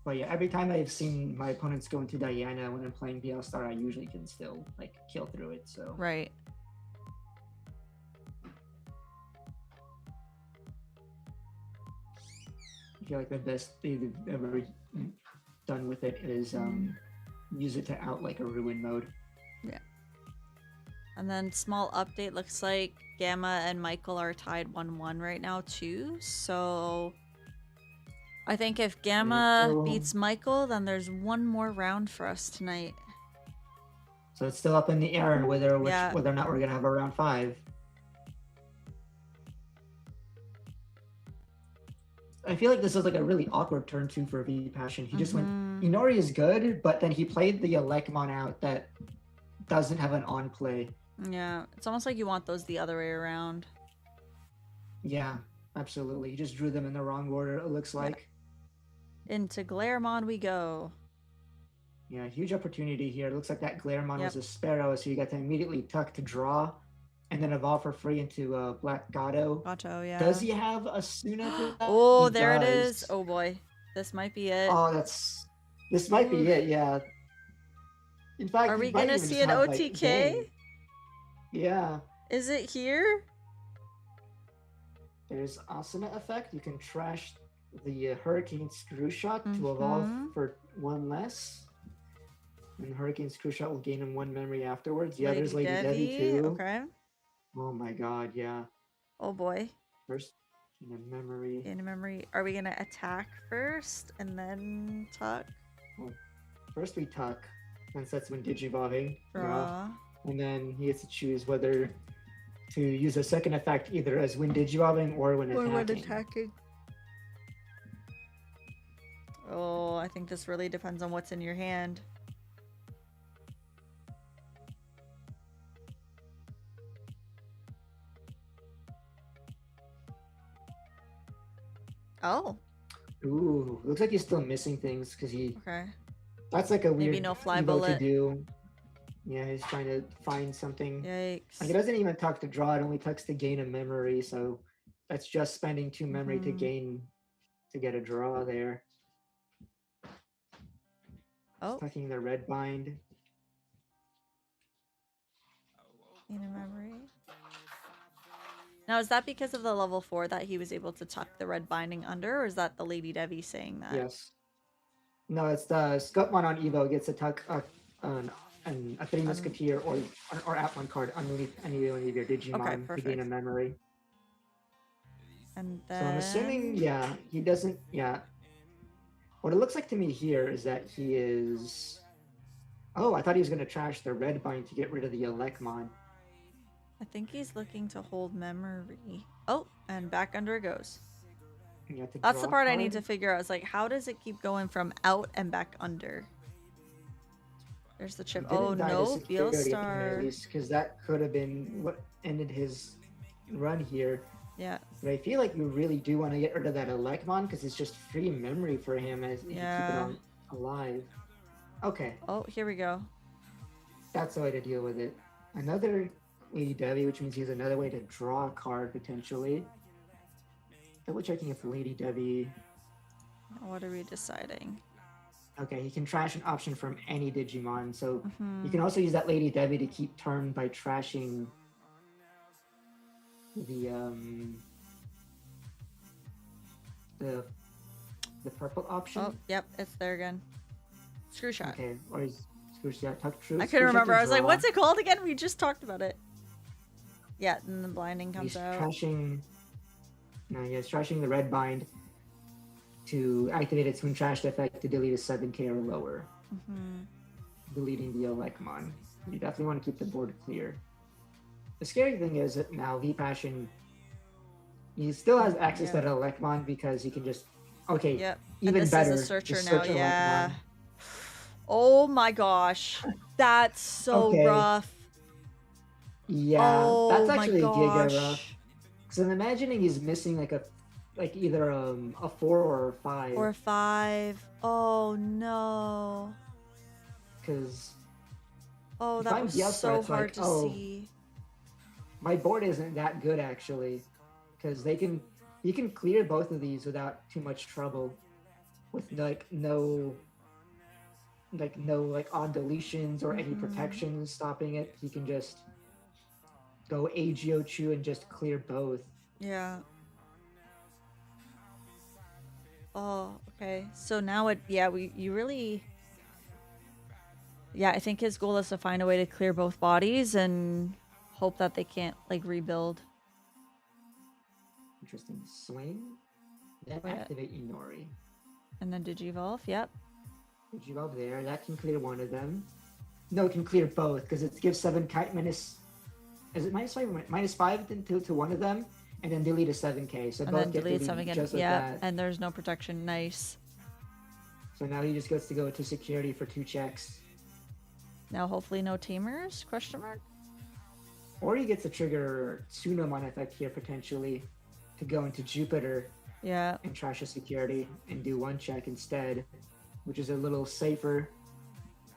But yeah, every time I've seen my opponents go into Diana when I'm playing BL Star, I usually can still like kill through it. So Right. I feel like the best thing they've ever done with it is use it to out like a ruin mode. Yeah. And then small update, looks like Gamma and Michael are tied 1-1 right now too. So I think if Gamma So- beats Michael, then there's one more round for us tonight. So it's still up in the air whether Yeah. whether or not we're gonna have a round 5. I feel like this is like a really awkward turn 2 for V Passion. He just went Inori is good, but then he played the Elekmon out that doesn't have an on play. Yeah, it's almost like you want those the other way around. Yeah, absolutely. He just drew them in the wrong order, it looks like. Into Glaremon we go. Yeah, huge opportunity here. It looks like that Glaremon Yep. was a Sparrow, so you got to immediately tuck to draw and then evolve for free into Black Gato. Gato, yeah. Does he have a Suna for that? Oh, He there it does. is. Oh boy. This might be it. Oh, this might be it, yeah. In fact, Are he we might gonna even see just an have, like, OTK? Gang. Yeah. Is it here? There's Asuna effect. You can trash the Hurricane Screw Shot to evolve for 1 less. And Hurricane Screw Shot will gain him 1 memory afterwards. Yeah, there's Lady Devi too. Okay. Oh my god, yeah. Oh boy. First in a memory. In memory. Are we gonna attack first and then tuck? First we tuck, since that's when Digivolving. Draw. And then he gets to choose whether to use a second effect either as when Digivolving or when attacking. Oh, I think this really depends on what's in your hand. Oh, Ooh, looks like he's still missing things because he. okay. That's like a Maybe weird no fly evo bullet. to do. Yeah, he's trying to find something. Yikes. Like it doesn't even tuck to draw; it only tucks to gain a memory. So that's just spending 2 memory to get a draw there. Oh, Tucking the red bind. in a memory. Now, is that because of the level 4 that he was able to tuck the red binding under, or is that the Lady Devi saying that? Yes. No, it's the Scoutmon on Evo gets to tuck a 3 Musketeer or at 1 card underneath any of your Digimon to gain a perfect. memory. And So then... I'm assuming, yeah, he doesn't, yeah. What it looks like to me here is that he is... Oh, I thought he was going to trash the red bind to get rid of the Elekmon. I think he's looking to hold memory. Oh, and back under it goes. You have to That's draw the a part I need to card. figure out. Is like, how does it keep going from out and back under? There's the He chip. didn't Oh die to no, security Beal at the very Star. least, because that could have been what ended his run here. Yeah. But I feel like you really do want to get rid of that Elekmon because it's just free memory for him as you Yeah. keep it on alive. Okay, Oh, here we go. that's the way to deal with it. Another Lady Devi, which means he has another way to draw a card potentially. Double checking if Lady Devi. What are we deciding? Okay, he can trash an option from any Digimon. So you Mhm. can also use that Lady Debbie to keep turn by trashing the the the purple option. Oh, yep, it's there again. Screw shot. Okay, or is Screwshot tuck true? I couldn't Screwshot remember. to I was like, draw. what's it called again? We just talked about it. Yeah, and the blinding comes He's out. trashing. No, he's trashing the red bind to activate its Twin Trash effect to delete a 7k or lower, Mhm. deleting the Elecmon. You definitely want to keep the board clear. The scary thing is that now V Passion, he still has access to Yep. that Elecmon because he can just. Okay, Yep. And even this better. is a searcher just now. search Yeah. Elecmon. Oh my gosh. That's so Okay. rough. Yeah, Oh that's my actually giga rough. gosh. Because I'm imagining he's missing like either a 4 or a 5. Or 5. Oh no. Because Oh, if that I'm was Bielsa, so it's hard like, to oh, see. my board isn't that good actually, because you can clear both of these without too much trouble, with no odd deletions or any Mhm. protections stopping it. You can just go AGO and just clear both. Yeah. Oh, okay. So now you really. Yeah, I think his goal is to find a way to clear both bodies and hope that they can't like rebuild. Interesting. Swing, then Oh, yeah. activate Inori. And then Digivolve, yep. Digivolve there. That can clear one of them. No, it can clear both because it gives 7 kite minus. Is it -5? -5 to one of them, and then delete a 7k. So And both then get delete deleted something again. just like Yep. that. And there's no protection. Nice. So now he just gets to go to security for 2 checks. Now hopefully no tamers? Question mark? Or he gets to trigger Tsunomon effect here potentially to go into Jupiter Yeah. and trash a security and do 1 check instead, which is a little safer.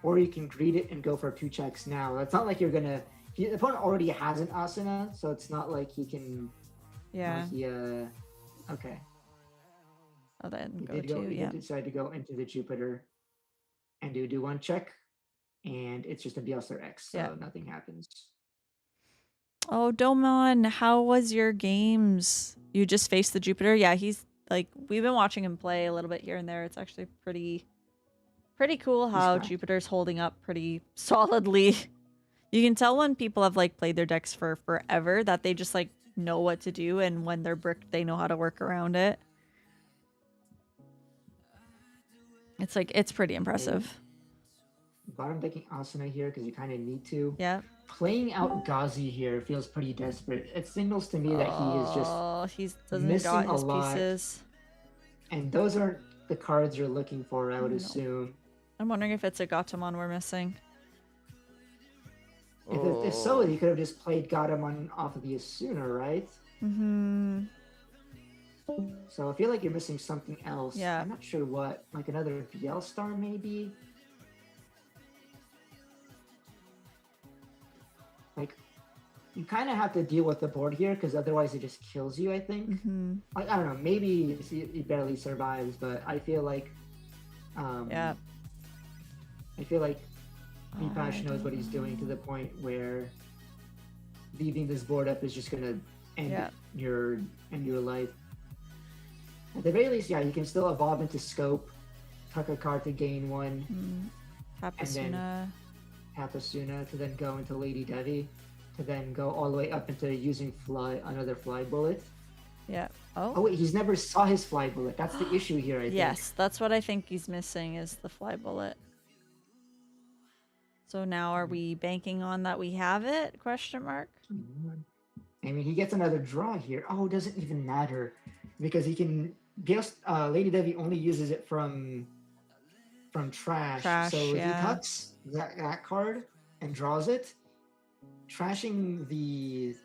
Or you can greet it and go for 2 checks now. It's not like you're gonna. The opponent already has an Asuna, so it's not like he can. Yeah. Okay. Oh, then He go did go. to, He yeah. did decide to go into the Jupiter, and do 1 check, and it's just a Bielsa X, so Yeah. nothing happens. Oh, Domon, how was your games? You just faced the Jupiter? Yeah, he's like, we've been watching him play a little bit here and there. It's actually pretty cool how fast. Jupiter's holding up pretty solidly. You can tell when people have like played their decks for forever that they just like know what to do, and when they're bricked, they know how to work around it. It's like, it's pretty impressive. Bottom decking Asuna here because you kind of need to. Yeah. Playing out Gazi here feels pretty desperate. It signals to me that he is just Oh, he doesn't missing got a his lot. pieces. And those aren't the cards you're looking for, I would No. assume. I'm wondering if it's a Gatomon we're missing. If so, you could have just played Gatomon off of the Asuna, right? Mm-hmm. So I feel like you're missing something else. Yeah. I'm not sure what. Like another VL star, maybe? Like, you kind of have to deal with the board here because otherwise it just kills you, I think. Mm-hmm. I don't know. Maybe he barely survives, but I feel like. Yeah. I feel like Vipash I knows what he's doing to the point where leaving this board up is just gonna end Yeah. your life. At the very least, yeah, you can still evolve into Scope, tuck a card to gain 1, And then- Tapasuna. Tapasuna to then go into Lady Devi, to then go all the way up into using another fly bullet. Yeah. Oh Oh. wait, he's never saw his fly bullet. That's the issue here, I think. Yes, that's what I think he's missing is the fly bullet. So now are we banking on that we have it? Question mark. I mean, he gets another draw here. Oh, it doesn't even matter because he can. Lady Devi only uses it from trash. Trash, So if yeah. he tucks that card and draws it, trashing the.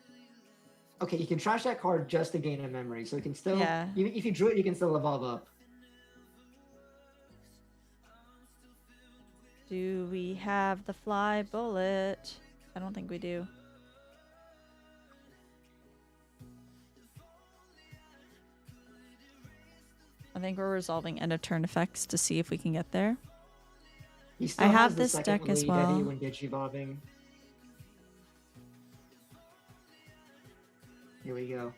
Okay, you can trash that card just to gain a memory. So you can still, Yeah. even if you drew it, you can still evolve up. Do we have the fly bullet? I don't think we do. I think we're resolving end of turn effects to see if we can get there. He still I has have the this second deck as lead well. Eddie when digivolving. Here we go.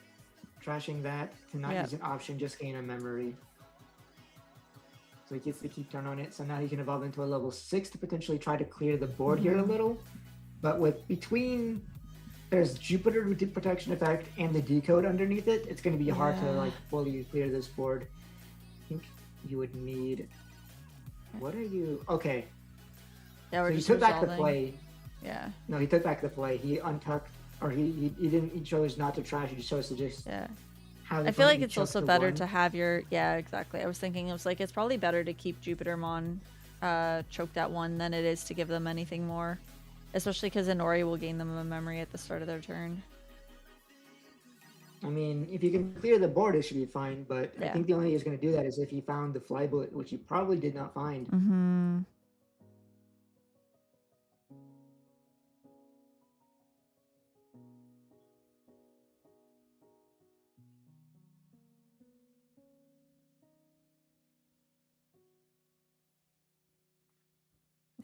Trashing that to not Yep. use an option, just gain a memory. So he gets to keep turn on it. So now he can evolve into a level 6 to potentially try to clear the board here a little. But with between there's Jupiter with the protection effect and the decode underneath it, it's going to be hard to Yeah. like fully clear this board. I think you would need. What are you? Okay. Yeah, So we're he just took back the resolving. play. Yeah. No, he took back the play. He untucked, or he didn't. He chose not to trash. He chose to just Yeah. have. I feel like Lightning it's chuck also to better one. to have your exactly. I was thinking it was like it's probably better to keep Jupitermon choked at 1 than it is to give them anything more. Especially because Inori will gain them a memory at the start of their turn. I mean, if you can clear the board, it should be fine. But I Yeah. think the only way he's going to do that is if he found the fly bullet, which he probably did not find. Mm-hmm.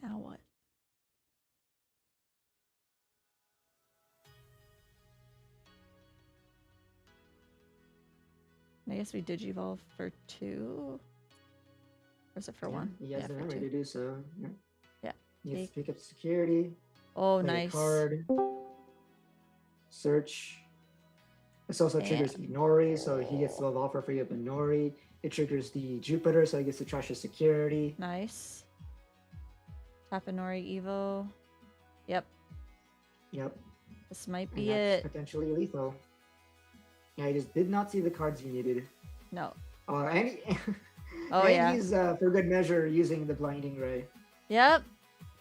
Now what? I guess we digivolve for 2. Or is it for 1? He has the for memory 2. to do so. Yeah. Yeah. He has to pick up security. Oh, Play a nice. card. Search. This also triggers And- Inori, so he gets to evolve for free up Inori. It triggers the Jupiter, so he gets to trash his security. Nice. Tap Inori Evo. Yep. Yep. This might And be that's it. potentially lethal. Yeah, he just did not see the cards he needed. No. And he, Oh, and yeah. he's for good measure using the blinding ray. Yep.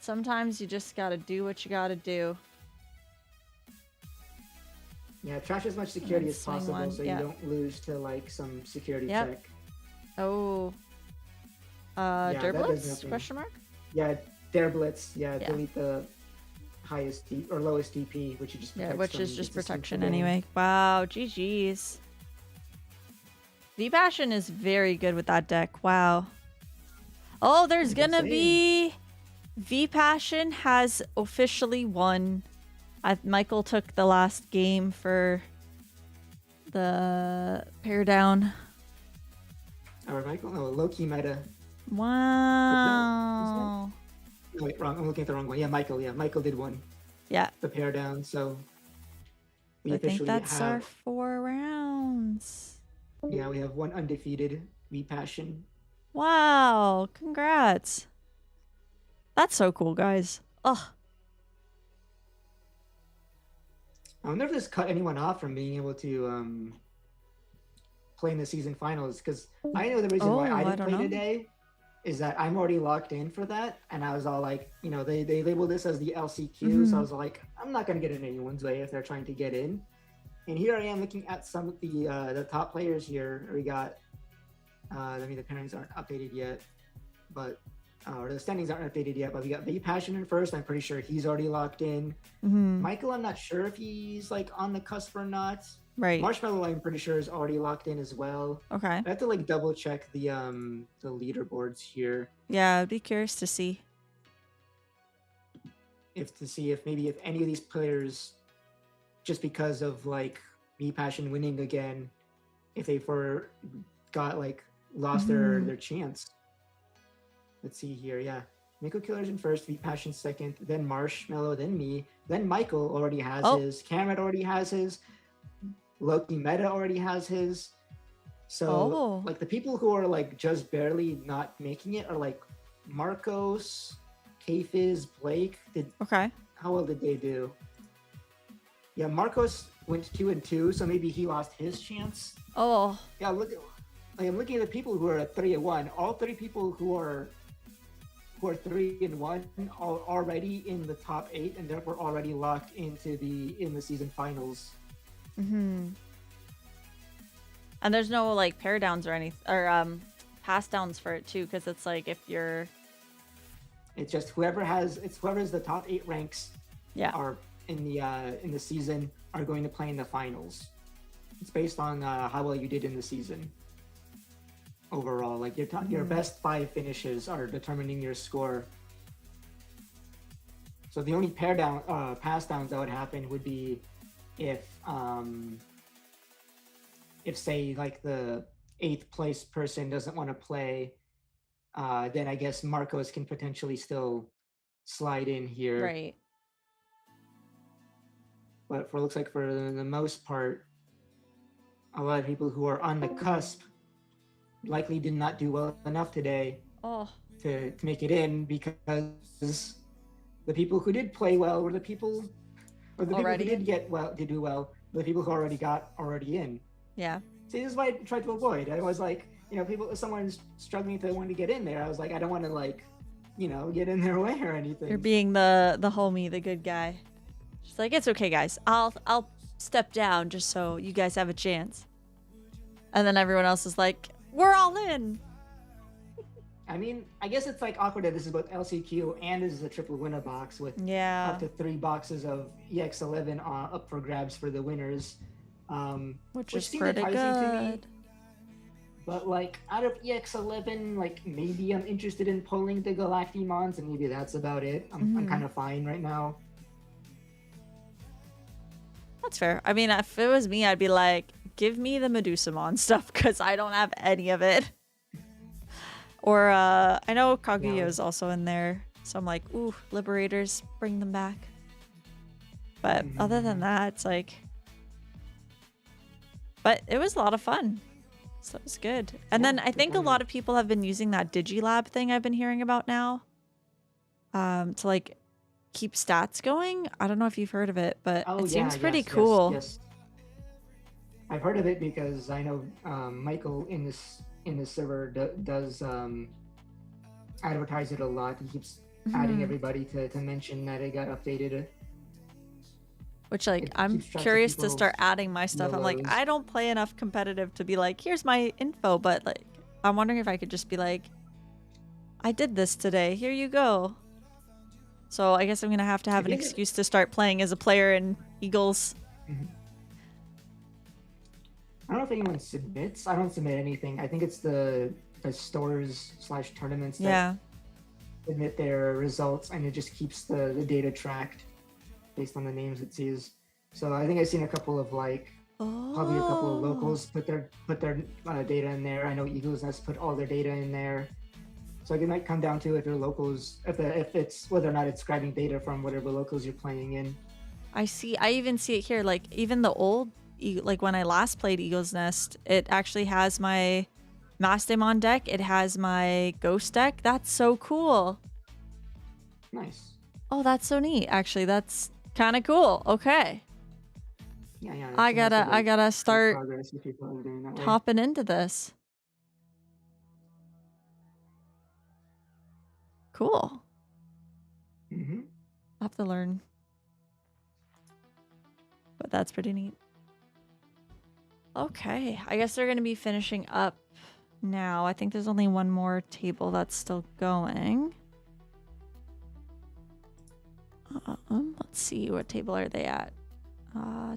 Sometimes you just gotta do what you gotta do. Yeah, trash as much security then as swing possible one, so yeah. you don't lose to like some security Yep. check. Oh. that does Derblitz? nothing. Question mark? Yeah, Dare Blitz. Yeah, Yeah. delete the highest or lowest DP, which you just Yeah, protects which from is just resistance protection to gain. anyway. Wow, GG's. V-Passion is very good with that deck. Wow. Oh, there's That's gonna insane. be... V-Passion has officially won. Michael took the last game for the pair down. Or Michael? No, Loki meta. Wow. No, wait, wrong. I'm looking at the wrong one. Yeah, Michael. Yeah, Michael did one. Yeah, The pair down. So we I think officially that's have. our 4 rounds. Yeah, we have one undefeated V Passion. Wow, congrats. That's so cool, guys. Ugh. I wonder if this cut anyone off from being able to play in the season finals, because I know the reason why Oh, I I didn't don't play know. today is that I'm already locked in for that, and I was all like, they labeled this as the LCQ, so I was like, I'm not gonna get in anyone's way if they're trying to get in. And here I am looking at some of the top players here. We got, I mean the pairings aren't updated yet, but or the standings aren't updated yet. But we got V Passion in first. I'm pretty sure he's already locked in. Mm-hmm. Michael, I'm not sure if he's like on the cusp or not. Right. Marshmallow, I'm pretty sure is already locked in as well. Okay. I have to like double check the leaderboards here Yeah, I'd be curious to see. to see if maybe if any of these players, just because of like V Passion winning again, if they lost their chance. Let's see here. Yeah, Miko Killer's in first, V Passion second, then Marshmallow, then me, then Michael already has his. Cameron already has his. Loki Meta already has his. So like the people who are like just barely not making it are like Marcos, K-Fizz, Blake. How well did they do? Yeah, Marcos went 2-2, so maybe he lost his chance. Oh. Yeah, I'm looking at the people who are at 3-1. All 3 people who are 3-1 are already in the top 8 and therefore already locked into in the season finals. Mm-hmm. And there's no like pair downs or pass downs for it too, because it's like if you're. It's just whoever's the top 8 ranks. Yeah. Are in the season are going to play in the finals. It's based on how well you did in the season. Overall, like your best 5 finishes are determining your score So the only pass downs that would happen would be if say like the 8th place person doesn't want to play, then I guess Marcos can potentially still slide in here. Right. But looks like for the most part, a lot of people who are on the cusp likely did not do well enough today Oh, to make it in, because the people who did play well were the people, or the people Already who in? did do well, the people who already in. yeah. See, this is what I tried to avoid. I was like, if someone's struggling to want to get in there, I was like, I don't want to like, get in their way or anything. You're being the homie, the good guy. She's like, it's okay, guys. I'll step down just so you guys have a chance. And then everyone else is like, we're all in. I mean, I guess it's like awkward that this is both LCQ and this is a triple winner box with Yeah. up to 3 boxes of EX11 up for grabs for the winners. Which is seemed pretty enticing to me. good. But like out of EX11, like maybe I'm interested in pulling the Galactimons, and maybe that's about it. I'm kind of fine right now. That's fair. I mean, if it was me, I'd be like, give me the Medusamon stuff because I don't have any of it. Or I know Kaguya is also in there. So I'm like, ooh, Liberators, bring them back. But other than that, it's like... But it was a lot of fun. So it was good. And then I think a lot of people have been using that Digilab thing I've been hearing about now. To like keep stats going. I don't know if you've heard of it, but it seems pretty cool. Yes. I've heard of it because I know Michael in this server does advertise it a lot. He keeps adding everybody to mention that it got updated. Which, like, I'm curious to start adding my stuff. I'm like, I don't play enough competitive to be like, here's my info. But, like, I'm wondering if I could just be like, I did this today. Here you go. So I guess I'm going to have an excuse to start playing as a player in Eagles. I don't know if anyone submits. I don't submit anything. I think it's the stores / tournaments that submit their results, and it just keeps the data tracked based on the names it sees. So I think I've seen a couple of probably a couple of locals put their data in there. I know Eagles Nest put all their data in there. So it might come down to if they're locals, if it's whether or not it's grabbing data from whatever locals you're playing in. I see. I even see it here. Like even the old, like when I last played Eagles Nest, it actually has my Mastemon deck. It has my Ghost deck. That's so cool. Nice. Oh, that's so neat. Actually, that's kind of cool. Okay. Yeah. I gotta start hopping hopping into this. Cool. Mm-hmm. I'll have to learn. But that's pretty neat. Okay. I guess they're going to be finishing up now. I think there's only one more table that's still going. Let's see. What table are they at?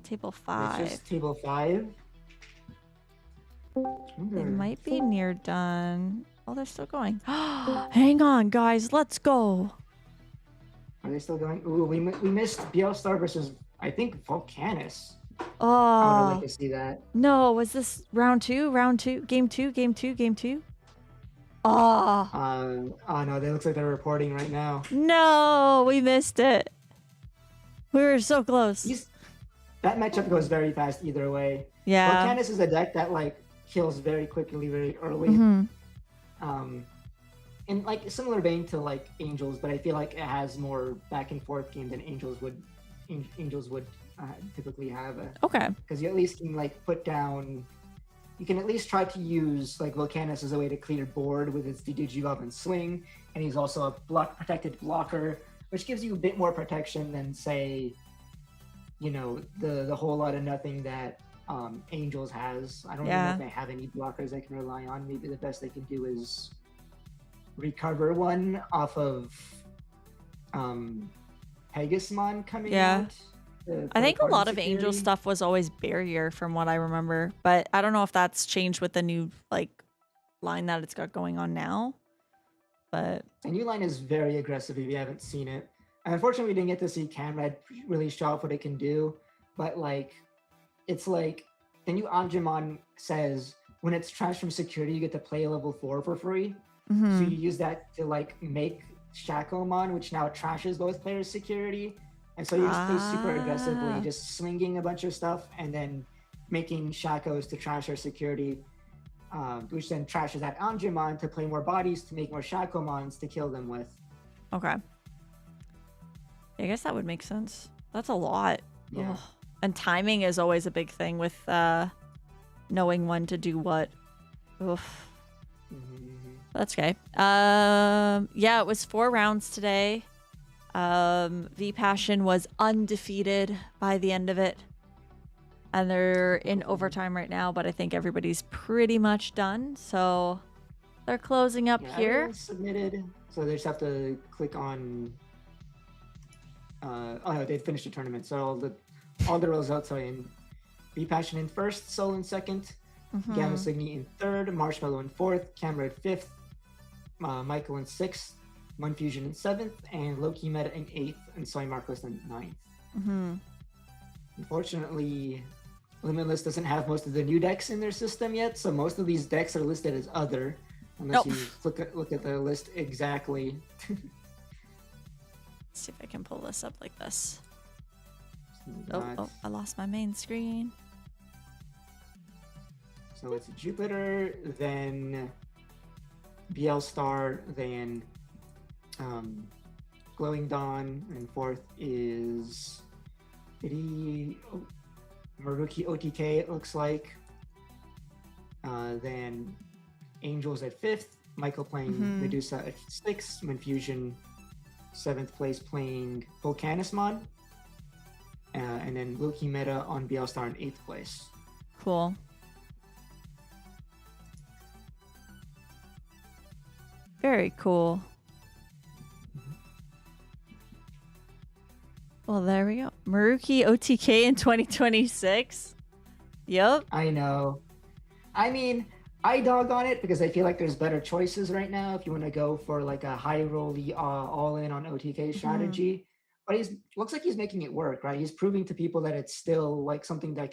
Table 5. It's just table 5. They might be near done. Oh, they're still going. Hang on, guys. Let's go. Are they still going? Ooh, we missed Bielstar versus, I think, Volcanus. Oh. I would like to see that. No, was this round 2? Round 2? Game 2? Game 2? Game 2? Oh. Oh no, they looks like they're reporting right now. No, we missed it. We were so close. That matchup goes very fast either way. Yeah. Volcanus is a deck that kills very quickly, very early. In similar vein to Angels, but I feel like it has more back and forth game than Angels would typically have. Okay. Because you at least can put down. You can at least try to use Volcanus as a way to clear board with its Digivolve and Swing, and he's also a protected blocker, which gives you a bit more protection than say, the whole lot of nothing that Angels has. I don't know if they have any blockers they can rely on. Maybe the best they can do is recover one off of Pegasusmon coming out. I think a lot of Angel stuff was always barrier from what I remember, but I don't know if that's changed with the new line that it's got going on now. But the new line is very aggressive if you haven't seen it. Unfortunately, we didn't get to see Camrad really show off what it can do, but like, it's like the new Anjumon says when it's trashed from security, you get to play level 4 for free. So Mm-hmm. you use that to like make Shakomon, which now trashes both players' security. And so you just play super aggressively, Ah. just swinging a bunch of stuff and then making Shakos to trash our security, which then trashes that Anjumon to play more bodies to make more Shakomons to kill them with. Okay. I guess that would make sense. That's a lot. Yeah. Ugh. And timing is always a big thing with knowing when to do what. Oof. That's okay. Yeah, it was 4 rounds today. V Passion was undefeated by the end of it. And they're in overtime right now, but I think everybody's pretty much done. So they're closing up Yeah, here. everyone's submitted, so they just have to click on. Oh no, they finished the tournament, so all the results are in. Be Passion in first, Soul in second, Mhm. Gamma Cygni in third, Marshmallow in fourth, Camera in fifth, Michael in sixth, One Fusion in seventh, and Loki Meta in eighth, and Soy Marcos in ninth. Mhm. Unfortunately, Limitless doesn't have most of the new decks in their system yet, so most of these decks are listed as other, unless Nope. you look at the list exactly. Let's see if I can pull this up like this. Not- Oh, I lost my main screen. So it's Jupiter, then BL Star, then Glowing Dawn, and fourth is Maruki OTK, it looks like. Then Angels at fifth, Michael playing Mhm. Medusa at sixth, Manfusion seventh place playing Volcanismon, and then Loki Meta on BL Star in eighth place. Cool. Very cool. Well, there we go. Maruki OTK in 2026. Yep. I know. I mean, I dog on it because I feel like there's better choices right now if you want to go for like a high rolly all in on OTK strategy. But he's looks like he's making it work, right? He's proving to people that it's still like something that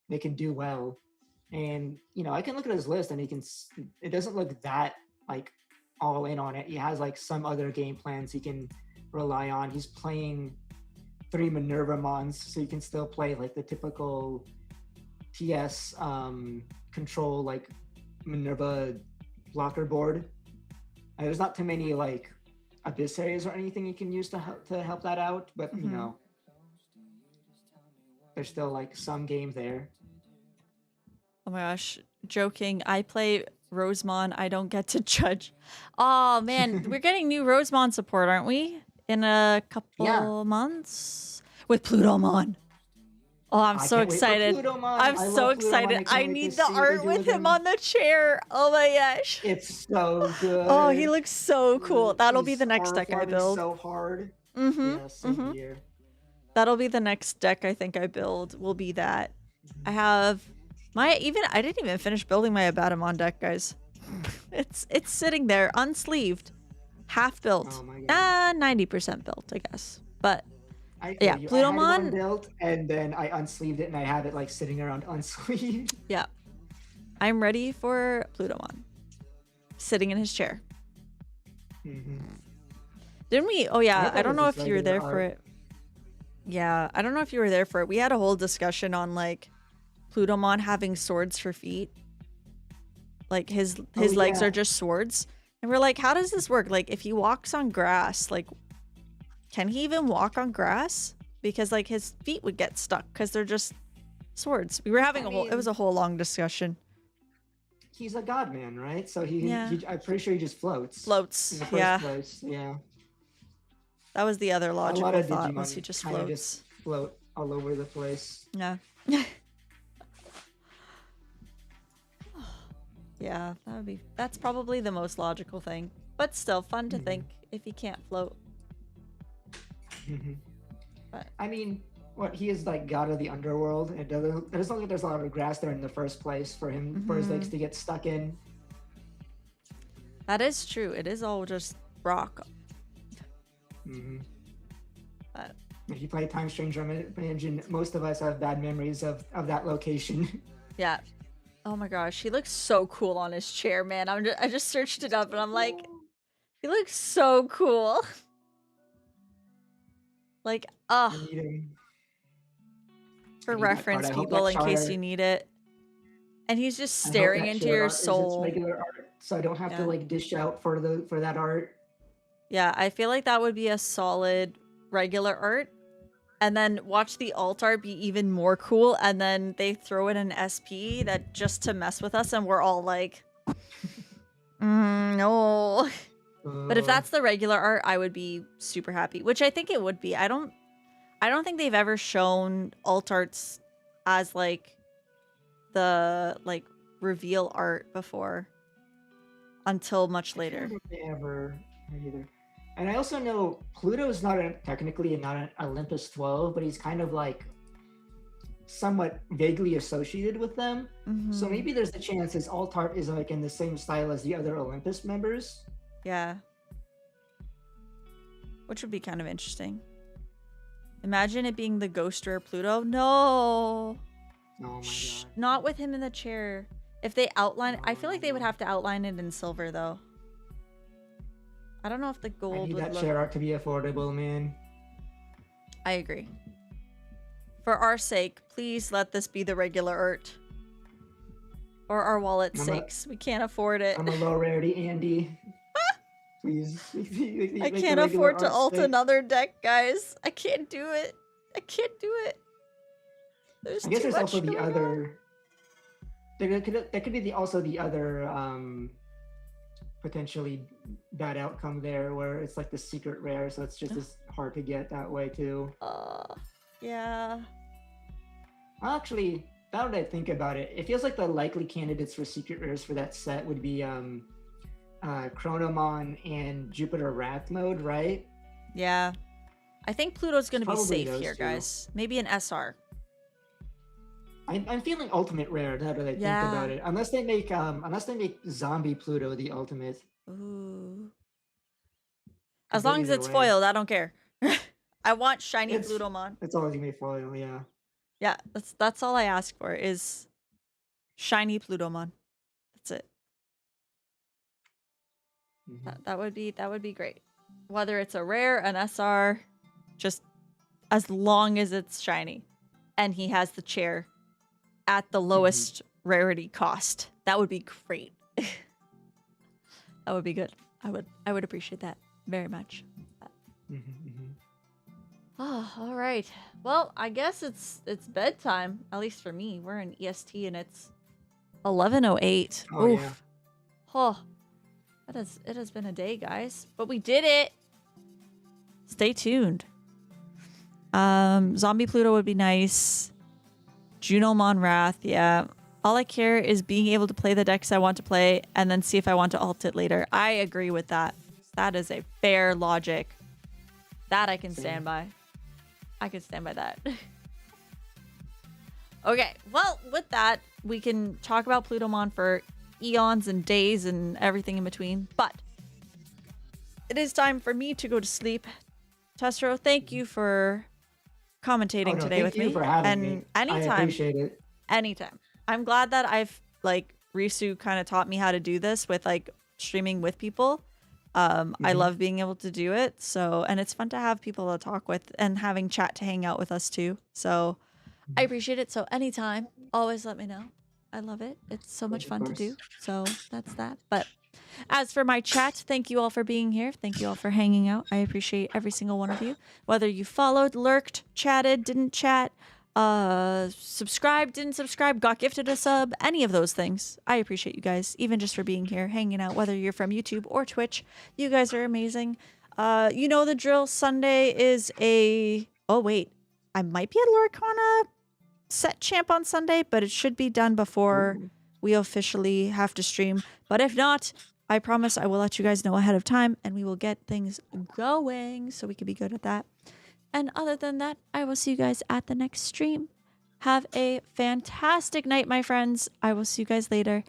they can do well. And you know, I can look at his list and it doesn't look that like all in on it. He has like some other game plans he can rely on. He's playing 3 Minerva Mons, so you can still play like the typical TS control like Minerva blocker board. There's not too many like abyssaries or anything you can use to help that out, but you know, there's still like some game there. Oh my gosh. Joking. I play Rosemon. I don't get to judge. Oh man, we're getting new Rosemon support, aren't we? In a couple months with Plutomon. Oh, I'm I so can't wait for excited. Plutomon. I'm I so love Plutomon. excited. can't I wait need to the see what they art do with him him. on the chair. Oh my gosh. It's so good. Oh, he looks so cool. That'll be He's the next deck I farming build. so hard. Mm-hmm. Yeah, same here. That'll be the next deck I think I build. Will be that. I have I didn't even finish building my Abaddamon deck, guys. It's sitting there unsleeved, half built. Oh my god. 90% built, I guess. But I yeah, feel you. I had one Plutomon. built and then I unsleeved it and I have it like sitting around unsleeved. Yeah, I'm ready for Plutomon. Sitting in his chair. Didn't we? Oh yeah, I don't know if you were there for it. Yeah, I don't know if you were there for it. We had a whole discussion on like Plutomon having swords for feet. Like his legs yeah. are just swords. And we're like, how does this work? Like if he walks on grass, like can he even walk on grass? Because like his feet would get stuck because they're just swords. We were having it was a whole long discussion. He's a god man, right? So Yeah. I'm pretty sure he just floats. Floats. In the Yeah. first place. Yeah. That was the other A lot logical of thought Digimon was he just kinda floats. just float all over the place. Yeah. Yeah, that's probably the most logical thing. But still fun to think if he can't float. But I mean, he is like god of the underworld. It doesn't look like there's a lot of grass there in the first place for him for his legs to get stuck in. that is true. It is all just rock. But If you play Time Stranger, I imagine most of us have bad memories of that location. yeah. Oh my gosh, he looks so cool on his chair, man. I just searched it up and I'm like, he looks so cool. Like, I ugh, need him. I for need that card. reference, I hope people, that in case you chart. need it. And he's just I hope staring that into shared your art is its soul. regular art, so I don't have to Yeah. like dish out for that art. Yeah, I feel like that would be a solid regular art. And then watch the alt art be even more cool, and then they throw in an SP that just to mess with us, and we're all like, no. But if that's the regular art, I would be super happy, which I think it would be. I don't think they've ever shown alt arts as like the like reveal art before until much I can't later. remember if they ever either. And I also know Pluto's technically not an Olympus 12, but he's kind of like somewhat vaguely associated with them. So Mhm. maybe there's a chance his alt art is like in the same style as the other Olympus members. Yeah. Which would be kind of interesting. Imagine it being the Ghost Rare Pluto. No. Oh my Shh, god. not with him in the chair. If they outline, I feel like they would No. have to outline it in silver though. I don't know if the I gold need would that look. share art to be affordable, man. I agree. For our sake, please let this be the regular art. For our wallet's sakes, we can't afford it. I'm a low rarity Andy. Please. I can't afford to alt another deck, guys. I can't do it. I can't do it. There's I guess too there's much also the going on. other. There could be also the other potentially bad outcome there, where it's like the secret rare, so it's just as hard to get that way too. Yeah. Actually, now that I think about it, it feels like the likely candidates for secret rares for that set would be Chronomon and Jupiter Wrath mode, right? Yeah. I think Pluto's gonna be Probably safe those here, two. guys. Maybe an SR. I'm feeling ultimate rare now that I think Yeah. about it. Unless they make zombie Pluto the ultimate. Ooh. Could As go long as either it's way. foiled, I don't care. I want shiny It's- Plutomon. It's always gonna be foil, yeah. Yeah, that's all I ask for is shiny Plutomon. That's it. Mhm. That would be great. Whether it's a rare, an SR, just as long as it's shiny and he has the chair at the lowest rarity cost. That would be great. That would be good. I would appreciate that very much. Oh, all right. Well, I guess it's bedtime, at least for me. We're in EST and it's 11:08. Oh, Oof. yeah. Oh. It has been a day, guys. But we did it. Stay tuned. Zombie Pluto would be nice. Junomon Wrath, yeah. All I care is being able to play the decks I want to play and then see if I want to alt it later. I agree with that. That is a fair logic. That I can stand by. I can stand by that. Okay, well, with that, we can talk about Plutomon for eons and days and everything in between. But it is time for me to go to sleep. Testro, thank you for commentating today with me. Thank you for having and me. anytime. I appreciate it. Anytime. I'm glad that I've like Risu kind of taught me how to do this with like streaming with people. I love being able to do it. So, and it's fun to have people to talk with and having chat to hang out with us too. So I appreciate it. So anytime, always let me know. I love it. It's so much fun to do. So that's that. But as for my chat, thank you all for being here. Thank you all for hanging out. I appreciate every single one of you. Whether you followed, lurked, chatted, didn't chat, subscribed, didn't subscribe, got gifted a sub, any of those things. I appreciate you guys, even just for being here, hanging out, whether you're from YouTube or Twitch. You guys are amazing. You know the drill. Sunday is a... Oh, wait. I might be at Loricana set champ on Sunday, but it should be done before we officially have to stream. But if not, I promise I will let you guys know ahead of time and we will get things going so we can be good at that. And other than that, I will see you guys at the next stream. Have a fantastic night, my friends. I will see you guys later.